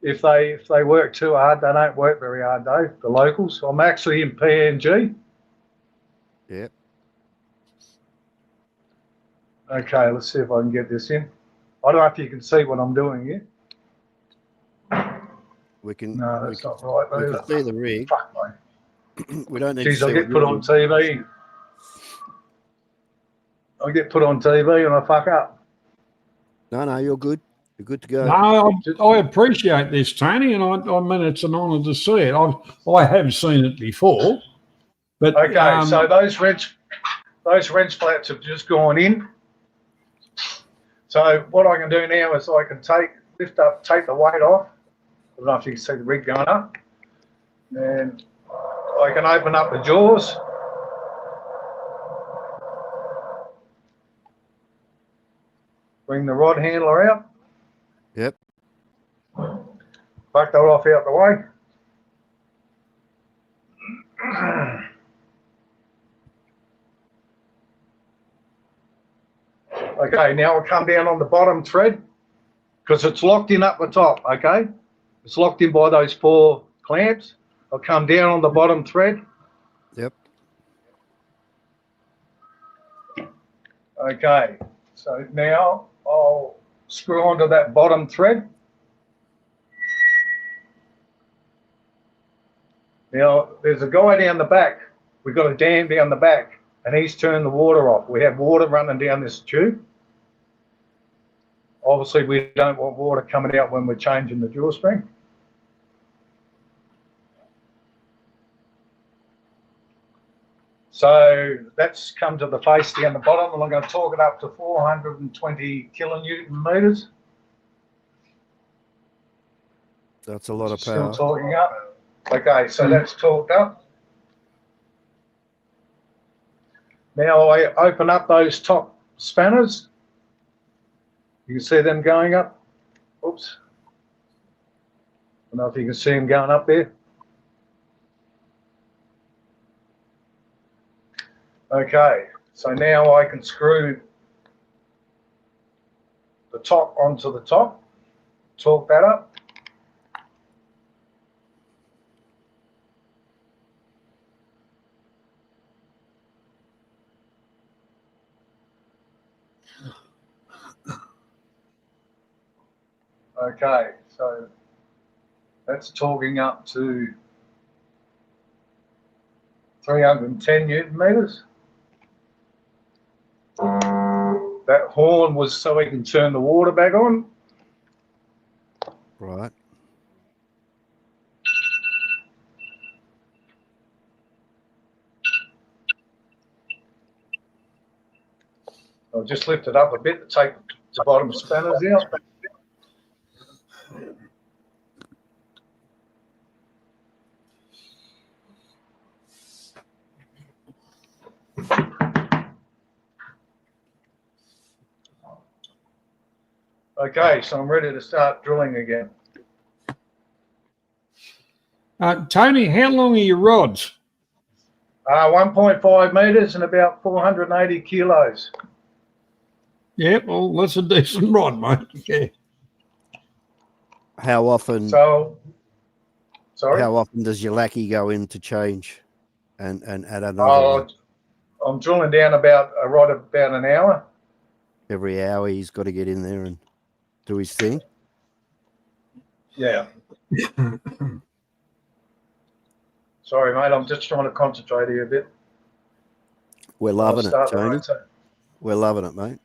if they work too hard. They don't work very hard though, the locals. I'm actually in PNG. Yep. Okay, let's see if I can get this in. I don't know if you can see what I'm doing here. We can. No, that's not right. We can see the rig. Fuck, mate. We don't need Jeez, to see I get what put you're on doing. TV. I get put on TV and I fuck up. No, you're good. You're good to go. No, I appreciate this, Tony, and I mean it's an honour to see it. I have seen it before, but Okay, so those wrench flats have just gone in. So what I can do now is I can take the weight off. I don't know if you can see the rig going up, and I can open up the jaws. Bring the rod handler out. Yep. Fuck that off out the way. Okay, now I'll come down on the bottom thread because it's locked in up the top, okay? It's locked in by those 4 clamps. I'll come down on the bottom thread. Yep. Okay, so now I'll screw onto that bottom thread. Now, there's a guy down the back. We've got a dam down the back, and he's turned the water off. We have water running down this tube. Obviously, we don't want water coming out when we're changing the drill string. So that's come to the face down the bottom, and I'm going to torque it up to 420 kilonewton meters. That's a lot of Still power. torquing up. Okay, so that's torqued up. Now I open up those top spanners. You can see them going up. Oops. I don't know if you can see them going up there. Okay, so now I can screw the top onto the top, torque that up. Okay, so that's torquing up to 310 Newton meters. That horn was so we can turn the water back on. Right. I'll just lift it up a bit to take the bottom spanners out. Okay, so I'm ready to start drilling again. Tony, how long are your rods? 1.5 meters and about 480 kilos. Yep, well, that's a decent rod, mate. Yeah. How often? So, sorry. How often does your lackey go in to change and add another one? I'm drilling down about a rod about an hour. Every hour he's got to get in there and do his thing. Yeah. Sorry, mate. I'm just trying to concentrate here a bit. We're loving it, start the Tony. rota- We're loving it, mate.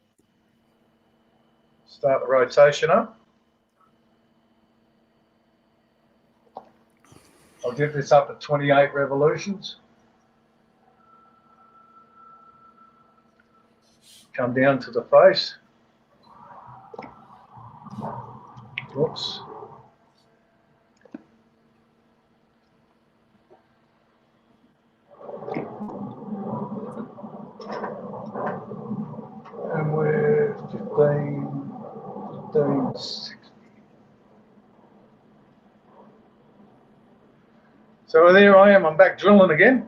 Start the rotation up. I'll get this up at 28 revolutions. Come down to the face. Whoops. And we're 1560. So there I am, I'm back drilling again.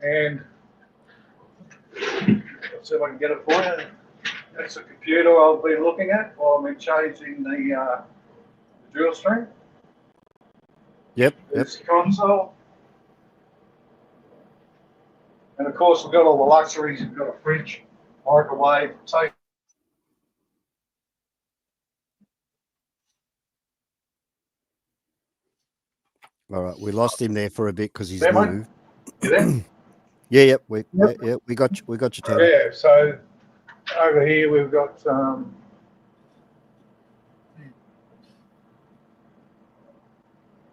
And let's see if I can get it for you. That's the computer I'll be looking at while I'm changing the drill string. Yep. This console. And of course, we've got all the luxuries. We've got a fridge, microwave, tape. All right, we lost him there for a bit because he's There, mate. moved. You there? Yeah, we got you. We got you, Tony. Yeah, so over here we've got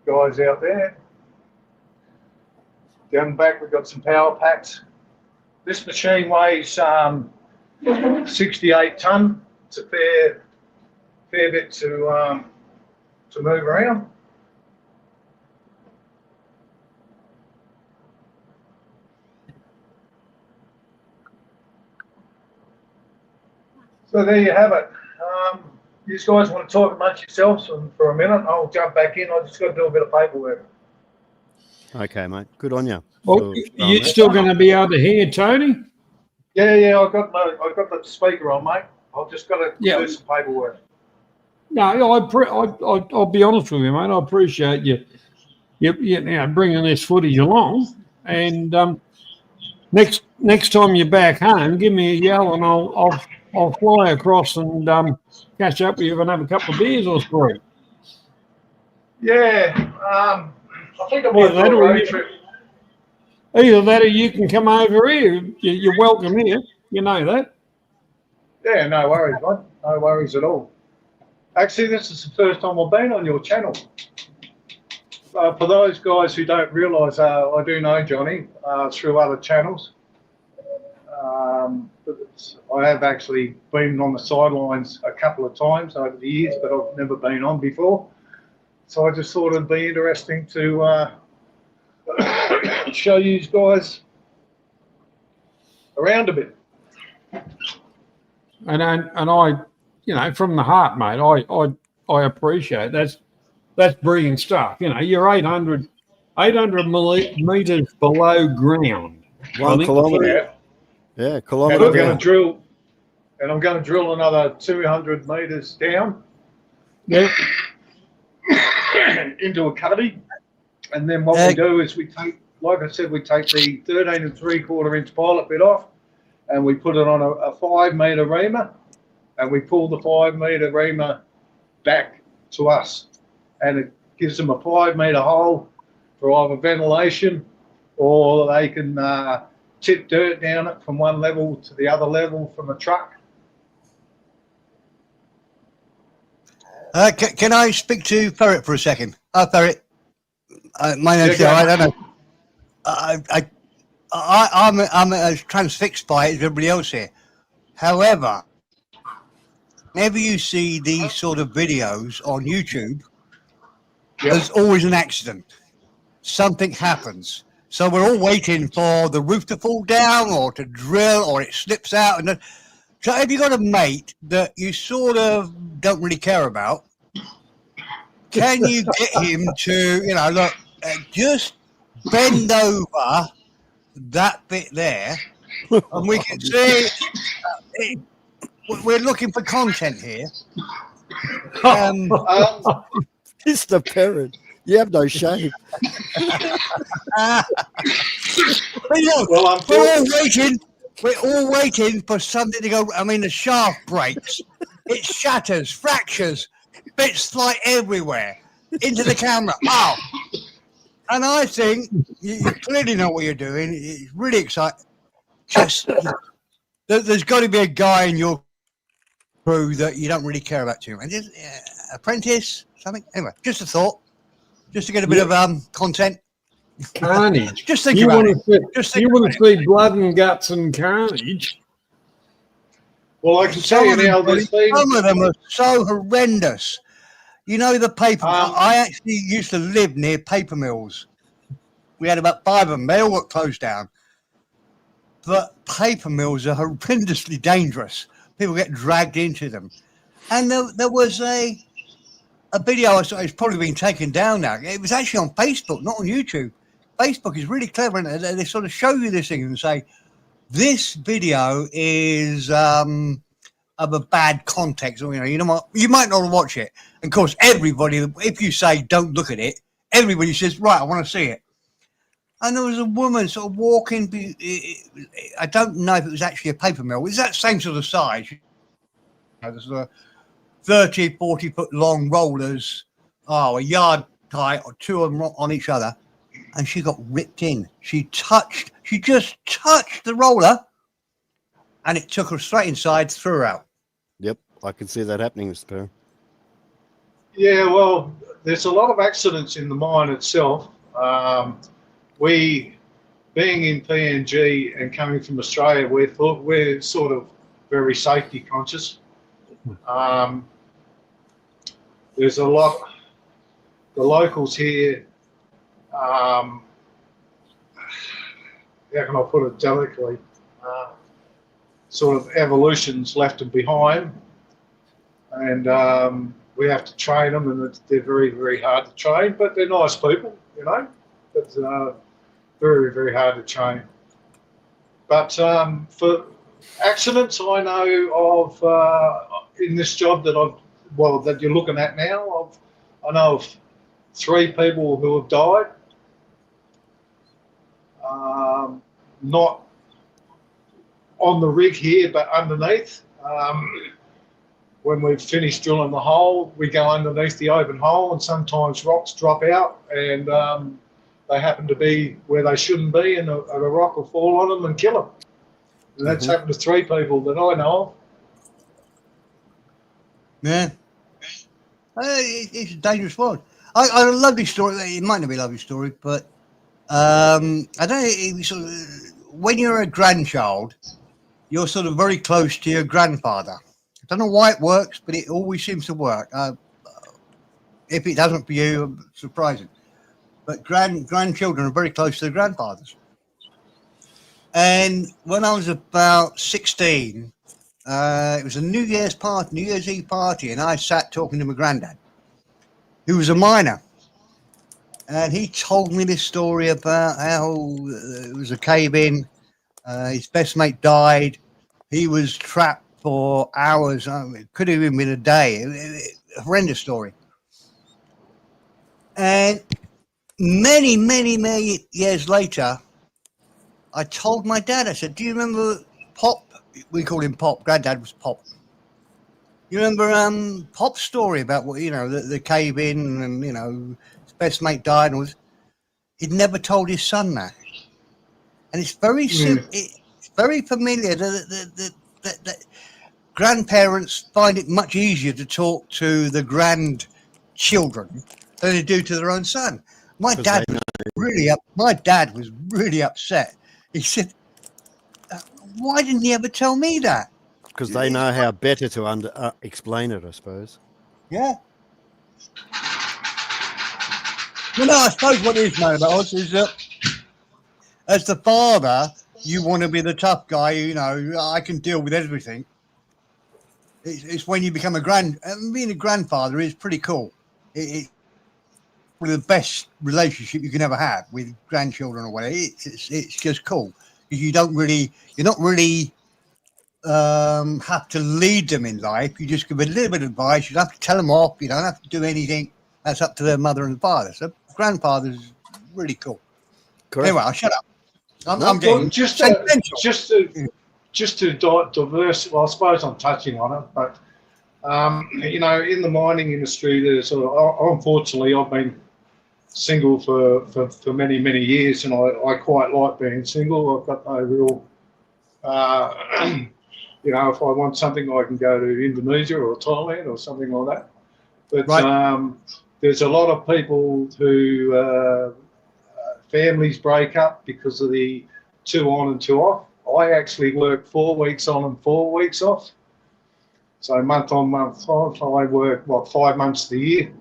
guys out there. Down the back we've got some power packs. This machine weighs 68 ton. It's a fair bit to move around. So there you have it. You guys want to talk amongst yourselves for a minute? I'll jump back in. I just got to do a bit of paperwork. Okay, mate. Good on you. Well, you're still going to be able to hear Tony? Yeah. I've got the speaker on, mate. I've just got to do some paperwork. No, I'll be honest with you, mate. I appreciate you bringing this footage along. And next time you're back home, give me a yell and I'll fly across and catch up with you and have a couple of beers or three. Yeah, I think I might do a road trip. Either that or you can come over here. You're welcome here. You know that. Yeah, no worries, mate. No worries at all. Actually, this is the first time I've been on your channel. For those guys who don't realise, I do know Johnny through other channels. But I have actually been on the sidelines a couple of times over the years, but I've never been on before. So I just thought it'd be interesting to show you guys around a bit. And I, from the heart, mate, I appreciate it. That's brilliant stuff. You're 800 meters below ground. 1 kilometre. Yeah, kilometre. And I'm going to drill another 200 meters down. Yeah. Into a cutty, and then what we do is we take, like I said, we take the 13 3/4 inch pilot bit off, and we put it on a 5 meter reamer, and we pull the 5 meter reamer back to us, and it gives them a 5 meter hole for either ventilation or they can tip dirt down it from one level to the other level from a truck. Can I speak to Ferret for a second? Ferret, my name's Joe. I don't know. I'm as transfixed by it as everybody else here. However, whenever you see these sort of videos on YouTube, there's always an accident. Something happens. So we're all waiting for the roof to fall down or to drill or it slips out. And so have you got a mate that you sort of don't really care about? Can you get him to, you know, look, just bend over that bit there and we can see we're looking for content here. Mr. Perrin, you have no shame. Look, we're all waiting for something to go. I mean, the shaft breaks, it shatters, fractures, bits fly everywhere into the camera. Oh, and I think you clearly know what you're doing. It's really exciting. Just there's got to be a guy in your crew that you don't really care about too much. Just, apprentice, something. Anyway, just a thought, just to get a bit of content. Carnage. Just think you about want it. To see, you want to see blood and guts and carnage. Well, I can tell you now, some of them are so horrendous. You know, the paper. I actually used to live near paper mills. We had about 5 of them. They all got closed down. But paper mills are horrendously dangerous. People get dragged into them. And there was a video I saw. It's probably been taken down now. It was actually on Facebook, not on YouTube. Facebook is really clever, and they sort of show you this thing and say, this video is of a bad context, or you know what, you might not watch it. And of course, everybody, if you say don't look at it, everybody says, right, I want to see it. And there was a woman sort of walking. I don't know if it was actually a paper mill. It's that same sort of size. There's 30, 40 foot long rollers, a yard height, or 2 of them on each other. And she got ripped in. She just touched the roller and it took her straight inside, threw her out. Yep, I can see that happening, Mr. Perrin. Yeah, well, there's a lot of accidents in the mine itself. We, being in PNG and coming from Australia, we're sort of very safety conscious. There's a lot, the locals here, how can I put it delicately, sort of evolution's left them behind, and we have to train them, and they're very, very hard to train, but they're nice people, you know, but very, very hard to train. But for accidents I know of in this job that you're looking at now, I know of 3 people who have died. Not on the rig here, but underneath. When we've finished drilling the hole, we go underneath the open hole, and sometimes rocks drop out, and they happen to be where they shouldn't be, and a rock will fall on them and kill them. And that's happened to 3 people that I know of. Yeah. It's a dangerous one. I love this story. It might not be a lovely story, but I don't know. Sort of, when you're a grandchild, you're sort of very close to your grandfather. I don't know why it works, but it always seems to work. If it doesn't for you, surprising. But grandchildren are very close to their grandfathers. And when I was about 16, it was a New Year's Eve party, and I sat talking to my granddad, who was a miner. And he told me this story about how it was a cave-in. His best mate died. He was trapped for hours. It could have even been a day. A horrendous story. And many, many, many years later, I told my dad, I said, do you remember Pop? We called him Pop. Granddad was Pop. You remember Pop's story about what, you know, the cave in, and, you know, his best mate died, and he'd never told his son that. and it's very it's very familiar. The grandparents find it much easier to talk to the grandchildren than they do to their own son. My dad was really upset. He said, "Why didn't he ever tell me that?" Because they know how better to explain it, I suppose. Yeah. Well, no, I suppose what it is, mate, about us is that as the father, you want to be the tough guy. You know, I can deal with everything. It's when you become being a grandfather is pretty cool. It's one of the best relationship you can ever have with grandchildren or whatever. It's just cool because you're not really have to lead them in life. You just give a little bit of advice. You don't have to tell them off. You don't have to do anything. That's up to their mother and father. So grandfather's really cool. Correct. Anyway, I'll shut up. I'm Well, getting just to diverse. Well, I suppose I'm touching on it, but you know, in the mining industry, there's unfortunately I've been single for many years, and I quite like being single. I've got no real. You know, if I want something, I can go to Indonesia or Thailand or something like that. But there's a lot of people who families break up because of the 2 on and 2 off. I actually work 4 weeks on and 4 weeks off. So month on, month off, I work, 5 months of the year.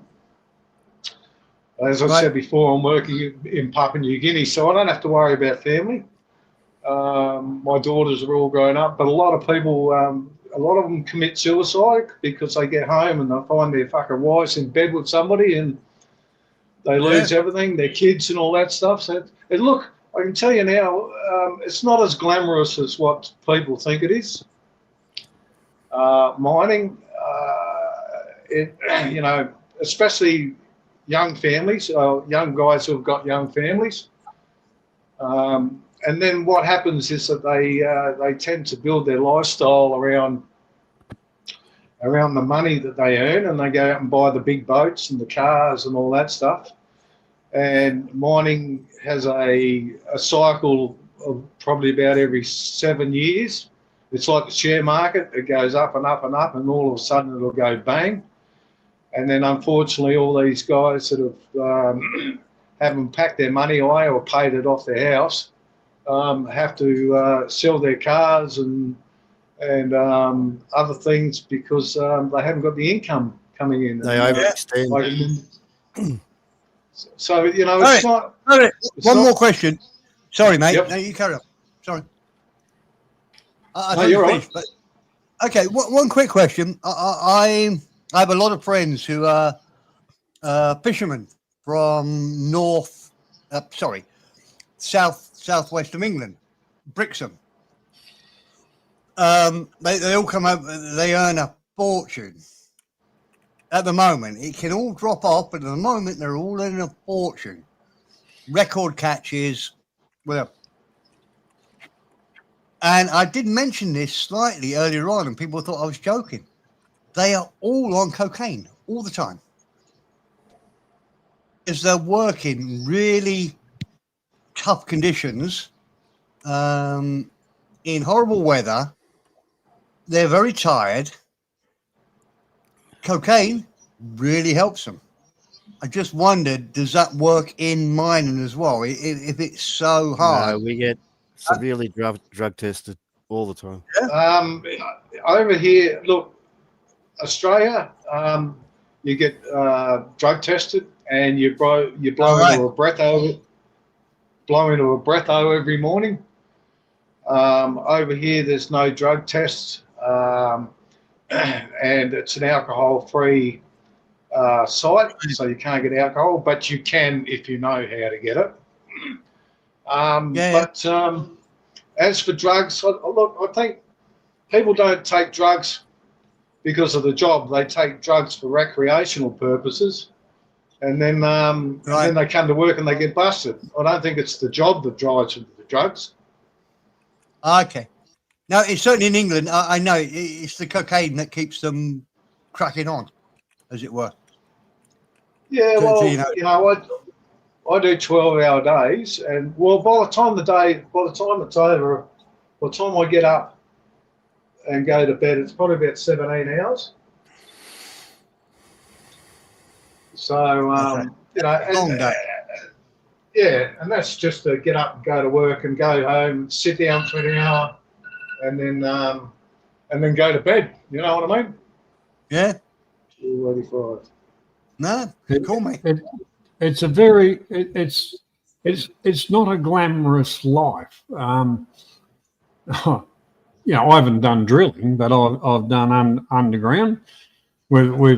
As I said before, I'm working in Papua New Guinea, so I don't have to worry about family. My daughters are all grown up, but a lot of people, a lot of them commit suicide because they get home and they find their fucking wives in bed with somebody and they lose everything, their kids and all that stuff. So, and look, I can tell you now, it's not as glamorous as what people think it is. Mining, you know, especially young families, young guys who've got young families. And then what happens is that they tend to build their lifestyle around the money that they earn, and they go out and buy the big boats and the cars and all that stuff. And mining has a cycle of probably about every 7 years. It's like the share market. It goes up and up and up, and all of a sudden it'll go bang. And then unfortunately all these guys that haven't packed their money away or paid it off their house have to sell their cars and other things because they haven't got the income coming in. They overextend. So, you know, it's not... One more question. Sorry, mate. Yep. No, you carry on. Sorry. No, you're right. But, okay, one quick question. I have a lot of friends who are fishermen from southwest of England, Brixham. They all come over. They earn a fortune. At the moment, it can all drop off, but at the moment, they're all earning a fortune. Record catches, whatever. And I did mention this slightly earlier on, and people thought I was joking. They are all on cocaine all the time. As they're working really tough conditions, in horrible weather, they're very tired. Cocaine really helps them. I just wondered, does that work in mining as well? If it's so hard. No, we get severely drug tested all the time. Over here, look, Australia, you get drug tested and you blow into a breatho every morning. Over here, there's no drug tests, and it's an alcohol-free site, so you can't get alcohol, but you can if you know how to get it. But as for drugs, look, I think people don't take drugs because of the job. They take drugs for recreational purposes, and then then they come to work and they get busted. I don't think it's the job that drives them to the drugs. Okay. Now, it's certainly in England, I know it's the cocaine that keeps them cracking on, as it were. Yeah, well, you know, I do 12-hour days, and well, by the time it's over, by the time I get up and go to bed, it's probably about 17 hours. So, you know, Long day. Yeah, and that's just to get up and go to work and go home, sit down for an hour, and then go to bed. You know what I mean? Yeah. Ready for it. No, call me. It's a very it's not a glamorous life. You know, I haven't done drilling, but I've done underground with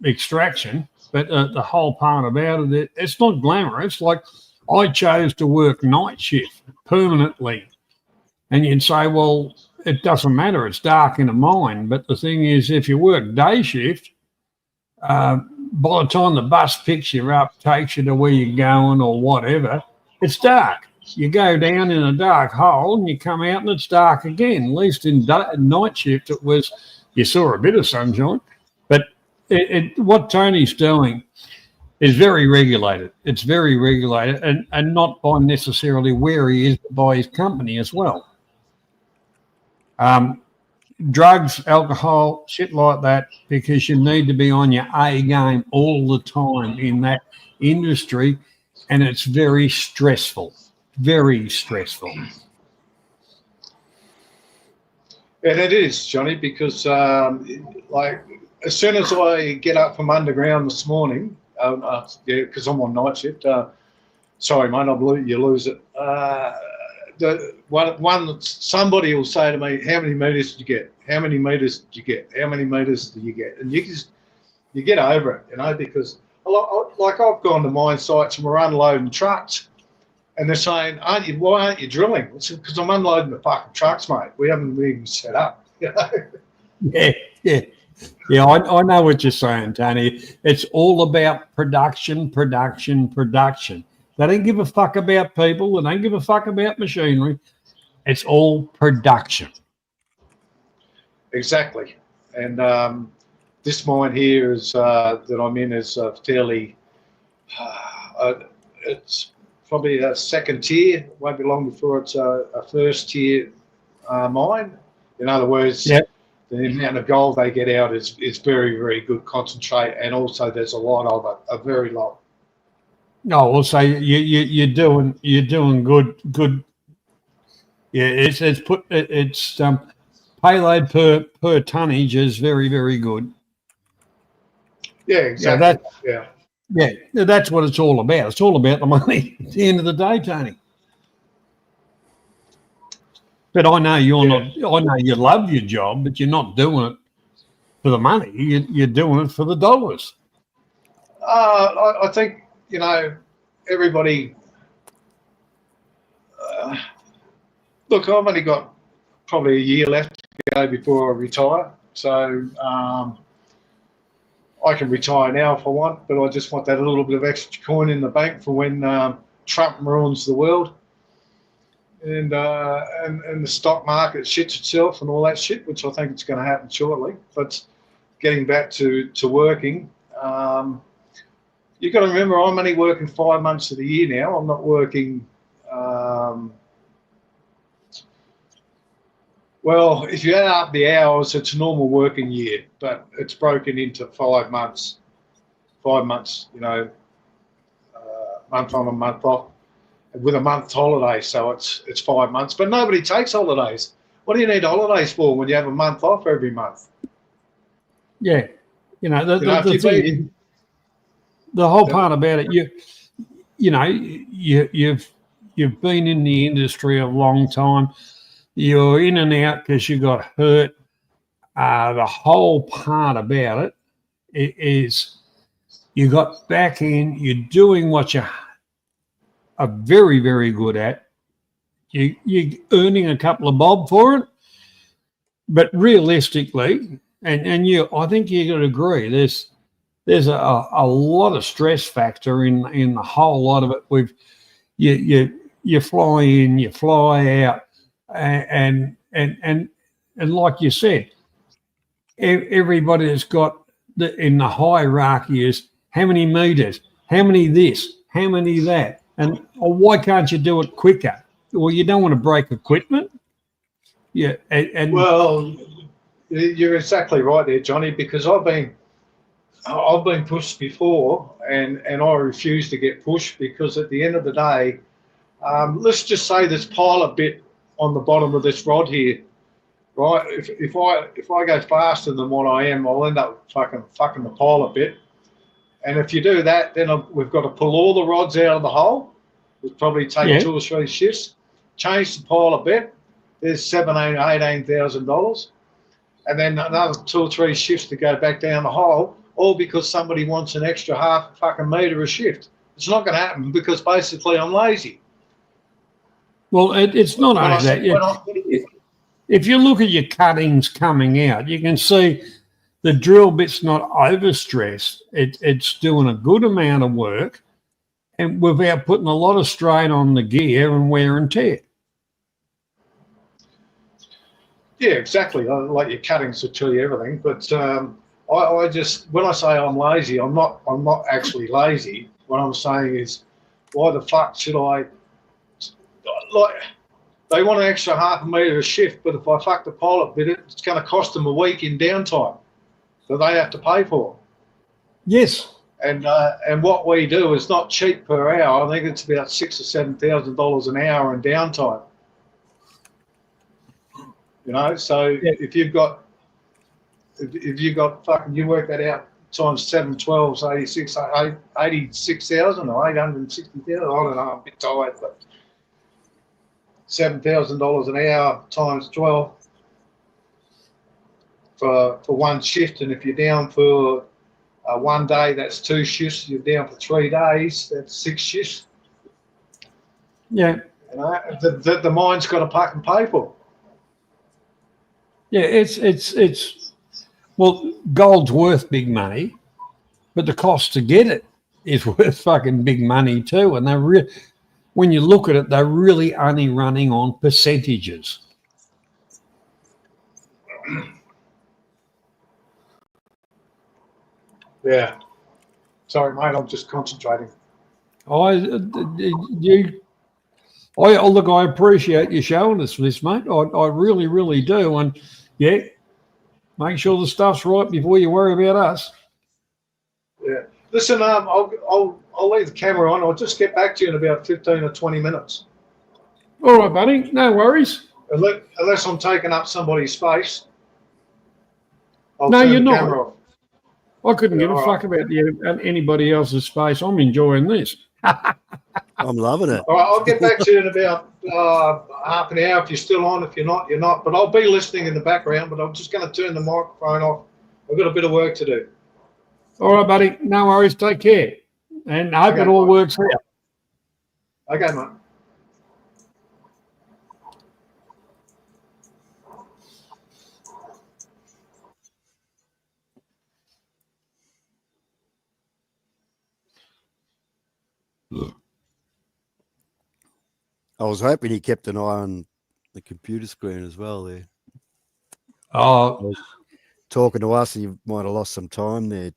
extraction. But the whole part about it, it's not glamorous. Like, I chose to work night shift permanently, and you'd say, well, it doesn't matter. It's dark in the mine. But the thing is, if you work day shift, by the time the bus picks you up, takes you to where you're going or whatever, it's dark. You go down in a dark hole and you come out and it's dark again. At least in night shift, it was, you saw a bit of sunshine. But what Tony's doing is very regulated. It's very regulated, and not by necessarily where he is, but by his company as well. Drugs, alcohol, shit like that, because you need to be on your A game all the time in that industry, and it's very stressful. Very stressful. And it is, Johnny, because like as soon as I get up from underground this morning, because I'm on night shift. Sorry, mate, you lose it. Somebody will say to me, "How many meters did you get? How many meters did you get? How many meters do you get?" And you get over it, you know, because like I've gone to mine sites and we're unloading trucks. And they're saying, why aren't you drilling? It's because I'm unloading the fucking trucks, mate. We haven't even set up. You know? Yeah. I know what you're saying, Tony. It's all about production. They don't give a fuck about people. They don't give a fuck about machinery. It's all production. Exactly. And this mine here is that I'm in is fairly. It's probably a second tier. It won't be long before it's a first tier mine. In other words, yep. The amount of gold they get out is very, very good concentrate, and also there's a lot of it, a very lot. No, we'll say you're doing good. Yeah, it's payload per tonnage is very, very good. Yeah, exactly. Yeah, that's what it's all about. It's all about the money at the end of the day, Tony. But I know you're not. I know you love your job, but you're not doing it for the money. You're doing it for the dollars. I think, you know, everybody. Look, I've only got probably a year left to go before I retire, so. I can retire now if I want, but I just want that little bit of extra coin in the bank for when Trump ruins the world, and the stock market shits itself and all that shit, which I think it's going to happen shortly. But getting back to working, you've got to remember I'm only working 5 months of the year now. I'm not working. Well, if you add up the hours, it's a normal working year, but it's broken into 5 months. 5 months, you know, month on and month off, with a month holiday. So it's 5 months, but nobody takes holidays. What do you need holidays for when you have a month off every month? Yeah, you know the whole part about it. You've been in the industry a long time. You're in and out because you got hurt. The whole part about it is you got back in, you're doing what you are very, very good at. You're earning a couple of bob for it. But realistically, and I think you got to agree, there's a lot of stress factor in the whole lot of it. You fly in, you fly out. And like you said, everybody that's got in the hierarchy is how many meters, how many this, how many that? And why can't you do it quicker? Well, you don't want to break equipment. Yeah, and well, you're exactly right there, Johnny, because I've been pushed before, and I refuse to get pushed because at the end of the day, let's just say this pilot bit on the bottom of this rod here, right? If I go faster than what I am, I'll end up fucking the pilot bit. And if you do that, then we've got to pull all the rods out of the hole. It'll probably take 2 or 3 shifts. Change the pilot bit. There's $18,000, and then another 2 or 3 shifts to go back down the hole, all because somebody wants an extra half a fucking metre a shift. It's not going to happen because basically I'm lazy. Well, it's not only that. If you look at your cuttings coming out, you can see the drill bit's not overstressed. It's doing a good amount of work, and without putting a lot of strain on the gear and wear and tear. Yeah, exactly. Like your cuttings will tell you everything, but I just, when I say I'm lazy, I'm not actually lazy. What I'm saying is, why the fuck should I? Like, they want an extra half a metre a shift, but if I fuck the pilot bit, it's going to cost them a week in downtime that they have to pay for. Yes. And what we do is not cheap per hour. I think it's about $6,000 or $7,000 an hour in downtime. You know, so if you've got fucking, you work that out times 7, 12, 86,000 or 860,000. I don't know, I'm a bit tired, but $7,000 an hour times 12 for one shift. And if you're down for 1 day, that's 2 shifts. You're down for 3 days, that's 6 shifts. Yeah. You know, the mine's got to fucking pay for. Yeah, it's well, gold's worth big money, but the cost to get it is worth fucking big money too. And when you look at it, they're really only running on percentages. Yeah. Sorry, mate, I'm just concentrating. Look, I appreciate you showing us this, mate. I really, really do. And yeah, make sure the stuff's right before you worry about us. Yeah. Listen, I'll leave the camera on. I'll just get back to you in about 15 or 20 minutes. All right, buddy. No worries. Unless I'm taking up somebody's space. No, you're not. Camera off. I couldn't give a fuck about anybody else's space. I'm enjoying this. I'm loving it. All right, I'll get back to you in about half an hour. If you're still on, if you're not, you're not. But I'll be listening in the background, but I'm just going to turn the microphone off. I've got a bit of work to do. All right, buddy. No worries. Take care. And I hope it all works out. Okay, mate. I was hoping he kept an eye on the computer screen as well there. Oh, talking to us, you might have lost some time there,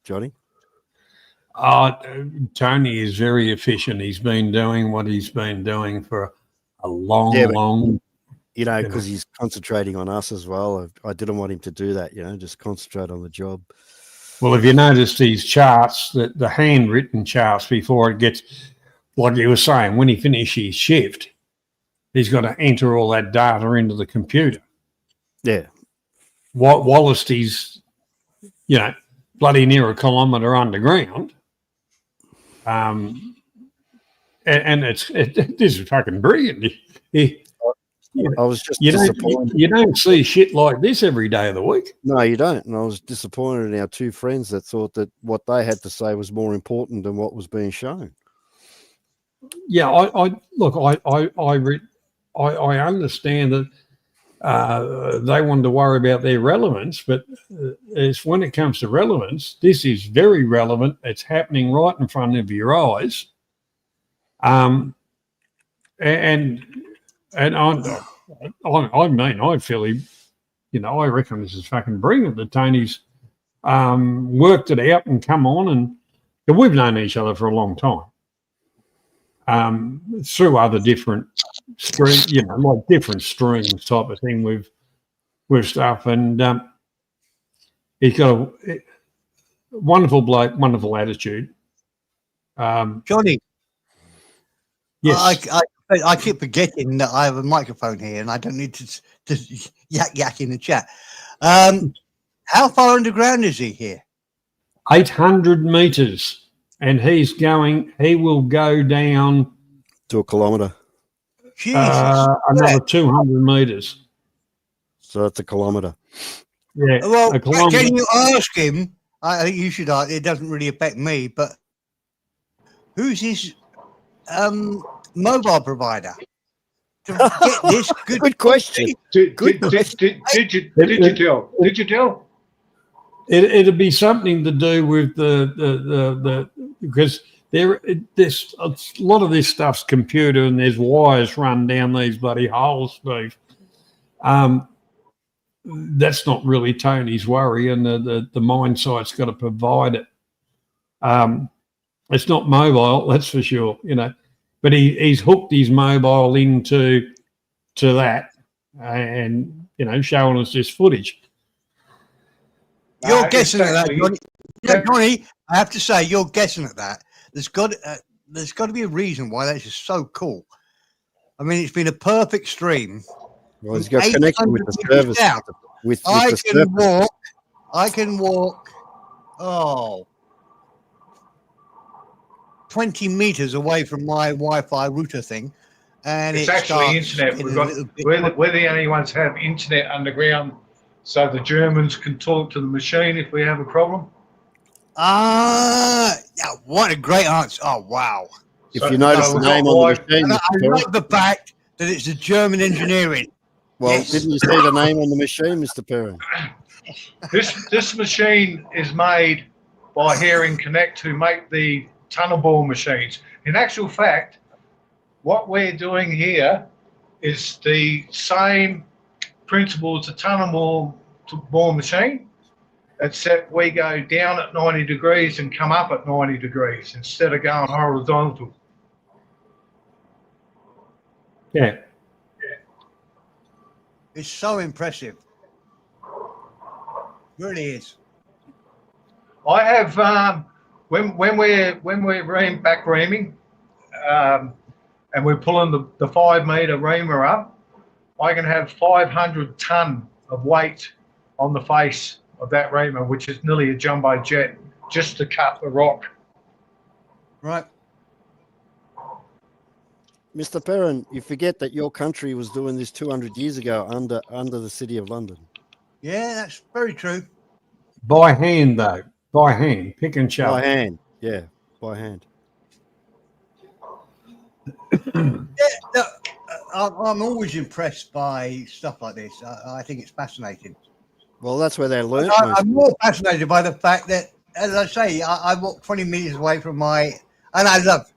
Johnny. Tony is very efficient. He's been doing what he's been doing for a long. You know, because he's concentrating on us as well. I didn't want him to do that. You know, just concentrate on the job. Well, if you notice these charts, the handwritten charts before it gets, like you were saying, when he finishes his shift, he's got to enter all that data into the computer. Yeah. Whilst he's, bloody near a kilometre underground. And this is fucking brilliant. I was just disappointed. You don't see shit like this every day of the week. No, you don't. And I was disappointed in our two friends that thought that what they had to say was more important than what was being shown. Yeah, I understand that they wanted to worry about their relevance, but it's when it comes to relevance, this is very relevant. It's happening right in front of your eyes. And I feel I reckon this is fucking brilliant that Tony's worked it out and come on, and we've known each other for a long time. through other different streams, like different streams type of thing with stuff. And he's got a wonderful bloke, wonderful attitude. Johnny. Yes. I keep forgetting that I have a microphone here and I don't need to yak in the chat. How far underground is he here? 800 metres, and he will go down to a kilometre. Another 200 metres. So that's a kilometre. Yeah. Well, a kilometre. can you ask him? I think you should ask. It doesn't really affect me, but who's his mobile provider? To get this good question. Digital. It'd be something to do with the because there's a lot of this stuff's computer and there's wires run down these bloody holes, Steve. That's not really Tony's worry, and the mine site's got to provide it. It's not mobile, that's for sure, But he's hooked his mobile into that, and showing us this footage. You're guessing at that, Johnny. Yeah, Johnny, I have to say, you're guessing at that. There's got to be a reason why that's just so cool. I mean, it's been a perfect stream. Well, he's got connection with the service. I can walk, 20 meters away from my Wi-Fi router thing. And it's actually internet. We're the only ones who have internet underground, so the Germans can talk to the machine if we have a problem. Yeah, what a great answer. Oh, wow. If you notice the name on the machine. I like the fact that it's a German engineering. Well, yes. Didn't you see the name on the machine, Mr. Perrin? This machine is made by Hearing Connect, who make the tunnel bore machines. In actual fact, what we're doing here is the same principle as a tunnel bore machine, except we go down at 90 degrees and come up at 90 degrees instead of going horizontal. Yeah. It's so impressive. It really is. I have when we're back reaming, and we're pulling the 5 metre reamer up, I can have 500 tonne of weight on the face of that reamer, which is nearly a jumbo jet, just to cut the rock. Right. Mr. Perrin, you forget that your country was doing this 200 years ago under the City of London. Yeah, that's very true. By hand, though. By hand. Pick and shovel. By hand. Yeah, by hand. Yeah, I'm always impressed by stuff like this. I think it's fascinating. Well, that's where they learn. I'm more fascinated by the fact that, as I say, I walk 20 meters away from and I love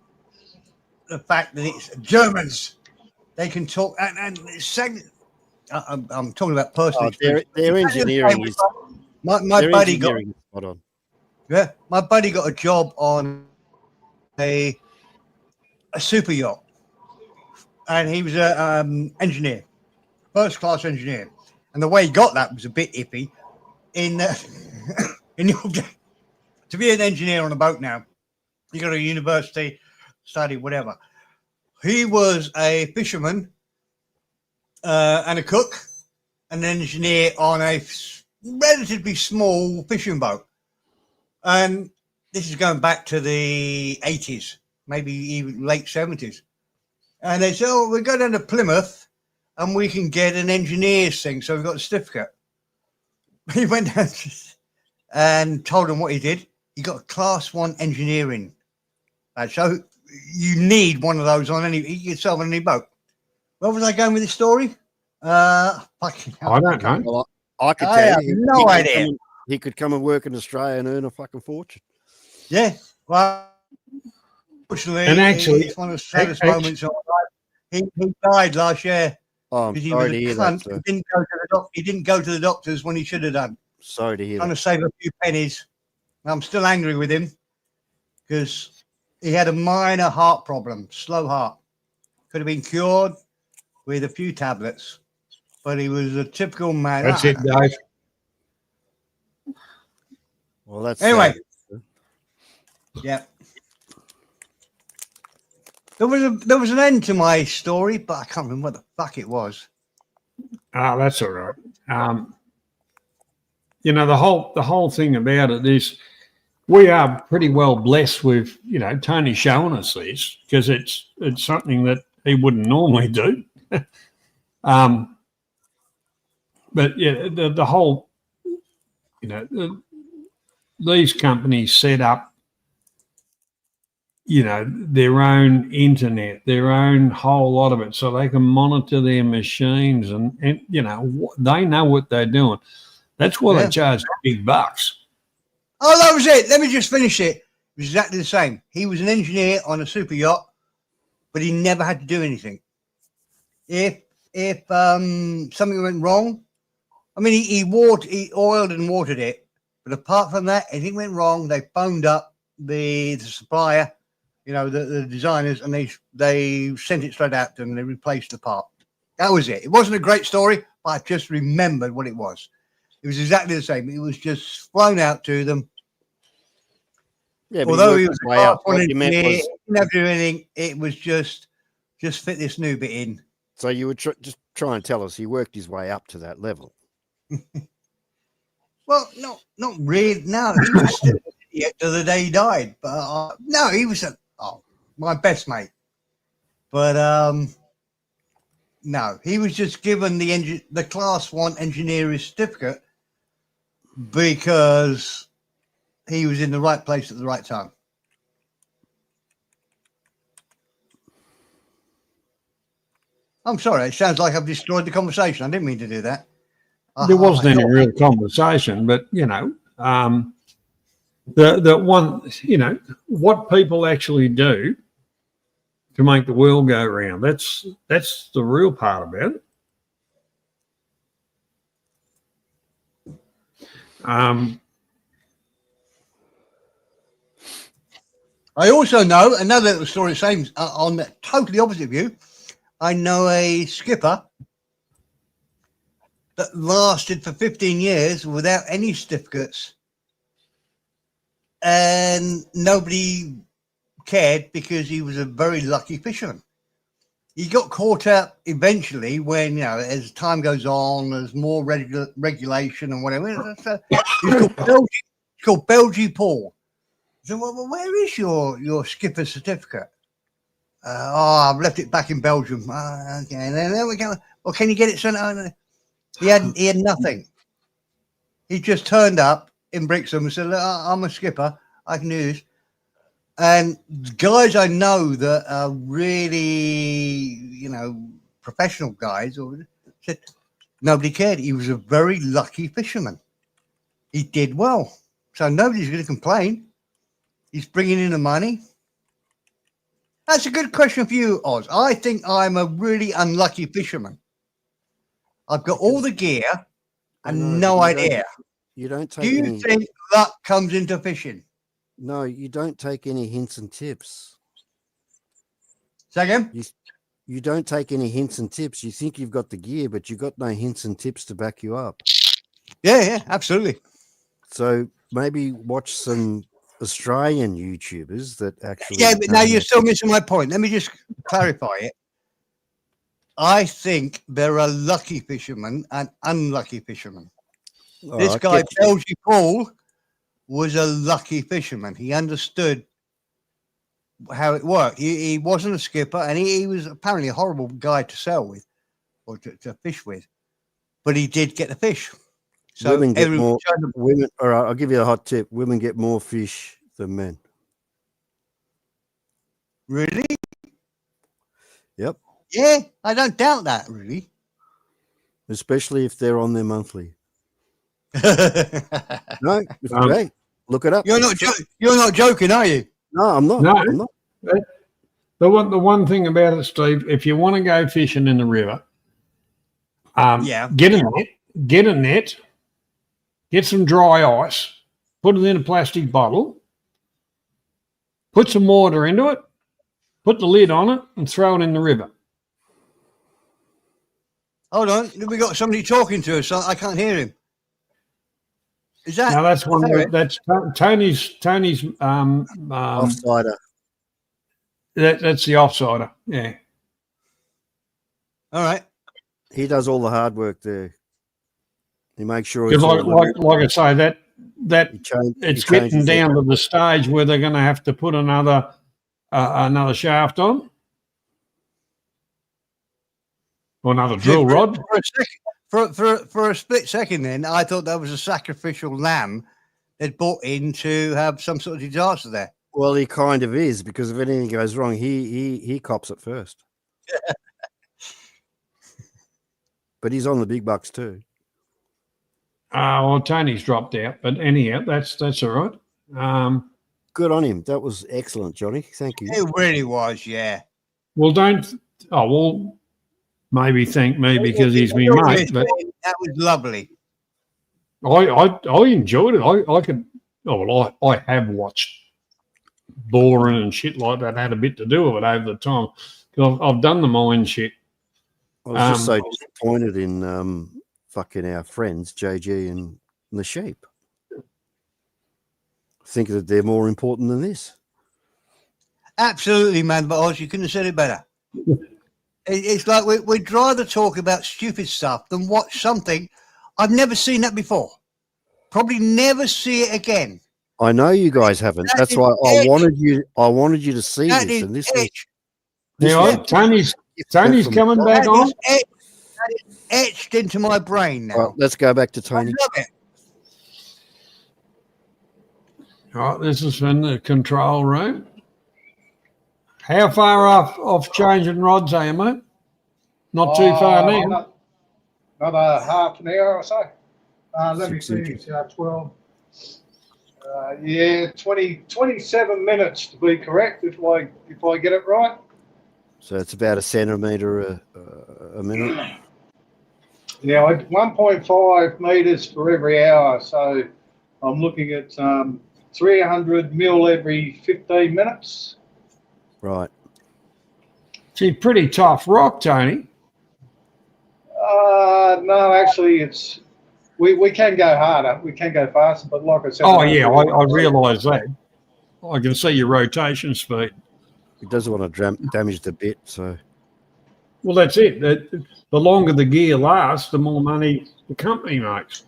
the fact that it's Germans. They can talk, and second, I'm talking about personal experience. Their engineering is. My buddy got. Spot on. Yeah, my buddy got a job on a super yacht, and he was a engineer, first class engineer. And the way he got that was a bit iffy. To be an engineer on a boat now, you go to university, study, whatever. He was a fisherman and a cook, and an engineer on a relatively small fishing boat. And this is going back to the 80s, maybe even late 70s. And they said, oh, we'll go down to Plymouth and we can get an engineer's thing. So we've got a certificate. He went down and told them what he did. He got a class 1 engineering. So you need one of those on yourself on any boat. Where was I going with this story? I don't know. Well, I could I tell have you. no idea. He could come and work in Australia and earn a fucking fortune. Yeah. Well, unfortunately, and actually, it's one of the saddest moments of my life. He died last year. Oh, I'm because sorry to he hear was a cunt. that, sir. He didn't go to the doctors when he should have done. Sorry to hear Trying that. to save a few pennies. I'm still angry with him because he had a minor heart problem, slow heart. Could have been cured with a few tablets, but he was a typical man. That's it, Dave. Well, that's Anyway. sad. Yeah. There was an end to my story, but I can't remember what the fuck it was. Oh, that's all right. You know, the whole thing about it is we are pretty well blessed with, you know, Tony showing us this, because it's something that he wouldn't normally do. But yeah, the whole, you know, these companies set up, you know, their own internet, their own whole lot of it, so they can monitor their machines and you know, they know what they're doing. That's why they charge big bucks. Oh, that was it. Let me just finish it. It was exactly the same. He was an engineer on a super yacht, but he never had to do anything. If something went wrong, I mean, he oiled and watered it, but apart from that, anything went wrong, they phoned up the supplier, you know, the designers, and they sent it straight out to them and they replaced the part. That was it. It wasn't a great story, but I just remembered what it was. It was exactly the same. It was just flown out to them. Yeah, although he was a class one what you meant engineer, was, he didn't have to do anything. It was just fit this new bit in. so you would just try and tell us he worked his way up to that level. Well, not really. No, he was still yet to the day he died. But no, he was my best mate. But no, he was just given the class 1 engineering certificate because he was in the right place at the right time. I'm sorry, it sounds like I've destroyed the conversation. I didn't mean to do that. There wasn't any real conversation, but you know, the one, you know, what people actually do to make the world go round. That's the real part about it. I also know another little story, same on the totally opposite view. I know a skipper that lasted for 15 years without any certificates, and nobody cared because he was a very lucky fisherman. He got caught up eventually when, you know, as time goes on, there's more regulation and whatever. So he's called Belgie Paul. So, well, where is your skipper certificate? I've left it back in Belgium. Okay, and then there we go. Well, can you get it sent out? He had nothing. He just turned up in Brixham and said, "Look, I'm a skipper. I can do this." And guys I know that are really, you know, professional guys, said nobody cared. He was a very lucky fisherman. He did well, so nobody's going to complain. He's bringing in the money. That's a good question for you, Oz. I think I'm a really unlucky fisherman. I've got all the gear and no idea. You don't take. Do you think luck comes into fishing? No, you don't take any hints and tips. Say again? You don't take any hints and tips. You think you've got the gear, but you've got no hints and tips to back you up. Yeah, absolutely. So maybe watch some Australian YouTubers that actually. Yeah, but now you're still missing my point. Let me just clarify it. I think there are lucky fishermen and unlucky fishermen. This guy, Belgie Paul, was a lucky fisherman. He understood how it worked. He wasn't a skipper, and he was apparently a horrible guy to sail with or to fish with, but he did get the fish. So women get more. Women, all right, I'll give you a hot tip. Women get more fish than men. Really? Yep. Yeah, I don't doubt that, really. Especially if they're on their monthly. No, it's great. Look it up. You're not joking, are you? No, I'm not. No. I'm not. The one thing about it, Steve, if you want to go fishing in the river, get a net, get some dry ice, put it in a plastic bottle, put some water into it, put the lid on it, and throw it in the river. Hold on, we got somebody talking to us. So I can't hear him. Is that? Now that's one. Ferret? That's Tony's. Offsider. That's the offsider. Yeah. All right. He does all the hard work there. He makes sure Because it's like I say, that it's getting down to the stage where they're going to have to put another shaft on, or another drill rod. For a split second, then I thought that was a sacrificial lamb they'd brought in to have some sort of disaster there. Well, he kind of is, because if anything goes wrong, he cops it first. But he's on the big bucks too. Well, Tony's dropped out, but anyhow, that's all right. Good on him. That was excellent, Johnny. Thank you. It really was, yeah. Well, maybe thank me because he's my mate. But that was lovely. I enjoyed it. I have watched boring and shit like that. Had a bit to do with it over the time. I've done the mine shit. I was just so disappointed in fucking our friends, JG and the sheep. I think that they're more important than this. Absolutely, man. But Oz, you couldn't have said it better. It's like we'd rather talk about stupid stuff than watch something. I've never seen that before. Probably never see it again. I know you guys haven't. That's why I wanted you to see this. And this is Tony's coming back on. That is etched into my brain now. Right, let's go back to Tony. I love it. All right, this is in the control room. How far off changing rods are you, mate? Not too far now. Another half an hour or so. Let me see. It's 12. 27 minutes to be correct, if I get it right. So it's about a centimetre a minute. Yeah, 1.5 metres for every hour. So I'm looking at 300 mil every 15 minutes. Right. Gee, pretty tough rock, Tony. No, actually, we can go harder. We can go faster, but like I said. Oh, yeah, I realise that. I can see your rotation speed. He doesn't want to damage the bit, so. Well, that's it. The longer the gear lasts, the more money the company makes.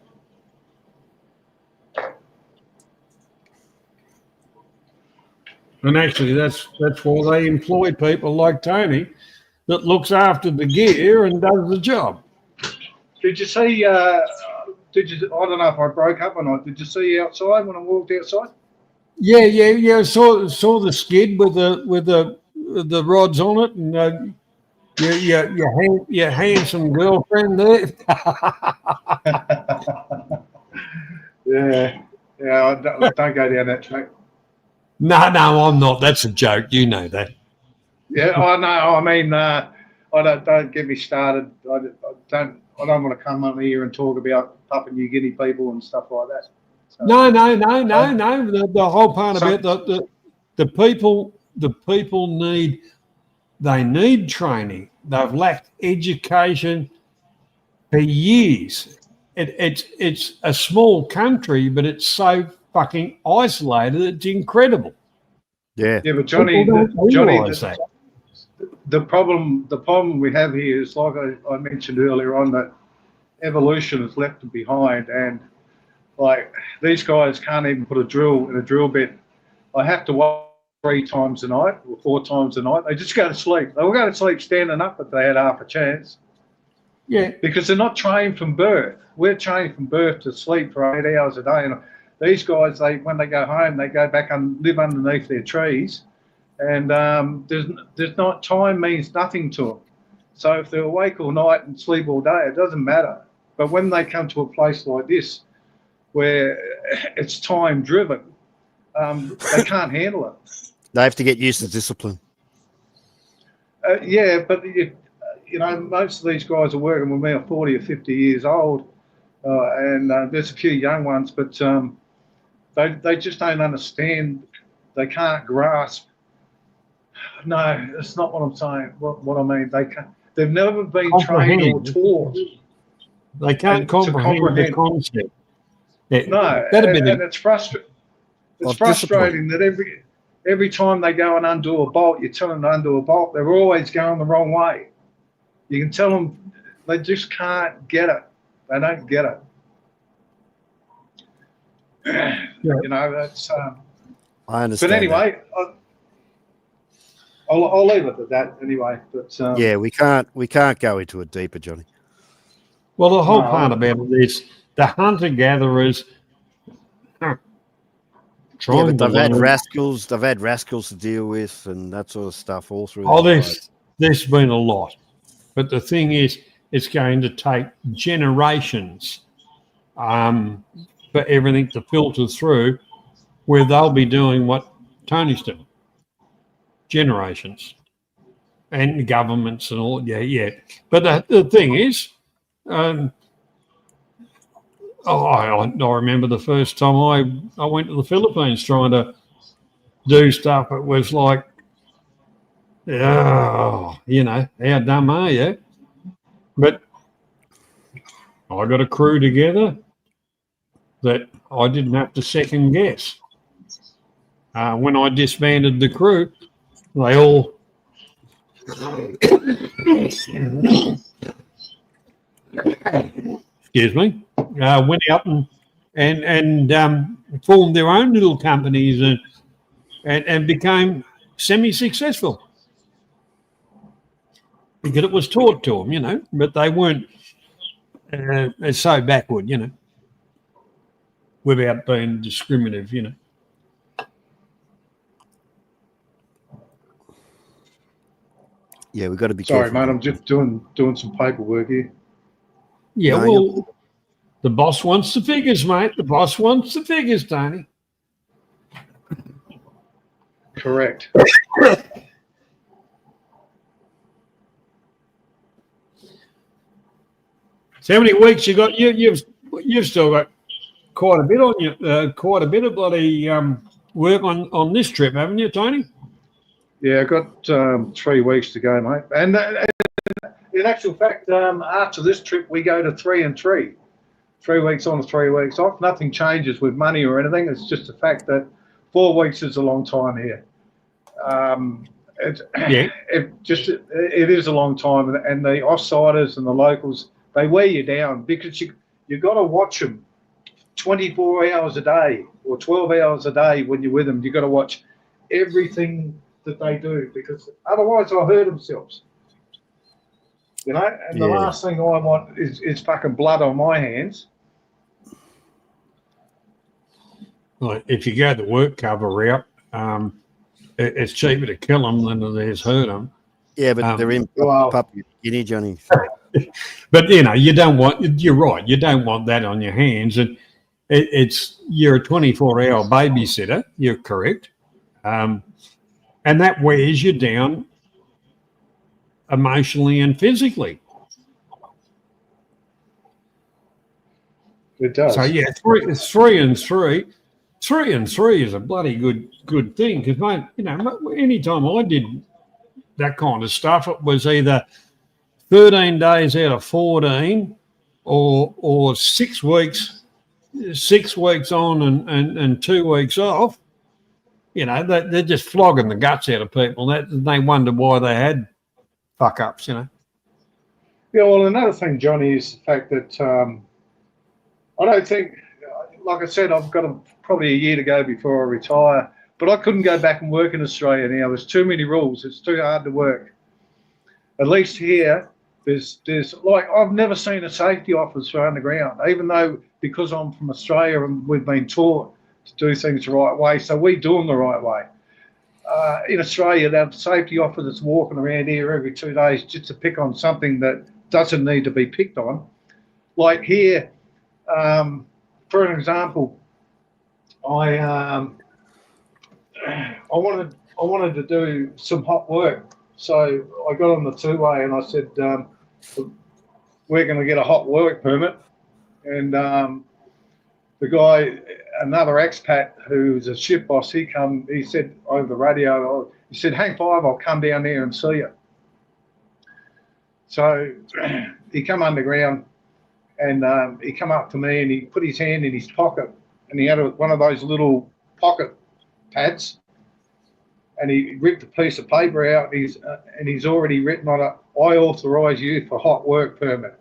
And actually, that's why they employ people like Tony that looks after the gear and does the job. Did you see? I don't know if I broke up or not. Did you see outside when I walked outside? Yeah. Saw the skid with the rods on it, and your handsome girlfriend there. Yeah. Don't go down that track. No, I'm not. That's a joke. You know that. Yeah, I know. I mean, don't get me started. I don't want to come on here and talk about Papua New Guinea people and stuff like that. So, No. The whole part about the people need training. They've lacked education for years. It's a small country, but it's so fucking isolated. It's incredible. Yeah. Yeah, but Johnny, the problem we have here is, like I mentioned earlier on, that evolution has left them behind, and like these guys can't even put a drill in a drill bit. I have to watch 3 times a night or 4 times a night. They just go to sleep. They will go to sleep standing up if they had half a chance. Yeah. Because they're not trained from birth. We're trained from birth to sleep for 8 hours a day. And these guys, when they go home, they go back and live underneath their trees. And there's not, time means nothing to them. So if they're awake all night and sleep all day, it doesn't matter. But when they come to a place like this, where it's time driven, they can't handle it. They have to get used to discipline. Yeah, but most of these guys are working with me are 40 or 50 years old, and there's a few young ones, but they just don't understand they can't grasp. No, that's not what I'm saying. What I mean, they've never been trained or taught. They can't comprehend the concept. Yeah, No, and it's frustrating. It's frustrating that every time they go and undo a bolt, you tell them to undo a bolt, they're always going the wrong way. You can tell them they just can't get it. They don't get it. You know, that's. I understand. But anyway, I'll leave it at that anyway. But yeah, we can't go into it deeper, Johnny. Well, the whole part about it is the hunter-gatherers. Yeah, but they've had rascals to deal with and that sort of stuff all through. Oh, there's been a lot, but the thing is, it's going to take generations for everything to filter through, where they'll be doing what Tony's doing. Generations, and governments and all. Yeah. But the thing is, I remember the first time I went to the Philippines trying to do stuff. It was like, how dumb are you? But I got a crew together that I didn't have to second guess. When I disbanded the crew, they all excuse me, went out and formed their own little companies and became semi-successful because it was taught to them, but they weren't so backward, without being discriminative, Yeah, we've got to be sorry, careful. mate. I'm just doing some paperwork here. Yeah, well, the boss wants the figures, mate. The boss wants the figures, Tony. Correct. So how many weeks you got? You've still got quite a bit on you, quite a bit of bloody work on this trip, haven't you, Tony? Yeah, I've got 3 weeks to go, mate. And in actual fact, after this trip, we go to 3 and 3. 3 weeks on, 3 weeks off. Nothing changes with money or anything. It's just the fact that 4 weeks is a long time here. It is a long time, and the offsiders and the locals, they wear you down because you got to watch them 24 hours a day or 12 hours a day when you're with them. You got to watch everything that they do because otherwise they'll hurt themselves. And the last thing I want is fucking blood on my hands. Well, if you go the work cover route, it's cheaper to kill them than it is hurt them. Yeah, but they're in Papua New Guinea, Johnny. But you don't want. You're right. You don't want that on your hands, and you're a 24-hour babysitter. You're correct, and that wears you down emotionally and physically. It does. So yeah, it's 3 and 3. 3 and 3 is a bloody good thing because, mate, anytime I did that kind of stuff, it was either 13 days out of 14 or 6 weeks. 6 weeks on and 2 weeks off. They're just flogging the guts out of people. They wonder why they had fuck ups. Yeah. Well, another thing, Johnny, is the fact that I don't think, like I said, I've got probably a year to go before I retire, but I couldn't go back and work in Australia now. There's too many rules. It's too hard to work. At least here, there's like, I've never seen a safety officer underground, even though because I'm from Australia and we've been taught to do things the right way, so we do them the right way. In Australia, they have safety officers walking around here every 2 days just to pick on something that doesn't need to be picked on. Like here, for an example, I wanted to do some hot work, so I got on the two-way and I said, we're going to get a hot work permit, and the guy, another expat who's a ship boss, he said over the radio, he said, hang five, I'll come down there and see you. So he come underground and he come up to me and he put his hand in his pocket and he had one of those little pocket pads and he ripped a piece of paper out and he's already written on it, I authorise you for hot work permit.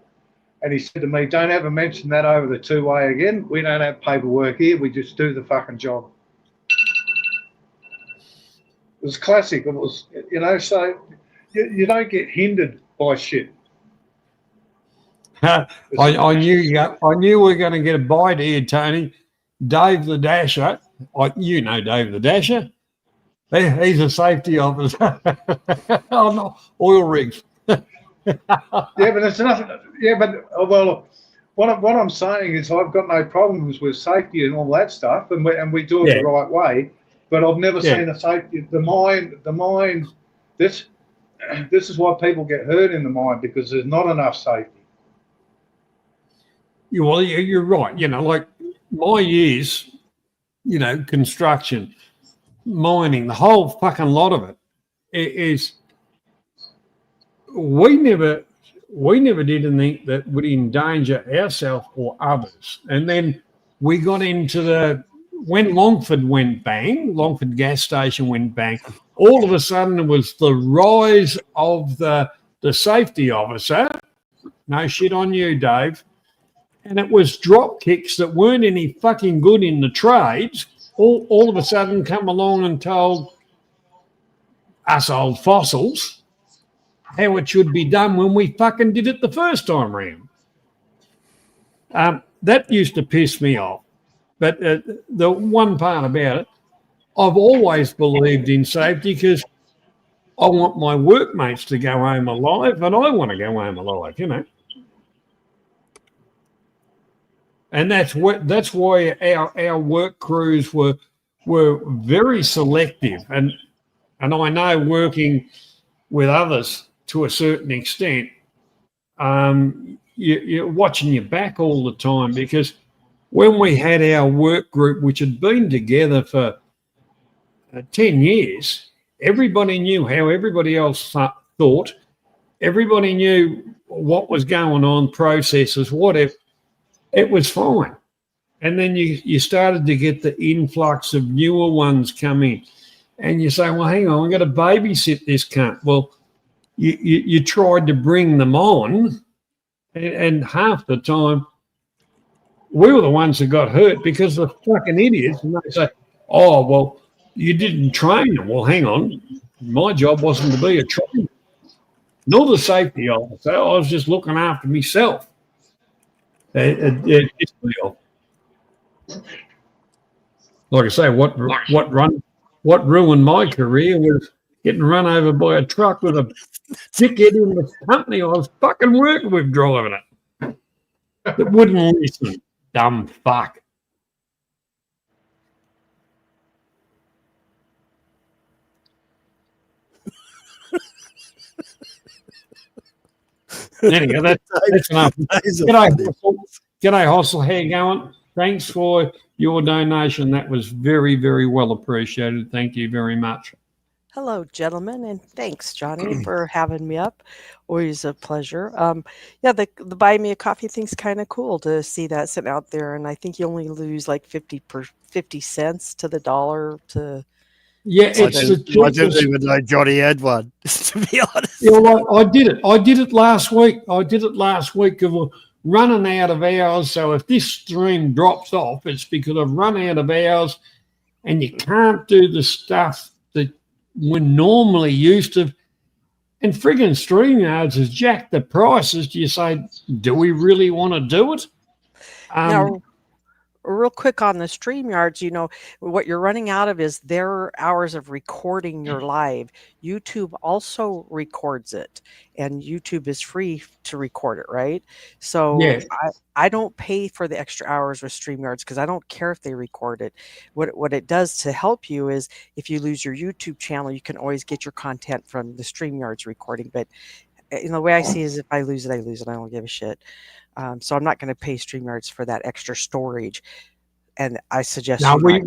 And he said to me, don't ever mention that over the two-way again. We don't have paperwork here. We just do the fucking job. It was classic. It was, you know, so you don't get hindered by shit. I knew we were going to get a bite here, Tony. Dave the Dasher. You know Dave the Dasher. He's a safety officer on oil rigs. Yeah, but there's nothing. Yeah, but well, what I'm saying is I've got no problems with safety and all that stuff, and we do it the right way. But I've never seen a safety. The mine. This is why people get hurt in the mine, because there's not enough safety. Well, you're right. You know, like my years, you know, construction, mining, the whole fucking lot of it is. We never did anything that would endanger ourselves or others. And then we got into when Longford went bang, Longford gas station went bang, all of a sudden it was the rise of the safety officer. No shit on you, Dave. And it was drop kicks that weren't any fucking good in the trades. All of a sudden come along and told us old fossils how it should be done when we fucking did it the first time round. That used to piss me off. But the one part about it, I've always believed in safety because I want my workmates to go home alive and I want to go home alive, you know. And that's why our work crews were very selective. And I know working with others to a certain extent, you're watching your back all the time, because when we had our work group, which had been together for 10 years, everybody knew how everybody else thought. Everybody knew what was going on, processes, whatever. It was fine. And then you started to get the influx of newer ones come in. And you say, well, hang on, I've got to babysit this cunt. Well, you tried to bring them on, and half the time we were the ones that got hurt because of fucking idiots. And they say, oh, well, you didn't train them. Well, hang on. My job wasn't to be a trainer, nor the safety officer. I was just looking after myself. It pissed me off. Like I say, what ruined my career was getting run over by a truck with a dickhead in the company I was fucking working with driving it. That wouldn't listen. Dumb fuck. Anyway, that's enough. G'day, Hostel. How you going? Thanks for your donation. That was very, very well appreciated. Thank you very much. Hello, gentlemen, and thanks, Johnny, for having me up. Always a pleasure. The buy me a coffee thing's kind of cool to see that sitting out there, and I think you only lose like 50 cents to the dollar to. Yeah, I didn't even know Johnny had one, to be honest. Yeah, well, I did it. I did it last week. Of running out of hours. So if this stream drops off, it's because I've run out of hours, and you can't do the stuff that we're normally used to. And friggin' StreamYards has jacked the prices. Do you say, do we really want to do it? Now, real quick on the StreamYards, what you're running out of is their hours of recording your live. YouTube also records it, and YouTube is free to record it, right? So Yes. I don't pay for the extra hours with StreamYards because I don't care if they record it. What it does to help you is if you lose your YouTube channel, you can always get your content from the StreamYards recording. But the way I see it is if I lose it, I lose it. I don't give a shit. So I'm not going to pay StreamYards for that extra storage. and I suggest No, you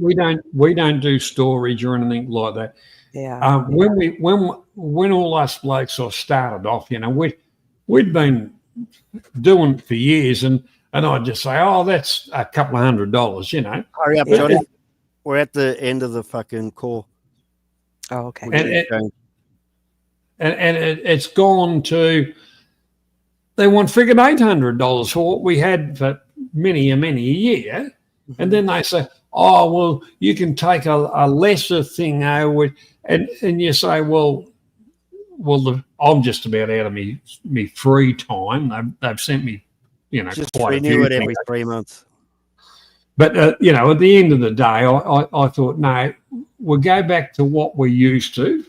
we don't do storage or anything like that. Yeah. When all us blokes sort of started off, you know, we'd been doing it for years, and I'd just say, oh, that's a couple of $100, you know. Hurry up, Johnny. We're at the end of the fucking call. Oh, okay. And it's gone to, they want friggin' $800 for what we had for many a year. And then they say, oh, well, you can take a lesser thing over, and you say, well, I'm just about out of me free time. They've sent me, you know, Just quite renew a it few every things. 3 months. But, you know, at the end of the day, I thought, no, we'll go back to what we used to.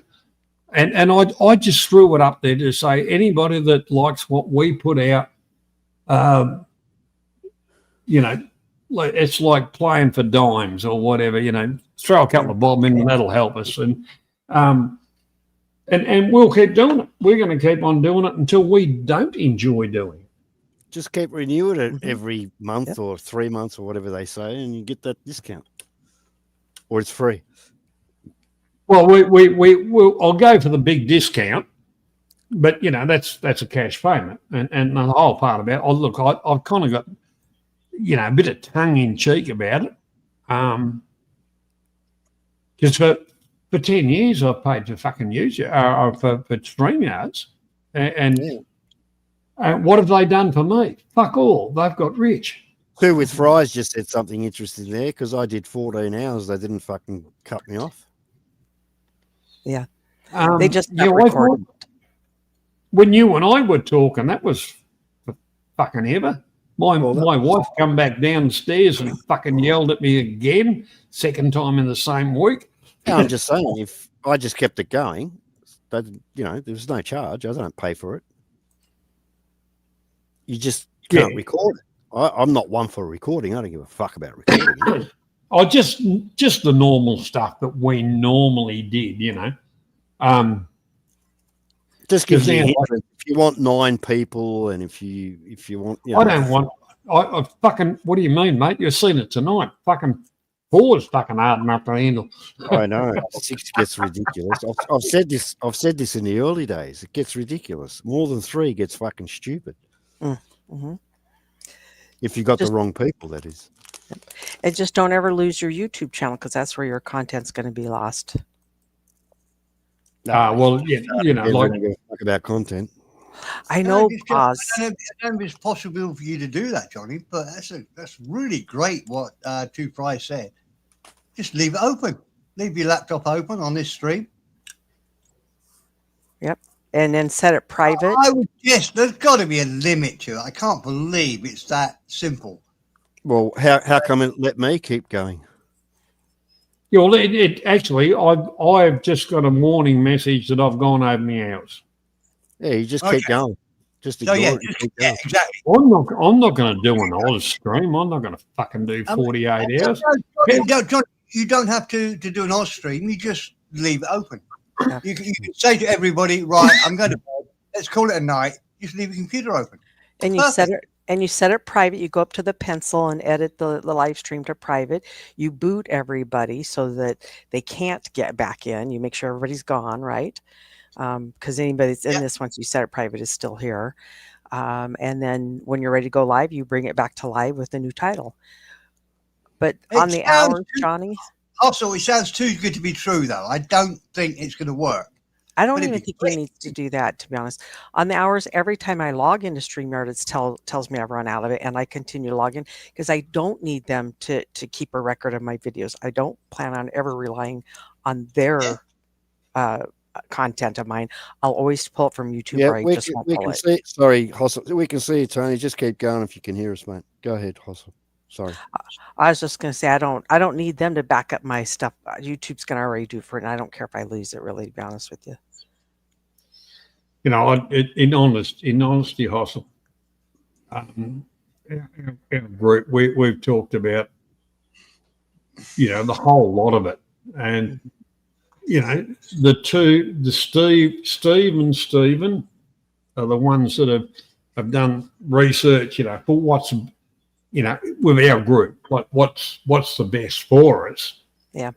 And I just threw it up there to say, anybody that likes what we put out, you know, it's like playing for dimes or whatever, you know, throw a couple of bob in and that'll help us. And we'll keep doing it. We're going to keep on doing it until we don't enjoy doing it. Just keep renewing it every month or 3 months or whatever they say, and you get that discount. Or it's free. Well, I'll go for the big discount, but you know that's a cash payment, and the whole part about it. Look, I've kind of got, you know, a bit of tongue in cheek about it, because for 10 years I've paid for fucking user for StreamYards, and what have they done for me? Fuck all. They've got rich. Who with Fries just said something interesting there, because I did 14 hours. They didn't fucking cut me off. Yeah. They just yeah, when you and I were talking, that was for fucking ever. My wife come back downstairs and fucking yelled at me again, second time in the same week. Yeah, I'm just saying, if I just kept it going, that, you know, there was no charge. I don't pay for it. You just can't record it. I'm not one for recording. I don't give a fuck about recording. Oh, just the normal stuff that we normally did, you know. Just gives you if you want 9 people, and if you want, you know, I don't want. I fucking. What do you mean, mate? You've seen it tonight. Fucking 4 is fucking hard enough to handle. I know 6 gets ridiculous. I've said this. I've said this in the early days. It gets ridiculous. More than 3 gets fucking stupid. Mm-hmm. If you got the wrong people, that is. And just don't ever lose your YouTube channel, because that's where your content's going to be lost. Well, yeah, you know, like talk about content. I know, I don't know if it's possible for you to do that, Johnny, but that's really great what Two Fries said. Just leave it open. Leave your laptop open on this stream. Yep. And then set it private. I would there's got to be a limit to it. I can't believe it's that simple. Well, how come it let me keep going? Yeah, well, it actually, I've just got a warning message that I've gone over my hours. Yeah, you just keep going. Just ignore it. Keep going. Exactly. I'm not going to do an Oz stream. I'm not going to fucking do 48 hours. You don't have to do an Oz stream. You just leave it open. You can say to everybody, right, I'm going to bed. Let's call it a night. Just leave your computer open. And you set it private. You go up to the pencil and edit the live stream to private. You boot everybody so that they can't get back in. You make sure everybody's gone, right? Because anybody that's in this, once you set it private, is still here. And then when you're ready to go live, you bring it back to live with a new title. But on the hours, Johnny? Also, it sounds too good to be true, though. I don't think it's going to work. I don't even think he needs to do that, to be honest. On the hours, every time I log into StreamYard, it tells me I've run out of it, and I continue to log in because I don't need them to keep a record of my videos. I don't plan on ever relying on their content of mine. I'll always pull it from YouTube, or I just won't pull it. See, sorry, Hossel. We can see you, Tony. Just keep going if you can hear us, mate. Go ahead, Hossel. Sorry. I was just going to say I don't need them to back up my stuff. YouTube's going to already do for it, and I don't care if I lose it. Really, to be honest with you. You know, in honesty, Hossel, in a group, we've talked about, you know, the whole lot of it, and you know, Steve and Stephen are the ones that have done research, you know, for what's with our group, like what's the best for us. Yeah.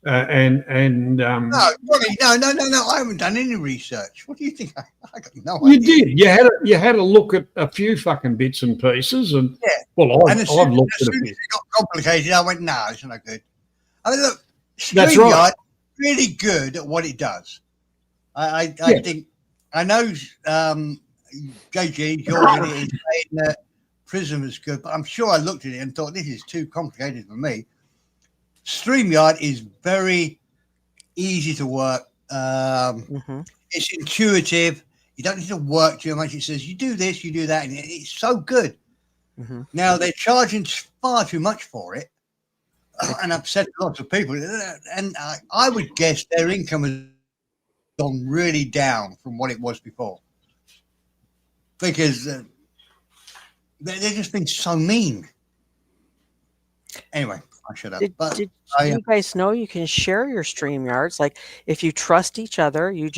No, Johnny, no. I haven't done any research. What do you think? I got no you idea. did. You had a look at a few fucking bits and pieces, and I've As looked at a soon as bit. it got complicated, I went, no, it's not good. I mean, look, That's StreamYard right. really good at what it does. I think I know JG, you're in it, is saying that Prism is good, but I'm sure I looked at it and thought this is too complicated for me. StreamYard is very easy to work. It's intuitive. You don't need to work too much. It says you do this, you do that, and it's so good. Now they're charging far too much for it, and upset lots of people. And I would guess their income has gone really down from what it was before, because they're just being so mean. Anyway, I shut up. Did you guys know you can share your StreamYards? Like if you trust each other, you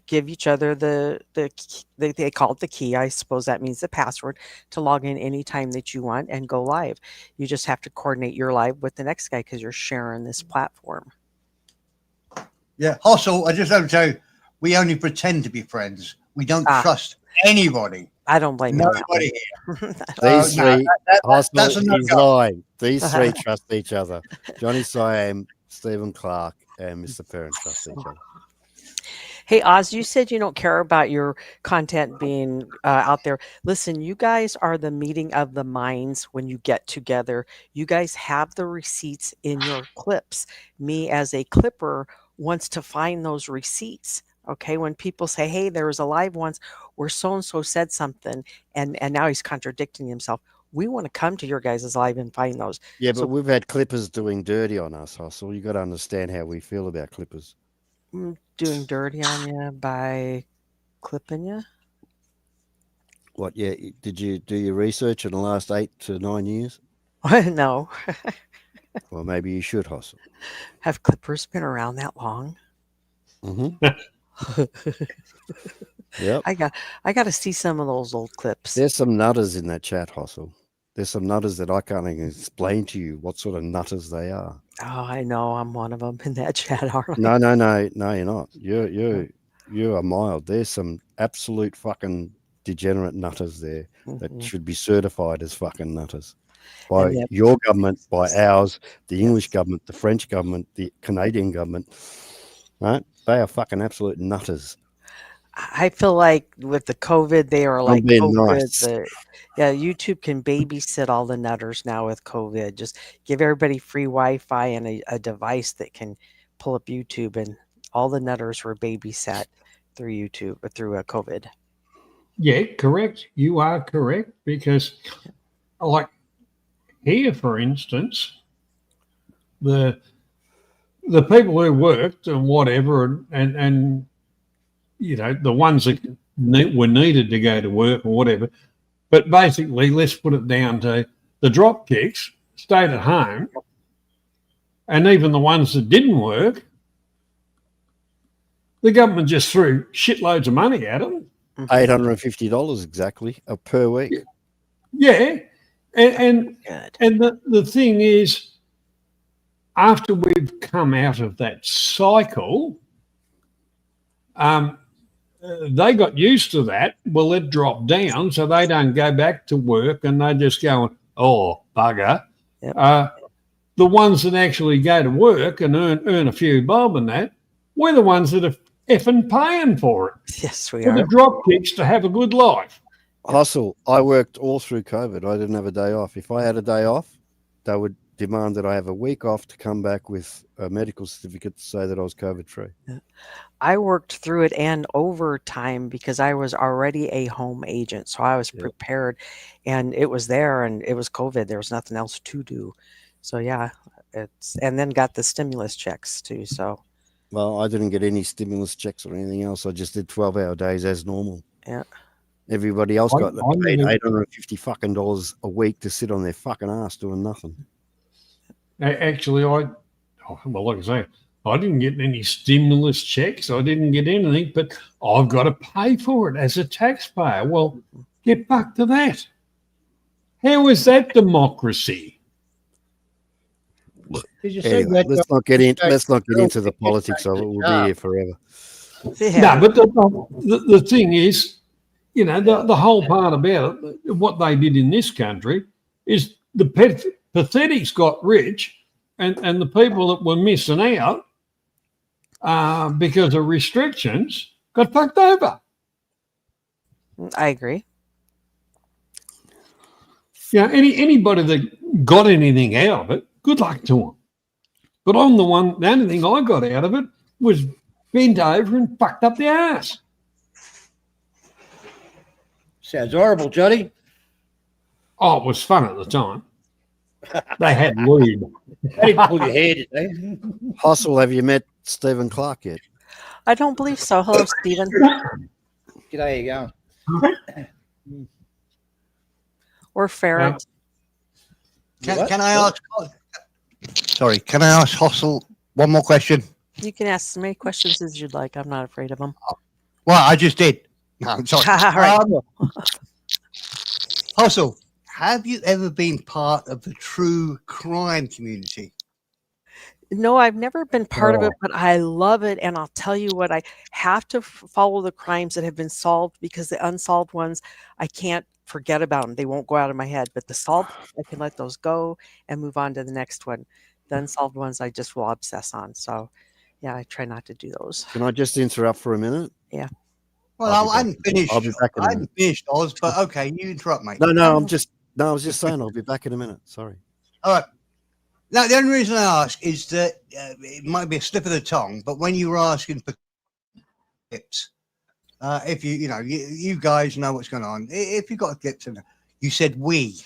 give each other they call it the key. I suppose that means the password to log in anytime that you want and go live. You just have to coordinate your live with the next guy because you're sharing this platform. Yeah. Also, I just have to tell you, we only pretend to be friends. We don't trust anybody. I don't blame you. Nobody here. These three, that's Hostel a is no-go. lying. These three trust each other. Johnny Siam, Stephen Clark, and Mr. Perrin trust each other. Hey, Oz, you said you don't care about your content being out there. Listen, you guys are the meeting of the minds when you get together. You guys have the receipts in your clips. Me as a clipper wants to find those receipts. Okay, when people say, hey, there was a live once where so-and-so said something and now he's contradicting himself. We want to come to your guys' live and find those. Yeah, but we've had clippers doing dirty on us, Hustle. You got to understand how we feel about clippers. Doing dirty on you by clipping you? What, yeah, did you do your research in the last 8 to 9 years? No. Well, maybe you should, Hustle. Have clippers been around that long? Yep. I got to see some of those old clips. There's some nutters in that chat, Hustle. There's some nutters that I can't even explain to you what sort of nutters they are. Oh, I know. I'm one of them in that chat, aren't I? No, you're not. You are mild. There's some absolute fucking degenerate nutters there that should be certified as fucking nutters by your government, by ours, the English government, the French government, the Canadian government. Right? They are fucking absolute nutters. I feel like with the COVID, they are like being COVID. nice. YouTube can babysit all the nutters now with COVID. Just give everybody free Wi-Fi and a device that can pull up YouTube, and all the nutters were babysat through YouTube through COVID. Yeah, correct. You are correct, because like here, for instance, the people who worked and whatever, and the ones that were needed to go to work or whatever, but basically, let's put it down to the drop kicks stayed at home, and even the ones that didn't work, the government just threw shitloads of money at them. $850 exactly per week. Yeah, and the thing is, after we've come out of that cycle, they got used to that. Well, it dropped down, so they don't go back to work, and they just go, oh, bugger. The ones that actually go to work and earn a few bob and that, we're the ones that are effing paying for it. Yes, we for are. the drop kicks to have a good life. Hustle, I worked all through COVID. I didn't have a day off. If I had a day off, they would demand that I have a week off to come back with a medical certificate to say that I was COVID free. I worked through it and overtime because I was already a home agent. So I was prepared, and it was there, and it was COVID. There was nothing else to do. So yeah, and then got the stimulus checks too. So. Well, I didn't get any stimulus checks or anything else. I just did 12-hour days as normal. Yeah. Everybody else got paid $850 fucking a week to sit on their fucking ass doing nothing. Actually, like I say, I didn't get any stimulus checks. I didn't get anything, but I've got to pay for it as a taxpayer. Well, get back to that. How is that democracy? Did you see Anyway, that? let's not get into the politics of it. We'll be here forever. No, but the thing is, you know, the whole part about it, what they did in this country is the pathetics got rich and the people that were missing out because of restrictions got fucked over. I agree. Yeah, anybody that got anything out of it, good luck to them. But the only thing I got out of it was bent over and fucked up the ass. Sounds horrible, Jody. Oh, it was fun at the time. They had lube. They didn't pull your hair, did they? Hostel, have you met Stephen Clark yet? I don't believe so. Hello, Stephen. G'day, you go. Or Ferret. Can I ask? Sorry, can I ask Hostel one more question? You can ask as many questions as you'd like. I'm not afraid of them. Well, I just did. No, I'm sorry. Right. Hostel, have you ever been part of the true crime community? No, I've never been part of it, but I love it. And I'll tell you what, I have to follow the crimes that have been solved because the unsolved ones, I can't forget about them. They won't go out of my head. But the solved, I can let those go and move on to the next one. The unsolved ones, I just will obsess on. So, yeah, I try not to do those. Can I just interrupt for a minute? Yeah. Well, I hadn't finished. I'll be back in a I minute. hadn't finished, Oz, but okay, you interrupt, mate. No, I was just saying I'll be back in a minute. Sorry. All right. Now, the only reason I ask is that it might be a slip of the tongue, but when you were asking for tips, if you guys know what's going on, if you got tips, you said we,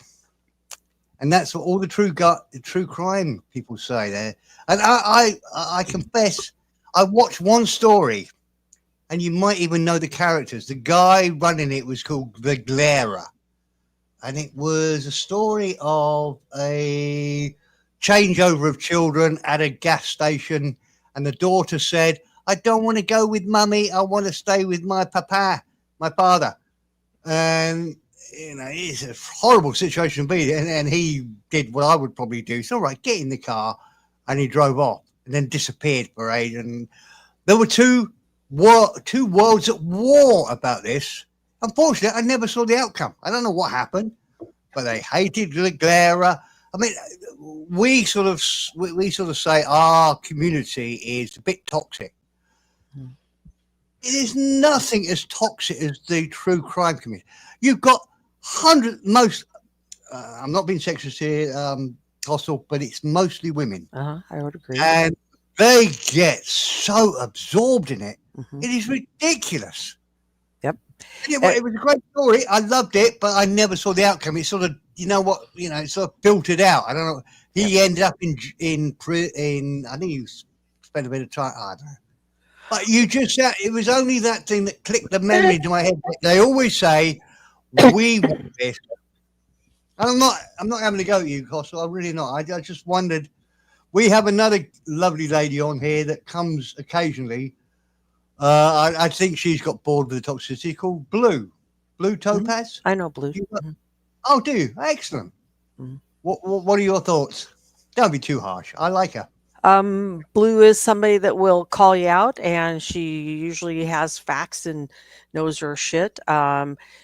and that's what all the true crime people say there. And I confess, I watched one story, and you might even know the characters. The guy running it was called the Glarer, and it was a story of a changeover of children at a gas station, and the daughter said, I don't want to go with mummy, I want to stay with my father. And it's a horrible situation to be in. And he did what I would probably do. It's all right, get in the car. And he drove off and then disappeared for ages. And there were two worlds at war about this. Unfortunately, I never saw the outcome. I don't know what happened, but they hated the Glarer. I mean, we sort of say our community is a bit toxic. It is nothing as toxic as the true crime community. You've got I'm not being sexist here, Hostel, but it's mostly women. I would agree. And they get so absorbed in it. It is ridiculous. Yep. Anyway, it was a great story. I loved it, but I never saw the outcome. It sort of, it sort of filtered out. I don't know. He ended up in I think he spent a bit of time. I don't know. But you just said it was only that thing that clicked the memory into my head. They always say, we want this. And I'm not having to go at you, Costa. I'm really not. I just wondered. We have another lovely lady on here that comes occasionally. I think she's got bored with the toxicity, called Blue Topaz. I know Blue. Oh, do you? Excellent. What are your thoughts? Don't be too harsh. I like her. Blue is somebody that will call you out, and she usually has facts and knows her shit.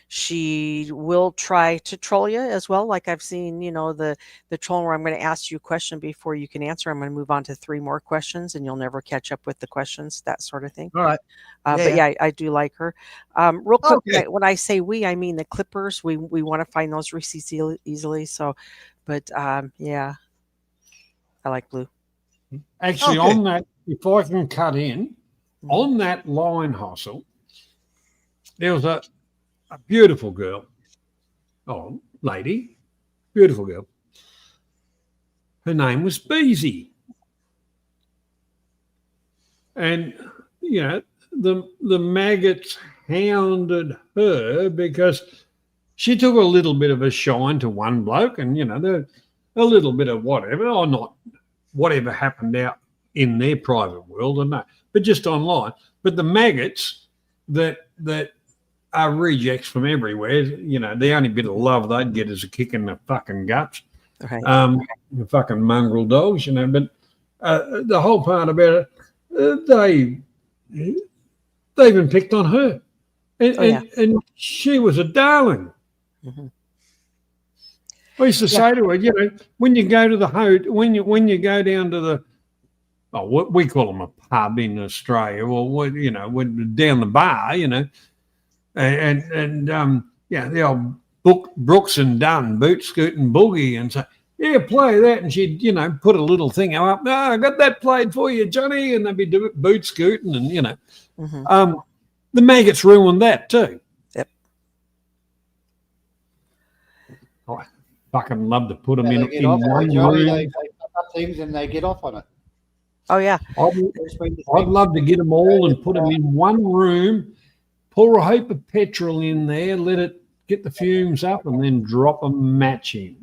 She will try to troll you as well. Like I've seen, the troll where I'm going to ask you a question before you can answer. I'm going to move on to 3 more questions, and you'll never catch up with the questions, that sort of thing. All right. But yeah, I do like her. Real quick, when I say we, I mean the Clippers. We want to find those receipts easily. So, but yeah, I like Blue. Actually, on that, if I can cut in, on that line hustle, there was a beautiful girl, lady, beautiful girl. Her name was Beezy. And, the maggots hounded her because she took a little bit of a shine to one bloke and, a little bit of whatever, or not whatever happened out in their private world, and that, but just online. But the maggots that rejects from everywhere. You know, the only bit of love they'd get is a kick in the fucking guts. Right. The fucking mongrel dogs, you know. But the whole part about it, they even picked on her, and she was a darling. Mm-hmm. I used to say to her, you know, when you go to the when you go down to the, what we call them a pub in Australia, or you know, down the bar, you know, and the old Brooks and Dunn, boot scoot and boogie, and so yeah, play that, and she'd, you know, put a little thing up. No, I got that played for you, Johnny, and they'd be doing boot scooting, and you know, the maggots ruined that too. Yep. I fucking love to put them in They one room. They fuck up things and they get off on it. Oh yeah. I'd love to get them all and put them in one room, pour a heap of petrol in there, let it get the fumes up, and then drop a match in.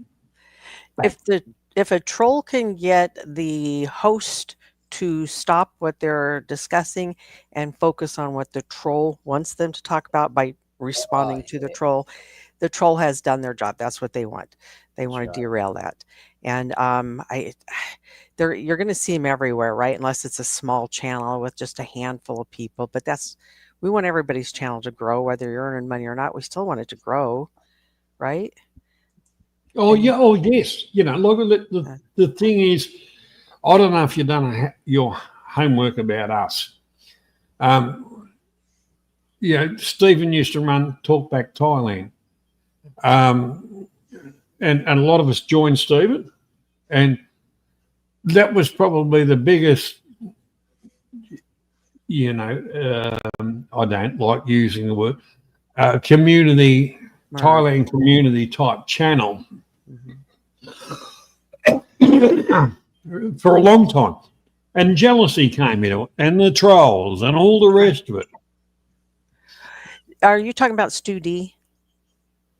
If a troll can get the host to stop what they're discussing and focus on what the troll wants them to talk about by responding to the troll has done their job. That's what they want. They want to derail that. And you're going to see them everywhere, right? Unless it's a small channel with just a handful of people. But we want everybody's channel to grow, whether you're earning money or not. We still want it to grow, right? Oh yeah. Oh yes. You know, look, the thing is, I don't know if you've done your homework about us. Stephen used to run Talkback Thailand, and a lot of us joined Stephen, and that was probably the biggest. You know, I don't like using the word community. Right. Thailand community type channel for a long time, and jealousy came into it, and the trolls and all the rest of it. Are you talking about Stu D?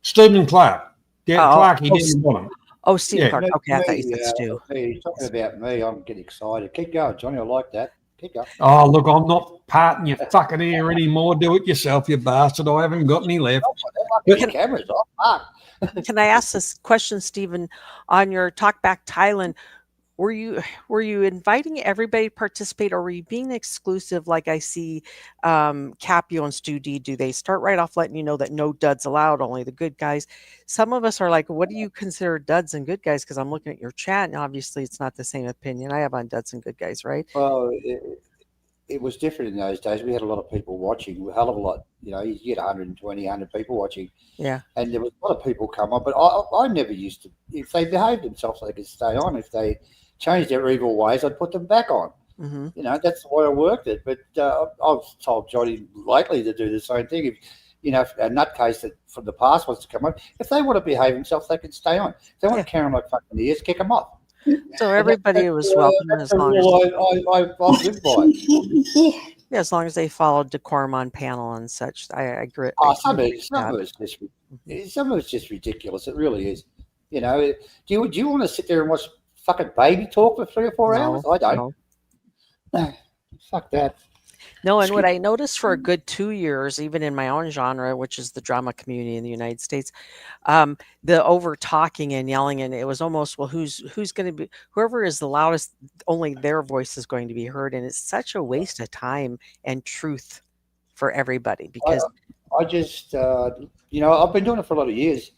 Stephen Clark. Yeah, Clark. He didn't want him. Oh, Stephen Clark. Okay, I thought you said Stu. He's talking about me. I'm getting excited. Keep going, Johnny. I like that. Keep going. Oh, look, I'm not parting your fucking ear anymore. Do it yourself, you bastard. I haven't got any left. Cameras off. Can I ask this question, Stephen? On your Talkback Thailand, were you inviting everybody to participate, or were you being exclusive? Like I see, Capio and Stu D, do they start right off letting you know that no duds allowed, only the good guys? Some of us are like, what do you consider duds and good guys? Because I'm looking at your chat, and obviously it's not the same opinion I have on duds and good guys, right? Well, it was different in those days. We had a lot of people watching, a hell of a lot. You know, you get 120, 100 people watching. Yeah. And there was a lot of people come on, but I never used to. If they behaved themselves, they could stay on. If they changed their evil ways, I'd put them back on. Mm-hmm. You know, that's the way I worked it. But I've told Johnny lately to do the same thing. If, you know, a nutcase that from the past wants to come on, if they want to behave themselves, they can stay on. If they want to carry on like fucking ears, kick them off. So everybody was welcome as long as I live by. Yeah, as long as they followed decorum on panel and such. I agree. Some of it's just ridiculous. It really is. You know, do you want to sit there and watch fucking baby talk for 3 or 4 hours? I don't. No. Fuck that. No, and what I noticed for a good 2 years, even in my own genre, which is the drama community in the United States, the over talking and yelling, and it was almost, well, who's going to be, whoever is the loudest, only their voice is going to be heard, and it's such a waste of time and truth for everybody. Because I just, you know, I've been doing it for a lot of years.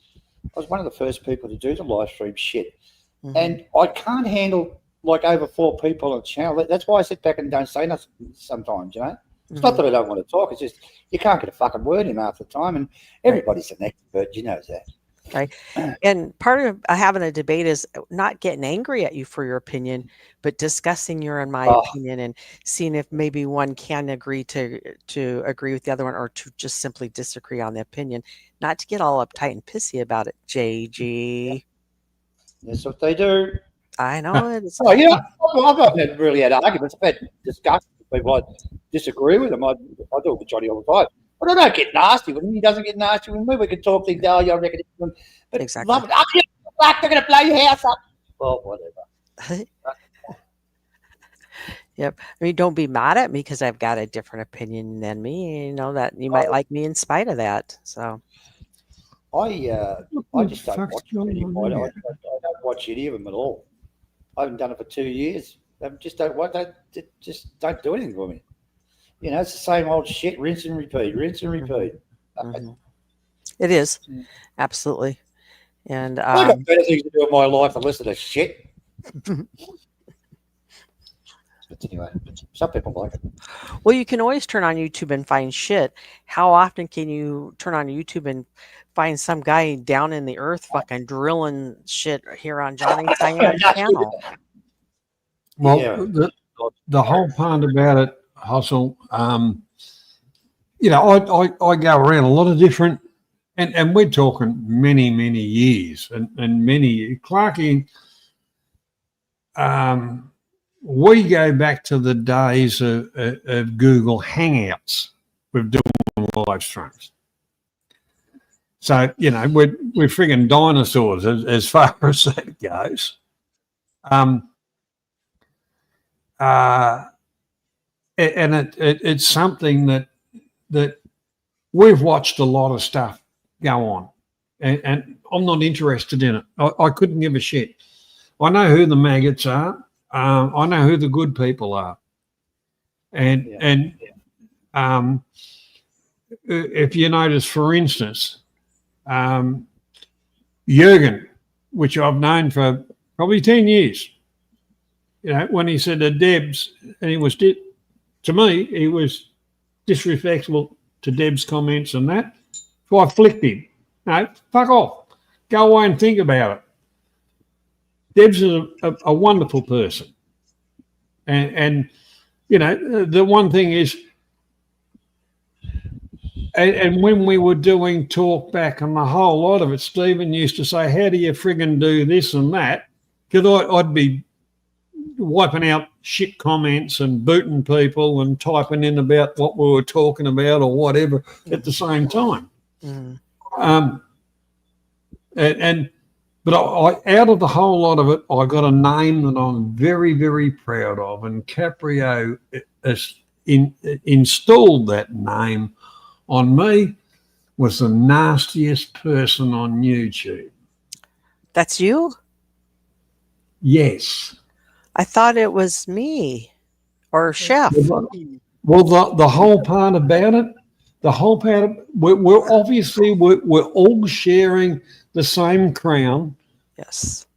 I was one of the first people to do the live stream shit, and I can't handle like over 4 people on the channel. That's why I sit back and don't say nothing sometimes, you know. It's not that I don't want to talk. It's just you can't get a fucking word in half the time, and everybody's an expert. You know that. Right. And part of having a debate is not getting angry at you for your opinion, but discussing your and my opinion and seeing if maybe one can agree to agree with the other one, or to just simply disagree on the opinion, not to get all uptight and pissy about it. JG. That's what they do. I know it. You know, I've not really had arguments. I've had discussions with people. I disagree with them. I do it with Johnny all the time. But I don't get nasty with him. He doesn't get nasty with me. We can talk things. Oh, I reckon. But exactly. Love it. Oh, they're going to blow your house up. Well, whatever. Yep. I mean, don't be mad at me because I've got a different opinion than me. You know that you might like me in spite of that. So I just don't watch it anymore. I don't watch any of them at all. I haven't done it for 2 years. I just don't want that. Just don't do anything for me. You know, it's the same old shit. Rinse and repeat. Rinse and repeat. it is absolutely. And I got better things to do in my life than listen to shit. But anyway, some people like it. well, you can always turn on YouTube and find shit. How often can you turn on YouTube and find some guy down in the earth fucking drilling shit here on Johnny Cyan's channel? Well, Yeah. the whole part about it, Hustle, you know, I go around a lot of different, and we're talking many, many years and many, Clarkie, we go back to the days of Google Hangouts with doing live streams. So, you know, we're friggin' dinosaurs as far as that goes. And it's something that we've watched a lot of stuff go on, and I'm not interested in it. I couldn't give a shit. I know who the maggots are. I know who the good people are. And if you notice, for instance, Jurgen, which I've known for probably 10 years, you know, when he said to Debs, and he was, to me, he was disrespectful to Deb's comments and that, so I flicked him. No, fuck off. Go away and think about it. Deb's is a wonderful person. And you know, the one thing is, and when we were doing talk back and the whole lot of it, Stephen used to say, how do you friggin' do this and that? Because I'd be wiping out shit comments and booting people and typing in about what we were talking about or whatever at the same time. But I out of the whole lot of it, I got a name that I'm very, very proud of, and Caprio has installed that name on me. Was the nastiest person on YouTube. That's you? Yes. I thought it was me or Chef. Well, the whole part about it, we're obviously we're all sharing the same crown. Yes.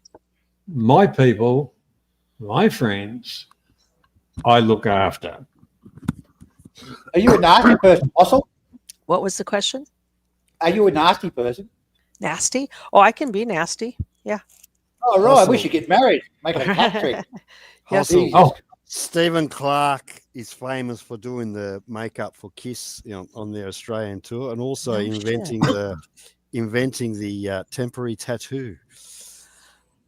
My people, my friends, I look after. Are you a nasty person, Russell? What was the question? Are you a nasty person? Nasty? Oh, I can be nasty. Yeah. Oh, right. We should get married. Make it a cat trick. Yes. Stephen Clark is famous for doing the makeup for Kiss, you know, on their Australian tour, and also inventing the temporary tattoo.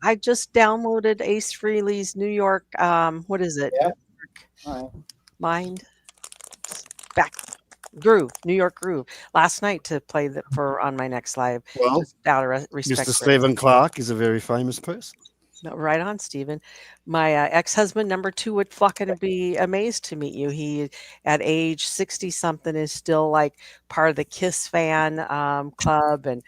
I just downloaded Ace Frehley's New York. What is it? Yeah. Mind back groove, New York groove. Last night to play for on my next live. Well, just out of respect. Mr. Stephen Clark is a very famous person. No, right on, Stephen. My ex-husband, number 2, would fucking be amazed to meet you. He, at age 60-something, is still like part of the Kiss fan club and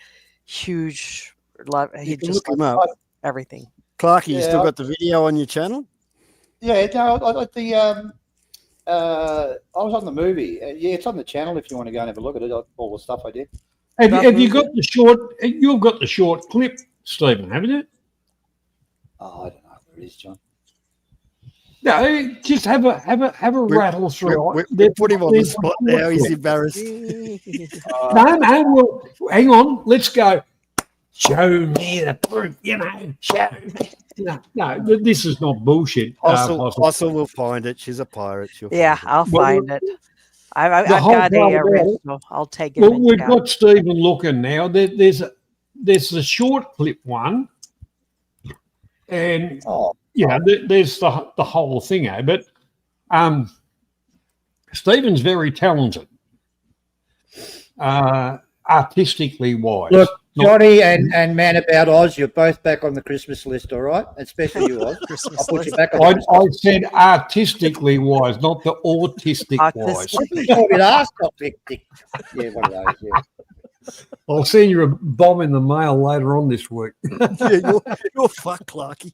huge love. He just look him up. Everything. Clarky, you still got the video on your channel? Yeah, no, I was on the movie. Yeah, it's on the channel if you want to go and have a look at it. All the stuff I did. Have you got the short? You've got the short clip, Stephen, haven't you? Oh, I don't know where it is, John. No, just have a rattle through. We put him on the spot now. He's embarrassed. No, well, hang on. Let's go. Show me the proof, you know. Show me. No, this is not bullshit. Hustle will find it. She's a pirate. I'll find it. I've got a original. I'll take it. Well, we've got Stephen looking now. There's a short clip one, and there's the whole thing. But Stephen's very talented, artistically wise. Look, Johnny and Man About Oz, you're both back on the Christmas list, all right? Especially you, Oz. I'll put you back on the I said artistically wise, not the autistic wise. I think you're a bit artistic. Yeah, one of those, yeah. I'll send you a bomb in the mail later on this week. Yeah, you're fuck, Clarky.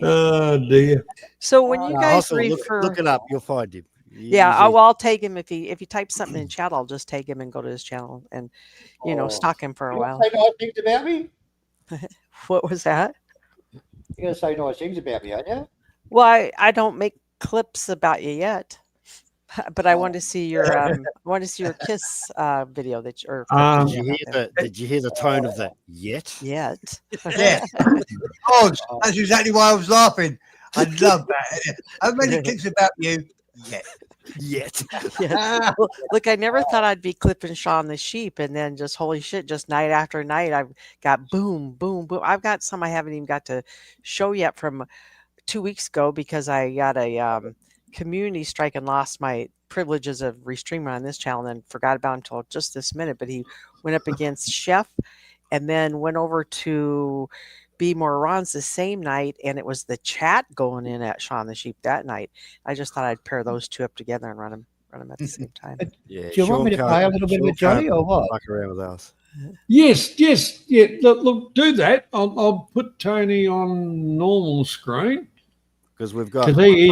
Oh dear. So when you guys Also, refer, look it up. You'll find him. yeah, I'll take him if he types something in chat. I'll just take him and go to his channel and stalk him for a while. Say nice things about me? What was that? You're gonna say nice things about me, aren't you? Well, I don't make clips about you yet, but I want to see your kiss video that or did you hear the tone of that? Yet. Yeah. Oz, that's exactly why I was laughing. I love that. How many clips about you? Yet. Yeah. Look, I never thought I'd be clipping Sean the sheep, and then just holy shit, just night after night, I've got boom, boom, boom. I've got some I haven't even got to show yet from 2 weeks ago because I got a community strike and lost my privileges of restreaming on this channel and then forgot about him until just this minute. But he went up against Chef and then went over to Be More Ron's the same night, and it was the chat going in at Sean the Sheep that night. I just thought I'd pair those two up together and run them at the same time. Yeah, Do you want me to play a little bit with Johnny or what? Fuck around with us. Yes. Yeah. Look, do that. I'll put Tony on normal screen because we've got he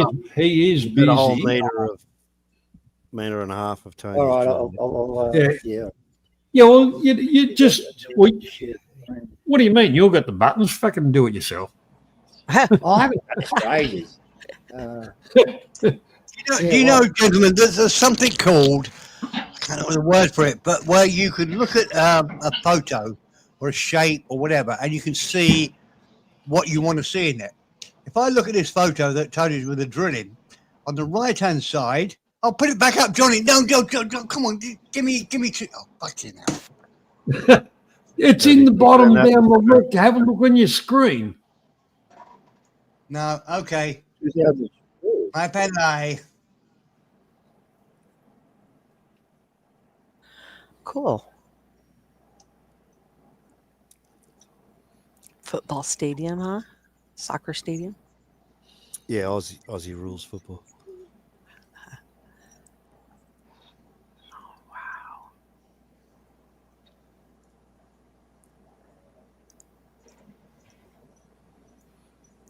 is we've busy. got a whole meter and a half of Tony. All right, I'll yeah. Yeah, well, you just what do you mean? You've got the buttons. Fucking do it yourself. I haven't done it for ages. Do you know, gentlemen, there's something called, I can't know the word for it, but where you can look at a photo or a shape or whatever, and you can see what you want to see in it. If I look at this photo that Tony's with the drilling, on the right-hand side, I'll put it back up, Johnny. No, come on, give me two. Oh, fucking hell. It's in the bottom down the left. Have a look on your screen. No, okay. My pen eye. Cool. Football stadium, huh? Soccer stadium. Yeah, Aussie rules football.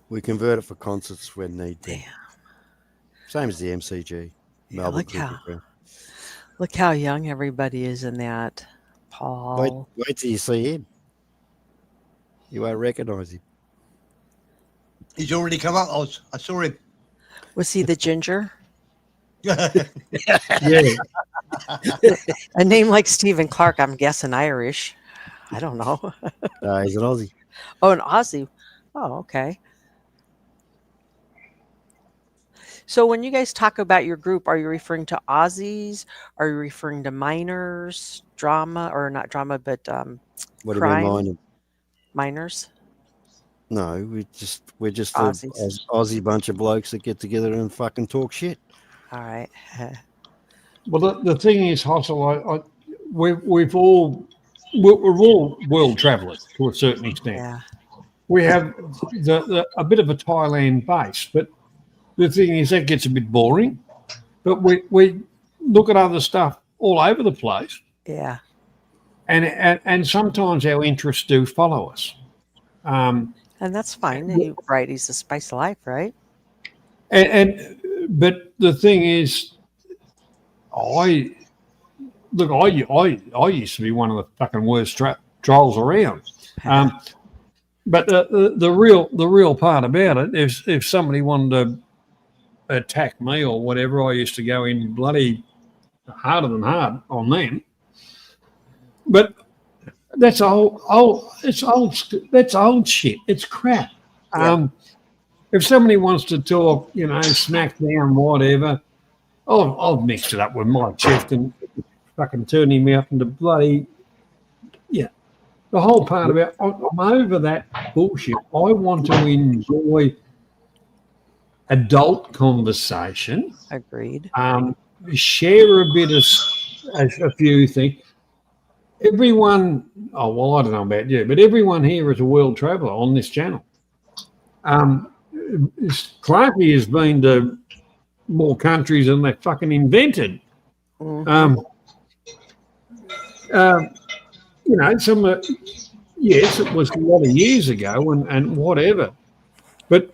We convert it for concerts when need be. Same as the MCG. Yeah, Melbourne. look how young everybody is in that. Paul. Wait till you see him. You won't recognise him. He's already come up. I saw him. Was he the ginger? Yeah. A name like Stephen Clark, I'm guessing Irish. I don't know. He's an Aussie. Oh, an Aussie. Oh, okay. So when you guys talk about your group, are you referring to Aussies? Are you referring to minors, drama, or not drama, but What do you crime? mean minor? Minors? No, we're just a Aussies. Aussie bunch of blokes that get together and fucking talk shit. All right. Well, the thing is, Hossel, we're all world travellers to a certain extent. Yeah. We have a bit of a Thailand base, but the thing is that gets a bit boring. But we look at other stuff all over the place. Yeah. And sometimes our interests do follow us. And that's fine. Variety's the spice of life, right? But the thing is, I used to be one of the fucking worst trolls around. But the real part about it is if somebody wanted to attack me or whatever, I used to go in bloody harder than hard on them. But that's old shit. It's crap. Yeah. If somebody wants to talk, smack down, whatever, I'll mix it up with my chest and fucking turn him out into bloody, the whole part about, I'm over that bullshit. I want to enjoy adult conversation. Agreed. Share a bit of a few things. Everyone, oh, well, I don't know about you, but everyone here is a world traveller on this channel. Clarky has been to more countries than they fucking invented. Mhm. You know, yes, it was a lot of years ago and whatever, but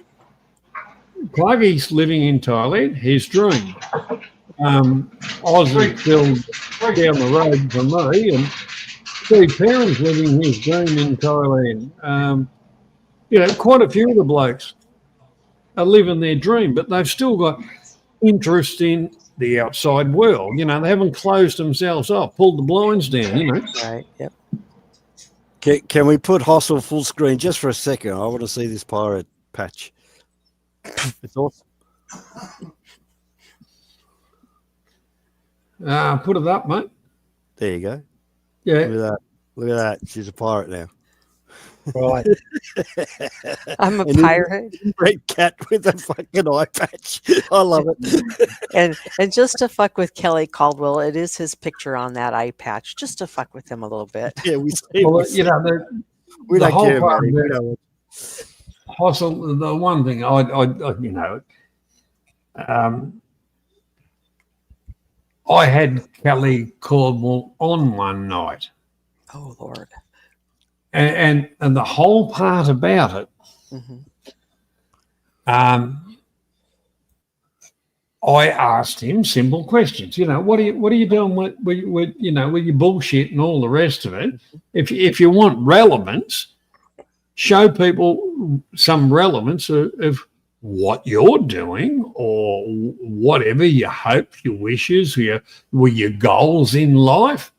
Clarky's living in Thailand, his dream. Oz's still down the road from me, and Steve Perrin's living his dream in Thailand. You know, quite a few of the blokes are living their dream, but they've still got interest in the outside world. You know, they haven't closed themselves off, pulled the blinds down, you know. Right, yep. Can we put Hostel full screen just for a second? I want to see this pirate patch. It's awesome. Put it up, mate. There you go. Yeah. Look at that. Look at that. She's a pirate now. Right. I'm a And then pirate. Red cat with a fucking eye patch. I love it. And just to fuck with Kelly Caldwell, it is his picture on that eye patch, just to fuck with him a little bit. Yeah, Well, you know, we the don't whole care part about it. of We it, don't- Hustle, the one thing I I had Kelly Caldwell on one night, Oh Lord. and the whole part about it, I asked him simple questions. You know, what are you doing with you know, with your bullshit and all the rest of it? If you want relevance, show people some relevance of what you're doing or whatever your hopes, your wishes, your goals in life,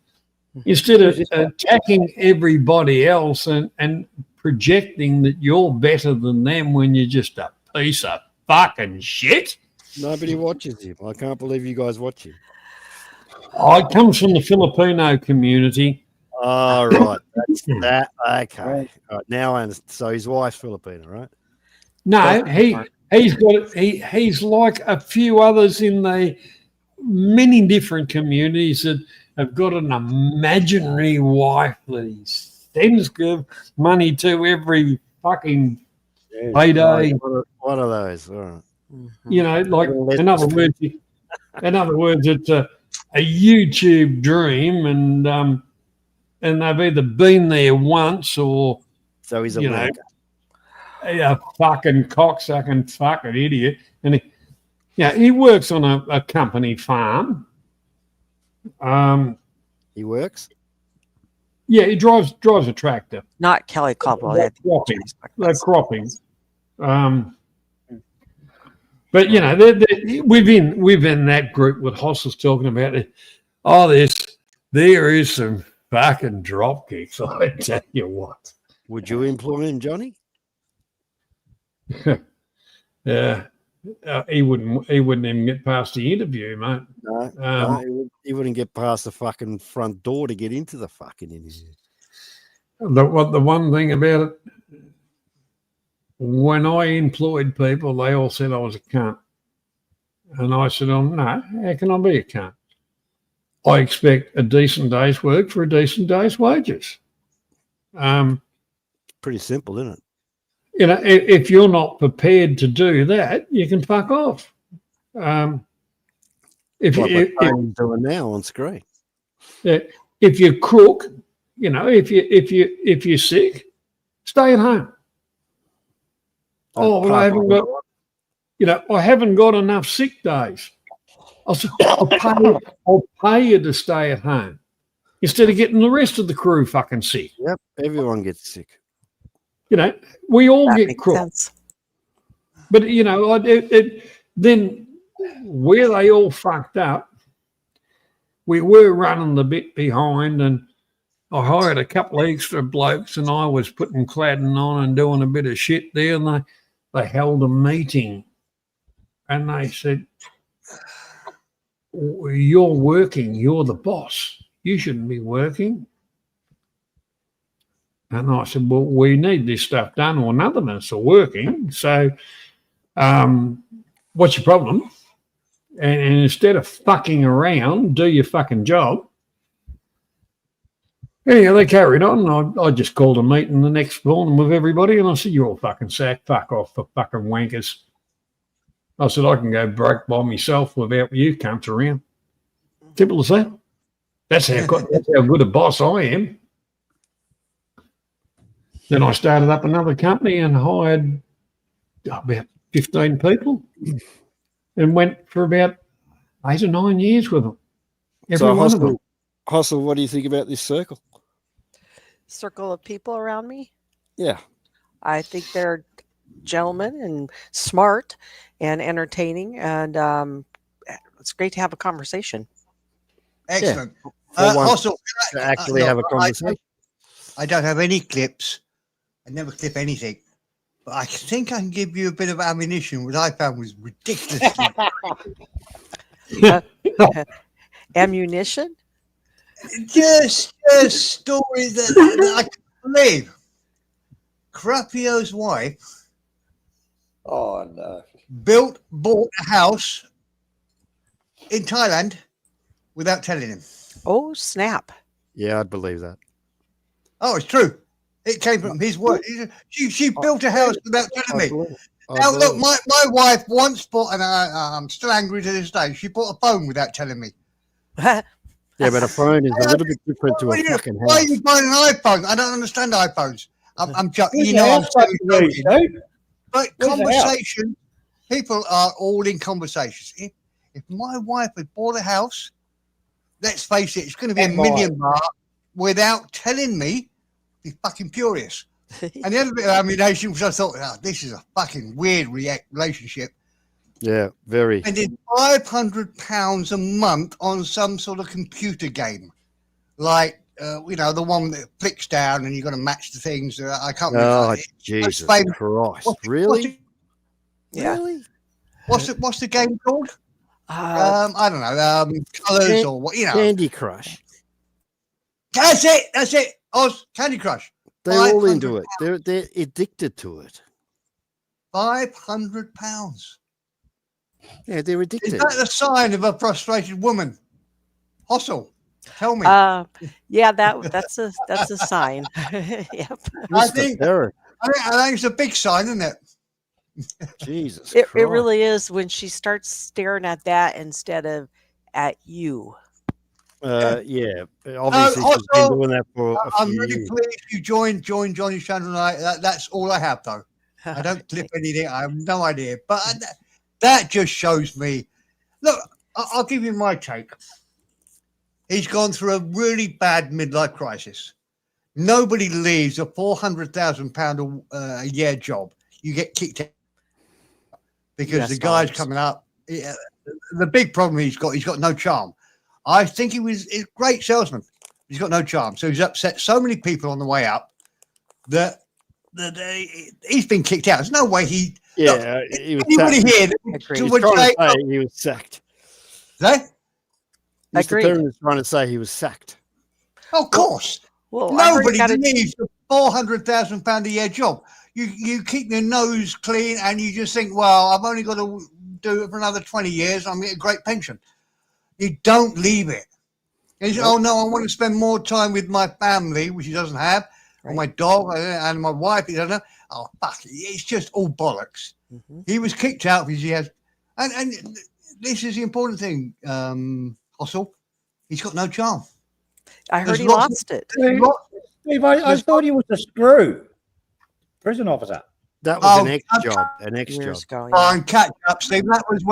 instead of attacking everybody else and projecting that you're better than them when you're just a piece of fucking shit. Nobody watches him. I can't believe you guys watch him. I comes from the Filipino community. Oh, right. That's that. Okay. Right, now I understand. So his wife's Filipino, right? No, he's like a few others in the many different communities that have got an imaginary wife that he sends good money to every fucking payday. One of those. All right. You know, like in other words, it's a YouTube dream, and they've either been there once or so he's a you know, a fucking cocksucking fucking idiot. And he works on a company farm. He works? Yeah, he drives a tractor. Not Kelly Caldwell. They're cropping. But you know, within that group, what Hoss was talking about, there is some fucking drop kicks. I tell you what. Would you employ him, Johnny? Yeah, he wouldn't even get past the interview, mate. No, he wouldn't get past the fucking front door to get into the fucking interview. The one thing about it, when I employed people, they all said I was a cunt, and I said, "Oh no, how can I be a cunt? I expect a decent day's work for a decent day's wages." Pretty simple, isn't it? You know, if you're not prepared to do that, you can fuck off. If you're doing now on screen, if you're crook, you know, if you're sick, stay at home. Oh, well, I haven't got enough sick days. I'll pay you to stay at home instead of getting the rest of the crew fucking sick. Yep, everyone gets sick. You know, we all That get makes crook. sense. But, you know, then where they all fucked up, we were running a bit behind, and I hired a couple of extra blokes, and I was putting cladding on and doing a bit of shit there, and they held a meeting, and they said, "You're working, you're the boss. You shouldn't be working." And I said, "Well, we need this stuff done, or none of us are working." So what's your problem? And instead of fucking around, do your fucking job. Anyhow, they carried on. And I just called a meeting the next morning with everybody, and I said, "You're all fucking sacked. Fuck off for fucking wankers." I said, "I can go broke by myself without you cunts around." Simple as that. That's how good a boss I am. Then I started up another company and hired about 15 people and went for about 8 or 9 years with them. Every one of them. Hustle, what do you think about this circle? Circle of people around me? Yeah. I think they're gentlemen and smart and entertaining, and it's great to have a conversation. Excellent. Yeah. Also, to actually have a conversation. I don't have any clips. I never clip anything. But I think I can give you a bit of ammunition, which I found was ridiculous. Ammunition? Just stories that I can't believe. Crapio's wife bought a house in Thailand without telling him. Oh, snap. Yeah, I'd believe that. Oh, it's true. It came from his word. She built a house without telling me. Now, look, my wife once bought, and I'm still angry to this day, she bought a phone without telling me. Yeah, but a phone is a little bit different to a fucking house. Why are you buying an iPhone? I don't understand iPhones. I'm joking. You know, I'm joking. But conversation, people are all in conversations. If my wife had bought a house, let's face it, it's going to be $1 million without telling me, I'd be fucking furious. And the other bit of ammunition was I thought, this is a fucking weird relationship. Yeah, very. And then £500 a month on some sort of computer game, like the one that flicks down and you've got to match the things. I can't remember. Oh, Jesus Christ! Really? What's the game called? I don't know. Colors or what? Candy Crush. That's it. Candy Crush. They're all into it. They're addicted to it. £500. Yeah, they're addicted. Is that the sign of a frustrated woman? Hustle. Tell me. Yeah, that's a sign. Yep. I think it's a big sign, isn't it? Jesus. It really is when she starts staring at that instead of at you. Yeah, obviously she's been doing that for a few I'm really years. pleased you joined Johnny's channel tonight. That's all I have, though. I don't clip anything. I have no idea. But that just shows me. Look, I'll give you my take. He's gone through a really bad midlife crisis. Nobody leaves a £400,000 a year job. You get kicked out because the guy's coming up. The big problem he's got no charm. I think he's a great salesman. He's got no charm. So he's upset so many people on the way up that he's been kicked out. There's no way he. Yeah, he was anybody sacked. here He's trying to say he was sacked. Mr. Perrin is trying to say he was sacked. Of course. Well, nobody leaves a £400,000 a year job. You keep your nose clean and you just think, well, I've only got to do it for another 20 years. I'm getting a great pension. You don't leave it. And you say, oh no, I want to spend more time with my family, which he doesn't have, or my dog and my wife. He doesn't have. Oh fuck! It's just all bollocks. He was kicked out because he has, and this is the important thing. Hustle, he's got no charm. I heard he lost it. Steve, I thought he was a screw. Prison officer. That was an ex-job. An ex-job. And catch up, Steve. That was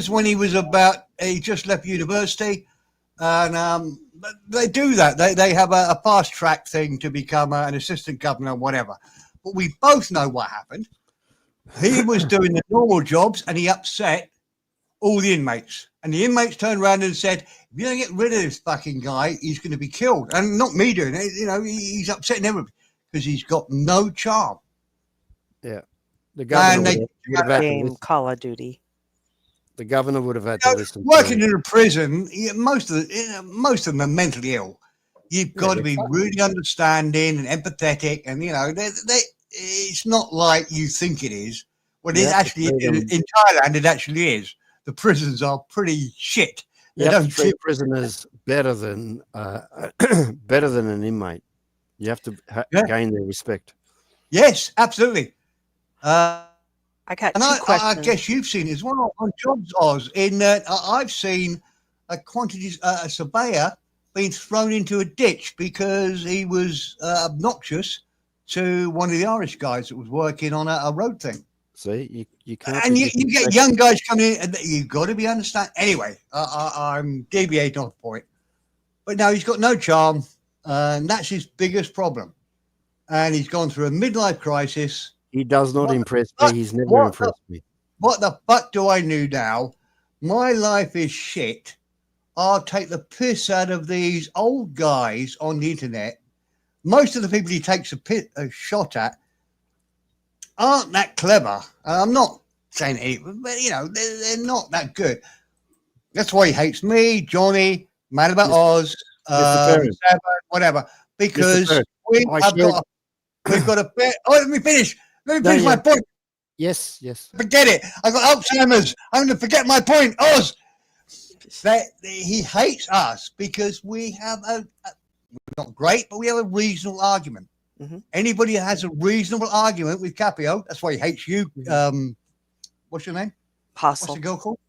when he was about. He just left university, and they do that. They have a fast track thing to become an assistant governor, or whatever. But we both know what happened. He was doing the normal jobs, and he upset all the inmates. And the inmates turned around and said, "If you don't get rid of this fucking guy, he's going to be killed." And not me doing it. He's upsetting everybody because he's got no charm. Yeah, the governor would have had to listen. Call of Duty. The governor would have had to listen. Working in a prison, most of them are mentally ill. You've got to be really understanding and empathetic, and it's not like you think it is. Well, You it have to actually treat 'em- in Thailand, it actually is. The prisons are pretty shit. They You have to don't treat treat prisoners better than better than an inmate. You have to gain their respect. Yes, absolutely. I got And two I questions. guess you've seen it as well on jobs, Oz. In that I've seen a surveyor being thrown into a ditch because he was obnoxious to one of the Irish guys that was working on a road thing. See, you can't. And be you get disrespectful. young guys coming in, and you've got to be understand. Anyway, I'm deviating off the point. But now he's got no charm, and that's his biggest problem. And he's gone through a midlife crisis. He does not impress me. He's never impressed me. What the fuck do I do now? My life is shit. I'll take the piss out of these old guys on the internet. Most of the people he takes a shot at aren't that clever. I'm not saying anything, but they're not that good. That's why he hates me, Johnny, Mad About Oz, Sabbath, whatever. Because we've got a bit. Oh, let me finish. Let me finish my point. Yes. Forget it. I got Alzheimer's. I'm going to forget my point. Oz. That he hates us because we have we're not great, but we have a reasonable argument. Anybody that has a reasonable argument with Capio, that's why he hates you. What's your name? Hustle. What's the girl called?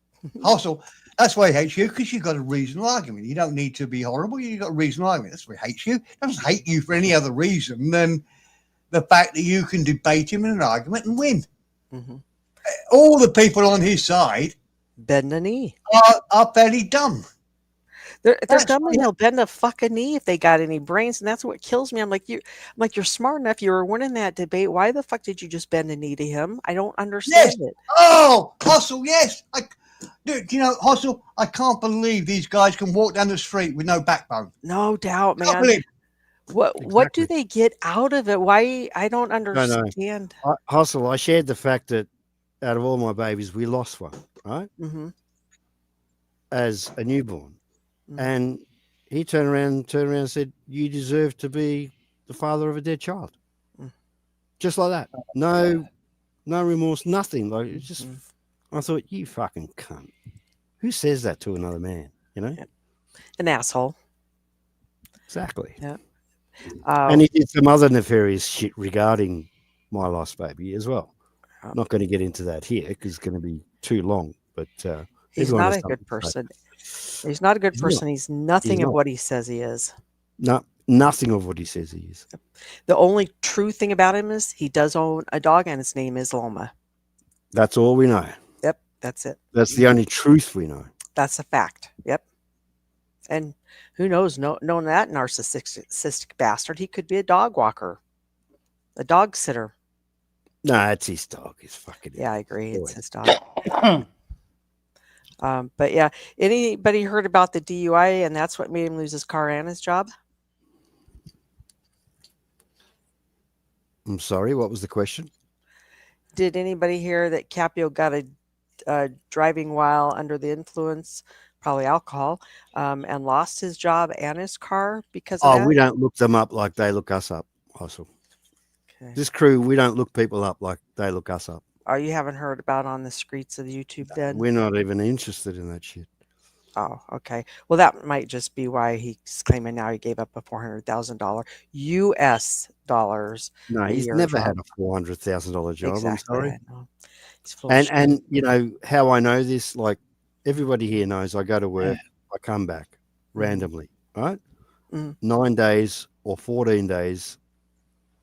Hustle. That's why he hates you, because you've got a reasonable argument. You don't need to be horrible. You've got a reasonable argument. That's why he hates you. He doesn't hate you for any other reason than the fact that you can debate him in an argument and win. All the people on his side bend a knee. Are fairly dumb. They're dumb and they'll bend a fucking knee if they got any brains, and that's what kills me. I'm like, you're smart enough. You were winning that debate. Why the fuck did you just bend a knee to him? I don't understand it. Oh, Hustle, yes. Dude, Hustle, I can't believe these guys can walk down the street with no backbone. No doubt, Can't man. believe- What do they get out of it? Why? I don't understand. Hustle, I shared the fact that out of all my babies, we lost one, right? As a newborn. And he turned around and said, "You deserve to be the father of a dead child." Just like that. No remorse, nothing. Like it's just I thought, you fucking cunt. Who says that to another man? An asshole. Exactly. Yeah. And he did some other nefarious shit regarding my lost baby as well. Not going to get into that here because it's going to be too long. But he's everyone not has a something good to say. person. He's not a good He's person. not. He's nothing He's of not. what he says he is. No, nothing of what he says he is. The only true thing about him is he does own a dog, and his name is Loma. That's all we know. Yep, that's it. That's the only truth we know. That's a fact. Yep. And who knows? Knowing that narcissistic bastard, he could be a dog walker, a dog sitter. No, it's his dog. It's fucking. Yeah, I agree. It's his dog. But yeah, anybody heard about the DUI and that's what made him lose his car and his job? I'm sorry. What was the question? Did anybody hear that Capio got a driving while under the influence, probably alcohol, and lost his job and his car because of that? We don't look them up like they look us up, Hustle. Okay. This crew, we don't look people up like they look us up. Oh, you haven't heard about on the streets of YouTube then? We're not even interested in that shit. Oh, okay. Well, that might just be why he's claiming now he gave up a $400,000 US dollars. No, he's never had a $400,000 job. Exactly, I'm sorry. I know. He's full of shit. And you know how I know this? Like everybody here knows, I go to work, I come back randomly, right? 9 days or 14 days.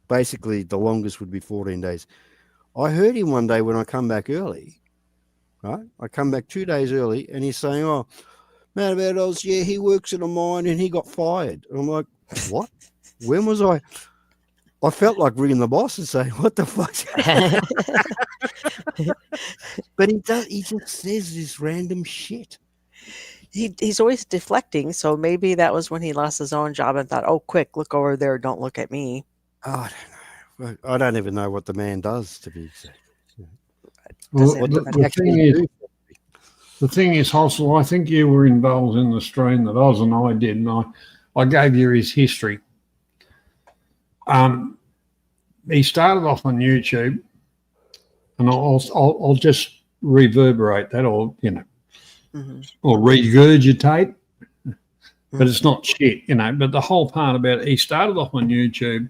Basically, the longest would be 14 days. I heard him one day when I come back early, right? I come back 2 days early and he's saying, "Oh, man, about Oz, yeah, he works in a mine and he got fired." And I'm like, "What? When was I?" I felt like ringing the boss and saying, "What the fuck?" But he just says this random shit. He's always deflecting, so maybe that was when he lost his own job and thought, "Oh, quick, look over there, don't look at me." Oh, I don't know. I don't even know what the man does, to be exact. Well, the thing is, Hustle, I think you were involved in the stream that Oz and I did, and I gave you his history. He started off on YouTube. and I'll just reverberate that, or or regurgitate. But it's not shit, But the whole part about it, he started off on YouTube.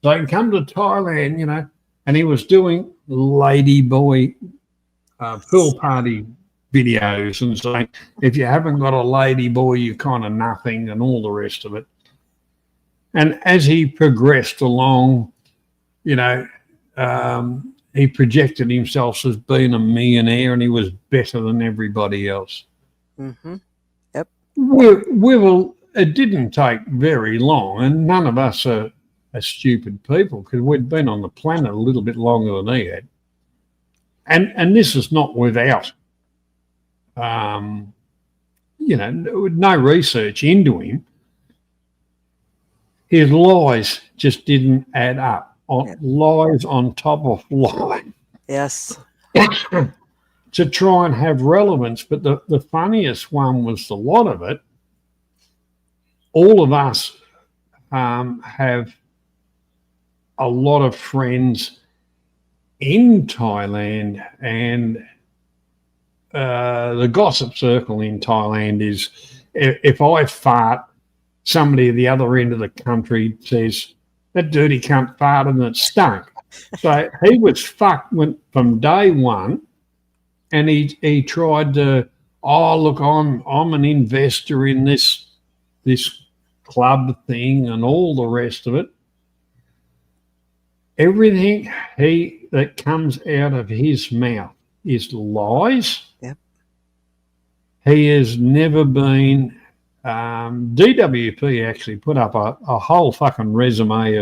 So he come to Thailand, and he was doing ladyboy pool party videos and saying, if you haven't got a ladyboy, you're kind of nothing, and all the rest of it. And as he progressed along, he projected himself as being a millionaire, and he was better than everybody else. Mm-hmm. Yep. It didn't take very long, and none of us are stupid people, because we'd been on the planet a little bit longer than he had. And this is not without, no research into him. His lies just didn't add up. Lies on top of lies. Yes. To try and have relevance. But the funniest one was the lot of it. All of us have a lot of friends in Thailand, and the gossip circle in Thailand is, if I fart, somebody at the other end of the country says, that dirty cunt farted and it stunk. So he was fucked from day one, and he tried to, look, I'm an investor in this club thing and all the rest of it. Everything that comes out of his mouth is lies. Yep. He has never been. DWP actually put up a whole fucking resume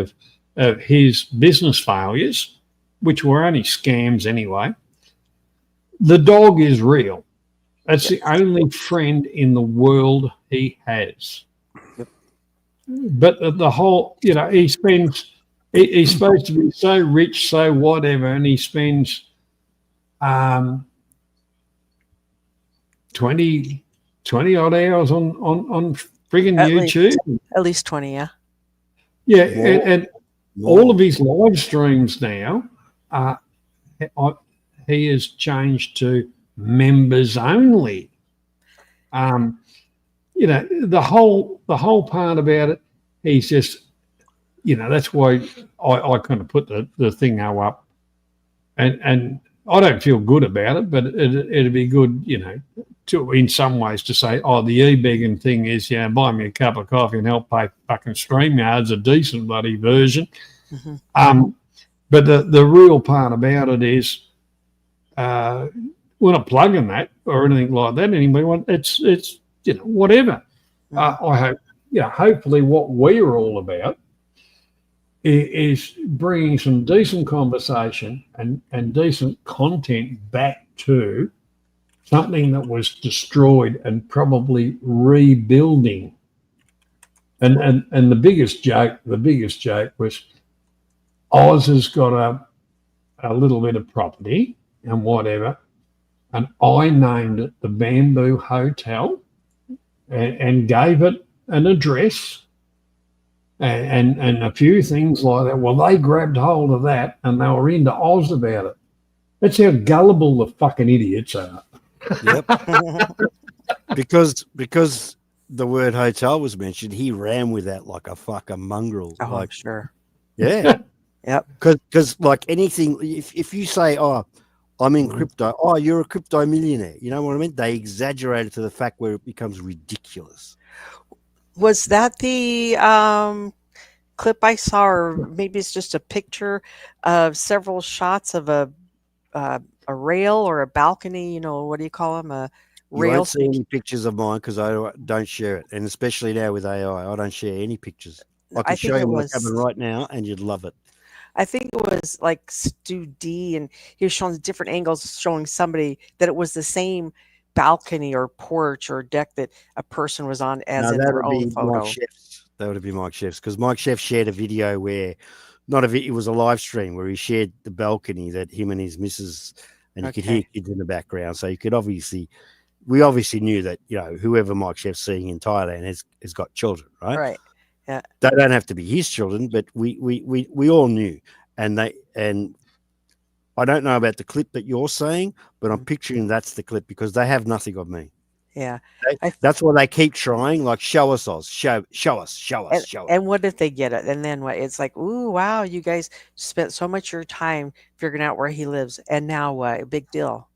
of his business failures, which were only scams anyway. The dog is real. That's the only friend in the world he has. Yep. But the whole, he spends. He's supposed to be so rich, so whatever, and he spends 20 odd hours on friggin' YouTube. At least 20, yeah. Yeah, and all of his live streams now, he has changed to members only. The whole part about it, he's just. That's why I kind of put the thing up, and I don't feel good about it, but it'd be good, to in some ways to say, the e-begging thing is, buy me a cup of coffee and help pay fucking StreamYard's a decent bloody version. Mm-hmm. But the real part about it is, we're not plugging that or anything like that anymore. It's whatever. I hope, hopefully what we're all about is bringing some decent conversation and decent content back to something that was destroyed and probably rebuilding. And the biggest joke was Oz has got a little bit of property and whatever, and I named it the Bamboo Hotel and gave it an address. And a few things like that. Well, they grabbed hold of that and they were into Oz about it. That's how gullible the fucking idiots are. Yep. because the word hotel was mentioned, he ran with that like a fucking mongrel. Oh, like, sure. Yeah. Yep. Because like anything, if you say, I'm in crypto, you're a crypto millionaire. You know what I mean? They exaggerate it to the fact where it becomes ridiculous. Was that the clip I saw, or maybe it's just a picture of several shots of a rail or a balcony? What do you call them? A rail. You won't see any pictures of mine because I don't share it, and especially now with AI, I don't share any pictures. I can show you what's happening right now, and you'd love it. I think it was like Stu D, and he was showing different angles, showing somebody that it was the same balcony or porch or deck that a person was on as in their own photo. That would be Mike Chef's, because Mike Chef shared a video where it was a live stream where he shared the balcony that him and his missus, and you could hear kids in the background. So you could we obviously knew that, whoever Mike Chef's seeing in Thailand has got children, right? Right. Yeah. They don't have to be his children, but we all knew. And I don't know about the clip that you're saying, but I'm picturing that's the clip because they have nothing of me. Yeah. That's why they keep trying, like, show us, Oz, show us. And what if they get it? And then what? It's like, ooh, wow, you guys spent so much of your time figuring out where he lives. And now what? Big deal.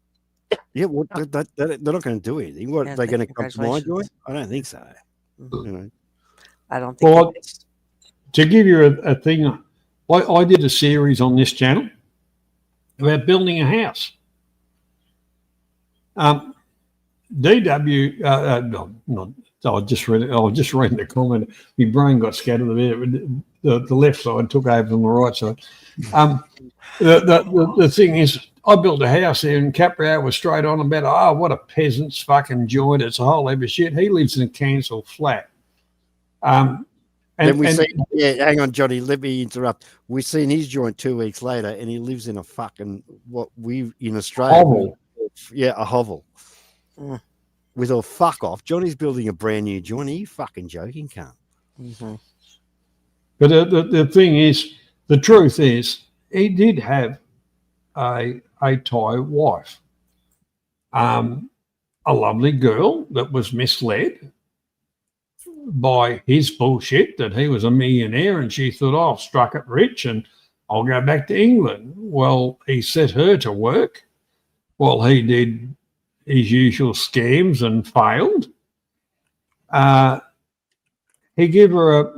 Yeah, well, they're not going to do anything. What, Yeah, they're going to come to my congratulations. joint? I don't think so. You know. I don't think Well, it is. to give you a thing, I did a series on this channel about building a house. DW, no, not. I just read it. I was just reading the comment. My brain got scattered a bit. The left side took over from the right side. The thing is, I built a house there, and Caprio was straight on about, oh, what a peasant's fucking joint. It's a whole heap of shit. He lives in a council flat. Then we see, hang on, Johnny, let me interrupt. We've seen his joint 2 weeks later, and he lives in a fucking, what we in Australia, hovel. Yeah, a hovel. With a fuck off. Johnny's building a brand new joint. Are you fucking joking, cunt? But the thing is, the truth is, he did have a Thai wife, a lovely girl that was misled by his bullshit that he was a millionaire, and she thought, oh, I've struck it rich and I'll go back to England. Well, he set her to work while he did his usual schemes and failed. He gave her a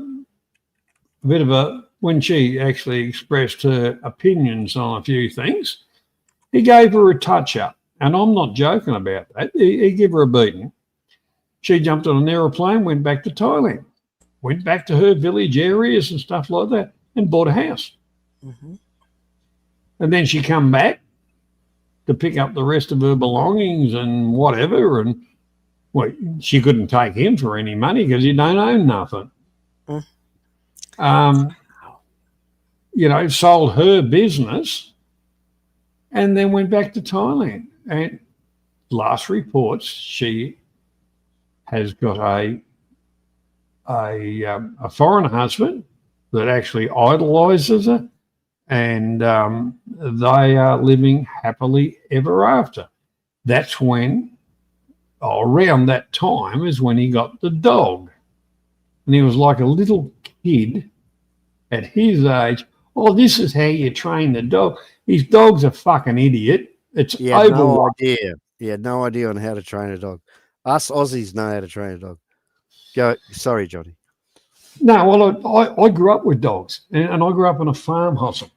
bit of a, when she actually expressed her opinions on a few things, he gave her a touch-up. And I'm not joking about that. He gave her a beating. She jumped on an aeroplane, went back to Thailand, went back to her village areas and stuff like that, and bought a house. And then she come back to pick up the rest of her belongings and whatever. And well, she couldn't take him for any money because he don't own nothing. You know, sold her business and then went back to Thailand. And last reports, she has got a foreign husband that actually idolizes her, and they are living happily ever after. That's when, around that time, is when he got the dog. And he was like a little kid at his age. Oh, this is how you train the dog. His dog's a fucking idiot. It's no idea. He had no idea on how to train a dog. Us Aussies know how to train a dog. Go. Sorry, Johnny. No, well, I grew up with dogs, and I grew up in a farm hustle.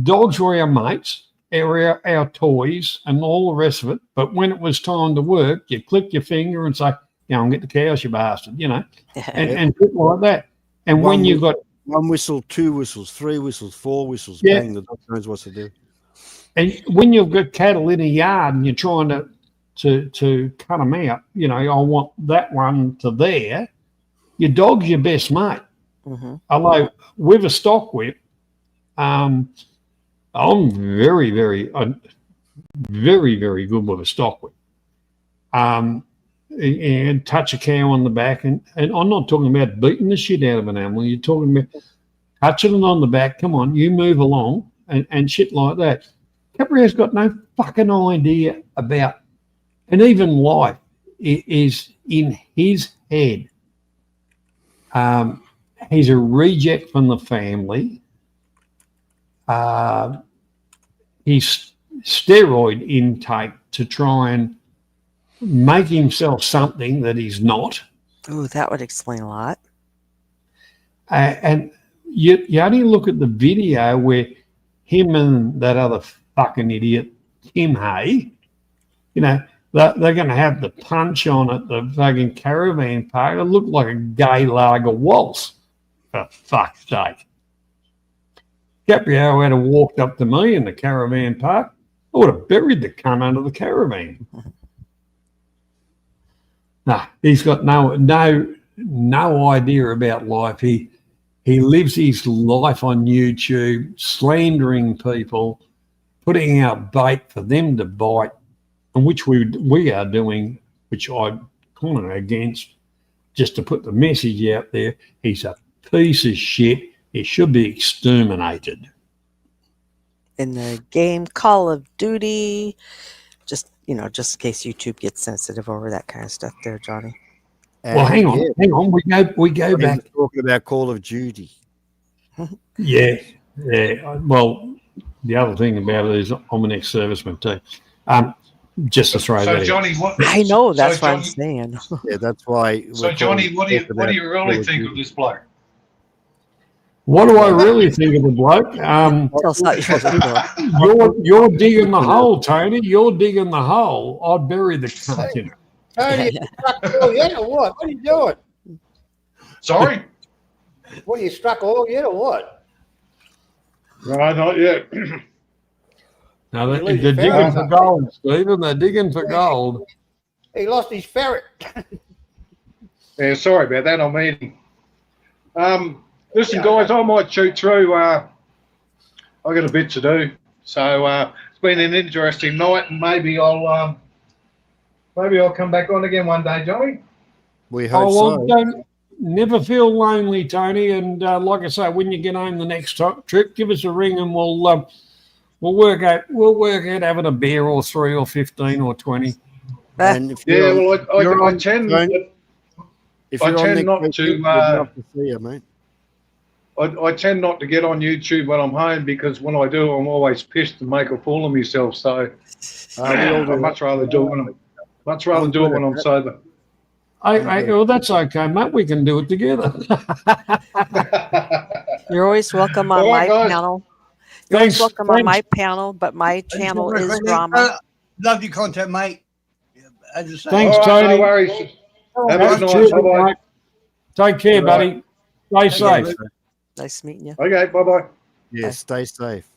Dogs were our mates, our toys, and all the rest of it. But when it was time to work, you click your finger and say, "Go and get the cows, you bastard," you know, and people like that. And when you got one whistle, two whistles, three whistles, four whistles, bang, the dog knows what to do. And when you've got cattle in a yard and you're trying to cut them out, you know, I want that one to there. Your dog's your best mate. Although with a stock whip, I'm very, very good with a stock whip. And touch a cow on the back, and I'm not talking about beating the shit out of an animal. You're talking about touching it on the back. Come on, you move along and shit like that. Caprio's got no fucking idea about, and even life is in his head. He's a reject from the family. His steroid intake to try and make himself something that he's not. Ooh, that would explain a lot. And you only look at the video where him and that other fucking idiot, Kim Hay, you know, they're going to have the punch on at the fucking caravan park. It looked like a gay lager waltz, for fuck's sake. Caprio had walked up to me in the caravan park. I would have buried the cunt under the caravan. No, he's got no idea about life. He lives his life on YouTube, slandering people, putting out bait for them to bite, and which we are doing, which I'm kind of against, just to put the message out there. He's a piece of shit. He should be exterminated. in the game Call of Duty. Just in case YouTube gets sensitive over that kind of stuff there, Johnny. Well, hang on. We go back. Talking about Call of Duty. Yeah. Well, the other thing about it is I'm an ex-serviceman too. Just to throw that So in. Johnny, what? I know that's so what I'm Johnny, saying. Yeah, that's why. So Johnny, what do you really think of this bloke? What do I really think of the bloke? Tell us how you feel. You're digging the hole, Tony. You're digging the hole. I'd bury the cunt in it. Tony, you struck all yet or what? What are you doing? Sorry? What, you struck all yet or what? No, not yet. Now they're digging for gold, Stephen. They're digging for gold. He lost his ferret. Yeah, sorry about that. I'm eating. Listen, guys, I might shoot through. I got a bit to do, so it's been an interesting night, and maybe I'll come back on again one day, Johnny. We hope so. Don't never feel lonely, Tony. And like I say, when you get home the next trip, give us a ring, and we'll work out having a beer or 3 or 15 or 20. And if I tend not to. Love to see you, mate. I tend not to get on YouTube when I'm home because when I do, I'm always pissed and make a fool of myself. So I'd much rather do it when I'm sober. Well, that's okay, mate. We can do it together. You're always welcome on my panel. You're always welcome on my panel, but my channel is drama. Love your content, mate. Thanks, Tony. No worries. Have a nice night. Bye-bye. Take care, buddy. Stay safe. Nice meeting you. Okay, bye-bye. Yeah, stay safe.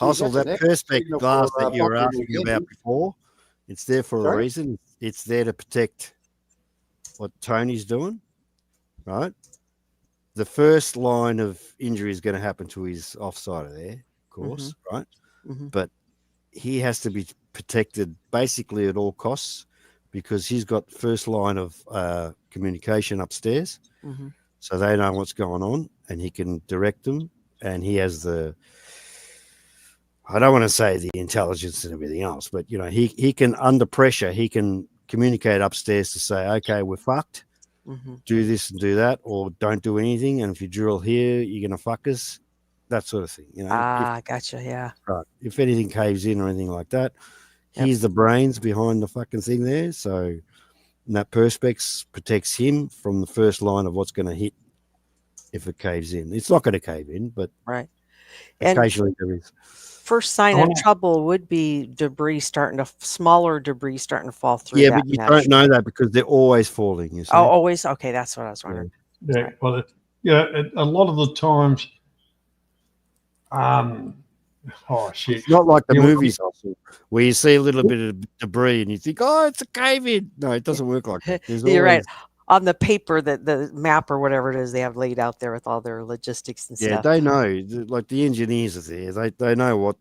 Also, that perspex glass that you were asking about before, it's there for a reason. It's there to protect what Tony's doing, right? The first line of injury is going to happen to his offsider there, of course, right? But he has to be protected basically at all costs because he's got first line of communication upstairs. So they know what's going on and he can direct them. And he has I don't want to say the intelligence and everything else, but, he can, under pressure, he can communicate upstairs to say, okay, we're fucked. Do this and do that, or don't do anything. And if you drill here, you're going to fuck us. That sort of thing. Gotcha. Yeah. Right. If anything caves in or anything like that, he's the brains behind the fucking thing there. So that perspex protects him from the first line of what's going to hit if it caves in. It's not going to cave in, but occasionally there is. First sign of trouble would be smaller debris starting to fall through. Yeah, but you don't know that because they're always falling. You see? Oh, always? Okay, that's what I was wondering. Yeah, well, a lot of the times, shit. It's not like the movies also, where you see a little bit of debris and you think, oh, it's a cave in. No, it doesn't work like that. You're right. On the paper, the map or whatever it is they have laid out there with all their logistics and stuff. Yeah, they know. Like the engineers are there. They know what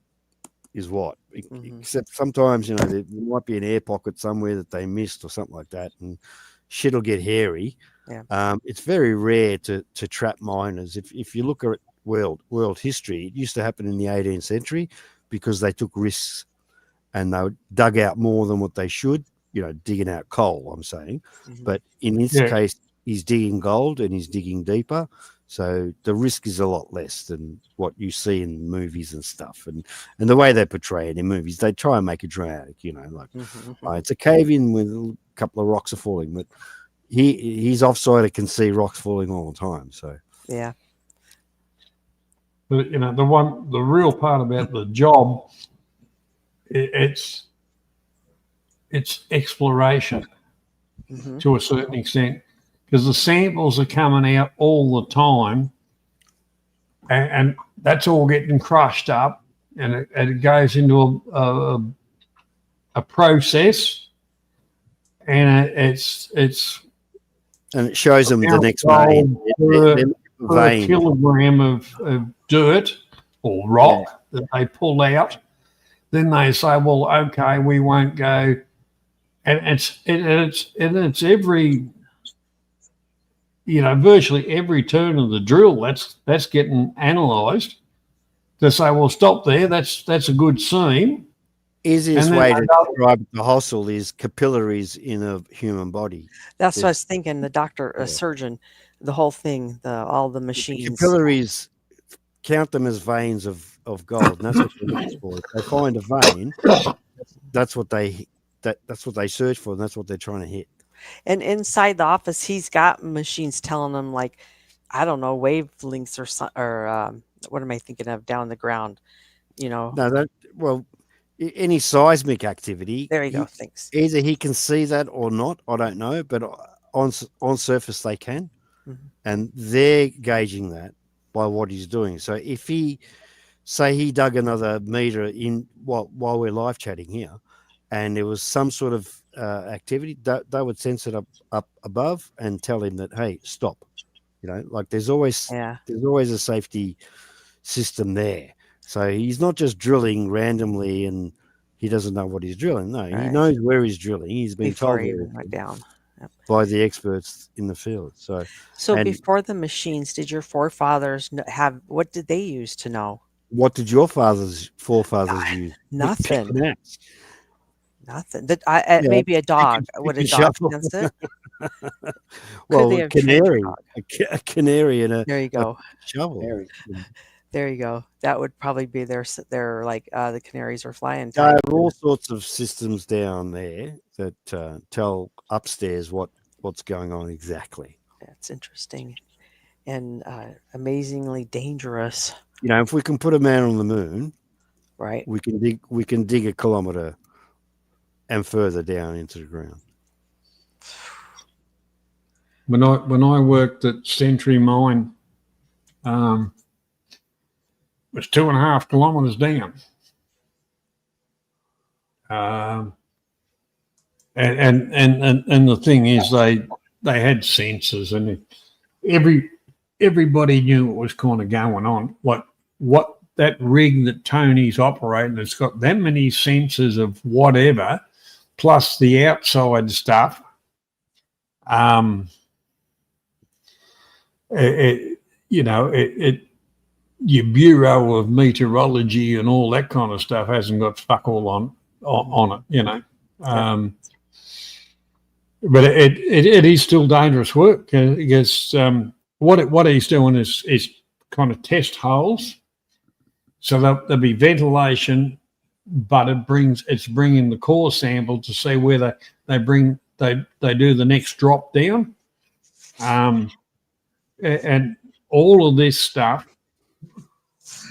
is what. Except sometimes, there might be an air pocket somewhere that they missed or something like that, and shit will get hairy. Yeah. It's very rare to trap miners. If you look at world history, it used to happen in the 18th century because they took risks and they dug out more than what they should. Digging out coal, I'm saying. But in this case, he's digging gold and he's digging deeper. So the risk is a lot less than what you see in movies and stuff. And the way they portray it in movies, they try and make it dramatic, it's a cave in with a couple of rocks are falling. But he's offside, can see rocks falling all the time. So yeah. But the real part about the job, it's exploration to a certain extent because the samples are coming out all the time and that's all getting crushed up and it goes into a process and it's and it shows them the next vein per kilogram of dirt or rock that they pull out. Then they say, well, okay, we won't go. And it's every virtually every turn of the drill, that's getting analysed to say, well, stop there. That's a good seam. Easiest way to describe the hostel is capillaries in a human body. That's what I was thinking. The doctor, a surgeon, the whole thing, all the machines. Capillaries, count them as veins of gold, and that's what they're looking for. If they find a vein, that's what they search for, and that's what they're trying to hit. And inside the office, he's got machines telling them, like, I don't know, wavelengths or what am I thinking of down the ground? No, any seismic activity. There you go. Thanks. Either he can see that or not. I don't know, but on surface they can, and they're gauging that by what he's doing. So if he dug another meter in while we're live chatting here, and there was some sort of activity, they would sense it up above and tell him that, hey, stop. Like there's always a safety system there. So he's not just drilling randomly and he doesn't know what he's drilling. No, he knows where he's drilling. He's been told down by the experts in the field. So before the machines, did your forefathers what did they use to know? What did your forefathers use? Nothing. Nothing. Maybe a dog. Would a dog sense it? Well, a canary and there you go. shovel. There you go. That would probably be their like the canaries are flying. There are all sorts of systems down there that tell upstairs what's going on exactly. That's interesting and amazingly dangerous. If we can put a man on the moon, right? We can dig a kilometer and further down into the ground. When I worked at Century Mine, it was 2.5 kilometers down. And the thing is, they had sensors, and everybody knew what was kind of going on. Like what that rig that Tony's operating, it's got that many sensors of whatever, plus the outside stuff. Your Bureau of Meteorology and all that kind of stuff hasn't got fuck all on it, but it is still dangerous work because what he's doing is kind of test holes, so there'll be ventilation, but it's bringing the core sample to see whether they do the next drop down, and all of this stuff.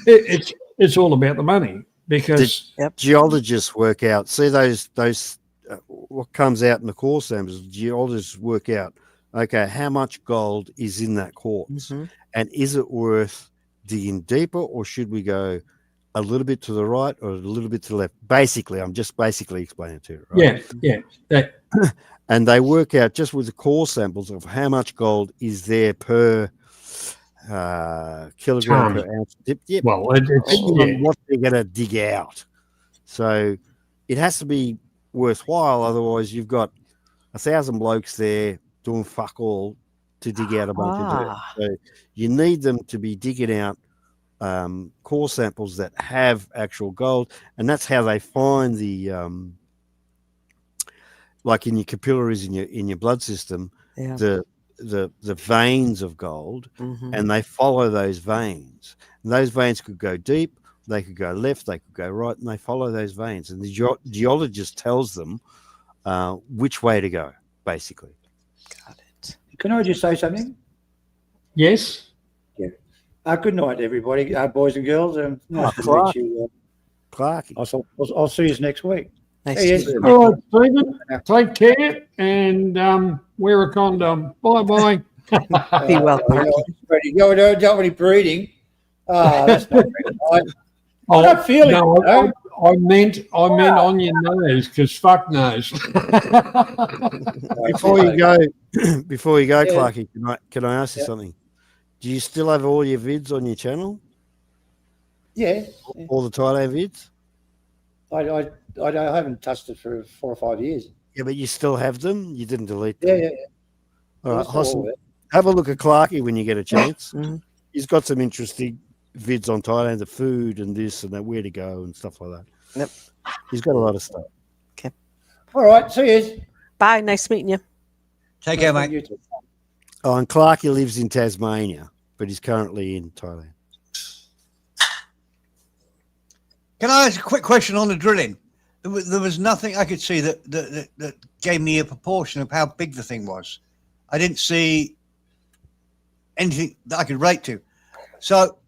It's all about the money because the geologists work out. See those what comes out in the core samples. Geologists work out, okay, how much gold is in that core, and is it worth digging deeper, or should we go a little bit to the right or a little bit to the left? Basically, I'm just explaining it to you. Right? Yeah. And they work out just with the core samples of how much gold is there per kilogram per ounce. Yep. Well, what they're going to dig out. So it has to be worthwhile. Otherwise, you've got 1,000 blokes there doing fuck all to dig out a bunch of dirt. So you need them to be digging out core samples that have actual gold, and that's how they find the like in your capillaries in your blood system, the veins of gold, and they follow those veins. And those veins could go deep, they could go left, they could go right, and they follow those veins. And the geologist tells them which way to go, basically. Got it. Can I just say something? Yes. Yeah. Good night, everybody, boys and girls. Nice to meet you. Clarky. I'll see you next week. Nice to meet you. All right, Stephen. Take care and wear a condom. Bye. Be well. You don't have any breeding. That's not very nice. I'm not feeling it. I meant on your nose, because fuck knows. Before you go, Clarky, can I ask you something? Do you still have all your vids on your channel? Yeah. All the Thailand vids? I haven't touched it for 4 or 5 years. Yeah, but you still have them? You didn't delete them? Yeah. All right, Have a look at Clarkey when you get a chance. Mhm. He's got some interesting vids on Thailand, the food and this and that, where to go and stuff like that. Yep. He's got a lot of stuff. Okay. All right. See you. Bye. Nice meeting you. Take care, mate. Oh, and Clarkey lives in Tasmania, but he's currently in Thailand. Can I ask a quick question on the drilling? There was nothing I could see that gave me a proportion of how big the thing was. I didn't see anything that I could rate to. So,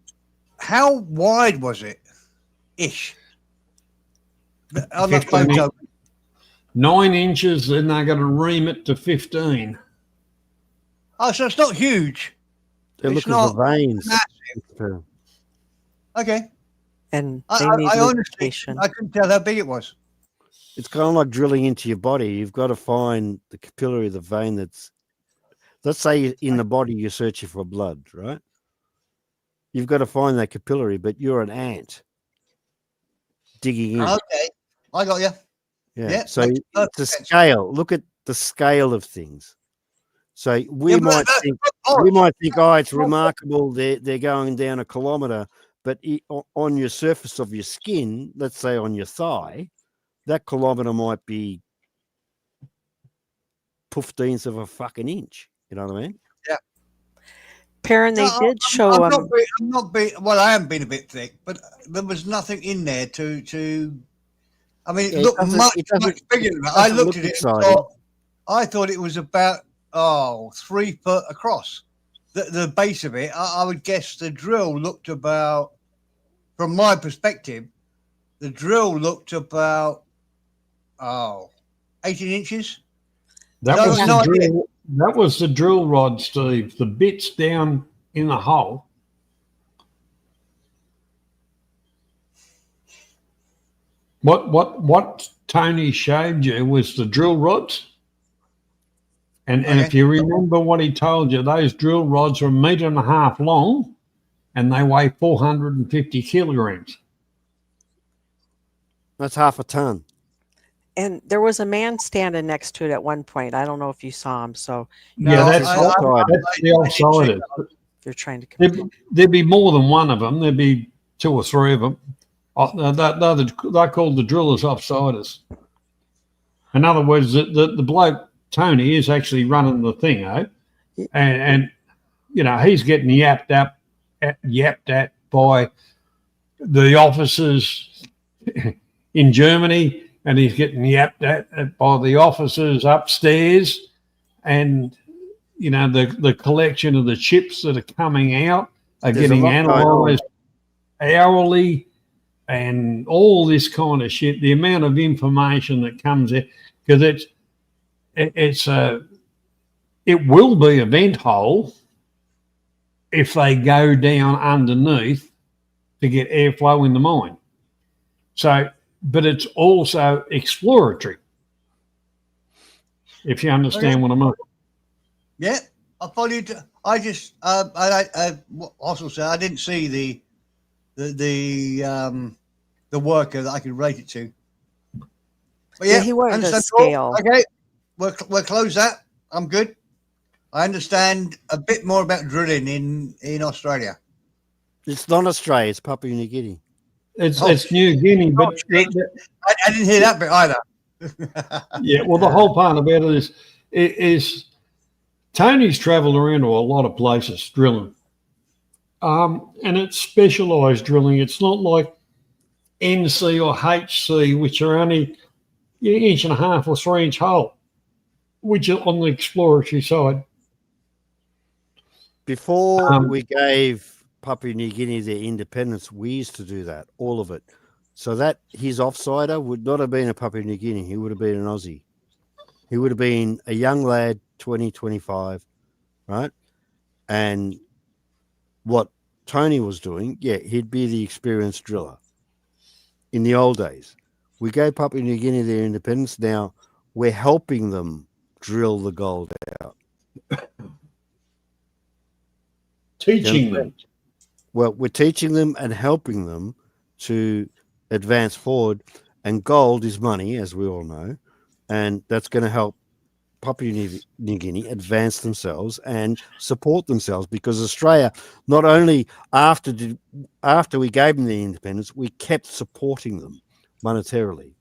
how wide was it, ish? On that 15 photo. 9 inches, and they got to ream it to 15. Oh, so it's not huge. They're It's looking for not veins. massive. Okay. And I honestly, I couldn't tell how big it was. It's kind of like drilling into your body. You've got to find the capillary, the vein that's, let's say in the body you're searching for blood, right? You've got to find that capillary, but you're an ant digging in. Okay, I got you. Yeah. Yeah, So makes perfect the sense. scale, look at the scale of things. So we Yeah, but might that's think, not oh, it's remarkable. They're going down a kilometer, but on your surface of your skin, let's say on your thigh, that kilometer might be 15ths of a fucking inch. You know what I mean? Yeah. Perrin, they did show. I'm not being. Well, I am being a bit thick, but there was nothing in there to. I mean, it looked much bigger than that. I looked at it and thought, I thought it was about 3 foot across. The base of it, I would guess the drill looked about, from my perspective, the drill looked about 18 inches. That So I was have the no drill. idea. That was the drill rod, Steve. The bits down in the hole. What Tony showed you was the drill rods. And if you remember what he told you, those drill rods are 1.5 meters long and they weigh 450 kilograms. That's half a ton. And there was a man standing next to it at one point. I don't know if you saw him. So That's the offsiders. You're trying to. There'd be more than one of them. There'd be 2 or 3 of them. They're called the drillers offsiders. In other words, the bloke Tony is actually running the thing, and you know he's getting yapped at by the officers in Germany, and he's getting yapped at by the officers upstairs, and you know the collection of the chips that are coming out are There's getting a lot going on. analysed hourly, and all this kind of shit. The amount of information that comes in, because it will be a vent hole if they go down underneath to get airflow in the mine. So, but it's also exploratory, if you understand what I mean. Yeah, I followed. I just, I also said I didn't see the worker that I could rate it to. But yeah, he wanted understand. a scale. Okay, we'll close that. I'm good. I understand a bit more about drilling in Australia. It's not Australia. It's Papua New Guinea. It's New Guinea, but I didn't hear that bit either. yeah, well, the whole part about it is Tony's travelled around to a lot of places drilling, and it's specialised drilling. It's not like NC or HC, which are only 1.5 or 3 inch hole, which are on the exploratory side. Before we gave Papua New Guinea their independence, we used to do that, all of it. So that his offsider would not have been a Papua New Guinea. He would have been an Aussie. He would have been a young lad, 20, 25, right? And what Tony was doing, yeah, he'd be the experienced driller. In the old days, we gave Papua New Guinea their independence. Now we're helping them drill the gold out. Teaching them. Well, we're teaching them and helping them to advance forward. And gold is money, as we all know. And that's going to help Papua New Guinea advance themselves and support themselves, because Australia, not only after we gave them the independence, we kept supporting them monetarily,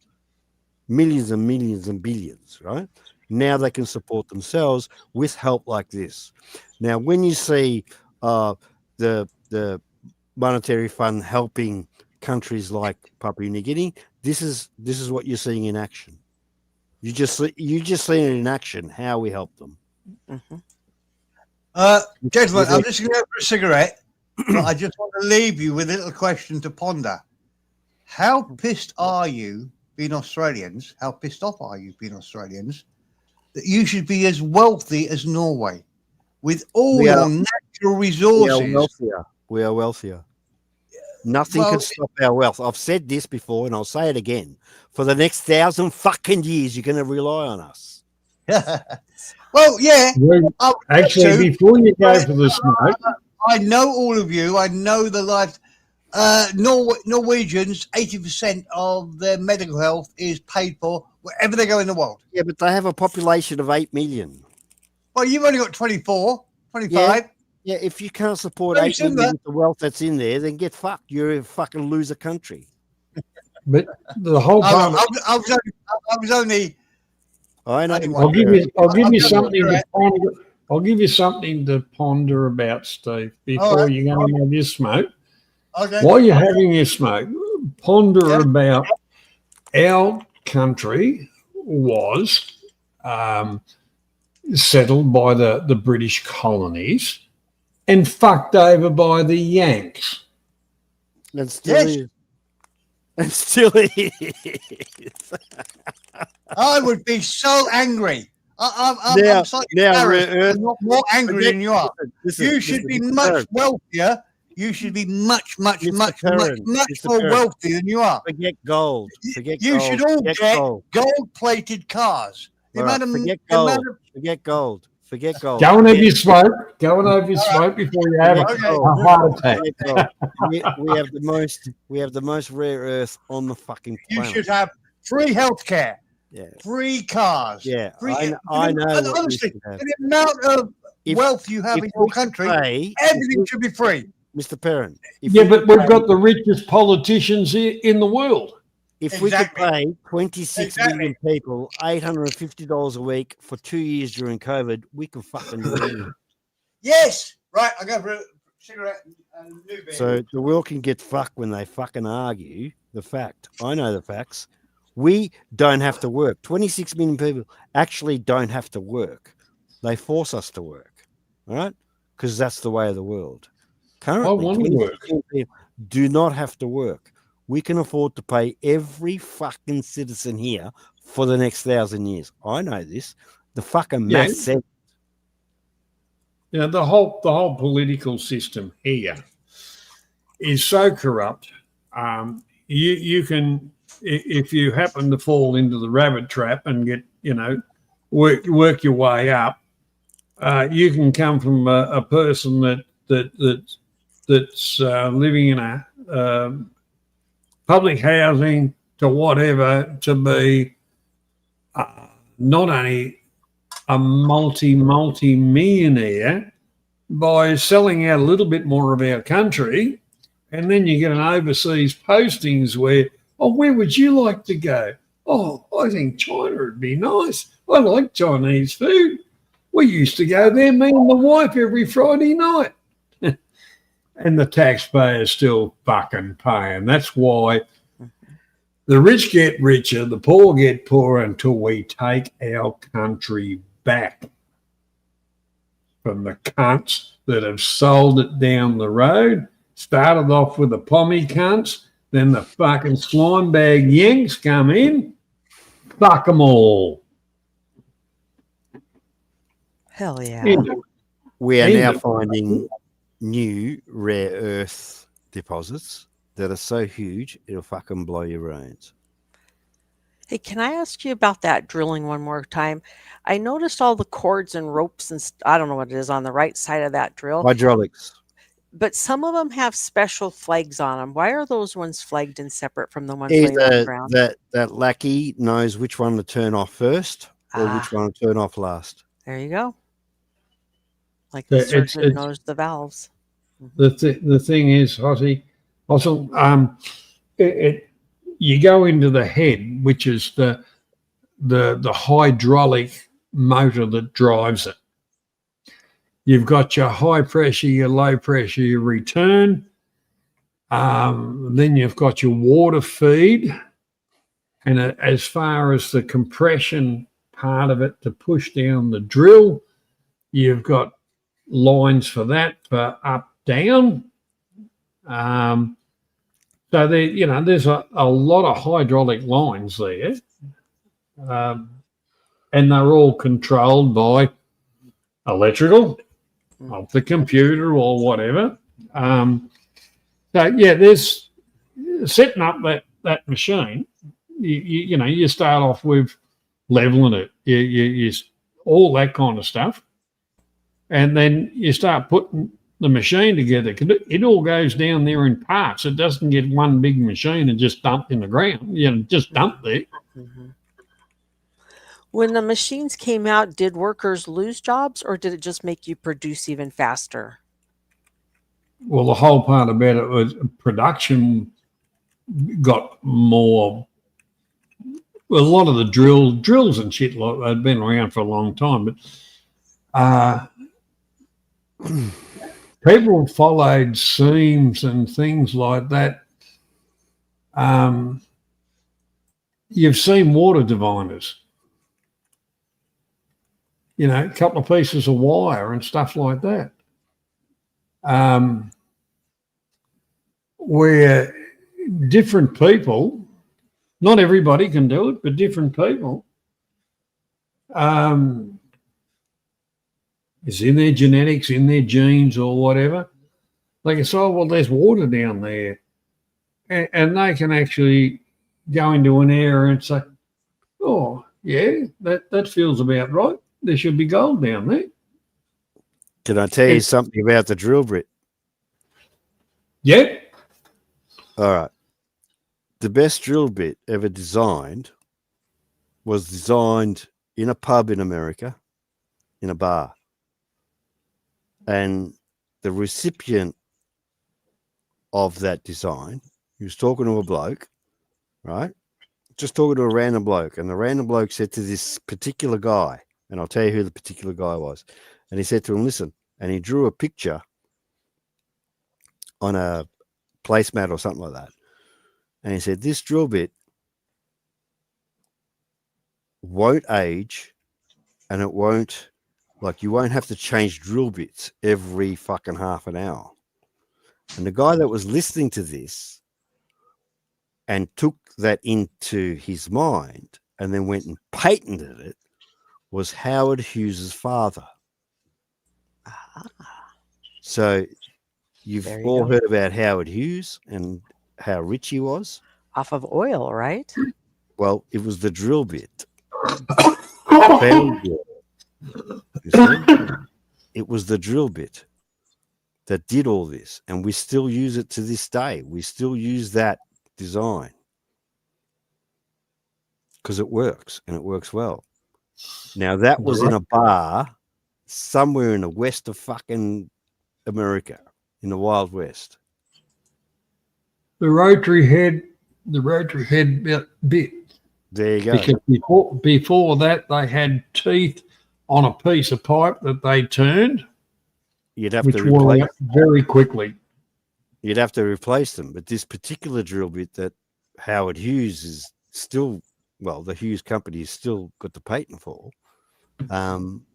millions and millions and billions, right? Now they can support themselves with help like this. Now, when you see the monetary fund helping countries like Papua New Guinea, this is what you're seeing in action. You just seen it in action, how we help them. Gentlemen, I'm just going to go for a cigarette, but I just want to leave you with a little question to ponder. How pissed are you, being Australians? How pissed off are you, being Australians, that you should be as wealthy as Norway with all your natural resources? We are wealthier. Nothing can stop our wealth. I've said this before, and I'll say it again. For the next 1,000 fucking years, you're going to rely on us. Well, yeah. Actually, before you go for the smoke, I know all of you. I know the life. Norwegians, 80% of their medical health is paid for wherever they go in the world. Yeah, but they have a population of 8 million. Well, you've only got 24, 25. Yeah, if you can't support 8 million with the wealth that's in there, then get fucked. You're a fucking loser country. But the whole part I was only. I know. I'll give you something to ponder. I'll give you something to ponder about, Steve, before you go and have your smoke. Okay. While you're having your smoke, ponder about our country was settled by the British colonies and fucked over by the Yanks. And still is. And still is. I would be so angry. I'm slightly embarrassed. I'm not more angry than you are. You should be much wealthier. You should be much more wealthy than you are. Forget gold. You should all get gold-plated cars. Forget gold. Forget gold. Go and have your smoke. Go and have your smoke before you have a heart attack. we have the most rare earth on the fucking planet. You should have free healthcare. Yeah. Free cars. Yeah. Free, I know. Honestly, the amount of wealth you have in your country, everything should be free. Mr. Perrin. But we've got the richest politicians in the world. If we could pay 26 million people $850 a week for 2 years during COVID, we can fucking do it. Yes. Right. I'll go for a cigarette and new beer. So the world can get fucked when they fucking argue the fact. I know the facts. We don't have to work. 26 million people actually don't have to work. They force us to work, all right? Because that's the way of the world. Currently, I want to work. People do not have to work. We can afford to pay every fucking citizen here for the next 1,000 years. I know this. The fucking math said. The whole political system here is so corrupt. You can, if you happen to fall into the rabbit trap and get, work your way up, you can come from a person that's living in a public housing to whatever, to be not only a multi-millionaire by selling out a little bit more of our country, and then you get an overseas postings where, where would you like to go? Oh, I think China would be nice. I like Chinese food. We used to go there, me and the wife, every Friday night. And the taxpayer's still fucking paying. That's why the rich get richer, the poor get poorer until we take our country back from the cunts that have sold it down the road. Started off with the pommy cunts, then the fucking slime bag Yanks come in. Fuck them all. Hell yeah. We are now finding new rare earth deposits that are so huge it'll fucking blow your brains. Hey, can I ask you about that drilling one more time? I noticed all the cords and ropes and I don't know what it is on the right side of that drill. Hydraulics. But some of them have special flags on them. Why are those ones flagged and separate from the ones laying on the ground? That lackey knows which one to turn off first, or which one to turn off last. There you go. Like Yeah, the it's- surgeon knows the valves. The thing is, Hottie, also, you go into the head, which is the hydraulic motor that drives it. You've got your high pressure, your low pressure, your return. Then you've got your water feed. And as far as the compression part of it to push down the drill, you've got lines for that, for up, down. So there's a lot of hydraulic lines there. And they're all controlled by electrical of the computer or whatever. So yeah, there's setting up that machine. You start off with leveling it, you all that kind of stuff, and then you start putting the machine together. It all goes down there in parts. It doesn't get one big machine and just dumped in the ground. Just dump there. When the machines came out, did workers lose jobs, or did it just make you produce even faster? Well, the whole part about it was production got more. Well, a lot of the drills and shit like that had been around for a long time, but people followed seams and things like that. You've seen water diviners, a couple of pieces of wire and stuff like that. Where different people, not everybody can do it, but different people, it's in their genetics, in their genes or whatever. They can say, oh, well, there's water down there. And they can actually go into an area and say, oh, yeah, that feels about right. There should be gold down there. Can I tell you something about the drill bit? Yeah. All right. The best drill bit ever designed was designed in a pub in America, in a bar. And the recipient of that design, he was talking to a bloke, right? Just talking to a random bloke. And the random bloke said to this particular guy, and I'll tell you who the particular guy was. And he said to him, listen, and he drew a picture on a placemat or something like that. And he said, this drill bit won't age, and it won't, you won't have to change drill bits every fucking half an hour. And the guy that was listening to this and took that into his mind and then went and patented it was Howard Hughes's father. So you've all heard about Howard Hughes and how rich he was. Off of oil, right? Well, it was the drill bit. It was the drill bit that did all this, and we still use it to this day. We still use that design because it works, and it works well. Now, that was in a bar somewhere in the west of fucking America, in the Wild West. The rotary head bit. There you go. Because before that, they had teeth on a piece of pipe that they turned. You'd have which to replace wore very quickly. You'd have to replace them. But this particular drill bit that Howard Hughes is still, well, the Hughes company has still got the patent for, come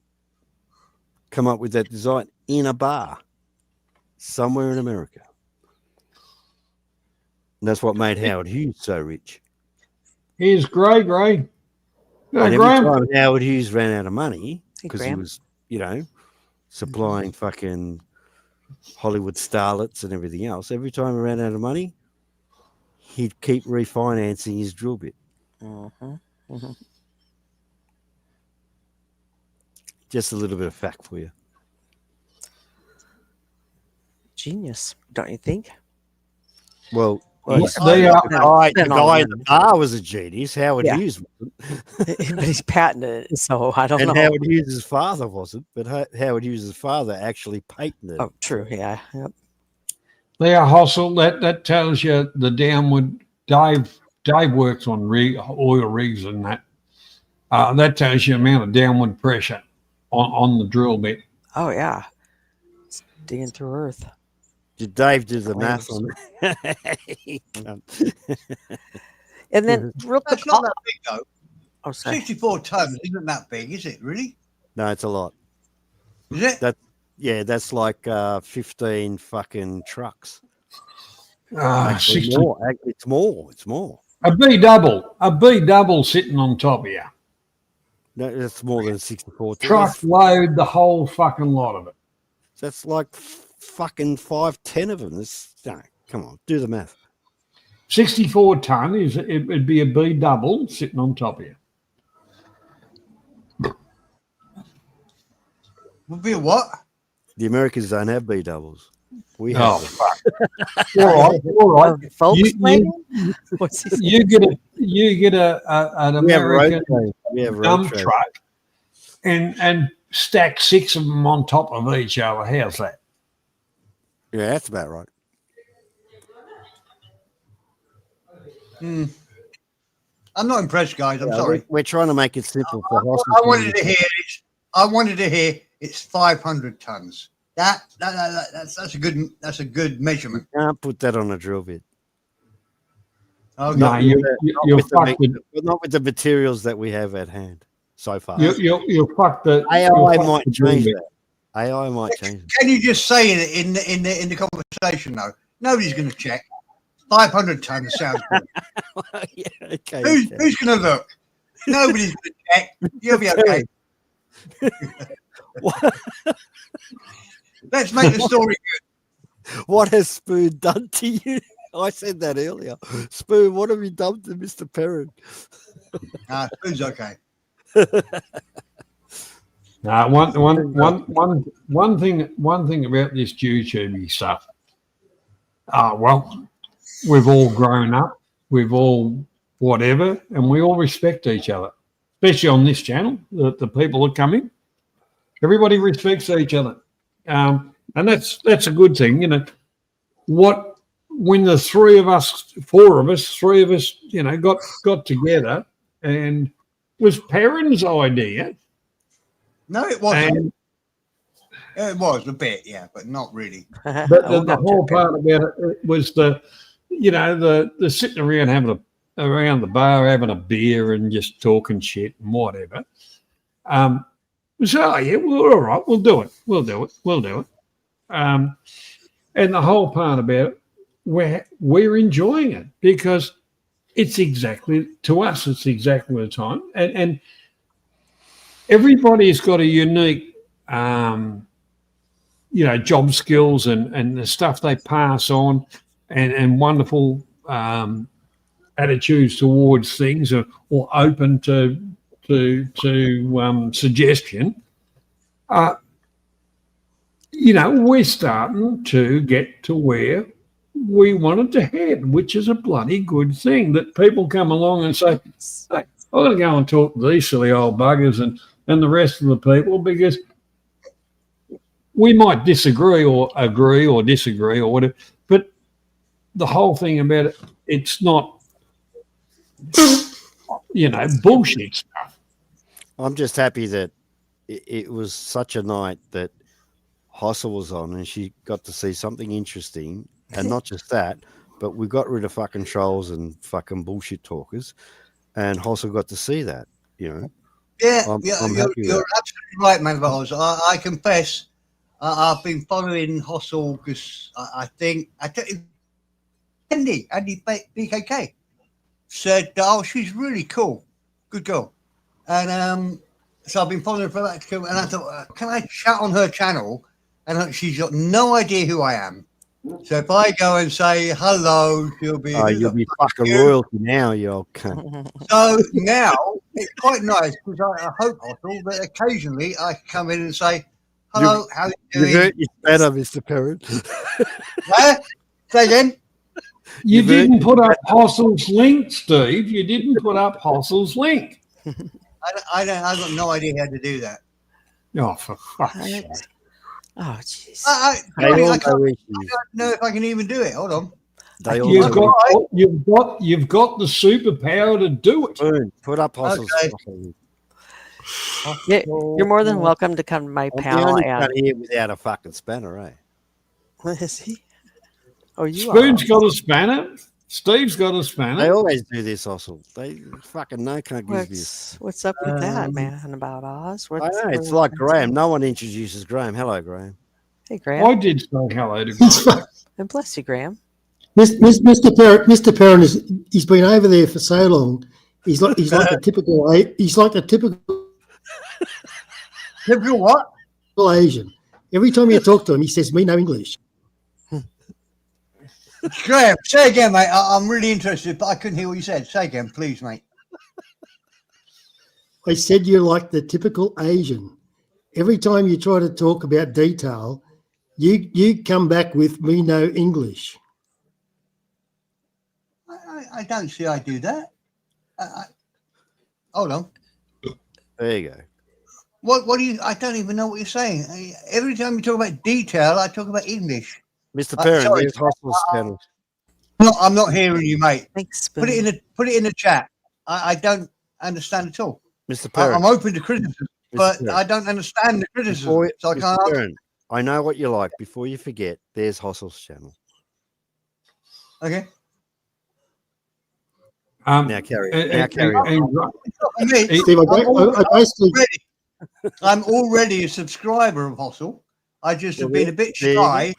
up with that design in a bar somewhere in America. And that's what made Howard Hughes so rich. Here's Gray. And every time Howard Hughes ran out of money, because he was, supplying fucking Hollywood starlets and everything else, every time he ran out of money, he'd keep refinancing his drill bit. Just a little bit of fact for you. Genius, don't you think? Well, The guy at the bar was a genius. Howard Hughes wasn't. But he's patented it, so I don't know. And Howard Hughes' father wasn't, but Howard Hughes' father actually patented it. Oh, true, yeah. Yep. There, Hossel, that tells you the downward. Dave works on oil rigs and that. That tells you the amount of downward pressure on the drill bit. Oh, yeah. It's digging through earth. Did Dave do the math on that? And then real quick. That's not that big, though. Oh, sorry. 64 tons isn't that big, is it, really? No, it's a lot. Is it? That's like 15 fucking trucks. Actually, 60. More. It's more. A B double sitting on top of you. No, that's more than 64 tons. Truck load the whole fucking lot of it. That's like fucking 5-10 of them. Come on, do the math. 64 ton it'd be a B double sitting on top of you. Would be a what? The Americans don't have B doubles. We Oh, have. fuck. all right. You get an American dump truck and stack 6 of them on top of each other. How's that? Yeah, that's about right. I'm not impressed, guys. I'm sorry. We're trying to make it simple for I wanted to hear it's 500 tons. That's a good measurement. You can't put that on a drill bit. Okay. No, not with the materials that we have at hand so far. You'll fuck the AI might change that. AI might change it. Can you just say it in the conversation though? Nobody's going to check. 500 tons sounds good. Yeah, okay. Who's going to look? Nobody's going to check. You'll be okay. Let's make the story good. What has Spoon done to you? I said that earlier. Spoon, what have you done to Mr. Perrin? Spoon's okay. One thing about this YouTube stuff. Well, we've all grown up, we've all whatever, and we all respect each other, especially on this channel. The people that come in, everybody respects each other, and that's a good thing, you know. When the three of us, you know, got together, and it was Perrin's idea. No, it wasn't. It was a bit, yeah, but not really. But the whole part about it was the sitting around around the bar having a beer and just talking shit and whatever. So yeah, well, all right, we'll do it. And the whole part about it, we're enjoying it because it's exactly the time, and everybody's got a unique job skills and the stuff they pass on and wonderful attitudes towards things or open to suggestion. We're starting to get to where we wanted to head, which is a bloody good thing, that people come along and say, hey, I've got to go and talk to these silly old buggers and the rest of the people, because we might disagree or agree or disagree or whatever, but the whole thing about it, it's not, bullshit stuff. I'm just happy that it was such a night that Hossa was on and she got to see something interesting. And not just that, but we got rid of fucking trolls and fucking bullshit talkers, and Hossa got to see that, Yeah, I'm you're happy absolutely right, man. I confess, I've been following Hossel because I think Andy BKK said, "Oh, she's really cool, good girl," and so I've been following her for that. And I thought, can I chat on her channel? And she's got no idea who I am. So if I go and say hello, she'll be. Oh, you'll be fucking royalty now, you old cunt. So now it's quite nice because I hope, Hossel, that occasionally I can come in and say hello. How are you doing? You hurt your better, Mr. Perrin. Say again. You didn't put up Hossel's link, Steve. You didn't put up Hossel's link. I've got no idea how to do that. Oh, for fuck's sake. Oh, jeez. I all can't know issues. know if I can even do it. Hold on. They all You've know you've got the superpower to do it. Boom. Put up Hossel's. Yeah, you're more than welcome to come to my I'm the panel. only And one here without a fucking spanner, eh? what is he? Oh, you Spoon's are. got a spanner. Steve's got a They spanner. always do this, Hossel. They fucking no can't give this. What's up with that, man? About Oz? I What's know, it's like Graham. No one introduces Graham. Hello, Graham. Hey, Graham. I did say hello to Graham. And bless you, Graham. Mr. Perrin he's been over there for so long. He's like the typical Typical what? Asian. Every time you talk to him, he says, "Me no English." Graham, say again, mate. I'm really interested, but I couldn't hear what you said. Say again, please, mate. I said you're like the typical Asian. Every time you try to talk about detail, you come back with "me no English." I don't see I do that. Hold on. There you go. What do you? I don't even know what you're saying. Every time you talk about detail, I talk about English. Mr. Perrin, sorry. there's Hossel's channel. No, I'm not hearing you, mate. Thanks. Put it in the chat. I don't understand at all. Mr. Perrin. I'm open to criticism, but Perrin. I don't understand the criticism. So I Mr. can't. Perrin, I know what you like. Before you forget, there's Hossel's channel. Okay. Now carry on. Steve, I basically I'm already a subscriber of Hossel. I just have been a bit shy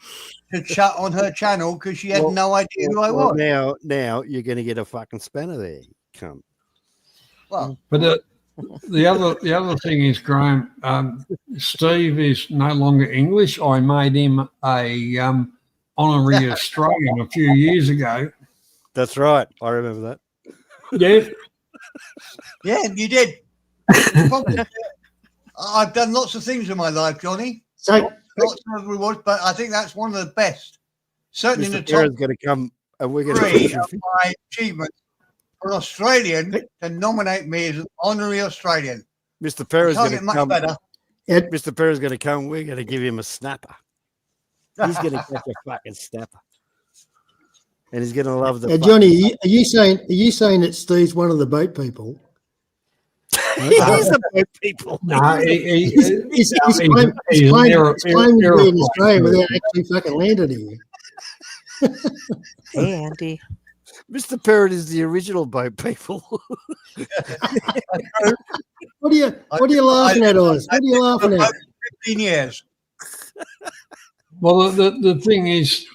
to chat on her channel because she had no idea who I was. Now you're going to get a fucking spanner there. Come. Well, But the other thing is, Graham, Steve is no longer English. I made him a honorary Australian a few years ago. That's right. I remember that. Yeah. Yeah, you did. I've done lots of things in my life, Johnny. So lots of rewards, but I think that's one of the best. Certainly in the Mr. top Perrin's going to come, and we're going three to. of my achievements for an Australian to nominate me as an honorary Australian. Mr. Perrin's Can't going get to much come. better. Mr. Perrin's going to come. We're going to give him a snapper. He's going to catch a fucking snapper, and he's going to love the. Johnny, are you saying that Steve's one of the boat people? He's the boat people. No, He's claiming to be in Australia without actually fucking landing here. Hey, Andy. Mr. Perrin is the original boat people. What are you laughing at, Oz? What are you laughing at? 15 years. Well, the thing is,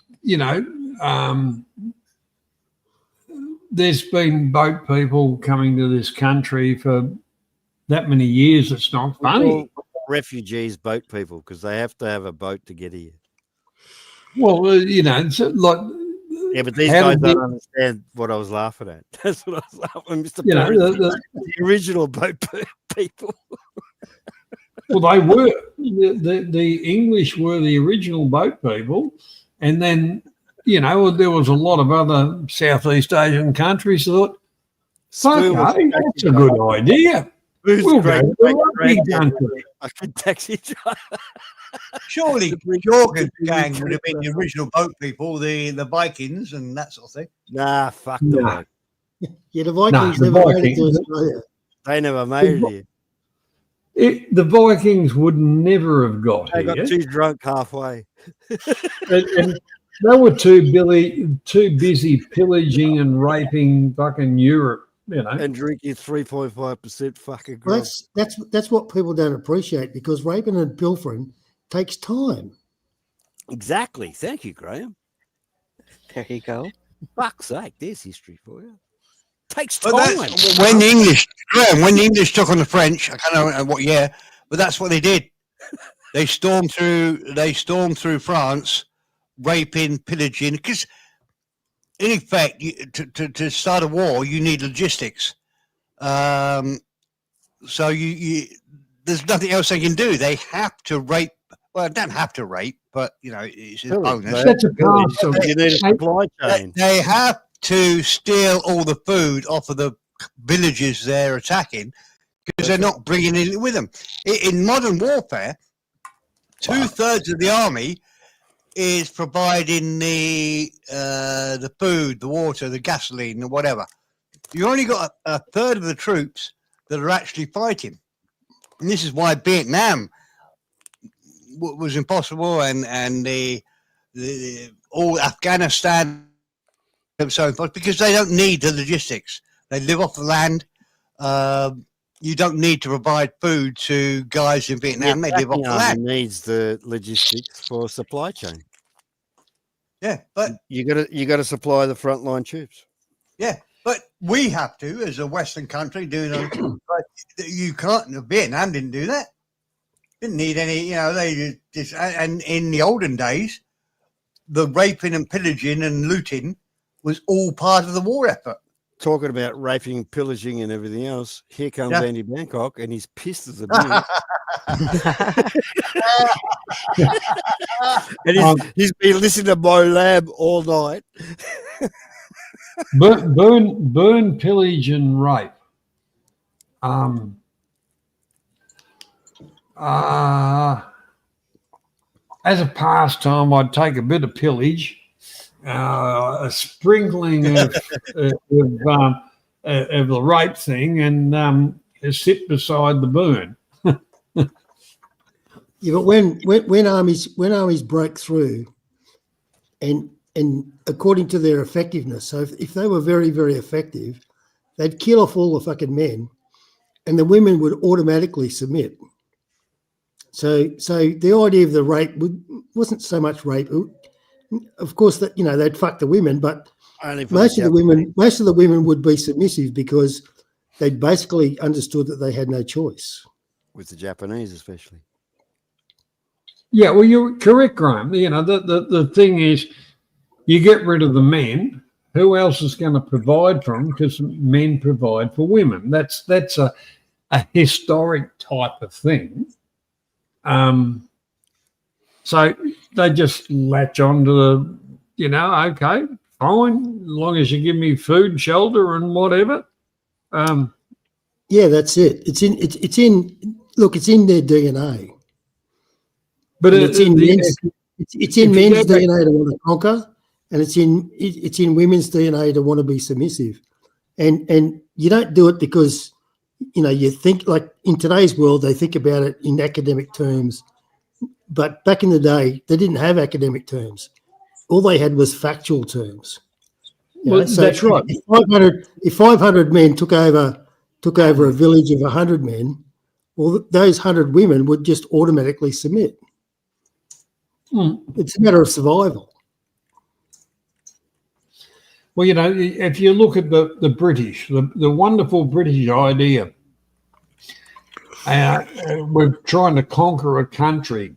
there's been boat people coming to this country for that many years. It's not funny. Refugees, boat people, because they have to have a boat to get here. Well, it's like. Yeah, but these guys don't understand what I was laughing at. That's what I was laughing at. Mr. Perrin, the original boat people. Well, they were. The English were the original boat people. And then, there was a lot of other Southeast Asian countries that thought, fuck, hey, that's a good idea. We'll go to the rugby country. I could taxi driver. Surely Jorgen's gang would have been the original boat people, the Vikings and that sort of thing. Nah, fuck the Yeah, the Vikings never made it to Australia. They never made it here. The Vikings would never have got They here. got too drunk halfway. and they were too busy pillaging and raping fucking Europe, and drinking 3.5% fucking Well, grog. that's what people don't appreciate, because raping and pilfering takes time. Exactly. Thank you, Graham. There you go. Fuck's sake, there's history for you. Takes But time. when the English took on the French, I can't know what year, but that's what they did. They stormed through France, raping, pillaging, because in effect, to start a war, you need logistics. So you there's nothing else they can do. They have to rape Well, I don't have to rape, but it's a Pillage, bonus. That's a part of You need a supply chain. They have to steal all the food off of the villages they're attacking because they're not bringing it with them. In modern warfare, 2/3 of the army is providing the food, the water, the gasoline, and whatever. You only got a third of the troops that are actually fighting, and this is why Vietnam was impossible, and the all Afghanistan and so forth, because they don't need the logistics. They live off the land. You don't need to provide food to guys in Vietnam. They live off the land. Needs the logistics for a supply chain. Yeah, but you got to supply the frontline troops. Yeah, but we have to, as a Western country, doing but you can't. Vietnam didn't do that. Didn't need any. They just and in the olden days, the raping and pillaging and looting was all part of the war effort. Talking about raping, pillaging, and everything else, here comes Andy Bangkok, and he's pissed as a bitch. And he's been listening to Mo Lamb all night. burn, pillage, and rape. As a pastime, I'd take a bit of pillage, a sprinkling of the rape thing, and sit beside the burn. Yeah, but when armies broke through, and according to their effectiveness, so if they were very, very effective, they'd kill off all the fucking men, and the women would automatically submit. So the idea of the rape wasn't so much rape. Of course, that they'd fuck the women, but most of the women would be submissive because they basically understood that they had no choice. With the Japanese, especially. Yeah, well, you're correct, Graham. The thing is, you get rid of the men. Who else is going to provide for them? Because men provide for women. That's a historic type of thing. So they just latch on to the, okay, fine, as long as you give me food, shelter, and whatever. Yeah, that's it. It's in their DNA. But it's in men's DNA to want to conquer, and it's in women's DNA to want to be submissive. And you don't do it because you think, like in today's world, they think about it in academic terms. But back in the day, they didn't have academic terms. All they had was factual terms. That's right. If 500 men took over a village of 100 men, well, those 100 women would just automatically submit. It's a matter of survival. Well, if you look at the British, the wonderful British idea, we're trying to conquer a country.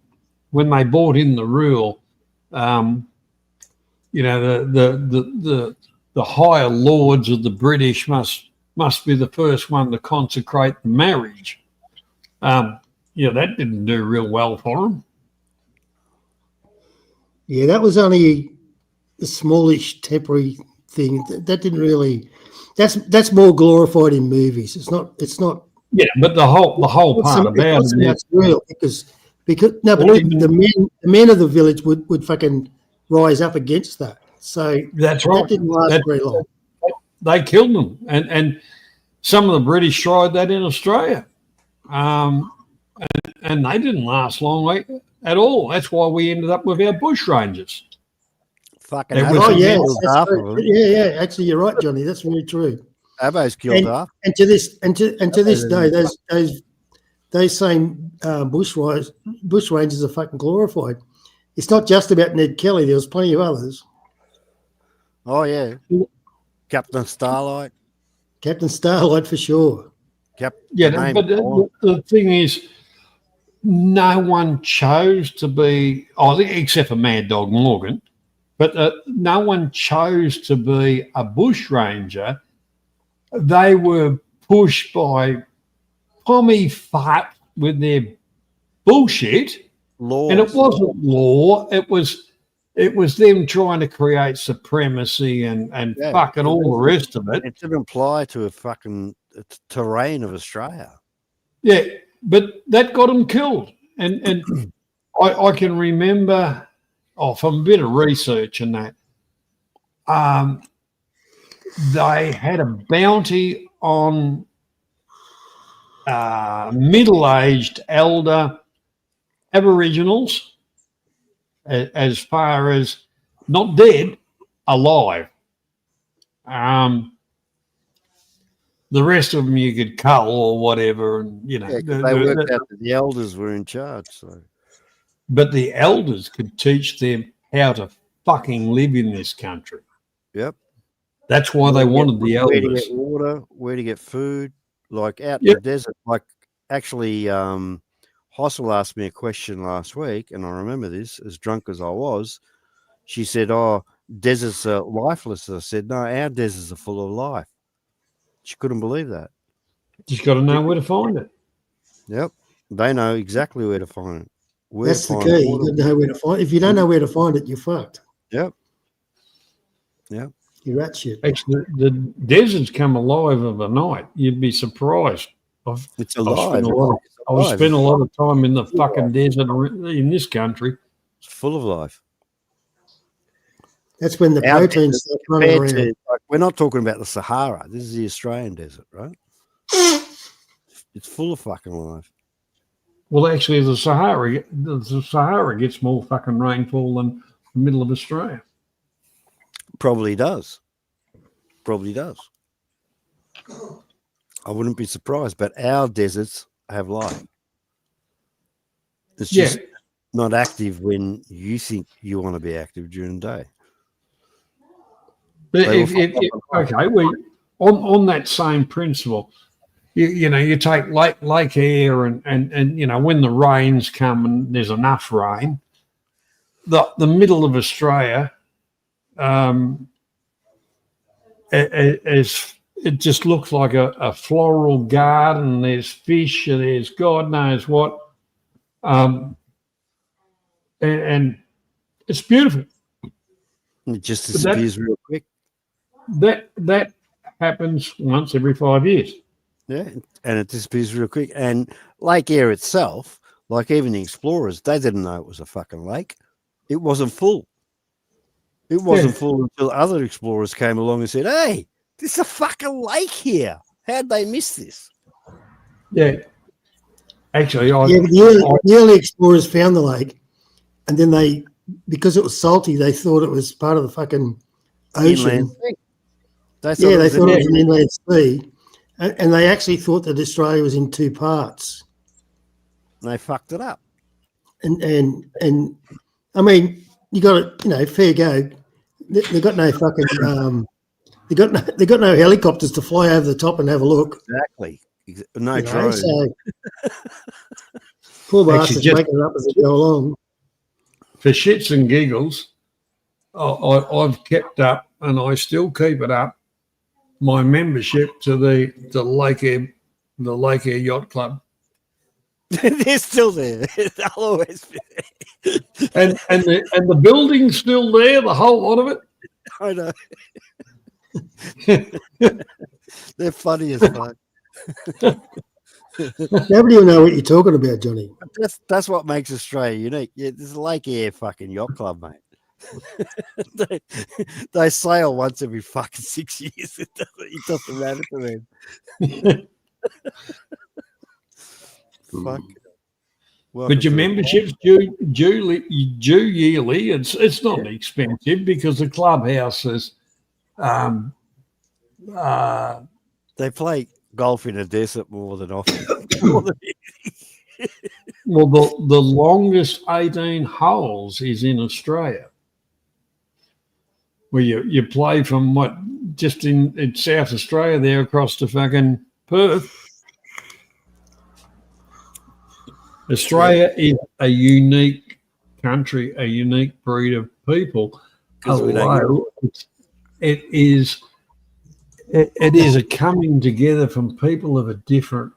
When they brought in the rule, the higher lords of the British must be the first one to consecrate the marriage. That didn't do real well for them. Yeah, that was only a smallish temporary thing. That didn't really. That's more glorified in movies. It's not. Yeah, but the whole part about it is real because the men of the village would fucking rise up against that. So that's right. That didn't last very long. They killed them, and some of the British tried that in Australia, and they didn't last long at all. That's why we ended up with our bush rangers. Fucking yeah. Actually, you're right, Johnny. That's very true. Abo's killed half. And to this day, those same bush rangers are fucking glorified. It's not just about Ned Kelly. There was plenty of others. Oh yeah, Captain Starlight for sure. But the thing is, no one chose to be, except for Mad Dog Morgan, but no one chose to be a bushranger. They were pushed by Pommy Fart with their bullshit law. And it wasn't law. It was them trying to create supremacy and fucking all the rest of it. It didn't apply to a fucking terrain of Australia. Yeah, but that got them killed. And I can remember, from a bit of research and that, they had a bounty on middle-aged elder Aboriginals, as far as not dead, alive. The rest of them you could cull or whatever, and they worked out that the elders were in charge. So, but the elders could teach them how to fucking live in this country. Yep. That's why they wanted the elders. Where to get water, where to get food, like out in the desert. Like actually, Hossel asked me a question last week, and I remember this, as drunk as I was. She said, "Oh, deserts are lifeless." I said, "No, our deserts are full of life." She couldn't believe that. Just got to know where to find it. Yep. They know exactly where to find it. That's the key. You got to know where to find it. If you don't know where to find it, you're fucked. Yep. Yep. You're rat shit. Actually, the deserts come alive overnight. You'd be surprised. It's alive. I've spent a lot of time in the fucking desert in this country. It's full of life. That's when the proteins start running around. We're not talking about the Sahara. This is the Australian desert, right? It's full of fucking life. Well, actually, the Sahara gets more fucking rainfall than the middle of Australia. Probably does. Probably does. I wouldn't be surprised, but our deserts have life. It's just not active when you think you want to be active during the day. But on that same principle, you take Lake Eyre and when the rains come and there's enough rain, the middle of Australia, it just looks like a floral garden. There's fish, and there's God knows what, and it's beautiful. It just disappears real quick. That happens once every 5 years. Yeah, and it disappears real quick. And Lake Eyre itself, like even the explorers, they didn't know it was a fucking lake. It wasn't full. It wasn't full until other explorers came along and said, "Hey, there's a fucking lake here. How'd they miss this?" Yeah. Actually, the early explorers found the lake, and then because it was salty, they thought it was part of the fucking ocean. They thought it was an inland sea, and they actually thought that Australia was in two parts. And they fucked it up. And I mean, you got to fair go. They got no fucking they got no helicopters to fly over the top and have a look. Exactly. No drones. So poor bastards making it up as they go along. For shits and giggles, I've kept up, and I still keep it up, my membership to the Lake Eyre Yacht Club. They're still there. They'll always be there. And the building's still there, the whole lot of it. I know. They're funny as fuck. Nobody will know what you're talking about, Johnny. That's what makes Australia unique. Yeah, there's a Lake Eyre fucking yacht club, mate. they sail once every fucking 6 years. It doesn't matter to them. Fuck. But your membership's due yearly. It's not expensive because the clubhouse is. They play golf in a desert more than often. Well, the longest 18 holes is in Australia, where you play from just in South Australia there across to fucking Perth. Australia is a unique country, a unique breed of people. Although it is a coming together from people of a different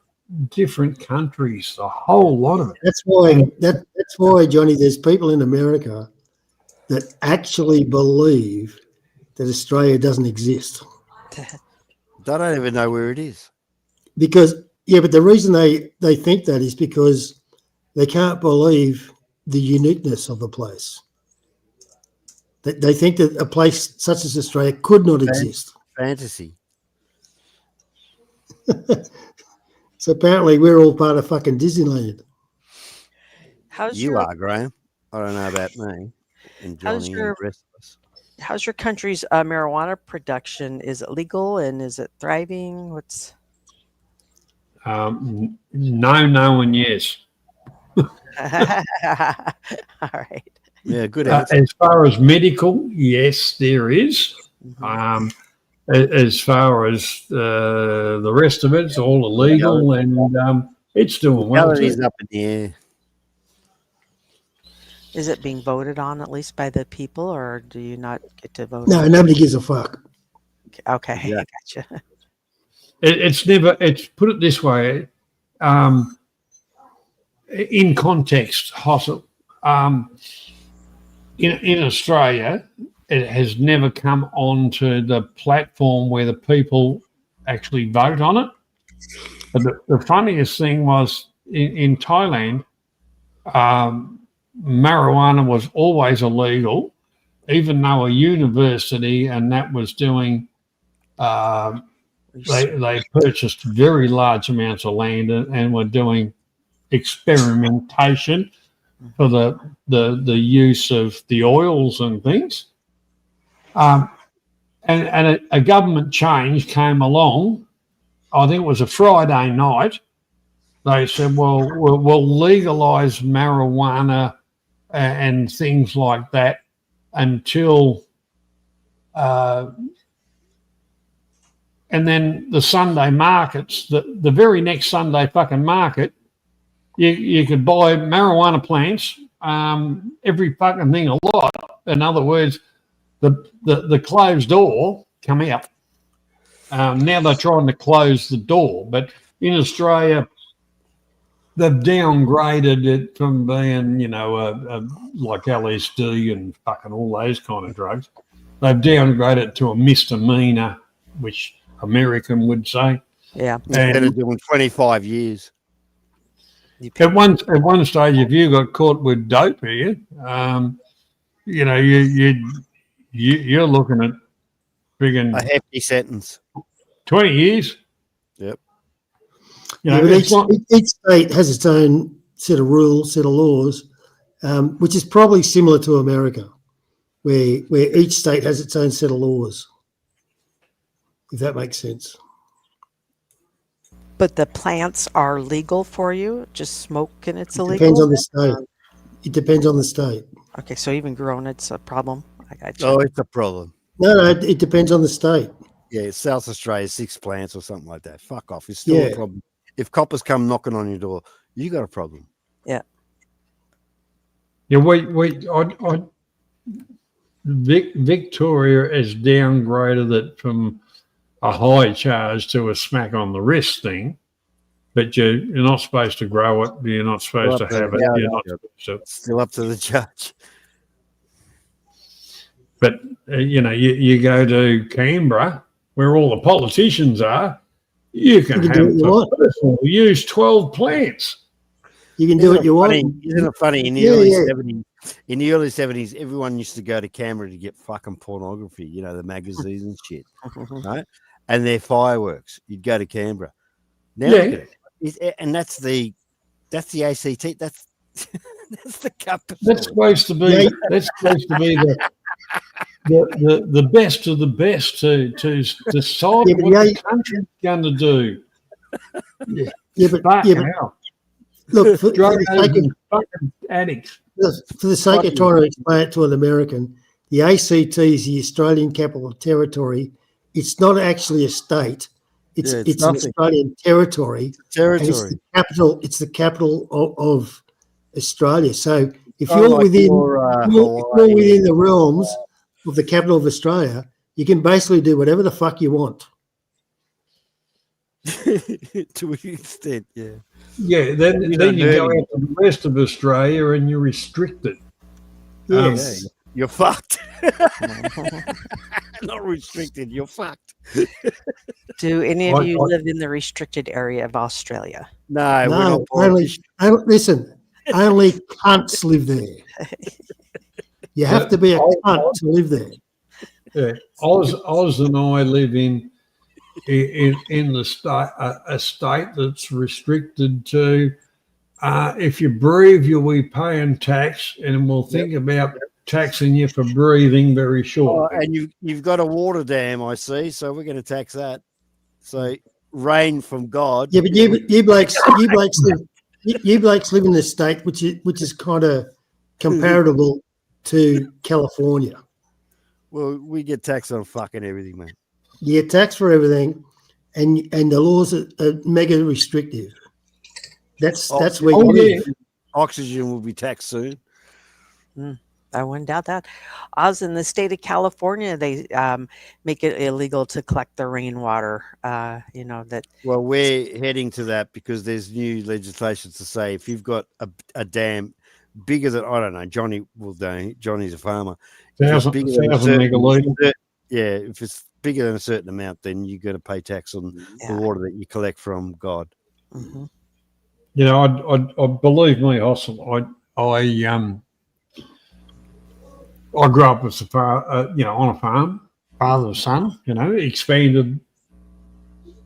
different countries, a whole lot of it. That's why, Johnny, there's people in America that actually believe that Australia doesn't exist. They don't even know where it is. Because, but the reason they think that is because they can't believe the uniqueness of the place. They think that a place such as Australia could not exist. Fantasy. So apparently we're all part of fucking Disneyland. You are, Graham. I don't know about me and Johnny and the rest of us. How's your country's marijuana production? Is it legal and is it thriving? What's no, and yes. all right. Yeah, good. As far as medical, yes, there is. As far as the rest of it's all illegal, and it's doing well. It's up in the air. Is it being voted on at least by the people, or do you not get to vote? No, nobody gives a fuck. Okay, Yeah. gotcha. It's never. It's put it this way. In context, Hossel, in Australia, it has never come onto the platform where the people actually vote on it. But the funniest thing was in Thailand, marijuana was always illegal, even though a university and that was doing, they purchased very large amounts of land and were doing experimentation for the use of the oils and things. And a government change came along. I think it was a Friday night. They said, well, we'll legalise marijuana and things like that until... and then the Sunday markets, the very next Sunday fucking market, you could buy marijuana plants, every fucking thing a lot. In other words, the closed door come out. Now they're trying to close the door, but in Australia, they've downgraded it from being, like LSD and fucking all those kind of drugs. They've downgraded it to a misdemeanor, which American would say. Yeah. Instead of doing 25 years. At one stage, if you got caught with dope here, you're looking at friggin' a hefty sentence. 20 years. Yep. But each state has its own set of rules, set of laws, which is probably similar to America, where each state has its own set of laws, if that makes sense. But the plants are legal for you? Just smoke and it's illegal? Depends on the state. It depends on the state. Okay, so even grown, it's a problem. I got you. Oh, it's a problem. No, it depends on the state. Yeah, South Australia, 6 plants or something like that. Fuck off. It's still a problem. If coppers come knocking on your door, you got a problem. Yeah. Yeah, Victoria has downgraded it from a high charge to a smack on the wrist thing, but you're not supposed to grow it. You're not supposed to have it. You're not supposed to. Still up to the judge. But you go to Canberra, where all the politicians are. You can have personal use 12 plants. You can do what you want. Isn't it funny? In the early 70s, everyone used to go to Canberra to get fucking pornography, the magazines and shit, right? And their fireworks. You'd go to Canberra. Now look at it. And that's the ACT. That's the capital. That's supposed to be the best of the best to decide what the country's going to do. Look, for the sake of trying to explain it to an American, the ACT is the Australian Capital Territory. It's not actually a state. It's an Australian territory. Territory. It's the capital of Australia. So if you're within the realms of the capital of Australia, you can basically do whatever the fuck you want. To an extent, yeah. Yeah, then You then you go learning. out to the rest of Australia and you're restricted. Yes. You're fucked. Not restricted, you're fucked. Do any of I- you I- live in the restricted area of Australia? No, we're No, not politicians. listen, only cunts live there. You have to be a cunt to live there. Yeah, Oz and I live in the state, a state that's restricted to. If you breathe, you'll be paying tax, and we'll think about taxing you for breathing very Oh, shortly. and you've got a water dam, I see, so we're going to tax that. So rain from God. Yeah, but you blokes live in a state which is kind of comparable to California. Well, we get taxed on fucking everything, man. You get taxed for everything, and the laws are mega restrictive. That's where you live. Oxygen will be taxed soon. I wouldn't doubt that. Oz, in the state of California, they make it illegal to collect the rainwater. That. Well, we're heading to that because there's new legislation to say if you've got a dam bigger than, I don't know, Johnny will know. Johnny's a farmer. If it's 1,000 bigger than a 1,000 megalitre. if it's bigger than a certain amount, then you got to pay tax on the water that you collect from God. Mm-hmm. You know, I believe me, Hossel, I grew up as on a farm, father and son, expanded,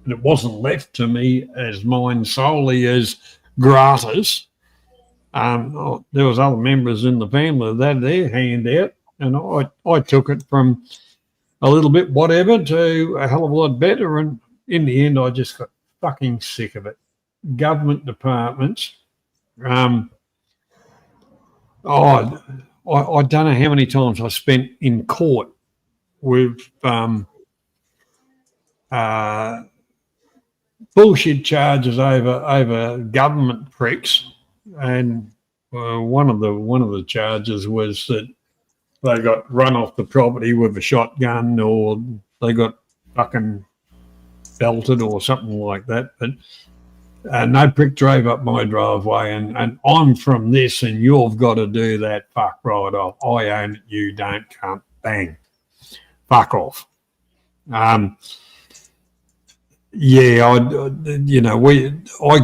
and it wasn't left to me as mine solely as gratis. There was other members in the family that had their hand out, and I took it from a little bit whatever to a hell of a lot better, and in the end I just got fucking sick of it. Government departments, I don't know how many times I spent in court with bullshit charges over government pricks, and one of the charges was that they got run off the property with a shotgun, or they got fucking belted or something like that. But no prick drove up my driveway, and I'm from this, and you've got to do that. Fuck right off. I own it, you don't. Can't. Bang. Fuck off. I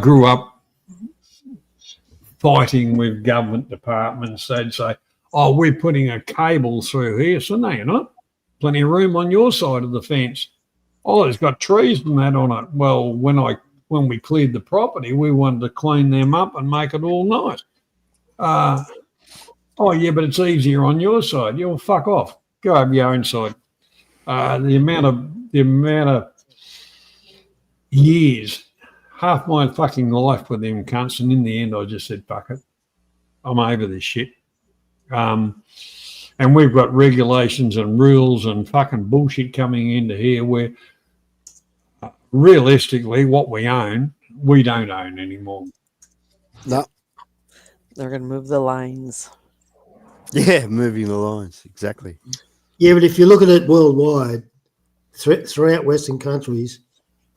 grew up fighting with government departments. They'd say, "Oh, we're putting a cable through here." So no, you're not. Plenty of room on your side of the fence. Oh, it's got trees and that on it. Well, when we cleared the property, we wanted to clean them up and make it all nice. Oh yeah, but it's easier on your side. You'll fuck off. Go over your own side. The amount of years, half my fucking life with them cunts, and in the end, I just said, "Fuck it, I'm over this shit." And we've got regulations and rules and fucking bullshit coming into here where realistically what we own, we don't own anymore. No. They're going to move the lines. Yeah, moving the lines. Exactly. Yeah, but if you look at it worldwide, throughout Western countries,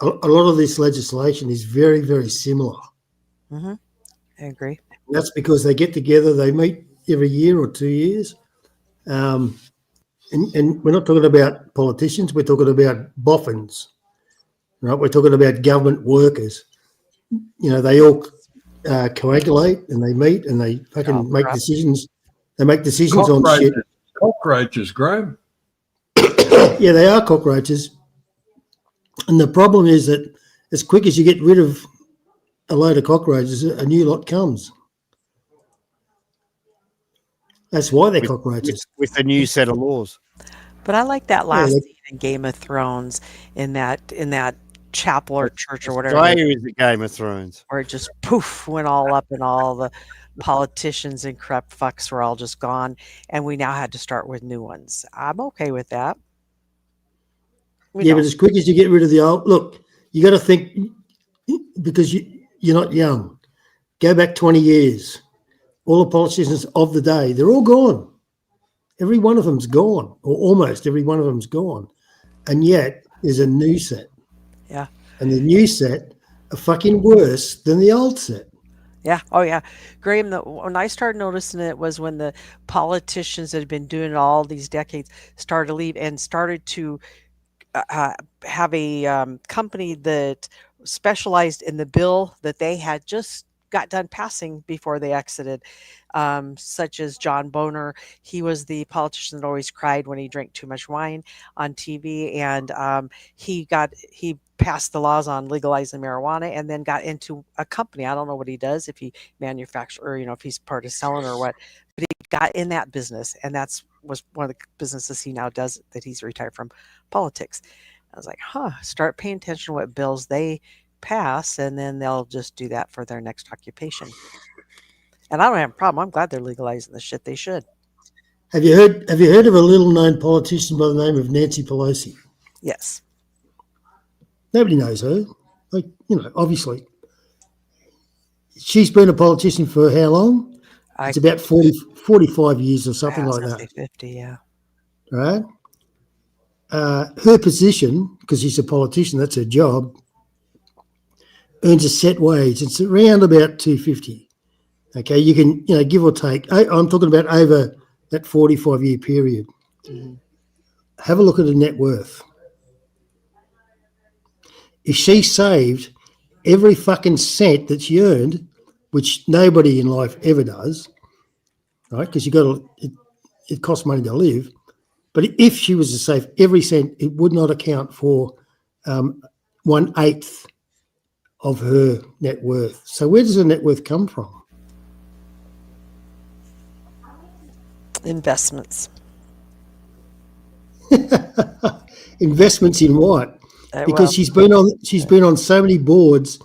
a lot of this legislation is very, very similar. Mm-hmm. I agree. And that's because they get together, they meet every year or 2 years. And we're not talking about politicians, we're talking about boffins, right? We're talking about government workers. They all coagulate and they meet and they fucking make decisions. They make decisions on shit. Cockroaches, Graham. Yeah, they are cockroaches. And the problem is that as quick as you get rid of a load of cockroaches, a new lot comes. That's why they're cockroaches. With a new set of laws. But I like that last scene in Game of Thrones in that chapel or church or whatever. Australia is the Game of Thrones. Where it just poof went all up and all the politicians and corrupt fucks were all just gone, and we now had to start with new ones. I'm okay with that. But as quick as you get rid of the old, look, you got to think, because you're not young. Go back 20 years. All the politicians of the day, they're all gone. Every one of them's gone, or almost every one of them's gone. And yet there's a new set. Yeah. and the new set are fucking worse than the old set. Yeah. Oh, yeah. Graham, when I started noticing it was when the politicians that had been doing it all these decades started to leave and started to have a company that specialized in the bill that they had just got done passing before they exited, such as John Boehner. He was the politician that always cried when he drank too much wine on TV, and he passed the laws on legalizing marijuana, and then got into a company. I don't know what he does, if he manufactures, or if he's part of selling or what, but he got in that business, and was one of the businesses he now does that he's retired from politics. I was like, start paying attention to what bills they pass, and then they'll just do that for their next occupation. And I don't have a problem. I'm glad they're legalizing the shit. They should. Have you heard of a little known politician by the name of Nancy Pelosi? Yes. Nobody knows her. Like, obviously. She's been a politician for how long? It's about 45 years or something like that. 50, yeah. Right? Her position, because she's a politician, that's her job, earns a set wage. It's around about $250. Okay, you can give or take. I'm talking about over that 45-year period. Mm-hmm. Have a look at her net worth. If she saved every fucking cent that she earned, which nobody in life ever does, right? Because it costs money to live. But if she was to save every cent, it would not account for 1/8 of her net worth. So where does her net worth come from? Investments. Investments in what? Because she's been on so many boards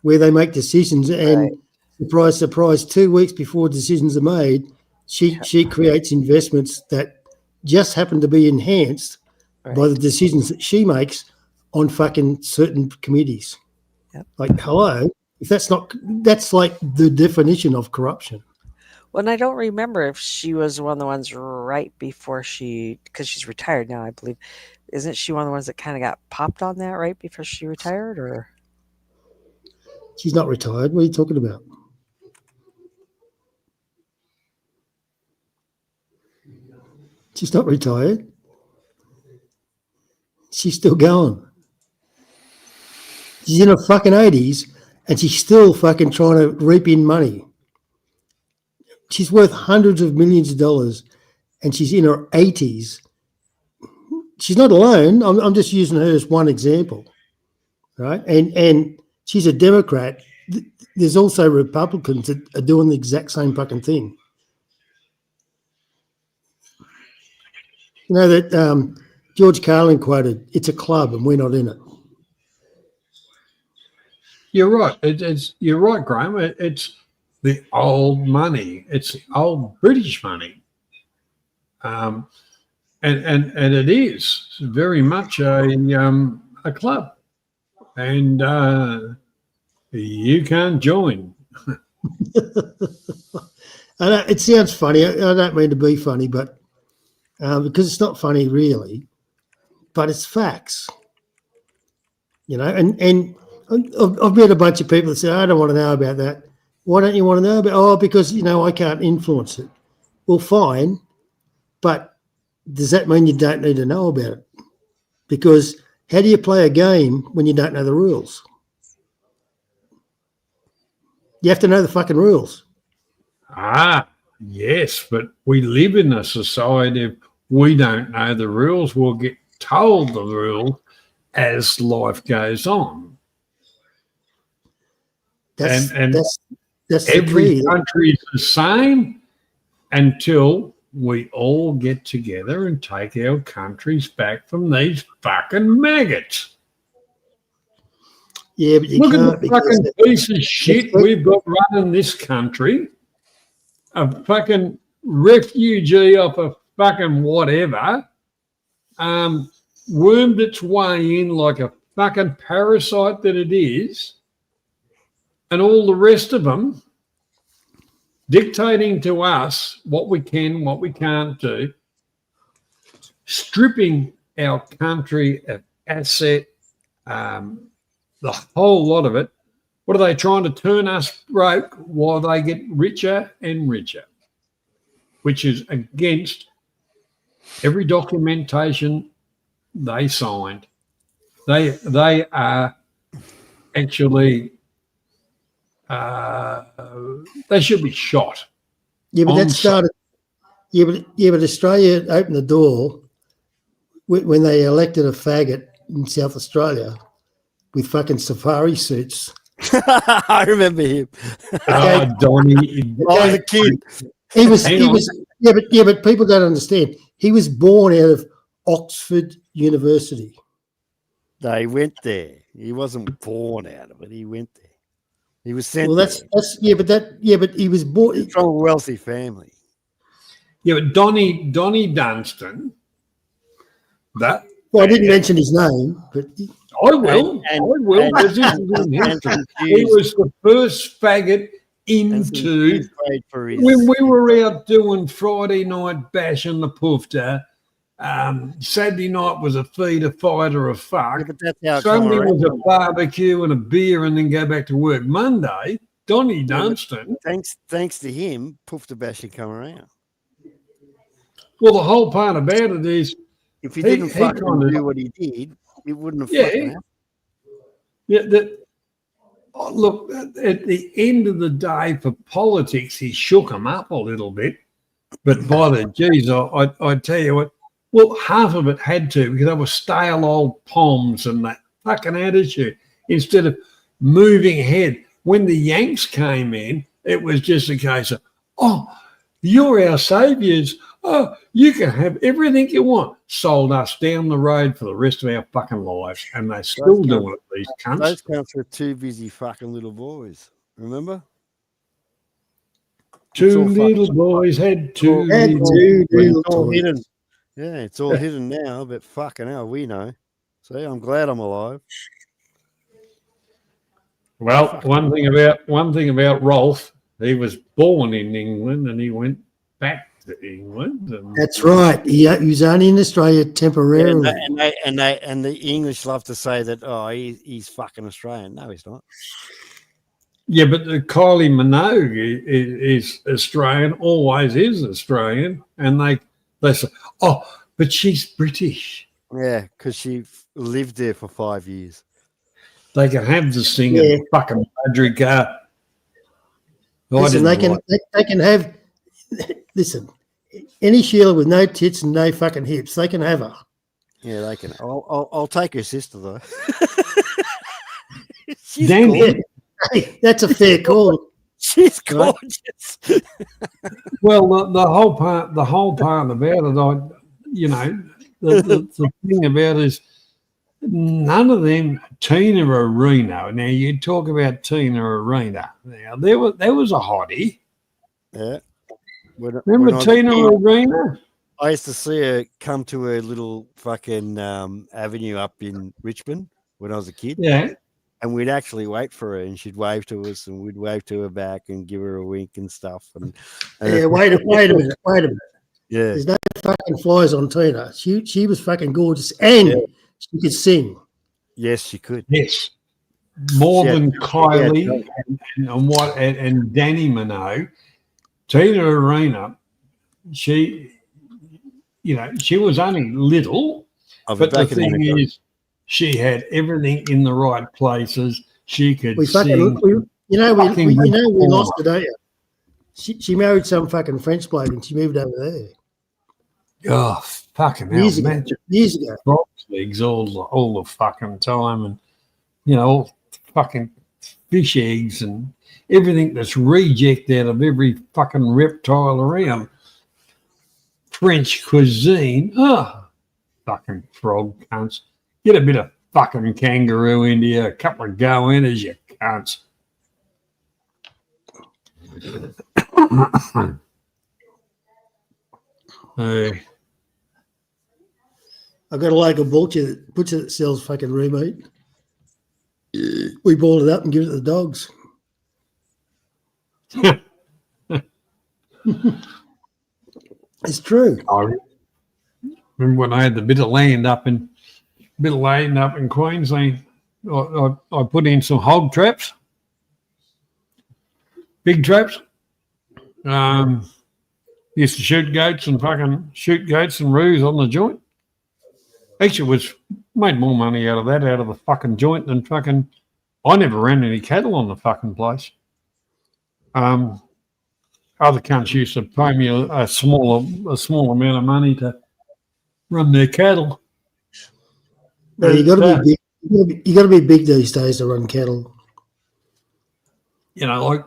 where they make decisions, and surprise, surprise, 2 weeks before decisions are made, she creates investments that just happen to be enhanced by the decisions that she makes on fucking certain committees. Yep. Like, hello, if that's like the definition of corruption. Well, and I don't remember if she was one of the ones right before because she's retired now, I believe. Isn't she one of the ones that kind of got popped on that right before she retired, or? She's not retired. What are you talking about? She's not retired. She's still going. She's in her fucking 80s and she's still fucking trying to reap in money. She's worth hundreds of millions of dollars and she's in her 80s. She's not alone. I'm just using her as one example, right? And she's a Democrat. There's also Republicans that are doing the exact same fucking thing. You know that George Carlin quoted, "It's a club and we're not in it." You're right. You're right, Graham. It's the old money. It's old British money. And it is very much a club, and you can't join. It sounds funny. I don't mean to be funny, but because it's not funny really, but it's facts. And I've met a bunch of people that say, "I don't want to know about that." Why don't you want to know about? Oh, because I can't influence it. Well, fine, but does that mean you don't need to know about it? Because how do you play a game when you don't know the rules? You have to know the fucking rules. Yes, but we live in a society of we don't know the rules. We'll get told the rules as life goes on. That's every country is the same until we all get together and take our countries back from these fucking maggots. Yeah, but you look can't. At the fucking piece of shit we've got running this country. A fucking refugee off a fucking whatever wormed its way in like a fucking parasite that it is, and all the rest of them dictating to us what we can, what we can't do, stripping our country of asset, the whole lot of it, what are they trying to turn us broke while they get richer and richer, which is against every documentation they signed. They are actually they should be shot. Yeah, but that started. Yeah, but Australia opened the door when they elected a faggot in South Australia with fucking safari suits. I remember him. Oh, Donnie. I was a kid. He was. Yeah, but people don't understand. He was born out of Oxford University. No, he went there. He wasn't born out of it. He went there. He was sent. Well, that's but he was born from a wealthy family. Yeah, but Donnie Dunstan. That. Well, I didn't mention his name, but I will. I will. Because this is in history. He was the first faggot into when we were out doing Friday night bashing the poofter. Saturday night was a feed, a fight, or a fuck. Sunday was a barbecue and a beer, and then go back to work. Monday, Donnie Dunstan. Thanks to him, poofter bashing come around. Well, the whole part about it is, if he didn't fucking do what he did, it wouldn't have fucking happened. Yeah, look, at the end of the day, for politics, he shook him up a little bit. But by the geez, I tell you what, well, half of it had to, because they were stale old poms and that fucking attitude. Instead of moving ahead, when the Yanks came in, it was just a case of, oh, you're our saviours. Oh, you can have everything you want. Sold us down the road for the rest of our fucking lives. And they still doing it, these cunts. Those cunts were two busy fucking little boys. Remember? Two little boys had two little toys. Yeah, it's all hidden now, but fucking hell, we know. See, I'm glad I'm alive. Well, one thing about Rolf, he was born in England and he went back to England. And that's right. He was only in Australia temporarily. And the English love to say that, oh, he's fucking Australian. No, he's not. Yeah, but Kylie Minogue is Australian, always is Australian, and they say, oh, but she's British. Yeah, because she lived there for 5 years. They can have the singer fucking Madrigal. Listen, they can have. Listen, any Sheila with no tits and no fucking hips, they can have her. Yeah, they can. I'll take her sister though. Danny, hey, that's a fair call. She's gorgeous. Well, the whole part about it, the thing about it is none of them. Tina Arena. Now you talk about Tina Arena. Now there was a hottie. Yeah. Remember Tina Arena? I used to see her come to her little fucking avenue up in Richmond when I was a kid. Yeah. And we'd actually wait for her, and she'd wave to us, and we'd wave to her back and give her a wink and stuff. And yeah, wait a minute. Yeah, there's no fucking flies on Tina. She was fucking gorgeous, and she could sing. Yes, she could. Yes, more than Kylie and Danny Minogue. Tina Arena, she was only little, but the thing is, she had everything in the right places. She could sing. We lost her, don't you? She married some fucking French bloke and she moved over there. Oh, fucking hell. Years ago. Box legs all the fucking time, and, fucking fish eggs and everything that's reject out of every fucking reptile around. French cuisine. Oh, fucking frog cunts. Get a bit of fucking kangaroo into you, a couple of goannas, you cunts. Hey. I've got a local butcher that sells fucking room meat. We boil it up and give it to the dogs. It's true. I remember when I had the bit of land up in Queensland. I put in some hog traps, big traps. Used to shoot goats and roos on the joint. Actually, made more money out of the fucking joint than fucking. I never ran any cattle on the fucking place. Other cunts used to pay me a small amount of money to run their cattle. No, you got to be big. You got to be big these days to run cattle. You know, like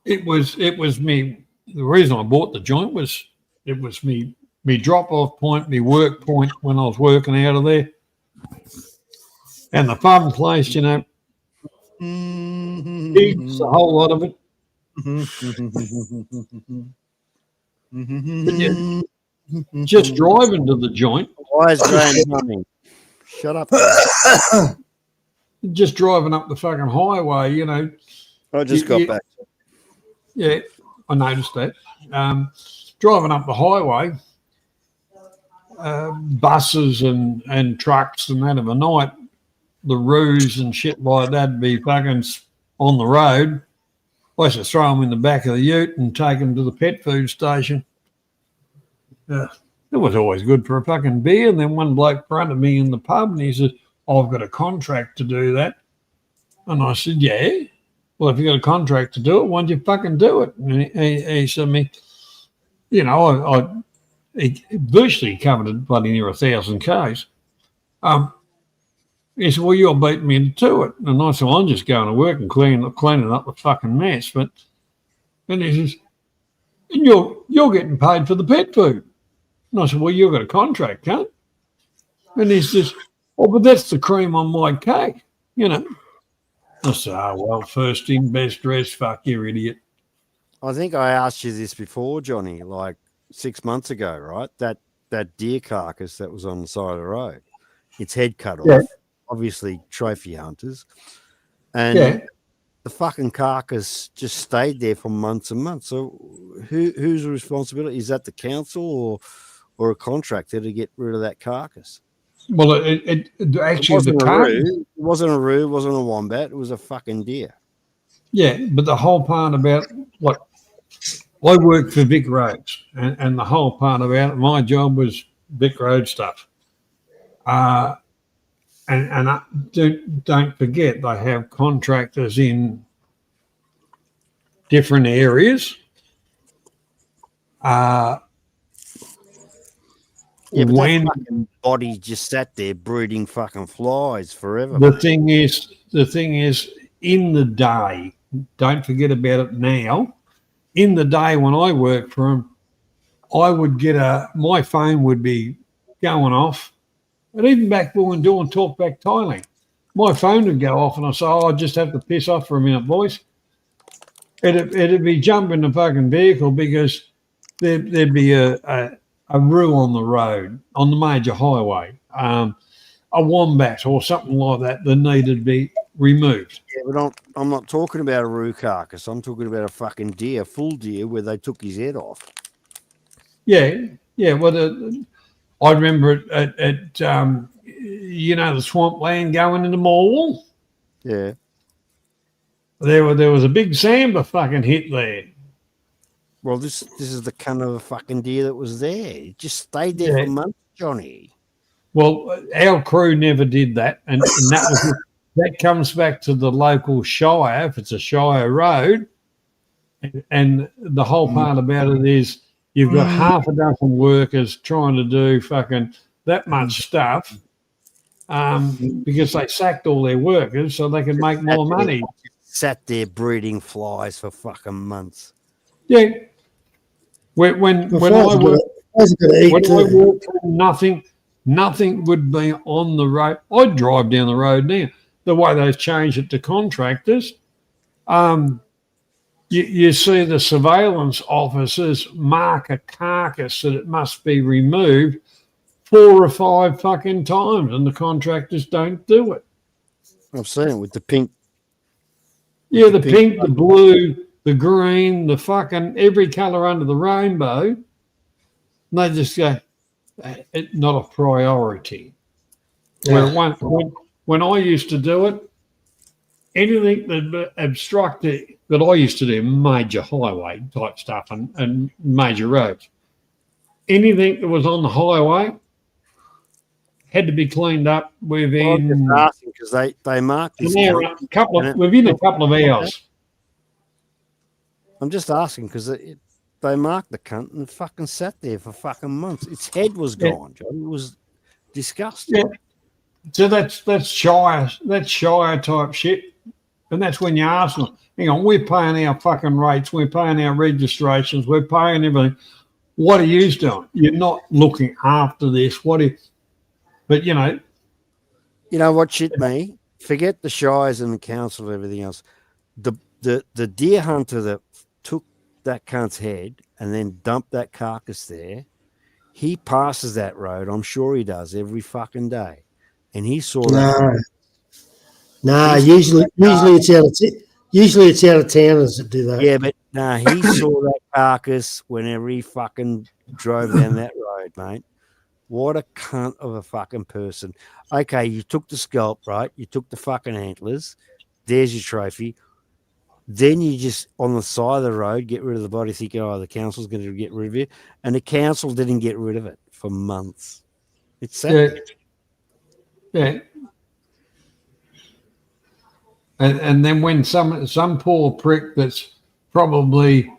it was me. The reason I bought the joint was it was me drop off point, me work point when I was working out of there, and the farm place, you know, pigs, a whole lot of it. Just driving to the joint. Why is Graham running? Shut up. Just driving up the fucking highway, you know. I just got back. Yeah, I noticed that. Driving up the highway, buses and trucks and that of a night, the roos and shit like that'd be fucking on the road. I used to throw them in the back of the ute and take them to the pet food station. It was always good for a fucking beer. And then one bloke fronted me in the pub and he said, I've got a contract to do that. And I said, yeah. Well, if you got a contract to do it, why don't you fucking do it? And he said to me, you know, he virtually covered it bloody near 1,000 Ks. He said, well, you're beating me to it. And I said, well, I'm just going to work and cleaning up the fucking mess. And he says, and you're getting paid for the pet food. And I said, well, you've got a contract, cunt. And he says, oh, but that's the cream on my cake, you know. I said, oh, well, first in, best dressed, fuck you, idiot. I think I asked you this before, Johnny, like 6 months ago, right? That deer carcass that was on the side of the road, its head cut off, obviously trophy hunters. And the fucking carcass just stayed there for months and months. So whose responsibility? Is that the council or a contractor to get rid of that carcass? Well, it actually wasn't it wasn't a roo, it wasn't a wombat, it was a fucking deer. Yeah, but the whole part about what I worked for Vic Roads, and the whole part about it, my job was Vic Road stuff. And don't forget, they have contractors in different areas. Yeah, but that fucking body just sat there breeding fucking flies forever. The thing is, in the day, don't forget about it now. In the day when I worked for him, I would get my phone would be going off. And even back when doing talkback tiling, my phone would go off and I say, oh, I just have to piss off for a minute, boys. It'd be jumping the fucking vehicle because there'd be a roo on the road, on the major highway, a wombat or something like that needed to be removed. Yeah, but I'm not talking about a roo carcass. I'm talking about a fucking deer, full deer, where they took his head off. Yeah. Well, I remember it at the swampland going into Morwell. Yeah. There was a big sambar fucking hit there. Well, this is the kind of a fucking deer that was there. It just stayed there for months, Johnny. Well, our crew never did that, and that comes back to the local shire, if it's a shire road, and the whole part about it is you've got half a dozen workers trying to do fucking that much stuff because they sacked all their workers so they could make more money. Sat there breeding flies for fucking months. Yeah. When I worked, nothing would be on the road. I'd drive down the road now. The way they've changed it to contractors, you see the surveillance officers mark a carcass that it must be removed 4 or 5 fucking times, and the contractors don't do it. I've seen it with the pink. Yeah, the pink, the blue, the green, the fucking every colour under the rainbow. And they just go, it's not a priority. Yeah. Where when I used to do it, anything that obstructed that I used to do, major highway type stuff and major roads, anything that was on the highway had to be cleaned up within because they mark this within a couple of hours. I'm just asking because they marked the cunt and fucking sat there for fucking months. Its head was gone, John. It was disgusting. Yeah. So that's shire type shit. And that's when you ask them, hang on, we're paying our fucking rates, we're paying our registrations, we're paying everything. What are you doing? You're not looking after this. But you know what shit me? Forget the shires and the council and everything else. The deer hunter that took that cunt's head and then dumped that carcass there, he passes that road, I'm sure he does, every fucking day. And he saw that. No, usually it's out of towners that do that. Yeah, but he saw that carcass whenever he fucking drove down that road, mate. What a cunt of a fucking person. Okay, you took the scalp, right? You took the fucking antlers. There's your trophy. Then you just, on the side of the road, get rid of the body thinking, oh, the council's going to get rid of it. And the council didn't get rid of it for months. It's sad. Yeah. And then when some poor prick that's probably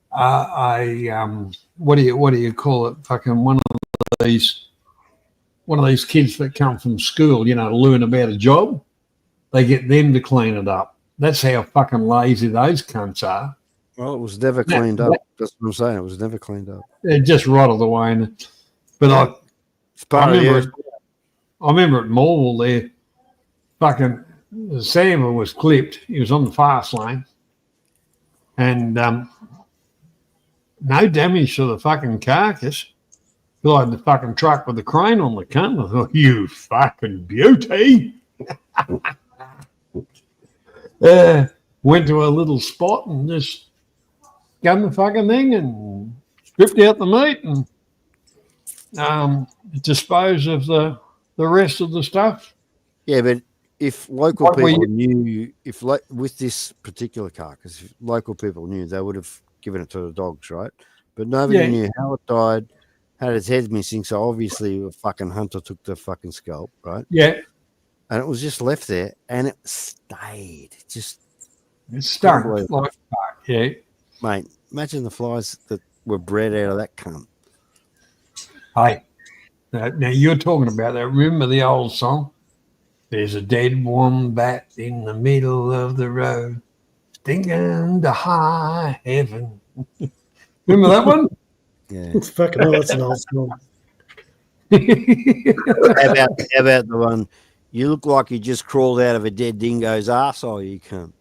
what do you call it? Fucking one of these kids that come from school, to learn about a job, they get them to clean it up. That's how fucking lazy those cunts are. Well, it was never cleaned up. That's what I'm saying. It was never cleaned up. It just rotted away. But I remember at Morwell there, fucking Sam was clipped. He was on the fast lane. And no damage to the fucking carcass. I had the fucking truck with the crane on the cunt. I thought, you fucking beauty. Went to a little spot and just got the fucking thing and stripped out the meat and disposed of the rest of the stuff. Yeah, but if local people knew, with this particular carcass, if local people knew, they would have given it to the dogs, right? But nobody knew how it died, had its head missing, so obviously a fucking hunter took the fucking scalp, right? Yeah. And it was just left there, and it stayed. It stunk like fuck, yeah. Mate, imagine the flies that were bred out of that cunt. Hey, now you're talking about that. Remember the old song? There's a dead wombat in the middle of the road, stinking to high heaven. Remember that one? Yeah. It's fucking that's an old song. How about the one? You look like you just crawled out of a dead dingo's arsehole, you cunt.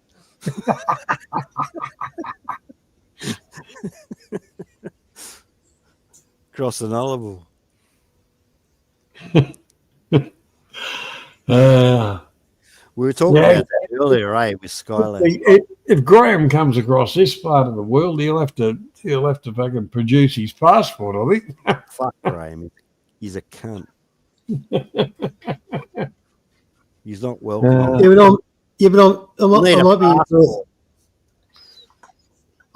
Cross the nullable. We were talking about that earlier, with Skylab. If Graham comes across this part of the world, he'll have to fucking produce his passport, I think. Fuck Graham. He's a cunt. He's not welcome. I might be in Perth.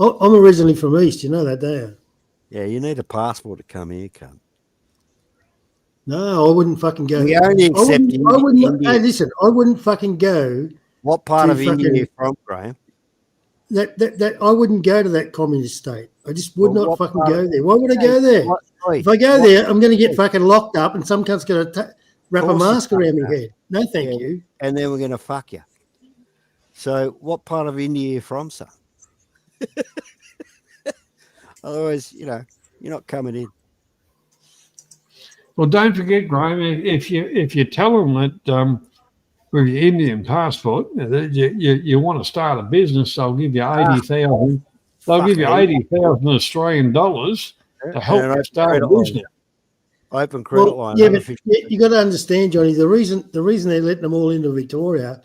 I'm originally from East, you know that, don't you? Yeah, you need a passport to come here, cunt. No, I wouldn't fucking go. We only accept India. Hey, listen, I wouldn't fucking go. What part of India are you from, Graham? That I wouldn't go to that communist state. I just would not fucking go there. Why would I go there? If I go there, I'm going to get fucking locked up, and some cunt's going to wrap a mask around my head. No, thank you. And then we're going to fuck you. So, what part of India are you from, son? Otherwise, you're not coming in. Well, don't forget, Graham, if you tell them that with your Indian passport that you want to start a business, they'll give you 80,000. They'll give you 80,000 Australian dollars to help you start a business. Open credit line. Yeah, but you got to understand, Johnny. The reason they're letting them all into Victoria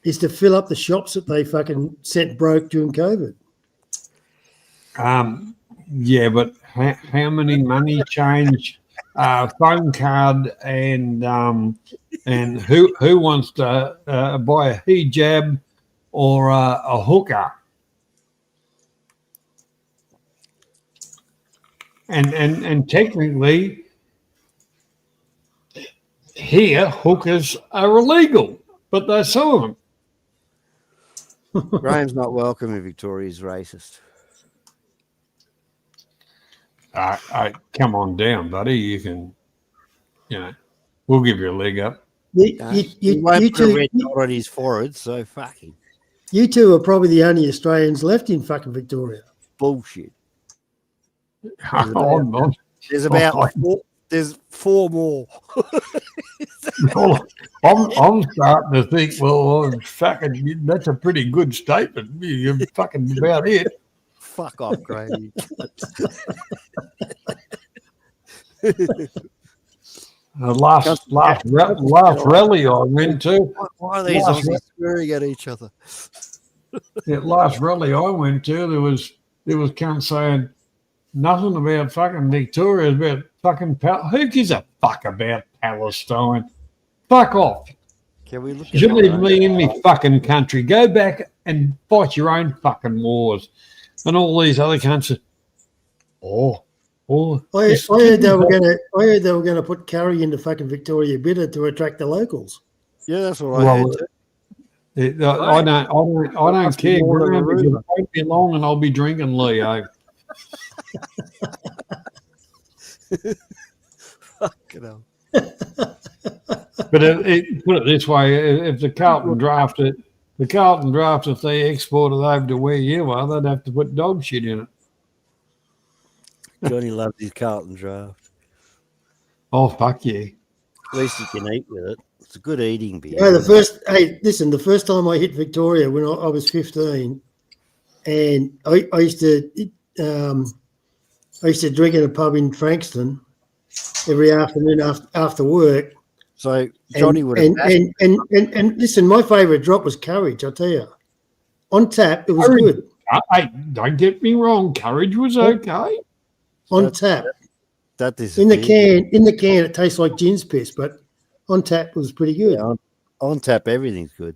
is to fill up the shops that they fucking sent broke during COVID. Yeah, but how many money change, phone card, and who wants to buy a hijab or a hooker? And technically, here hookers are illegal, but they sell them. Graham's not welcome in Victoria. He's racist. Come on down, buddy. You can, we'll give you a leg up. He won't put a red dot on his forehead, so fucking. You two are probably the only Australians left in fucking Victoria. Bullshit. There's There's four more. I'm starting to think, well, fucking, that's a pretty good statement. You're fucking about it. Fuck off, Graham. Last rally I went to. Why are these Aussies swearing at each other? Last rally I went to, there was cunts saying nothing about fucking Victoria, about fucking who gives a fuck about Palestine? Fuck off. Can we look? You leave me in my fucking country. Go back and fight your own fucking wars. And all these other cunts. I heard they were going to put curry into fucking Victoria Bitter to attract the locals. Yeah, that's what I heard. I don't care. Graham, because it won't be long, and I'll be drinking Leo. Fucking hell. But put it this way: if the Carlton draft, if they export it over to where you are, they'd have to put dog shit in it. Johnny loves his Carlton draft. Oh, fuck yeah. At least you can eat with it. It's a good eating beer. The first time I hit Victoria when I was 15, and I used to drink in a pub in Frankston every afternoon after work. So Johnny would have and listen, my favourite drop was Courage, I'll tell you. On tap, it was good. Don't get me wrong, Courage was okay. On tap. That is in the can it tastes like gin's piss, but on tap it was pretty good. Yeah, on tap everything's good.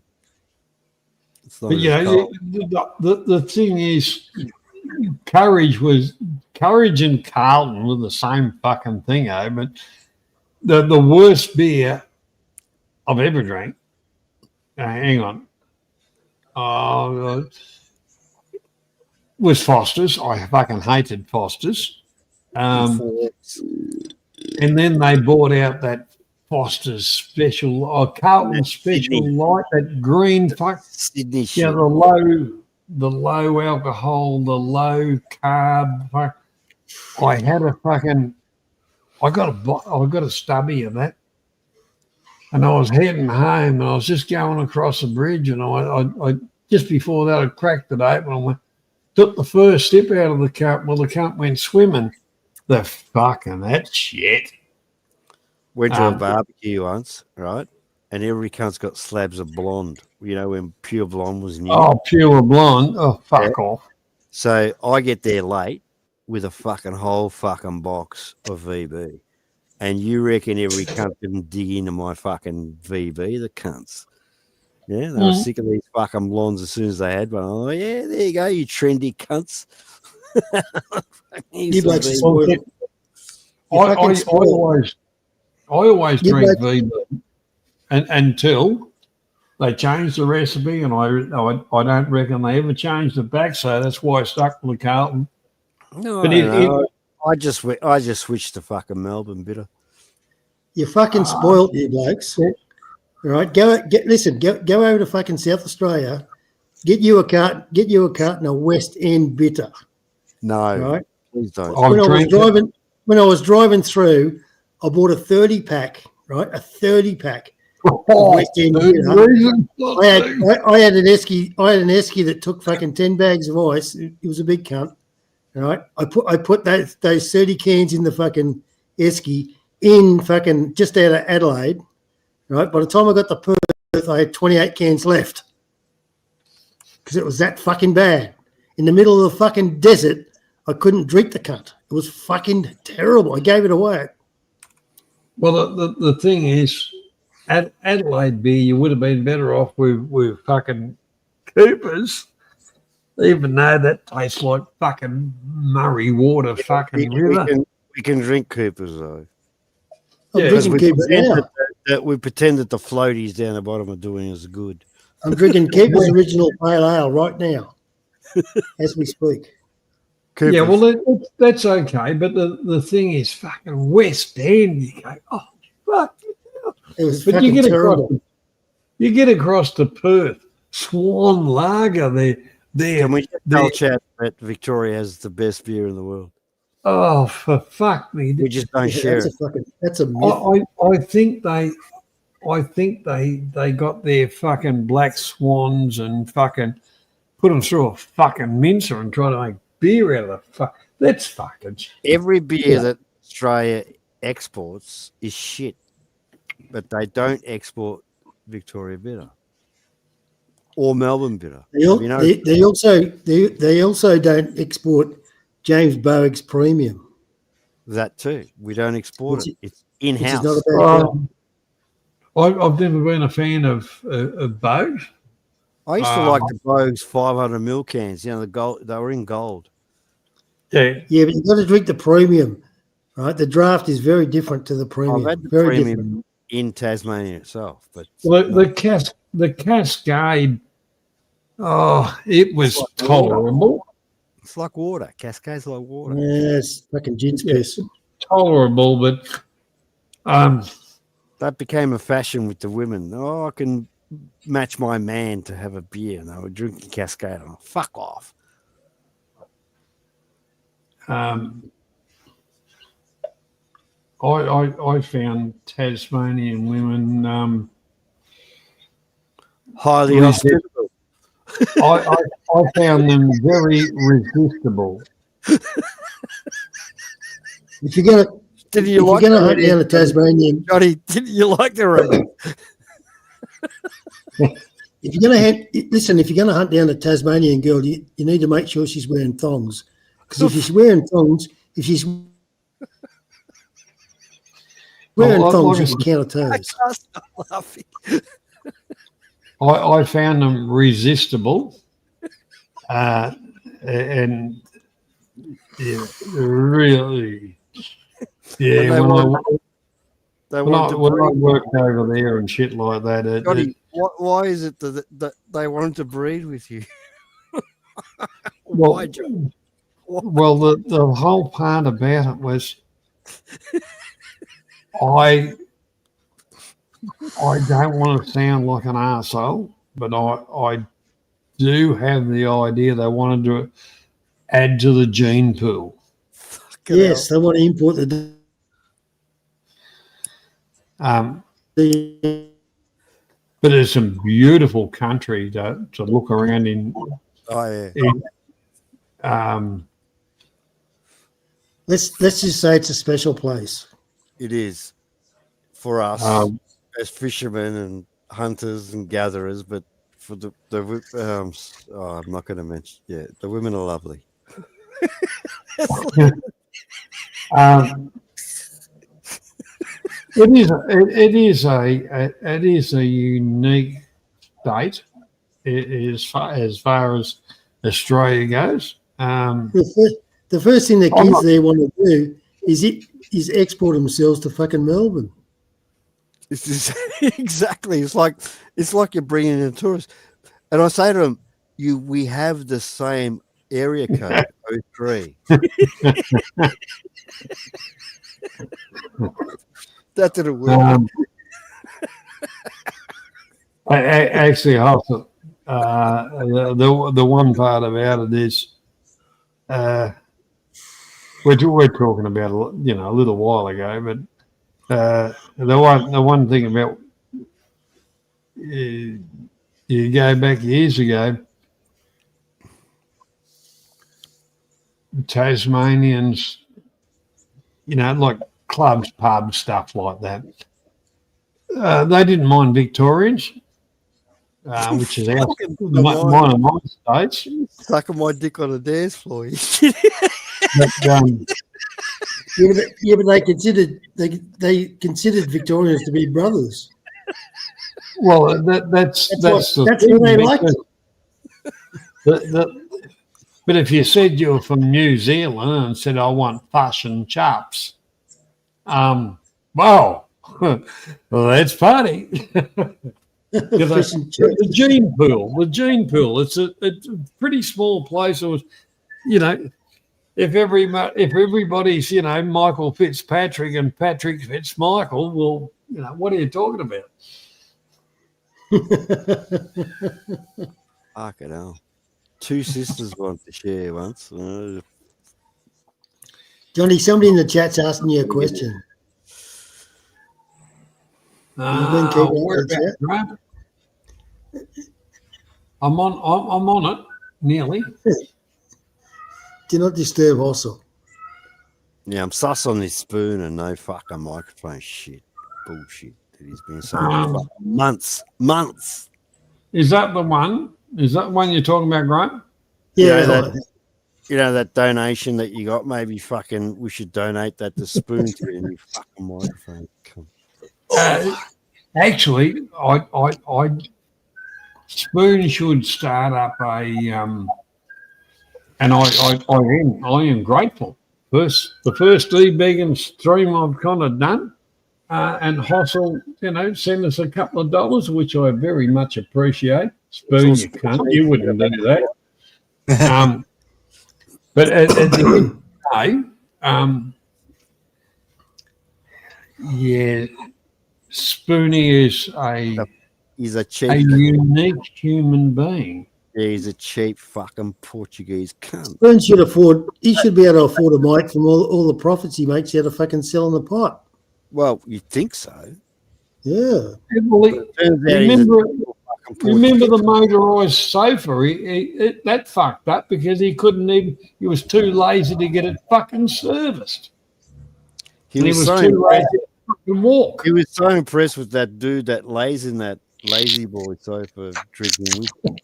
But the thing is, Courage and Carlton were the same fucking thing, but the worst beer I've ever drank. Hang on. Was Foster's. I fucking hated Foster's. And then they bought out that Foster's special or Carlton special light, that green fuck. Sydney shit. Yeah, the low alcohol, the low carb. Fuck. I had a fucking. I got a stubby of that, and I was heading home, and I was just going across the bridge, and I just before that I cracked it open and took the first sip out of the cup. Well, the cup went swimming. The fucking that shit. Went to a barbecue once, right? And every cunt's got slabs of blonde. You know when pure blonde was new. Oh, pure blonde. Oh, fuck off. So I get there late with a fucking whole fucking box of VB. And you reckon every cunt didn't dig into my fucking VB, the cunts. Yeah, they were sick of these fucking blondes as soon as they had one. Oh, yeah, there you go, you trendy cunts. You blokes are spoiled. I always drink VB until they changed the recipe, and I don't reckon they ever changed it back. So that's why I stuck with the Carlton. No, but I just switched to fucking Melbourne Bitter. You fucking spoiled, you blokes. All right, go over to fucking South Australia, get you a carton of West End Bitter. No, right? Please don't. When I was driving through, I bought a 30-pack, right? A 30-pack of West End Bitter. I had an esky that took fucking 10 bags of ice. It was a big cunt. All right. I put those 30 cans in the fucking esky in fucking just out of Adelaide. Right. By the time I got to Perth, I had 28 cans left because it was that fucking bad. In the middle of the fucking desert, I couldn't drink the cunt. It was fucking terrible. I gave it away. Well, the thing is, at Adelaide beer, you would have been better off with fucking Coopers, even though that tastes like fucking Murray water, fucking river. We can drink Coopers though. I'm Yeah, drinking Keepers now. We pretend that the floaties down the bottom are doing us good. I'm drinking Keepers Original Pale Ale right now, as we speak. Coopers. Yeah, well, that's okay. But the thing is, fucking West End, you go, oh, fuck. It was But fucking terrible. You get across to Perth, Swan Lager, Can we just tell chat that Victoria has the best beer in the world? Oh, for fuck me. We just don't share it. That's a myth. I think they got their fucking black swans and fucking put them through a fucking mincer and try to make beer out of the fuck. That's fucking shit. Every beer that Australia exports is shit, but they don't export Victoria Bitter or Melbourne Bitter. They also don't export James Bowick's Premium. That too. We don't export it. It's Which is in-house. not a bad thing. I've never been a fan of Bogue. I used to like the Bogues 500ml cans. You know, the gold. They were in gold. Yeah, but you've got to drink the Premium, right? The draft is very different to the Premium. I've had the very Premium different. in Tasmania itself, but the Cascade. Oh, it was tolerable. It's like water. Cascade's like water. Yeah, it's fucking gin's piss. Tolerable, but that became a fashion with the women. Oh, I can match my man to have a beer, and they were drinking Cascade. Oh, fuck off. I found Tasmanian women highly hospitable. I found them very resistible. If you're gonna hunt down a Tasmanian, Johnny, didn't you like the rain? if you're gonna hunt down a Tasmanian girl, you need to make sure she's wearing thongs. Because if she's wearing thongs, you can count her toes. I can't stop laughing. I found them resistible, and yeah, really, yeah. When I worked over there and shit like that, Johnny, why is it that they wanted to breed with you? Well, the whole part about it was I don't want to sound like an arsehole, but I do have the idea they wanted to add to the gene pool. Yes, they want to import but it's some beautiful country to look around in. Oh yeah. Let's just say it's a special place. It is for us as fishermen and hunters and gatherers, but for the I'm not going to mention. Yeah, the women are lovely. It is a unique state as far as Australia goes. The first thing the kids there want to do is export themselves to fucking Melbourne. Exactly. It's like you're bringing in a tourist, and I say to them, we have the same area code 03. That didn't work. Actually, also, the one part about it is we're talking about a little while ago, but the one thing about you go back years ago, Tasmanians, like clubs, pubs, stuff like that. They didn't mind Victorians, which is one of my states. Sucking my dick on a dance floor. but they considered Victorians to be brothers. Well, that's what they liked. But if you said you were from New Zealand and said I want fish and chops, well, let's party. The gene pool. It's a pretty small place. It was, if everybody's Michael Fitzpatrick and Patrick Fitzmichael, well, what are you talking about? Fucking hell. Two sisters wanted to share once. Johnny, somebody in the chat's asking you a question. I'm on it, nearly. Do not disturb also. Yeah, I'm sus on this spoon and no fucking microphone shit. Bullshit. That he's been saying for months. Is that the one? Is that the one you're talking about, Grant? Yeah. That donation that you got, maybe we should donate that to Spoon to your new fucking microphone. Actually, I Spoon should start up a and I am grateful. The first e-begging stream I've kind of done, and Hossel, send us a couple of dollars, which I very much appreciate. Spoon, you can't, you wouldn't do that. But at the end of the day, Spoonie is he's a cheap, unique human being. Yeah, he's a cheap fucking Portuguese cunt. Spoon he should be able to afford a mic from all the profits he makes out of fucking selling the pot. Well, you'd think so. Yeah. Remember the motorised sofa? That fucked up because he was too lazy to get it fucking serviced. He was too lazy to fucking walk. He was so impressed with that dude that lays in that lazy boy sofa drinking whiskey.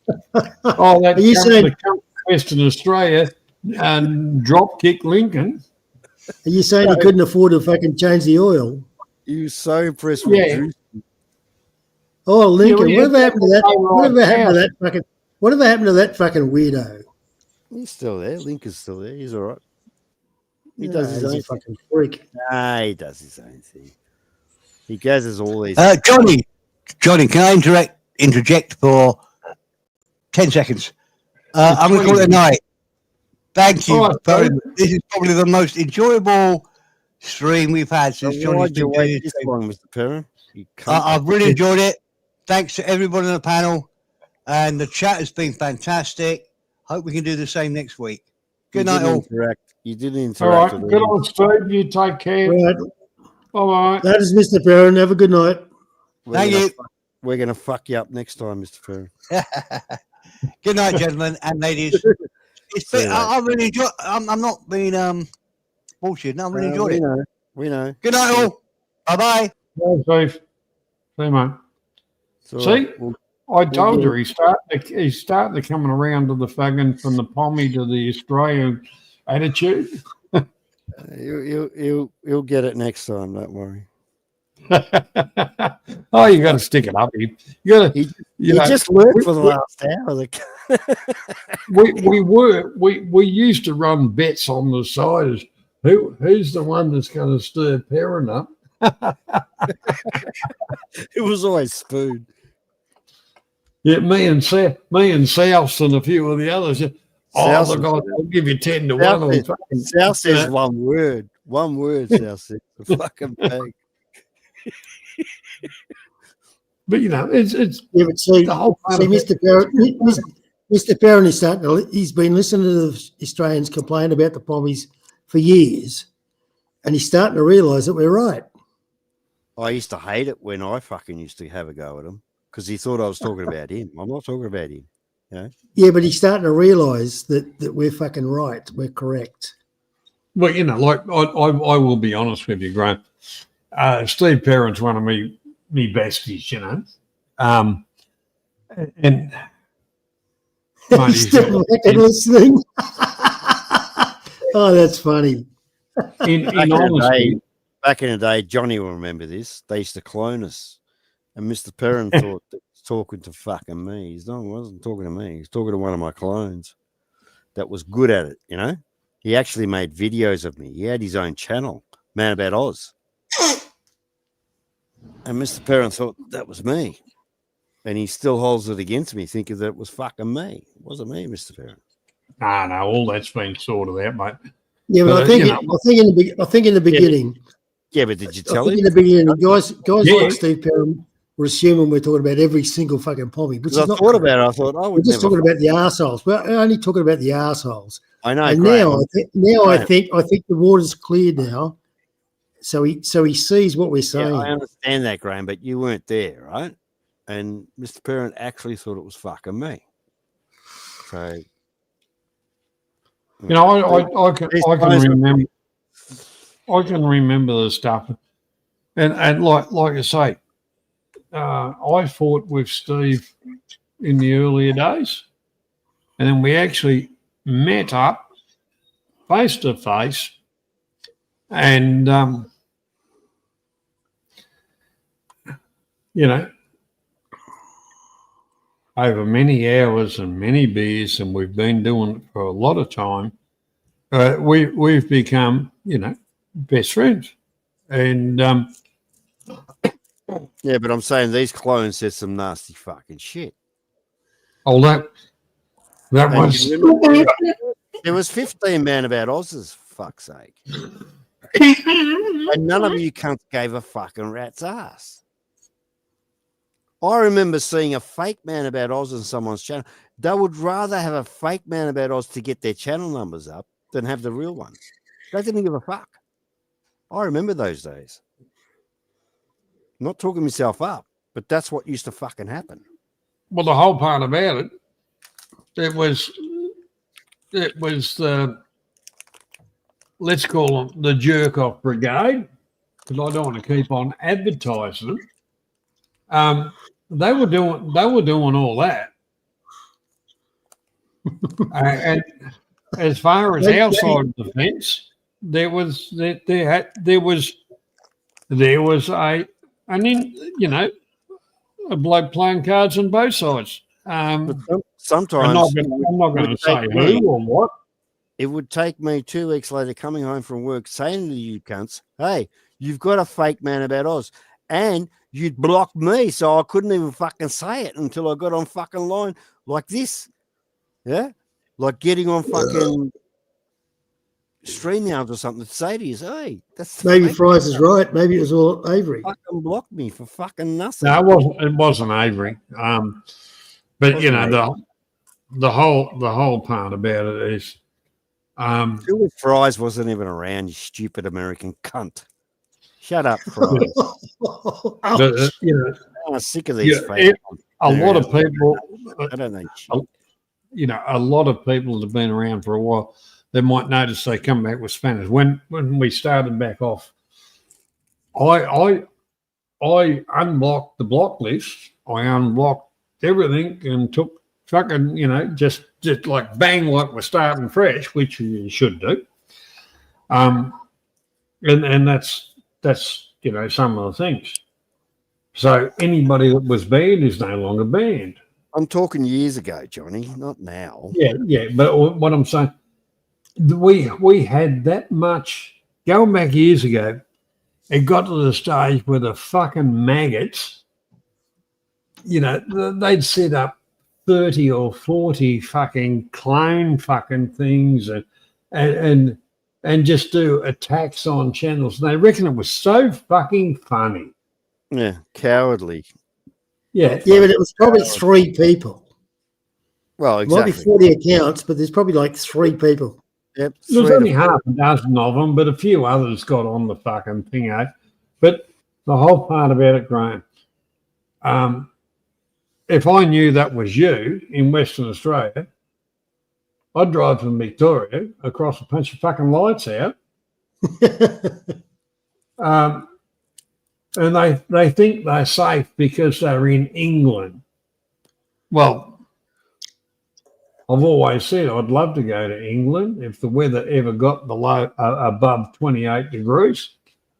Oh, that come Western Australia and drop kick Lincoln. Are you saying he couldn't afford to fucking change the oil? He was so impressed with Drew. Oh, Lincoln, whatever happened to that? Whatever happened to that fucking weirdo? He's still there. Lincoln's still there. He's all right. He does his own fucking freak. Nah, he does his own thing. He gathers all these. Johnny, can I interject for 10 seconds? I'm going to call it a night. Thank you. This is probably the most enjoyable stream we've had since Johnny's been doing this long, Mr. Perrin. I've really enjoyed it. Thanks to everybody on the panel, and the chat has been fantastic. Hope we can do the same next week. Good night, all. You didn't interact. All right, good on, Steve. You take care. Right. Bye-bye. That is Mr. Perrin. Have a good night. Thank you. We're going to fuck you up next time, Mr. Perrin. Good night, gentlemen and ladies. I really enjoy. I'm not being bullshit. No, I really enjoyed it. We know. Good night, all. Bye-bye. Bye, Steve. See you, mate. I told you he's starting to coming around to the fucking from the pommy to the Australian attitude. He'll get it next time. Don't worry. Oh, you got to stick it up. You just learned for the last hour. we used to run bets on the side as who's the one that's going to stir Perrin up. It was always Spoon. Yeah, me and South and a few of the others. Oh, look, I'll give you 10 to 1. South says one word. One word, South says. The fucking pig. But it's the whole part of Mr. Perrin is he's been listening to the Australians complain about the pommies for years, and he's starting to realise that we're right. I used to hate it when I fucking used to have a go at him because he thought I was talking about him. I'm not talking about him. Yeah, but he's starting to realise that we're fucking right. We're correct. Well, like I will be honest with you, Grant. Steve Perrin's one of me besties, and he's still listening. Oh, that's funny. Back in the day, Johnny will remember this. They used to clone us, and Mr. Perrin thought that he was talking to fucking me. He wasn't talking to me. He was talking to one of my clones that was good at it. You know, he actually made videos of me. He had his own channel, Man About Oz, and Mr. Perrin thought that was me, and he still holds it against me, thinking that it was fucking me. It wasn't me, Mr. Perrin. No, all that's been sorted out, mate. Yeah, but I think in the beginning. Yeah, but did you tell I think him? in the beginning, guys like Steve Perrin were assuming we're talking about every single fucking pommy, which is I not. thought about it. I thought, we're just talking about the arseholes. We're only talking about the arseholes. I know. And Graham. I think the water's clear now. So he sees what we're saying. Yeah, I understand that, Graham, but you weren't there, right? And Mr. Perrin actually thought it was fucking me. So, you know, I can remember the stuff, and like I say, I fought with Steve in the earlier days, and then we actually met up face to face, and you know, over many hours and many beers, and we've been doing it for a lot of time. We've become, you know, best friends, and yeah, but I'm saying these clones said some nasty fucking shit. Oh, that was there was 15 Man About Oz's, fuck's sake, and none of you cunts gave a fucking rat's ass. I remember seeing a fake Man About Oz on someone's channel. They would rather have a fake Man About Oz to get their channel numbers up than have the real one. They didn't give a fuck. I remember those days. I'm not talking myself up, but that's what used to fucking happen. Well, the whole part about it was the, let's call them the jerk off brigade, because I don't want to keep on advertising them. They were doing all that, and as far as our side of the fence, there was a bloke playing cards on both sides. Sometimes I'm not going to say who or what. It would take me 2 weeks later coming home from work saying to you cunts, hey, you've got a fake Man About Oz. And you'd block me, so I couldn't even fucking say it until I got on fucking line like this. Yeah? Like getting on fucking StreamYard or something to say to you, hey, that's maybe Fries is right. Maybe it was all Avery. Fucking blocked me for fucking nothing. No, it wasn't Avery. But you know, the whole part about it is Fries wasn't even around, you stupid American cunt. Shut up, Fries. I'm sick of these fakes. A lot of people, I don't know. You know, a lot of people that have been around for a while, they might notice they come back with Spanish. When we started back off, I unblocked the block list. I unblocked everything and took fucking, you know, just like bang, like we're starting fresh, which you should do. And that's you know, some of the things. So anybody that was banned is no longer banned. I'm talking years ago, Johnny, not now. Yeah. But what I'm saying, we had that much going back years ago. It got to the stage where the fucking maggots, you know, they'd set up 30 or 40 fucking clone fucking things and just do attacks on channels. And they reckon it was so fucking funny. Yeah, cowardly. Yeah, but it was probably 3 people. Well, exactly. It might be 40 accounts, but there's probably like 3 people. Yep. There's only half a dozen of them, but a few others got on the fucking thing, eh? But the whole part about it, Graham, if I knew that was you in Western Australia, I'd drive from Victoria across a bunch of fucking lights out. And they think they're safe because they're in England. Well, I've always said I'd love to go to England if the weather ever got below above 28 degrees.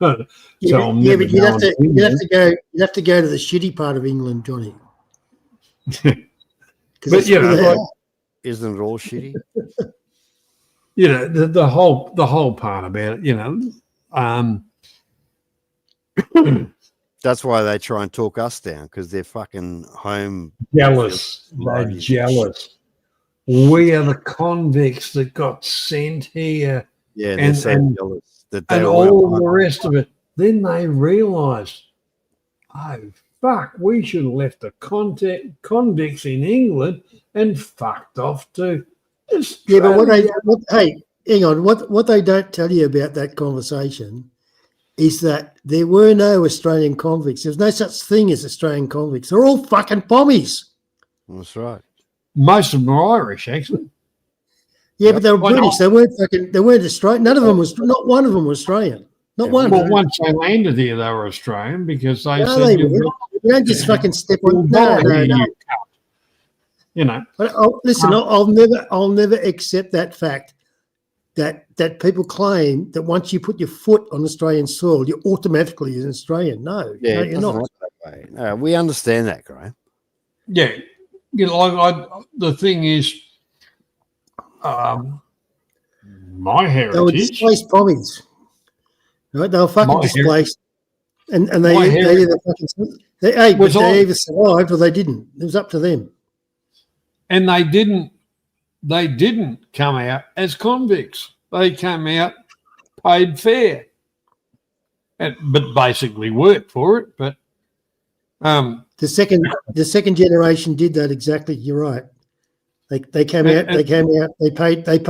So I'm Yeah, never but you'd have going to you'd have England. to go you'd have to go to the shitty part of England, Johnny. But you know, like, Isn't it all shitty? you know, the whole part about it, you know, That's why they try and talk us down, because they're fucking home jealous. They're loads of jealous. We are the convicts that got sent here. Yeah, they're so jealous that they and all the rest of it. Then they realised, oh fuck, we should have left the convicts in England and fucked off to Yeah, but Australia. hey, hang on. What they don't tell you about that conversation is that there were no Australian convicts. There's no such thing as Australian convicts. They're all fucking pommies. That's right. Most of them are Irish, actually. Yeah, but they were British. They weren't Australian. None of them was. Not one of them was Australian. Not one. Well, once they landed here, they were Australian because they No, said they weren't. You don't just fucking step on. No. You know. But listen, I'll never accept that fact that people claim that once you put your foot on Australian soil, you're automatically an Australian. No, Yeah, no, it you're doesn't not. work that way. No, we understand that, Graham. Yeah, you know, the thing is, my They were heritage. displaced pommies. Right? They were fucking My displaced, and my they heritage either fucking but was they on- either survived or they didn't. It was up to them. And they didn't come out as convicts. They came out paid fair, but basically worked for it. But The second generation did that exactly. You're right. They came out. They came out. They paid. That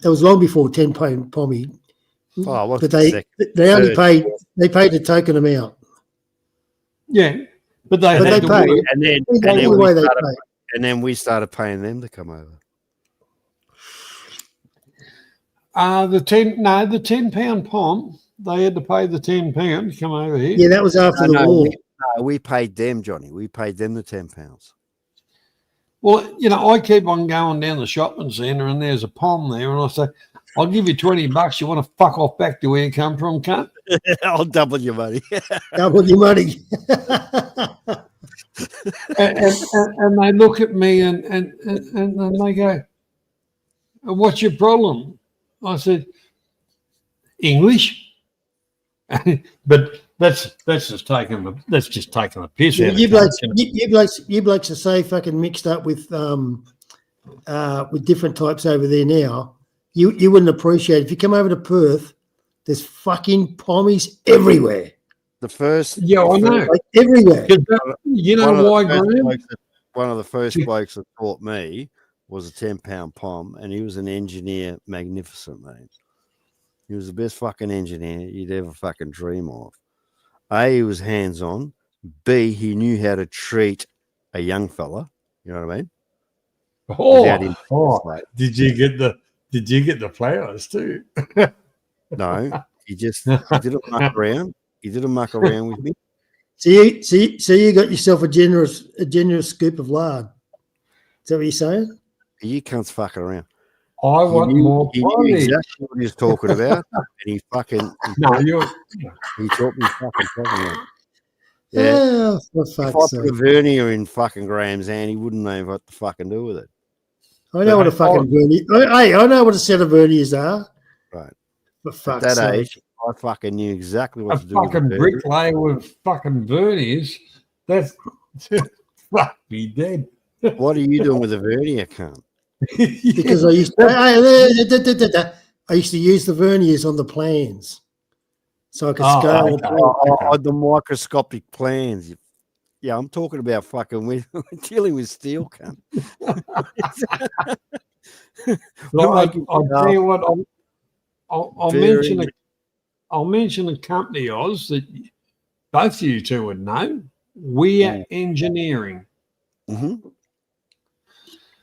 was long before 10 pound pommy. Oh, what's But the they second? only Third. paid a token amount. yeah, but they But had they to paid. work. And then we started paying them to come over. The 10-pound pom. They had to pay the £10 to come over here. Yeah, that was after the war. We paid them, Johnny. We paid them the £10. Well, you know, I keep on going down the shopping centre and there's a pom there, and I say, I'll give you $20. You want to fuck off back to where you come from, cunt? I'll double your money. Double your money. and they look at me and they go, what's your problem? I said, English. But that's just taking the piss out of You it. blokes are so fucking mixed up with different types over there now. You wouldn't appreciate it. If you come over to Perth, there's fucking pommies everywhere. The first, Yeah, I know. Like everywhere. You know why, Graham? One of the first blokes that taught me was a 10-pound pom, and he was an engineer, magnificent, mate. He was the best fucking engineer you'd ever fucking dream of. A, he was hands-on. B, he knew how to treat a young fella. You know what I mean? Did you get the flowers too? No, he didn't muck around. He didn't muck around with me. So you got yourself a generous scoop of lard. Is that what you're saying? You cunts fucking around. I want more He knew exactly what he was talking about, and he taught me fucking properly. Yeah. Oh, for If I fuck's put a sake. vernier in fucking Graham's hand, he wouldn't know what to fucking do with it. I know what a fucking vernier. Hey, I know what a set of verniers are. Right. For At fuck's that sake. age, I fucking knew exactly what A to do with fucking the vernier. bricklayer with fucking verniers. That's fuck me dead. What are you doing with a vernier, cunt? Because I used to use the verniers on the plans, so I could scale. The microscopic plans. Yeah, I'm talking about fucking. We're dealing with steel, cunt. I'll tell you what. I'll mention a company, Oz, that both of you two would know. We are engineering. Mm-hmm.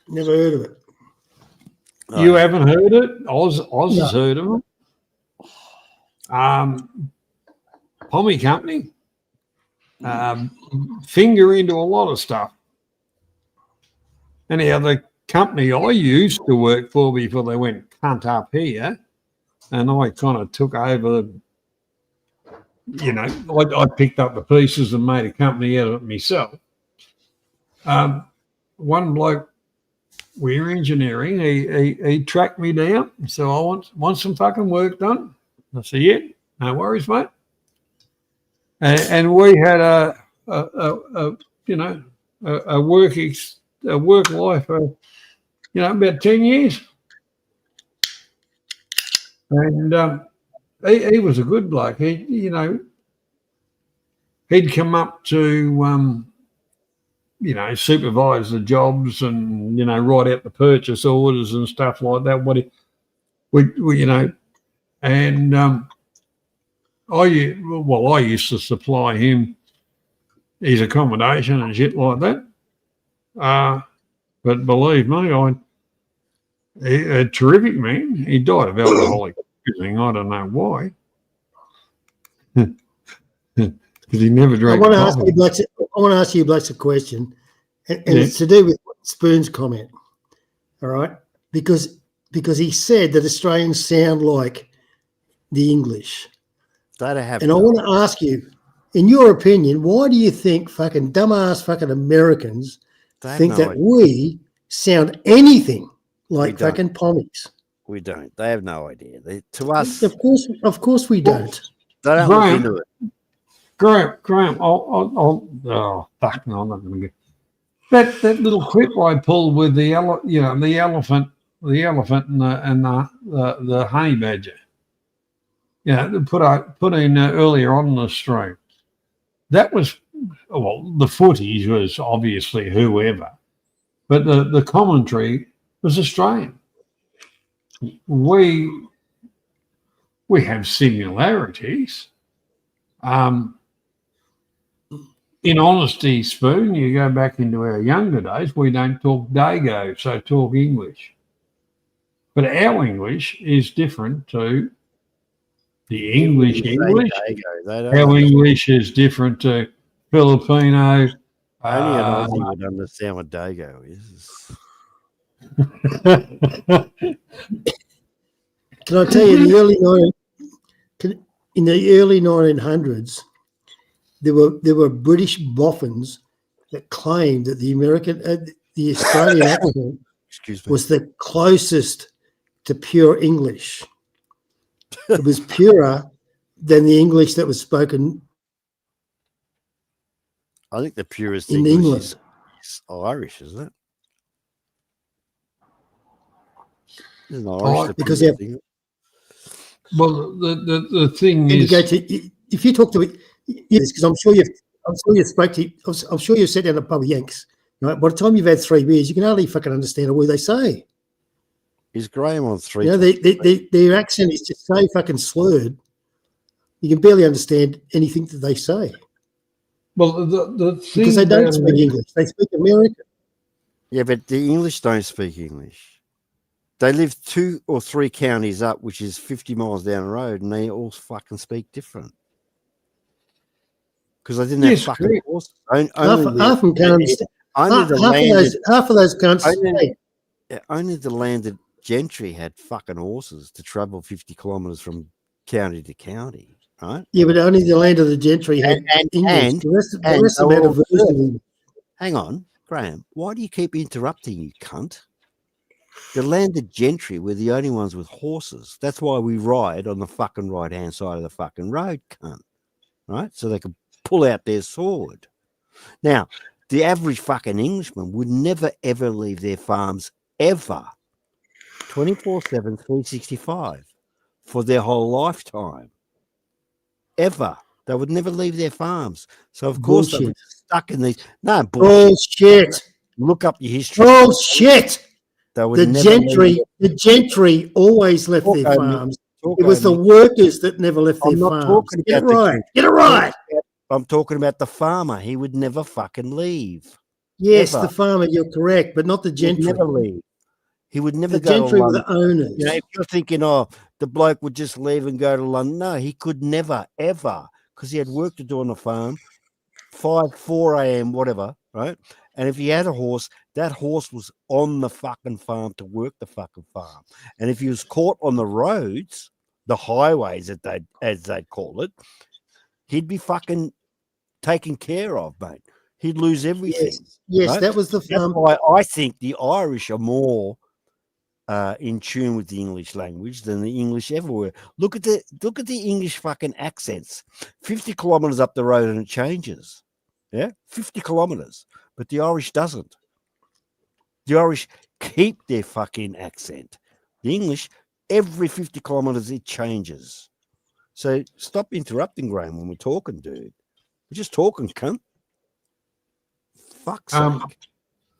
Never heard of it. You haven't heard it? Oz has heard of it. Pommy Company. Finger into a lot of stuff. Anyhow, the company I used to work for before they went cunt up here, and I kind of took over, you know, I picked up the pieces and made a company out of it myself. One bloke, we're engineering, he tracked me down. So I want some fucking work done. I said, yeah, no worries, mate. And we had a work life of, about 10 years. And he was a good bloke. He'd come up to, supervise the jobs and, write out the purchase orders and stuff like that. I used to supply him his accommodation and shit like that. But believe me, a terrific man. He died of alcoholic poisoning. I don't know why. Because he never drank coffee. I want to ask you Blakes a question, and it's to do with Spoon's comment. All right, because he said that Australians sound like the English. And I want to ask you, in your opinion, why do you think fucking dumbass fucking Americans think that we sound anything like fucking pommies? We don't. They have no idea. To us, of course, we don't. They don't look into it. Graham, I'm not going to get that little clip I pulled with the elephant and the honey badger. Put in earlier on in the stream. That was, the footage was obviously whoever, but the commentary was Australian. We have similarities. In honesty, Spoon, you go back into our younger days, we don't talk Dago, so talk English. But our English is different to the English. Our English is different to Filipino. Only an Aussie would understand what Dago is. Can I tell you, in the early 1900s, there were British boffins that claimed that the Australian accent was the closest to pure English. It was purer than the English that was spoken. I think the purest in English is Irish, isn't it? Isn't Irish the because purest English? Well, the thing is, if you talk to it, because I'm sure you've sat down at a pub with Yanks. Right? By the time you've had 3 beers, you can hardly fucking understand a word they say. Is Graham on 3? Their accent is just so fucking slurred. You can barely understand anything that they say. Well, the thing because they don't speak English, they speak American. Yeah, but the English don't speak English. They live 2 or 3 counties up, which is 50 miles down the road, and they all fucking speak different. Because they didn't have fucking horses. Half of them can't understand. Half of those can't speak. Only the landed gentry had fucking horses to travel 50 kilometres from county to county, right? Yeah, but only the land of the gentry had English. The rest of them had a version of English. Hang on, Graham, why do you keep interrupting, you cunt? The landed gentry were the only ones with horses. That's why we ride on the fucking right-hand side of the fucking road, cunt, right? So they could pull out their sword. Now, the average fucking Englishman would never, ever leave their farms, ever. 24/7, 365 for their whole lifetime. Ever. They would never leave their farms. So, of course, they were stuck in these. No, bullshit. Look up your history. Bullshit. They would The gentry always left their farms. It was the workers that never left their farms. Get it right. Get it right. I'm talking about the farmer. He would never fucking leave. Yes, ever. The farmer, you're correct, but not the gentry. He'd never leave. He would never the go gentry to were London. the owners. You know, if you're thinking, the bloke would just leave and go to London. No, he could never, ever, because he had work to do on the farm, 4 a.m., whatever, right? And if he had a horse, that horse was on the fucking farm to work the fucking farm. And if he was caught on the roads, the highways as they'd call it, he'd be fucking taken care of, mate. He'd lose everything. Yes, right? that was the That's farm. why I think the Irish are more in tune with the English language than the English ever were. Look at the English fucking accents. 50 kilometers up the road and it changes. Yeah, 50 kilometers. But the Irish doesn't. The Irish keep their fucking accent. The English, every 50 kilometers, it changes. So stop interrupting, Graham, when we're talking, dude. We're just talking, cunt. Fuck's sake.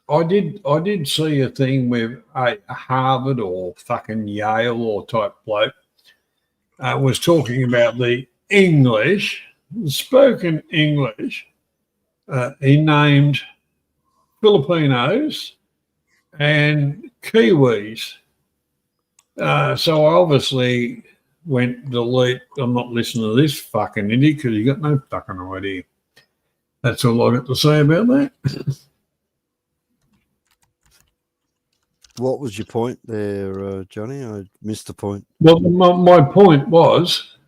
I did see a thing with a Harvard or fucking Yale or type bloke was talking about the English, spoken English. He named Filipinos and Kiwis. So I obviously went delete. I'm not listening to this fucking idiot because he got no fucking idea. That's all I got to say about that. What was your point there, Johnny? I missed the point. Well, my point was,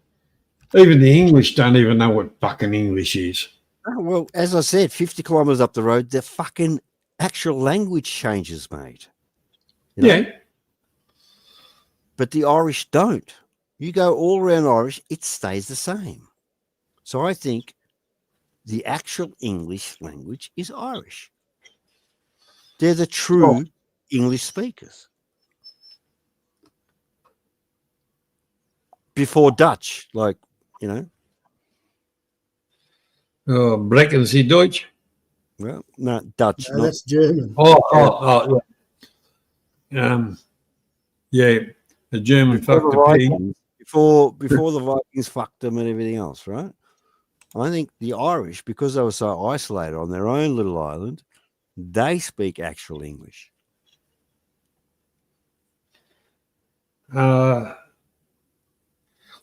even the English don't even know what fucking English is. Oh, well, as I said, 50 kilometers up the road, the fucking actual language changes, mate. You know? Yeah. But the Irish don't. You go all around Irish, it stays the same. So I think the actual English language is Irish. They're the true English speakers. Before Dutch, like, you know. Brecken Sie Deutsch? Well, no, Dutch. No, that's German. Oh, yeah. Yeah, the German fucked the pig. Before the Vikings fucked them and everything else, right? I think the Irish, because they were so isolated on their own little island, they speak actual English. Well,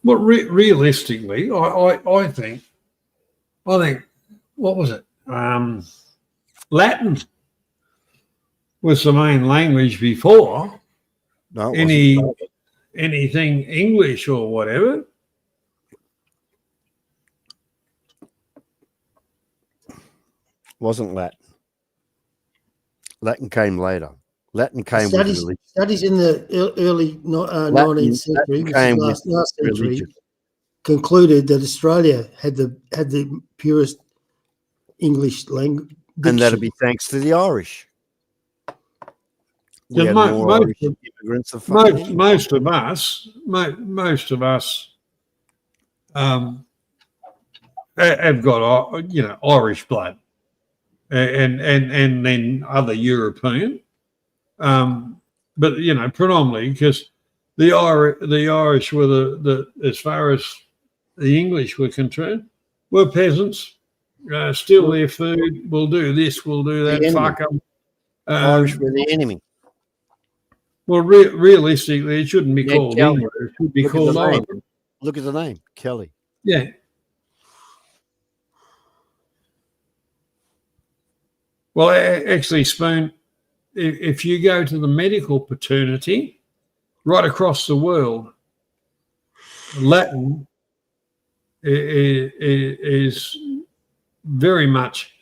realistically, I think, what was it? Latin was the main language before No, it wasn't. anything English or whatever. Wasn't Latin. Latin came later. Latin came with religion. Studies in the early 19th century, last century, religion. concluded that Australia had the purest English language. And that'd be thanks to the Irish. We had So more Irish immigrants than fucking English. most of us have got Irish blood, and then other European, but predominantly because the Irish were the as far as the English were concerned, were peasants. Steal their food. We'll do this. We'll do that. Fuck them. Irish were the enemy. Well, realistically, it shouldn't be called Kelly. England. It should be Look at called the name. Ireland. Look at the name, Kelly. Yeah. Well, actually, Spoon, if you go to the medical paternity right across the world, Latin is very much,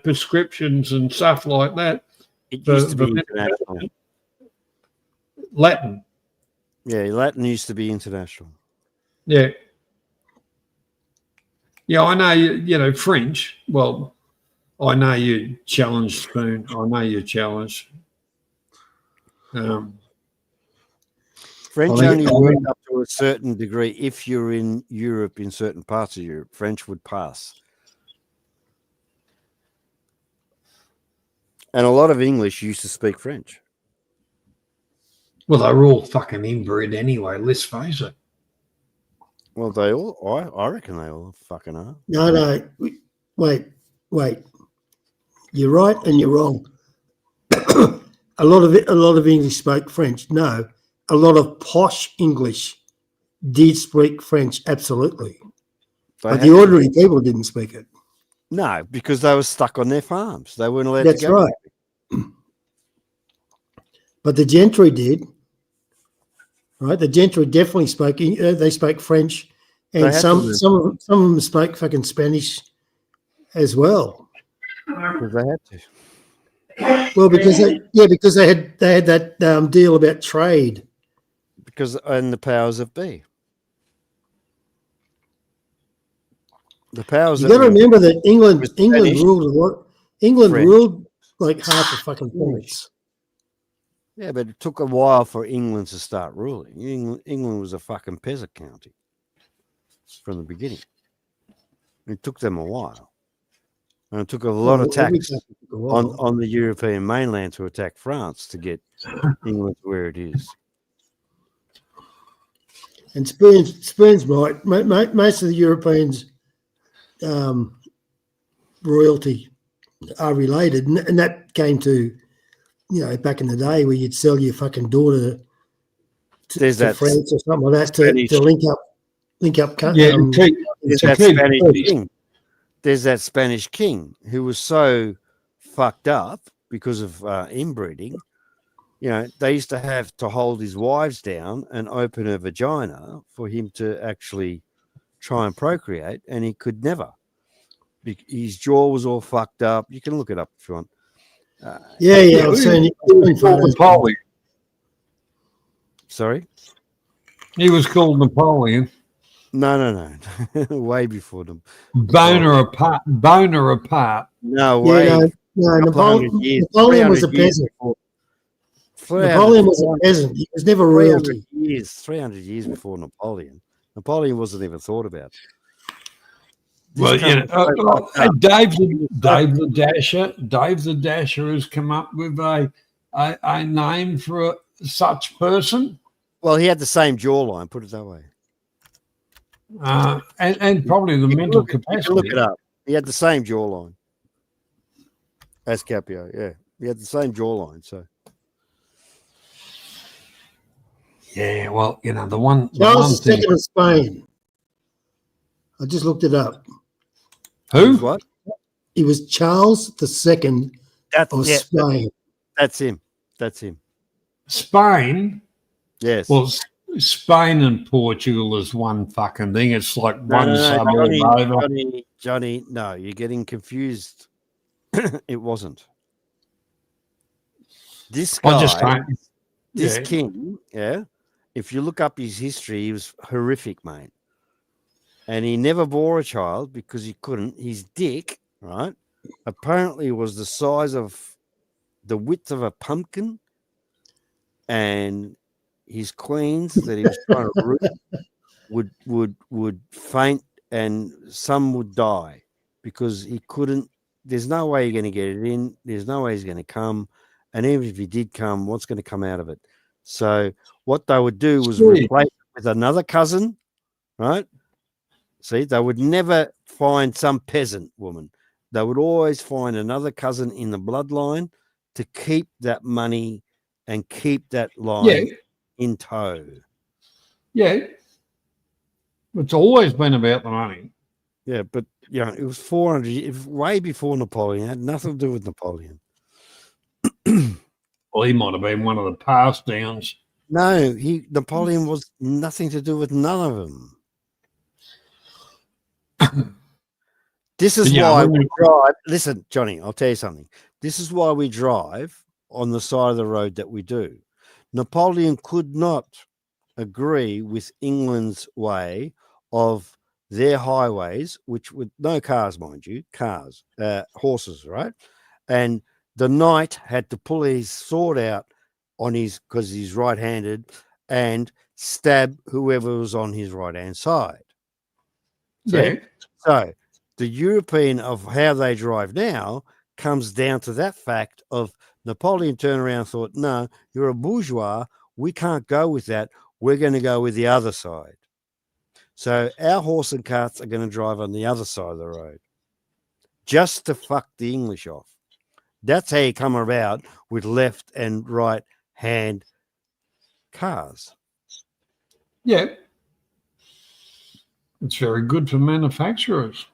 prescriptions and stuff like that. It used to be international. Latin. Yeah, Latin used to be international. Yeah. Yeah, I know, French. Well, I know you challenged, Spoon. I know you challenged. French only worked up to a certain degree. If you're in Europe, in certain parts of Europe, French would pass. And a lot of English used to speak French. Well, they were all fucking inbred anyway, let's face it. Well, they all, I reckon they all fucking are. No, wait. You're right and you're wrong. a lot of English spoke French. No, a lot of posh English did speak French, absolutely. But the ordinary people didn't speak it. No, because they were stuck on their farms. They weren't allowed That's to go. right. But the gentry did, right? The gentry definitely spoke. They spoke French, They and had to learn some of them spoke fucking Spanish as well. because they had to. Well, because they had that deal about trade. Because and the powers that be. The powers You that got to were remember that England Spanish, ruled a lot. England French. ruled like half of fucking France. Yeah, but it took a while for England to start ruling. England was a fucking peasant county from the beginning. It took them a while. And it took a lot of attacks on the European mainland to attack France to get England to where it is. And Spoons might. Most of the Europeans royalty are related, and that came to, back in the day where you'd sell your fucking daughter to France or something like that to link up. Yeah, there's that Spanish king. There's that Spanish king who was so fucked up because of inbreeding. They used to have to hold his wives down and open her vagina for him to actually try and procreate, and he could never. His jaw was all fucked up. You can look it up if you want. Yeah, I've seen it. Sorry? He was called Napoleon. No. Way before them. Bonaparte. No way. No, Napoleon was a peasant. Napoleon was a peasant. He was never royalty. 300 years before Napoleon. Napoleon wasn't even thought about. Well, Dave the Dasher has come up with a name for such person. Well, he had the same jawline, put it that way. And probably the mental capacity. You can look it up. He had the same jawline as Capio. Yeah, he had the same jawline. So, yeah, well, the one. Charles II of Spain. I just looked it up. Who? What? He was Charles II of Spain. That's him. Spain. Yes. Well, Spain and Portugal is one fucking thing. It's like one suburb over. Johnny, no, you're getting confused. It wasn't. This guy, king, if you look up his history, he was horrific, mate. And he never bore a child because he couldn't. His dick, right, apparently was the size of the width of a pumpkin, and his queens that he was trying to root would faint, and some would die because he couldn't. There's no way you're going to get it in. There's no way he's going to come, and even if he did come, what's going to come out of it? So what they would do was replace it with another cousin, right? See, they would never find some peasant woman. They would always find another cousin in the bloodline to keep that money and keep that line in tow. Yeah. It's always been about the money. Yeah, but it was 400 years, way before Napoleon. It had nothing to do with Napoleon. Well, he might have been one of the pass downs. No, Napoleon was nothing to do with none of them. This is why we drive. Listen, Johnny, I'll tell you something. This is why we drive on the side of the road that we do. Napoleon could not agree with England's way of their highways, which with no cars, mind you, horses, right? And the knight had to pull his sword out because he's right-handed and stab whoever was on his right-hand side. So the European of how they drive now comes down to that fact of Napoleon turned around and thought, no, you're a bourgeois. We can't go with that. We're going to go with the other side. So our horse and carts are going to drive on the other side of the road just to fuck the English off. That's how you come about with left and right hand cars. Yeah. It's very good for manufacturers.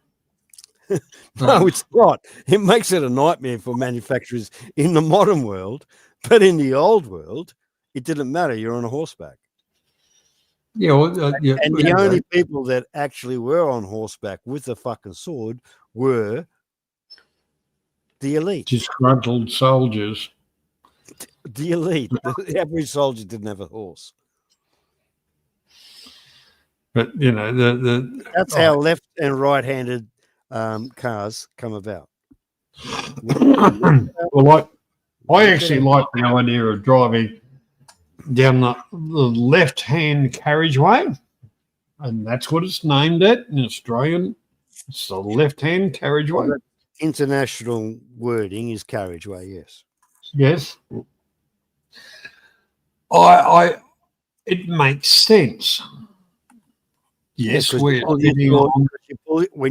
No, it's not. It makes it a nightmare for manufacturers in the modern world, but in the old world, it didn't matter. You're on a horseback. Yeah, And the only people that actually were on horseback with a fucking sword were the elite. Disgruntled soldiers. The elite. The average soldier didn't have a horse. But you know, that's how left and right-handed cars come about. Well, I actually like the idea of driving down the left-hand carriageway, and that's what it's named at in Australian. It's the left-hand carriageway. International wording is carriageway. Yes. Yes. It makes sense. Yes, when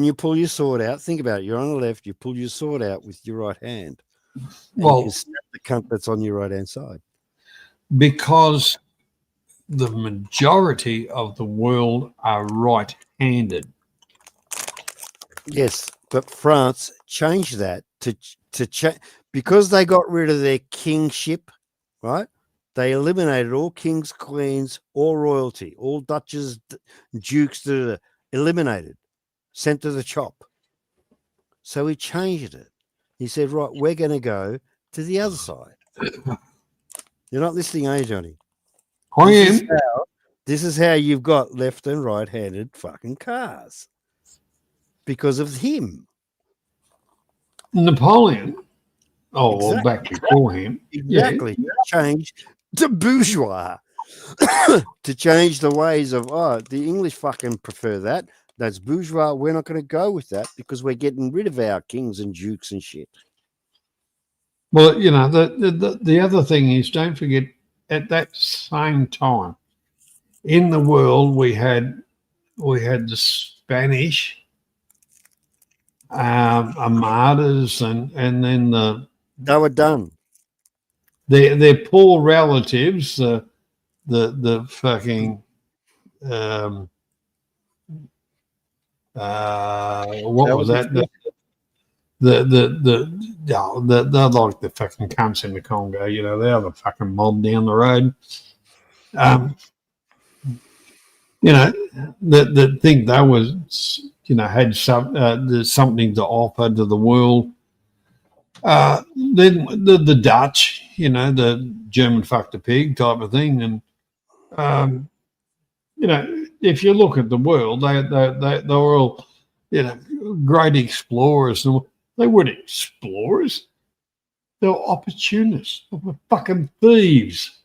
you pull your sword out, think about it. You're on the left, you pull your sword out with your right hand. Well, you can snap the cunt that's on your right hand side. Because the majority of the world are right-handed. Yes, but France changed that to change because they got rid of their kingship, right? They eliminated all kings, queens, all royalty, all duchess, dukes, eliminated, sent to the chop. So he changed it. He said, right, we're going to go to the other side. You're not listening, are you, Johnny? I am. This is how you've got left and right-handed fucking cars. Because of him. Napoleon. Oh, exactly. Well, back before him. Exactly. Yeah. Changed the bourgeois to change the ways of, the English fucking prefer that. That's bourgeois. We're not going to go with that because we're getting rid of our kings and dukes and shit. Well, you know, the other thing is, don't forget, at that same time, in the world, we had the Spanish armadas, and then they were done. Their poor relatives, the fucking what was that? They're like the fucking cunts in the Congo, you know, they're the fucking mob down the road. You know, that think that was, you know, had something to offer to the world. Then the Dutch, you know, the German fucked a pig type of thing, and you know, if you look at the world, they were all, you know, great explorers. They weren't explorers; they were opportunists. They were fucking thieves.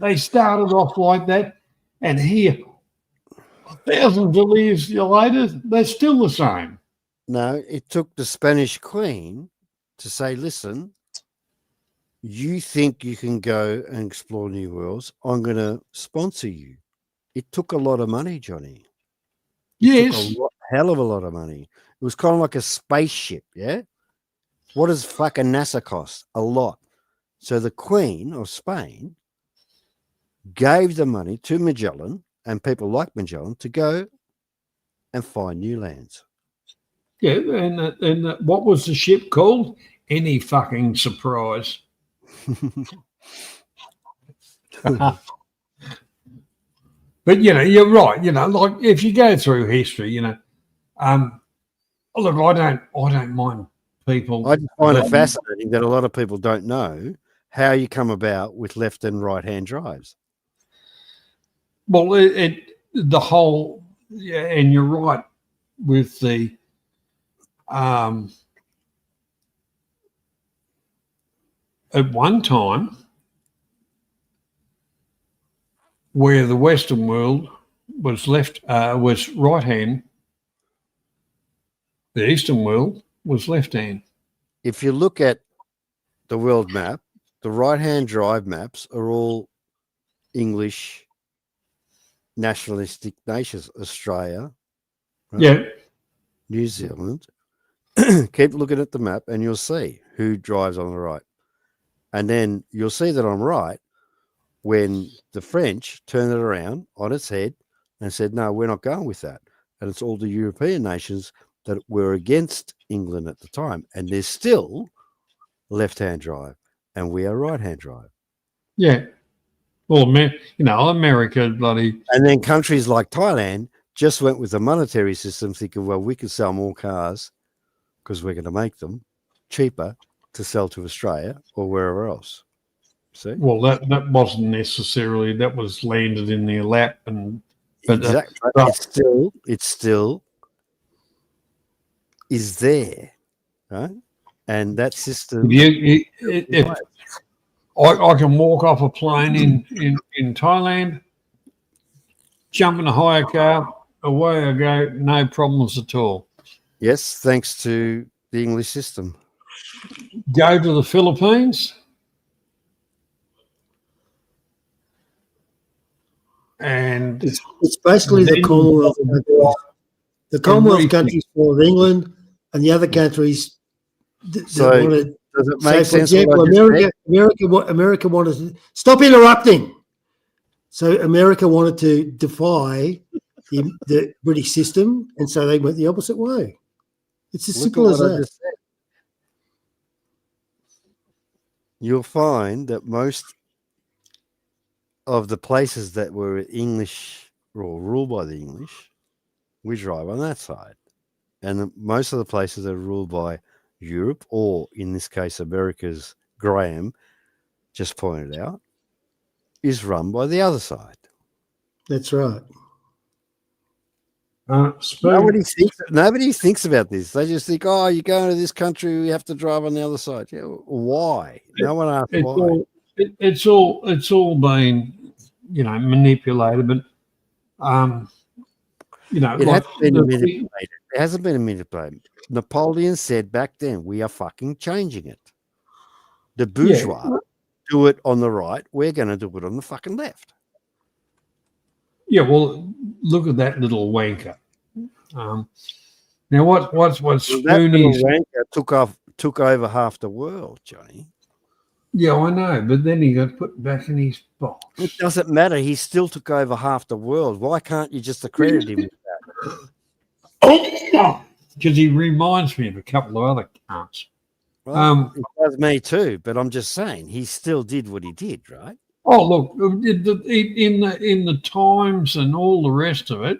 They started off like that, and here, thousands of years later, they're still the same. No, it took the Spanish Queen to say, listen, you think you can go and explore new worlds, I'm going to sponsor you. It took a lot of money, Johnny. Yes. Hell of a lot of money. It was kind of like a spaceship, yeah? What does fucking NASA cost? A lot. So the Queen of Spain gave the money to Magellan and people like Magellan to go and find new lands. Yeah, and what was the ship called? Any fucking surprise. But you know, you're right. You know, like if you go through history, you know, look, I don't mind people. I just find it fascinating that a lot of people don't know how you come about with left and right hand drives. Well, the whole, yeah, and you're right with the at one time, where the Western world was was right hand, the Eastern world was left hand. If you look at the world map, the right hand drive maps are all English nationalistic nations. Australia, right? Yeah, New Zealand. Keep looking at the map and you'll see who drives on the right. And then you'll see that I'm right when the French turned it around on its head and said, no, we're not going with that. and it's all the European nations that were against England at the time, and they're still left-hand drive, and we are right-hand drive. Yeah. Well, America, bloody. And then countries like Thailand just went with the monetary system, thinking, well, we can sell more cars because we're going to make them cheaper to sell to Australia or wherever else. See? Well, that wasn't necessarily, that was landed in their lap, but exactly. It still is there, right? And that system. I can walk off a plane in Thailand, jump in a hire car, away I go, no problems at all. Yes, thanks to the English system. Go to the Philippines, and it's basically the Commonwealth countries. The Commonwealth countries for England, and the other countries. So does it make sense? For example, America wanted to stop interrupting. So America wanted to defy the British system, and so they went the opposite way. It's as simple as that. You'll find that most of the places that were English or ruled by the English, we drive on that side. And most of the places that are ruled by Europe, or in this case, America's Graham just pointed out, is run by the other side. That's right. Nobody thinks about this. They just think, oh, you're going to this country, we have to drive on the other side. Yeah, why? No one asked why. It's all been, manipulated, but it hasn't been manipulated. Napoleon said back then, we are fucking changing it. The bourgeois do it on the right, we're going to do it on the fucking left. Yeah, well, look at that little wanker. Now, what's Spoonie's wanker took over half the world, Johnny. Yeah, I know, but then he got put back in his box. It doesn't matter. He still took over half the world. Why can't you just accredit him with that? Because he reminds me of a couple of other cunts. Well, it does me too, but I'm just saying he still did what he did, right? Oh, look, in the Times and all the rest of it,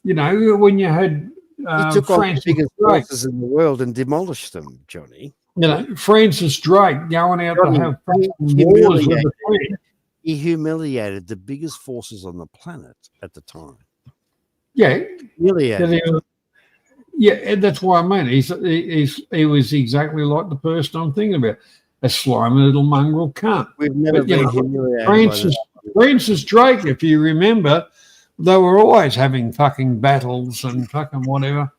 when you had he took on the biggest forces in the world and demolished them, Johnny. Francis Drake going out to have wars with the French. He humiliated the biggest forces on the planet at the time. Yeah, humiliated. Yeah, and that's why I mean he was exactly like the person I'm thinking about. A slimy little mongrel cunt. We've never been humiliated. Francis Drake, if you remember, they were always having fucking battles and fucking whatever.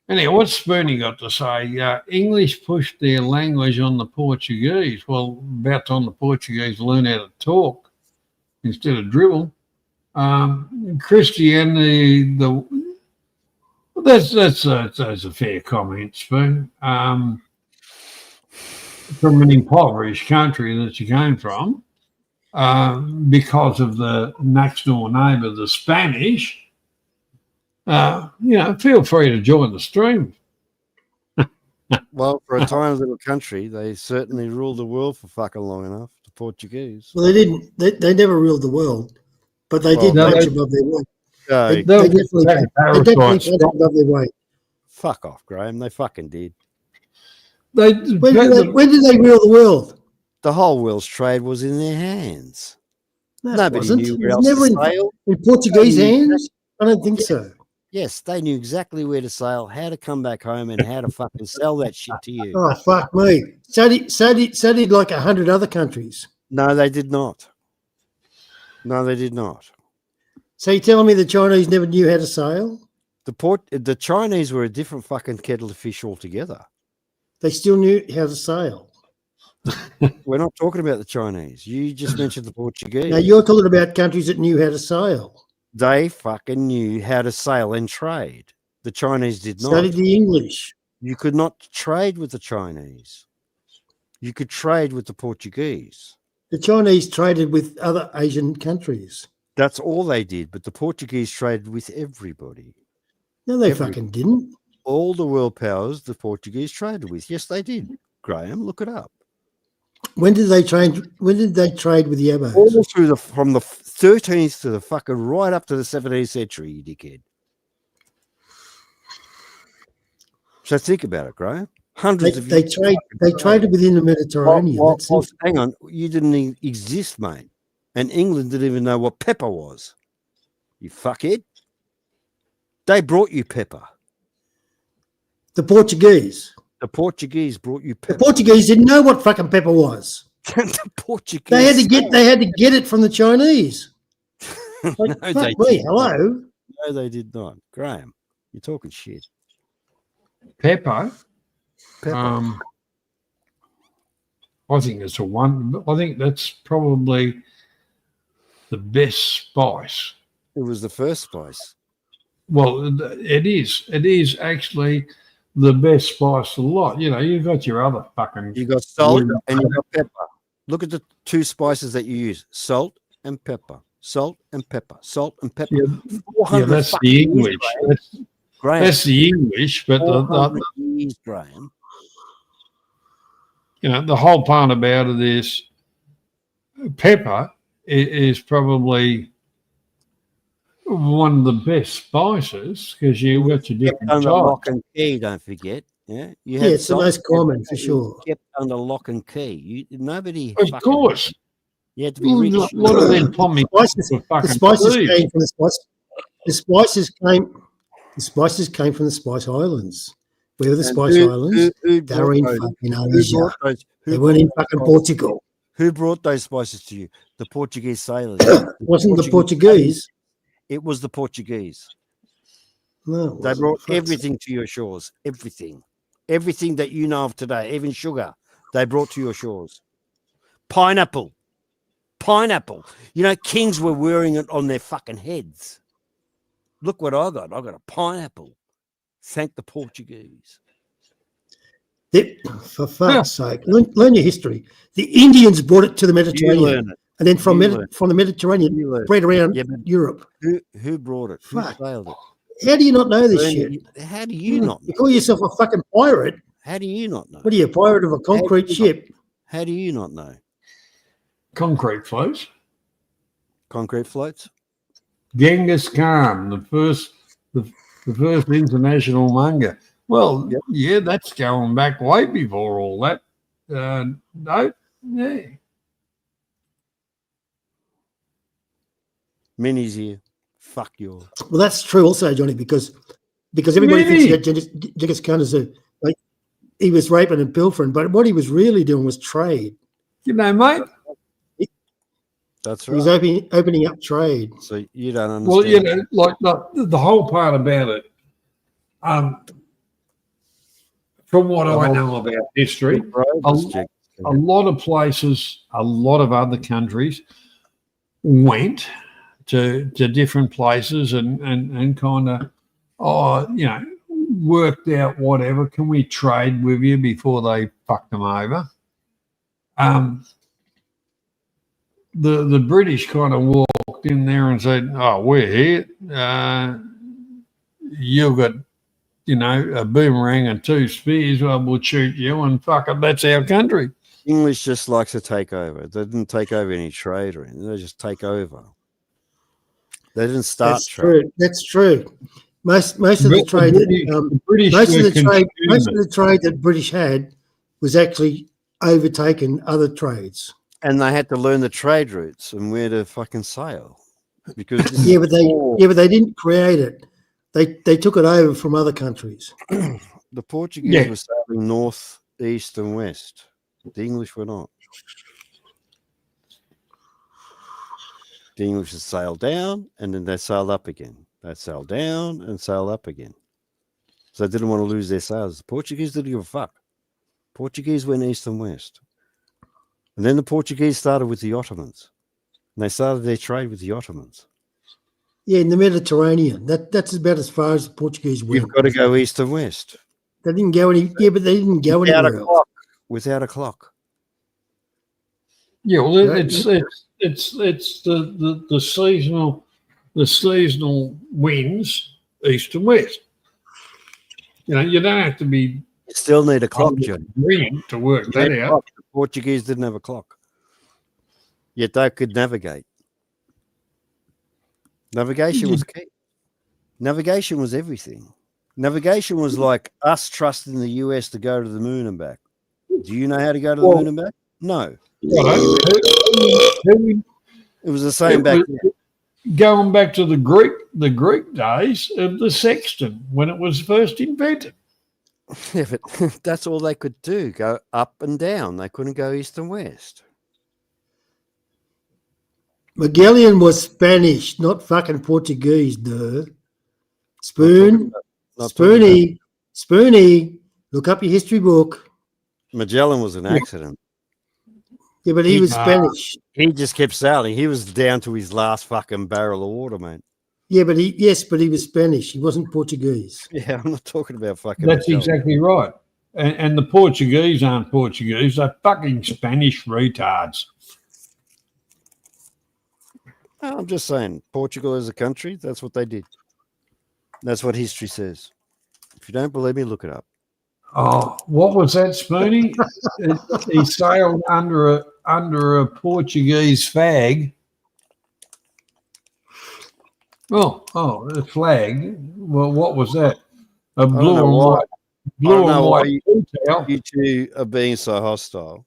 Anyway, what's Spoonie got to say? English pushed their language on the Portuguese. Well, about time the Portuguese learn how to talk instead of dribble. Christianity, that's a fair comment, Spoon. From an impoverished country that you came from, because of the next door neighbour, the Spanish, feel free to join the stream. Well, for a tiny little country, they certainly ruled the world for fucking long enough, the Portuguese. Well, they didn't. They never ruled the world, but they did punch above their weight. They definitely punched above their weight. Fuck off, Graham. They fucking did. When did they rule the world? The whole world's trade was in their hands. No, Nobody knew where else never to sail. In Portuguese hands? I don't think so. Yes, they knew exactly where to sail, how to come back home, and how to fucking sell that shit to you. Oh, fuck me. So did like 100 other countries. No, they did not. No, they did not. So you're telling me the Chinese never knew how to sail? The Chinese were a different fucking kettle of fish altogether. They still knew how to sail. We're not talking about the Chinese. You just mentioned the Portuguese. Now you're talking about countries that knew how to sail. They fucking knew how to sail and trade. The Chinese did not. So did the English. You could not trade with the Chinese. You could trade with the Portuguese. The Chinese traded with other Asian countries. That's all they did, but the Portuguese traded with everybody. No, they fucking didn't. All the world powers the Portuguese traded with. Yes, they did. Graham, look it up. When did they trade? When did they trade with the Abos? All through from the 13th to the fucking right up to the 17th century, you dickhead. So think about it, Graham. Hundreds of years. They traded within the Mediterranean. Hang on, you didn't exist, mate, and England didn't even know what pepper was. You fuckhead. They brought you pepper. The Portuguese. The Portuguese brought you pepper. The Portuguese didn't know what fucking pepper was. The Portuguese. They had to get it from the Chinese. Like, No, fuck they me, did hello. not. No, they did not. Graham, you're talking shit. Pepper. Pepper. I think it's I think that's probably the best spice. It was the first spice. Well, it is. It is actually the best spice of the lot. You know, you've got your other fucking. You got salt and you got pepper. Look at the two spices that you use: salt and pepper. Salt and pepper. Salt and pepper. Yeah, that's the English. That's the English, but years, Graham. You know, the whole part about it is pepper is probably one of the best spices because you got your different under types. lock and key. Don't forget. Yeah, It's the most common for sure. Kept under lock and key. Nobody. Of course. You had to be rich. A lot of them Tommy The spices came from the spice. The spices came from the Spice Islands. Where were the Spice Islands? They were in fucking Asia. They weren't in fucking Portugal. Who brought those spices to you? The Portuguese sailors. Wasn't the Portuguese? It was the Portuguese. No, they brought everything to your shores. Everything. Everything that you know of today, even sugar, they brought to your shores. Pineapple. You know, kings were wearing it on their fucking heads. Look what I got. I got a pineapple. Thank the Portuguese. For fuck's sake, learn your history. The Indians brought it to the Mediterranean, and then from the Mediterranean, spread around Europe. Who brought it? Who sailed it? How do you not know this shit? How do you not know? You call yourself a fucking pirate. How do you not know? What are you, a pirate of a concrete ship? How do you not know? Concrete floats. Concrete floats. Genghis Khan, the first international manga. Well, yeah, that's going back way before all that. No, yeah. Minnie's here. Fuck you. Well, that's true also, Johnny, because everybody thinks that Genghis Khan is he was raping and pilfering, but what he was really doing was trade. You know, mate. That's right. He was opening up trade. So you don't understand. Well, you know, like the whole part about it. From what I know about history, a lot of places, a lot of other countries went to different places and kind of, you know, worked out whatever. Can we trade with you before they fucked them over? The British kind of walked in there and said, "Oh, we're here. You've got, you know, a boomerang and two spears. Well, we'll shoot you and fuck it. That's our country." English just likes to take over. They didn't take over any trade or anything. They just take over. They didn't start trade. That's true. Most of the trade that British had was actually overtaken other trades. And they had to learn the trade routes and where to fucking sail. Because but they didn't create it. They took it over from other countries. The Portuguese were sailing north, east, and west. The English were not. The English would sail down and then they sailed up again. They'd sail down and sail up again. So they didn't want to lose their sails. The Portuguese didn't give a fuck. Portuguese went east and west. And then the Portuguese started with the Ottomans. And they started their trade with the Ottomans. Yeah, in the Mediterranean. That's about as far as the Portuguese went. You've got to go east and west. They didn't go but they didn't go anywhere else. Without a clock. Yeah, well, it's the seasonal winds east and west. You know, you don't have to be You still need a clock, John. brilliant to work You that need a out. clock. The Portuguese didn't have a clock, yet they could navigate. Navigation was key. Navigation was everything. Navigation was like us trusting the US to go to the moon and back. Do you know how to go to the moon and back? No. It was the same back then. Going back to the Greek days of the sextant when it was first invented. Yeah, but that's all they could do, go up and down. They couldn't go east and west. Magellan was Spanish, not fucking Portuguese, duh. Spoony, look up your history book. Magellan was an accident. Yeah, but he was Spanish. He just kept sailing. He was down to his last fucking barrel of water, mate. Yeah, but he was Spanish. He wasn't Portuguese. Yeah, I'm not talking about fucking. That's Magellan. exactly right. And the Portuguese aren't Portuguese. They're fucking Spanish retards. I'm just saying, Portugal as a country, that's what they did. That's what history says. If you don't believe me, look it up. Oh, what was that, Spoony? He sailed under a Portuguese flag. Oh, a flag. Well, what was that? A blue and white. Blue and white. You two are being so hostile.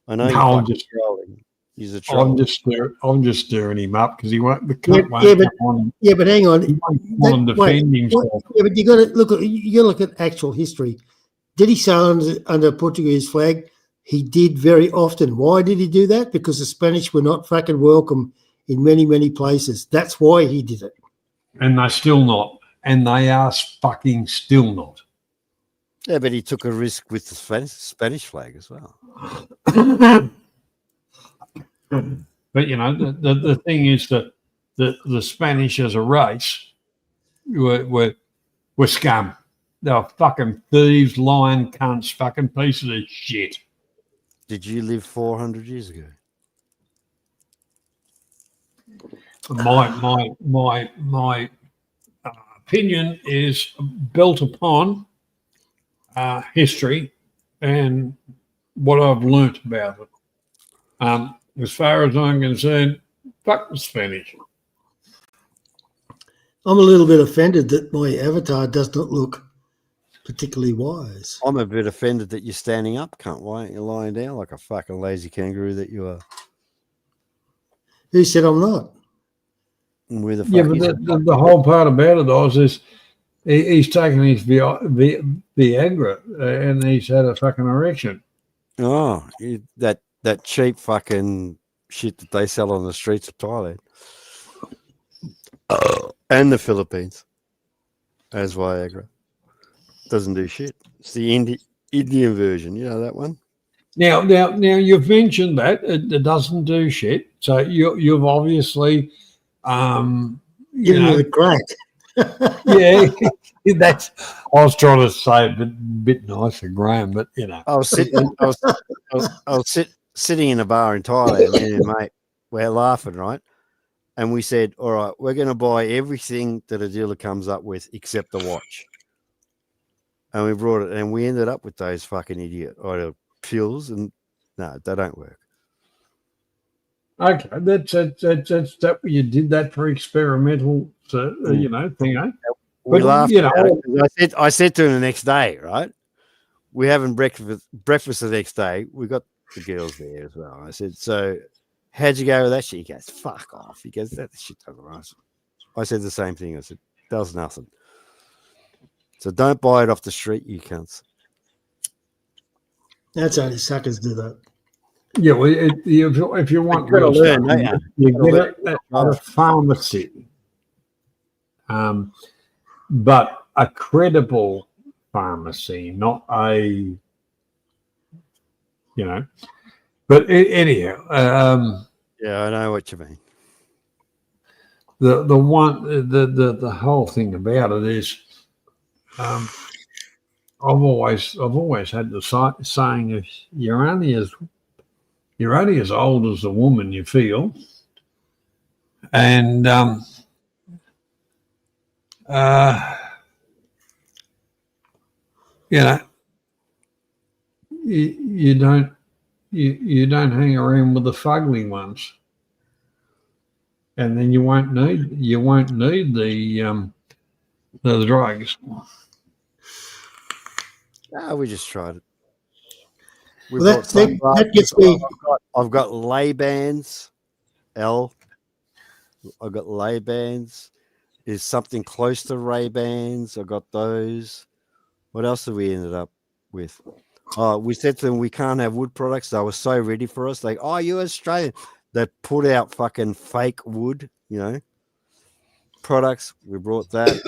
I know No, you're trolling. He's a I'm troll. just stirring him up because he won't. But hang on. He won't defend himself. Yeah, but you got to look at actual history. Did he sail under a Portuguese flag? He did very often. Why did he do that? Because the Spanish were not fucking welcome in many, many places. That's why he did it. And they're still not. And they are fucking still not. Yeah, but he took a risk with the Spanish flag as well. But you know, the thing is that the Spanish as a race were scum. They were fucking thieves, lying cunts, fucking pieces of shit. Did you live 400 years ago? My opinion is built upon history and what I've learnt about it. As far as I'm concerned, fuck the Spanish. I'm a little bit offended that my avatar does not look particularly wise. I'm a bit offended that you're standing up, cunt. Why aren't you lying down like a fucking lazy kangaroo that you are? Who said I'm not? And where the fuck Yeah, but the whole part about it, Oz, is he's taken his Viagra and he's had a fucking erection. Oh, that cheap fucking shit that they sell on the streets of Thailand and the Philippines as Viagra. Doesn't do shit. It's the Indian version. You know that one? Now you've mentioned that it doesn't do shit. So you've obviously Give me the crack. Yeah, that's. I was trying to say a bit nicer, Graham, but you know, I was sitting in a bar in Thailand, me and mate, we're laughing, right? And we said, all right, we're going to buy everything that a dealer comes up with except the watch. And we brought it, and we ended up with those fucking idiot pills, and no, they don't work. Okay, that's that. You did that for experimental, thing, eh? We But, laughed. you know, I said to him the next day, right? We're having breakfast the next day. We got the girls there as well. I said, so how'd you go with that shit? He goes, fuck off. He goes, that shit doesn't rise. I said the same thing. I said, does nothing. So don't buy it off the street, you cunts. That's only suckers do that. Yeah, well, if you want You've got to real learn, stuff, don't you you? get it at a pharmacy. But a credible pharmacy, not a, But anyhow, yeah, I know what you mean. The whole thing about it is, I've always had the saying of you're only as old as the woman you feel, and you know, you don't hang around with the fugly ones, and then you won't need the drugs. No, we just tried it. Well, that gets me. I've got lay bands, I've got lay bands. Is something close to Ray Bans. I got those. What else have we ended up with? We said to them we can't have wood products. They were so ready for us. Like, oh, you're Australian. They put out fucking fake wood, products. We brought that.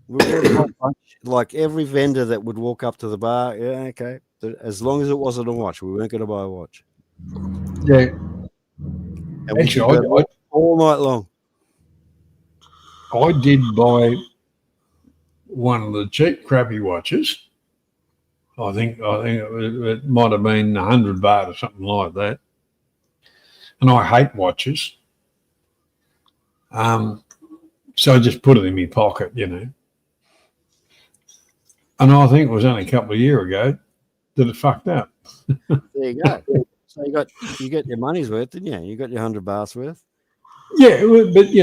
We brought a whole bunch. Like every vendor that would walk up to the bar, yeah, okay. As long as it wasn't a watch, we weren't going to buy a watch. Yeah. And we did that all night long. I did buy one of the cheap crappy watches. I think it might have been $100 or something like that. And I hate watches. So I just put it in my pocket, And I think it was only a couple of years ago that it fucked up. There you go. So you got your money's worth, didn't you? You got your $100 worth. Yeah, but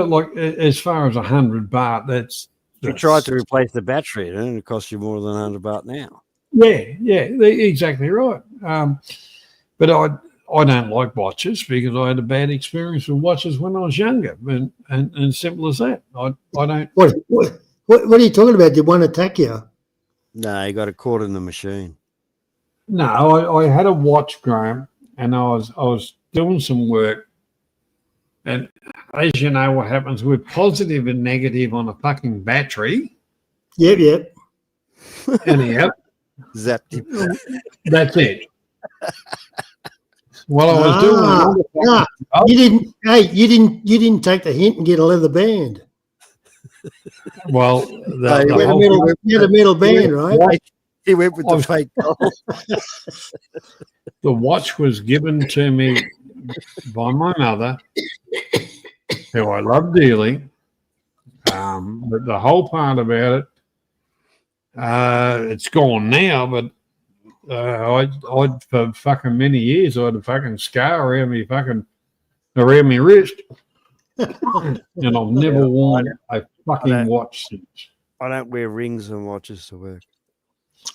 like as far as $100, that's you tried to replace the battery, and it cost you more than $100 now. Yeah, exactly right. But I don't like watches because I had a bad experience with watches when I was younger, and simple as that. I don't. What are you talking about? Did one attack you? No, you got a caught in the machine. No, I had a watch, Graham, and I was doing some work. And as you know, what happens with positive and negative on a fucking battery. Yep. Anyhow, zapped him. That's it. Well, I was doing. You didn't. Hey, you didn't take the hint and get a leather band. Well, you had a metal band, right? He went with the fake gold. The watch was given to me by my mother, who I love dearly. But the whole part about it, it's gone now, but I'd for fucking many years, I had a fucking scar around me wrist. And I've never worn a fucking watch since. I don't wear rings and watches to work.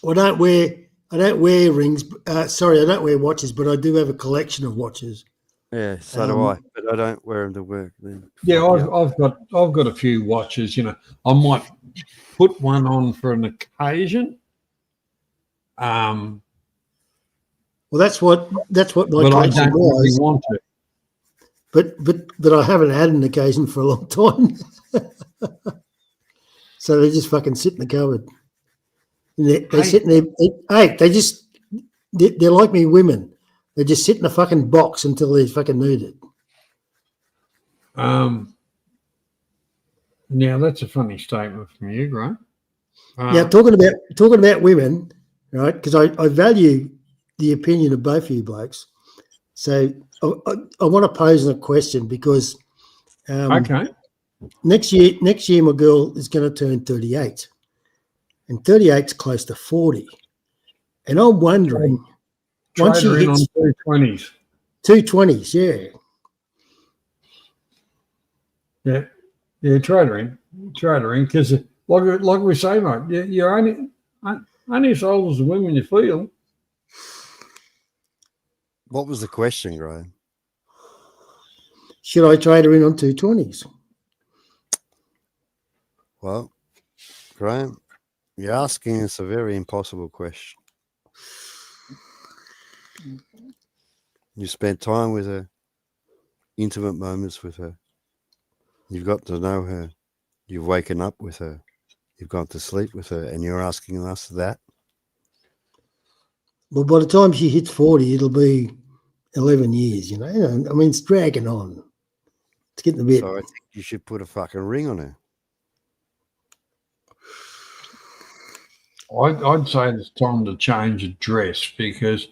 I don't wear rings. Sorry, I don't wear watches, but I do have a collection of watches. Yeah, so do I, but I don't wear them to work. Then. Yeah, I've got a few watches. I might put one on for an occasion. Well, that's what my but I don't really want to. But I haven't had an occasion for a long time. So they just fucking sit in the cupboard. They sit in there. They're like me women. They just sit in a fucking box until they're fucking needed. Now that's a funny statement from you, Graham. Now talking about women, right? Because I value the opinion of both of you blokes. So I want to pose a question because okay. Next year my girl is going to turn 38, and 38's close to 40, and I'm wondering once she hits 220s, yeah, trade her in, because like we say, mate, you're only as old as the women you feel. What was the question, Graham? Should I trade her in on 220s? Well, Graham, you're asking us a very impossible question. You spent time with her, intimate moments with her. You've got to know her. You've waken up with her. You've gone to sleep with her, and you're asking us that? Well, by the time she hits 40, it'll be 11 years, I mean, it's dragging on. It's getting a bit... So I think you should put a fucking ring on her. I'd say it's time to change a dress because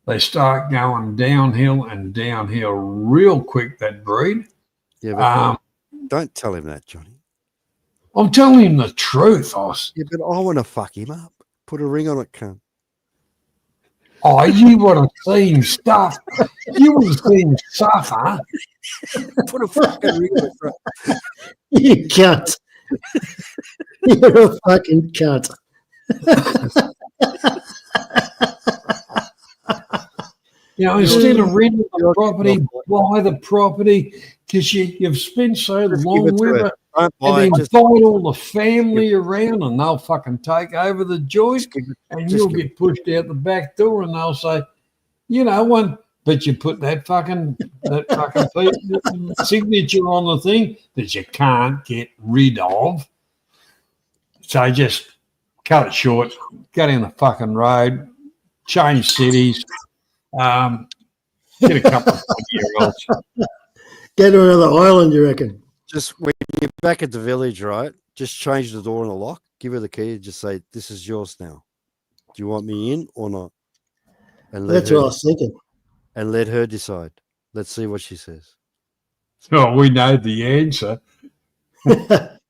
they start going downhill and downhill real quick, that breed. Yeah, but don't tell him that, Johnny. I'm telling him the truth, Oz. Yeah, but I want to fuck him up. Put a ring on it, cunt. Oh, you would have seen stuff. You would have seen stuff, huh? Put a fucking ring on it, bro. You cunt. You're a fucking cunt. You know, instead of renting the property, buy the property because you've spent so long with it. And then invite all the family around and they'll fucking take over the joint and you'll get pushed out the back door and they'll say, you know, but you put that fucking signature on the thing that you can't get rid of. So just cut it short, go down the fucking road, change cities, get a couple of year-olds. Go to another island, you reckon? Just when you're back at the village, right? Just change the door and the lock. Give her the key and just say, "This is yours now. Do you want me in or not?" And That's what I was thinking. And let her decide. Let's see what she says. Oh, we know the answer.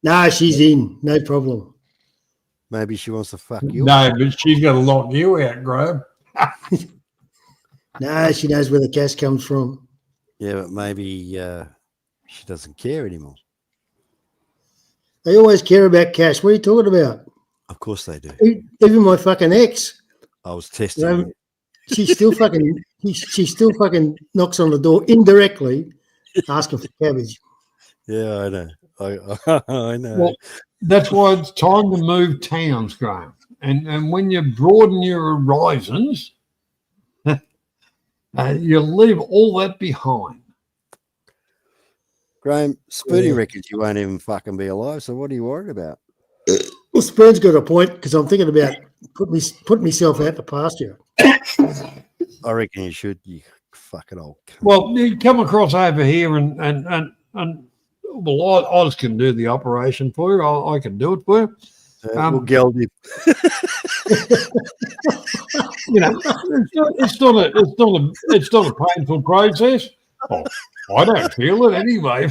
No, she's in. No problem. Maybe she wants to fuck you. No, but she's got to lock you out, Graham. No, she knows where the cash comes from. Yeah, but maybe she doesn't care anymore. They always care about cash. What are you talking about? Of course they do. Even my fucking ex. I was testing you. She still fucking knocks on the door indirectly, asking for cabbage. Yeah, I know. I know. Well, that's why it's time to move towns, Graham. And when you broaden your horizons, you'll leave all that behind. Graham, Spoonie reckons you won't even fucking be alive, so what are you worried about? Well, Spoon's got a point because I'm thinking about putting myself out to pasture. I reckon you should, you fucking old cunt. Well, you come across over here and well, Oz can do the operation for you. I can do it for you. We'll geld you. You know, it's not a painful process. Oh, I don't feel it anyway.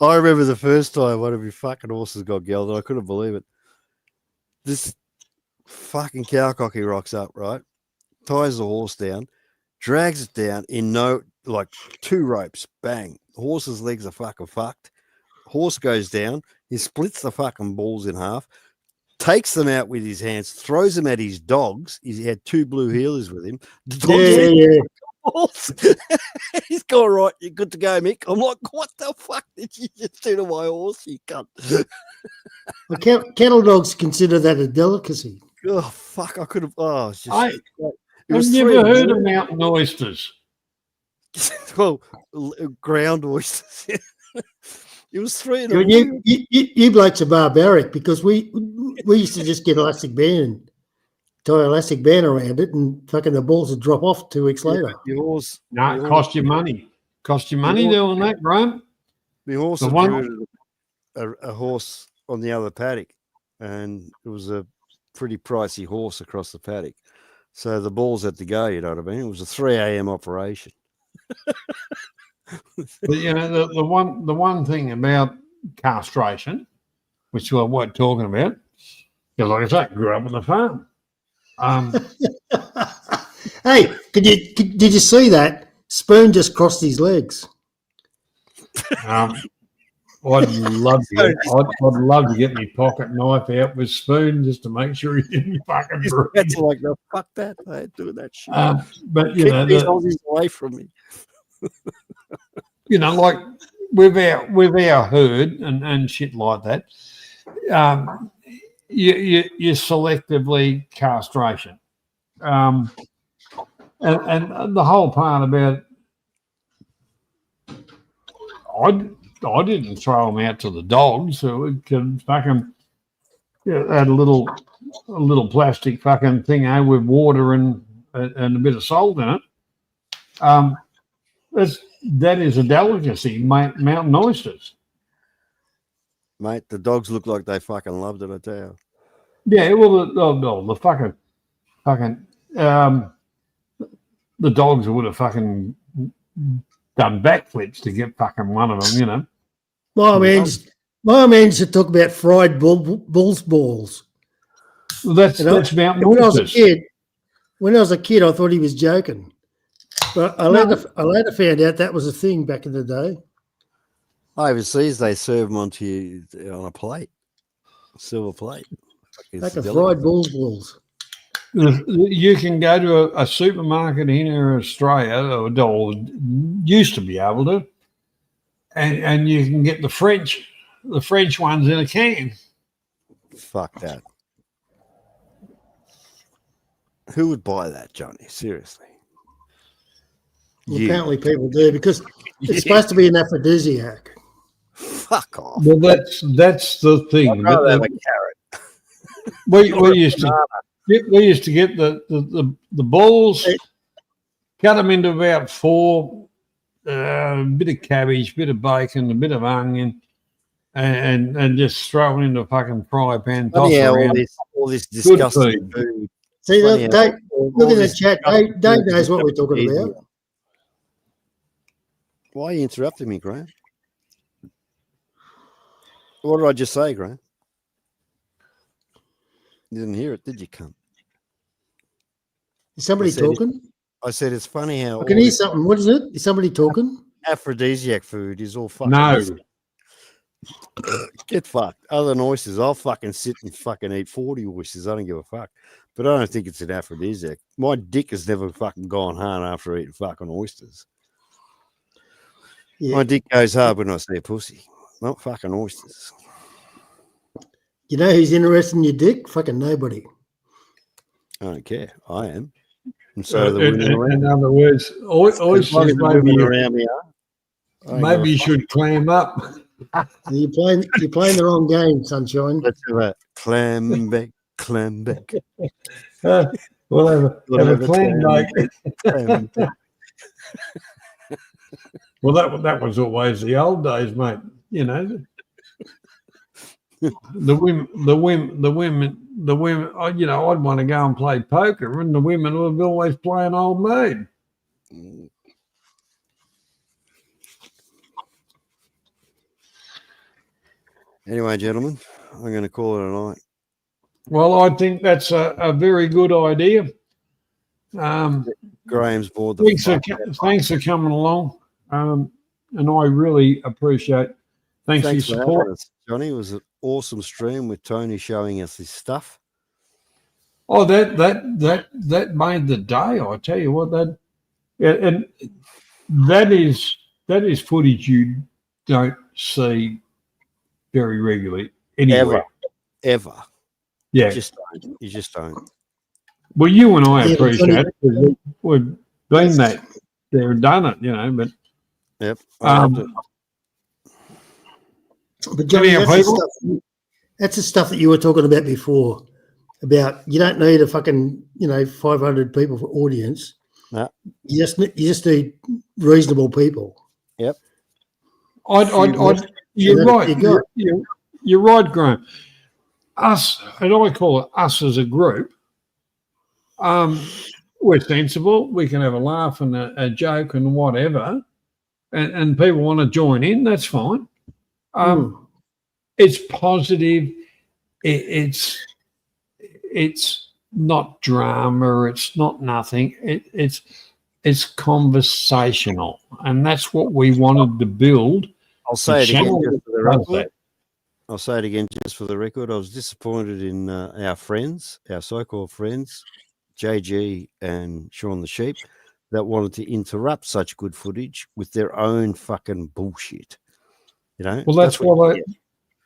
I remember the first time one of your fucking horses got gelded. I couldn't believe it. This fucking cowcocky rocks up, right? Ties the horse down, drags it down in like 2 ropes. Bang. The horse's legs are fucking fucked. Horse goes down. He splits the fucking balls in half, takes them out with his hands, throws them at his dogs. He had 2 blue heelers with him. The dogs He's gone, right, you're good to go, Mick. I'm like, what the fuck did you just do to my horse, you cunt? Well, cattle dogs consider that a delicacy. Oh, fuck, I could have. Oh, it's just. I've never heard of mountain oysters. Well, ground oysters. It was 3 in the morning. You blokes are barbaric because we used to just get elastic band, tie elastic band around it, and fucking the balls would drop off 2 weeks later. No, it cost you money. Cost you money doing that, Graham. The horse recruited a horse on the other paddock, and it was a pretty pricey horse across the paddock. So the balls had to go, you know what I mean? It was a 3 a.m. operation. But you know, the one thing about castration, which we're what talking about, because like I say, grew up on the farm. Hey, did you see that? Spoon just crossed his legs. I'd love to get my pocket knife out with Spoon just to make sure he didn't fucking breathe. That's like, no, fuck that. I ain't doing that shit. But you keep know, these Aussies away from me. You know, like with our herd and shit like that, you selectively castration, and the whole part about I didn't throw them out to the dogs, so it could fucking had a little plastic fucking thing with water and a bit of salt in it. That is a delicacy, mountain oysters. Mate, the dogs look like they fucking loved it, I tell you. Yeah, well, the fucking the dogs would have fucking done backflips to get fucking one of them, you know. My man's to talk about fried bull's balls. Well, that's And Mount when I was a Moses. kid, I thought he was joking. But I later found out that was a thing back in the day. Overseas, they serve them onto you on a plate, silver plate. Like a fried balls. You can go to a supermarket here in Australia, or used to be able to, and you can get the French ones in a can. Fuck that. Who would buy that, Johnny? Seriously. Well, apparently people do because it's supposed to be an aphrodisiac. Fuck off. Well, that's the thing. I'd rather have a carrot. We used to get the balls, cut them into about 4, a bit of cabbage, bit of bacon, a bit of onion, and just throw it into a fucking fry pan. Toss around. All this disgusting food. See, look in the chat. Dave knows what we're talking about. Why are you interrupting me, Graham? What did I just say, Graham? You didn't hear it, did you, cunt? Is somebody talking? I said it's funny how I can hear something. What is it? Is somebody talking? Aphrodisiac food is all fucking. No. Get fucked. Other than oysters, I'll fucking sit and fucking eat 40 oysters. I don't give a fuck. But I don't think it's an aphrodisiac. My dick has never fucking gone hard after eating fucking oysters. Yeah. My dick goes hard when I see a pussy, not fucking oysters. You know who's interested in your dick? Fucking nobody. I don't care. I am. And so are the women around. In other words, oysters maybe you should clam up. You're playing the wrong game, sunshine. Let's have a clam back. We'll have a clam bake. Well, that was always the old days, mate. You know, the women. You know, I'd want to go and play poker, and the women would always playing old maid. Anyway, gentlemen, I'm going to call it a night. Well, I think that's a very good idea. Graham's bored. Thanks for coming along, and I really appreciate. Thanks for your support, Johnny. It was an awesome stream with Tony showing us his stuff. Oh, that made the day. I tell you what, and that is footage you don't see very regularly anywhere. Ever. Yeah. You just don't. Well, you and I appreciate it because we've been there and done it, you know. But yep. But Johnny, that's the stuff that you were talking about before. About you don't need a fucking 500 people for audience. No. You just need reasonable people. Yep. You're right. You're right, Graham. Us, and I call it us as a group. We're sensible. We can have a laugh and a joke and whatever, and people want to join in. That's fine. It's positive. It's not drama. It's not nothing. It's conversational, and that's what we wanted to build. I'll say it again just for the record. I'll say it again just for the record. I was disappointed in our friends, our so-called friends, JG and Sean the Sheep, that wanted to interrupt such good footage with their own fucking bullshit. You know? Well, that's why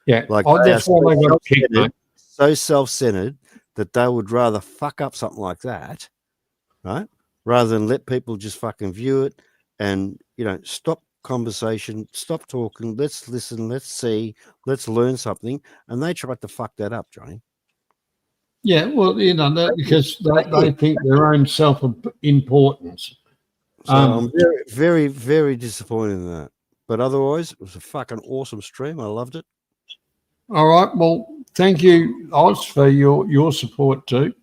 that's why they got kicked. So self-centered that they would rather fuck up something like that, right? Rather than let people just fucking view it and, stop conversation, stop talking, let's listen, let's see, let's learn something. And they tried to fuck that up, Johnny. Yeah, well, because they think their own self-importance. So I'm very, very, very disappointed in that. But otherwise, it was a fucking awesome stream. I loved it. All right. Well, thank you, Oz, for your support too.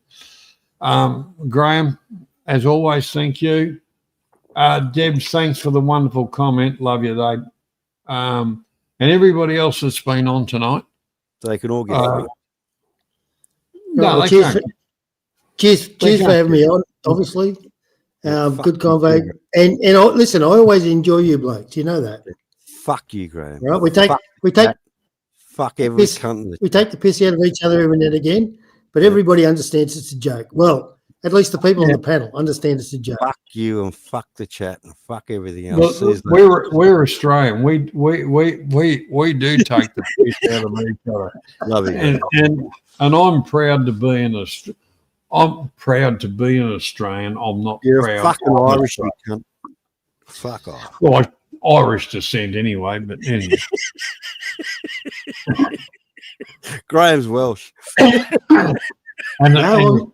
Graham, as always, thank you. Debs, thanks for the wonderful comment. Love you, Dave. And everybody else that's been on tonight. They can all get No, Well, they can't. cheers They for can't having me keep- on. Obviously, fuck good you, convo. Graham. And listen, I always enjoy you blokes. You know that, Fuck you, Graham. right? We take Fuck every piss, cunt in the we take the piss out of each other every now and again, but everybody understands it's a joke. Well, at least the people on the panel understand it's a joke. Fuck you and fuck the chat and fuck everything Look, else. Says that. we're Australian. We do take the piss out of each other. Love you, and I'm proud to be I'm proud to be an Australian. I'm not You're proud. a fucking I'm Irish, you Australian. cunt. Fuck off. Well, Irish descent anyway, but anyway. Graham's Welsh. And No,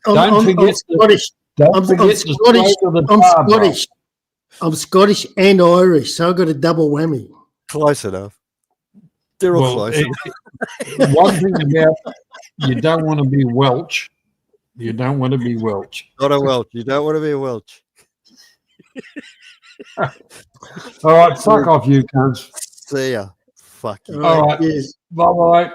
don't I'm forget Scottish. Don't I'm forget Scottish. I'm bar, Scottish. I'm Scottish and Irish, so I got a double whammy. Close enough. They're all close. One thing about you don't want to be Welsh. You don't want to be Welsh. Not a Welsh. You don't want to be a Welsh. All right, fuck off, you cunts. See ya. Fuck you. All right. Bye bye.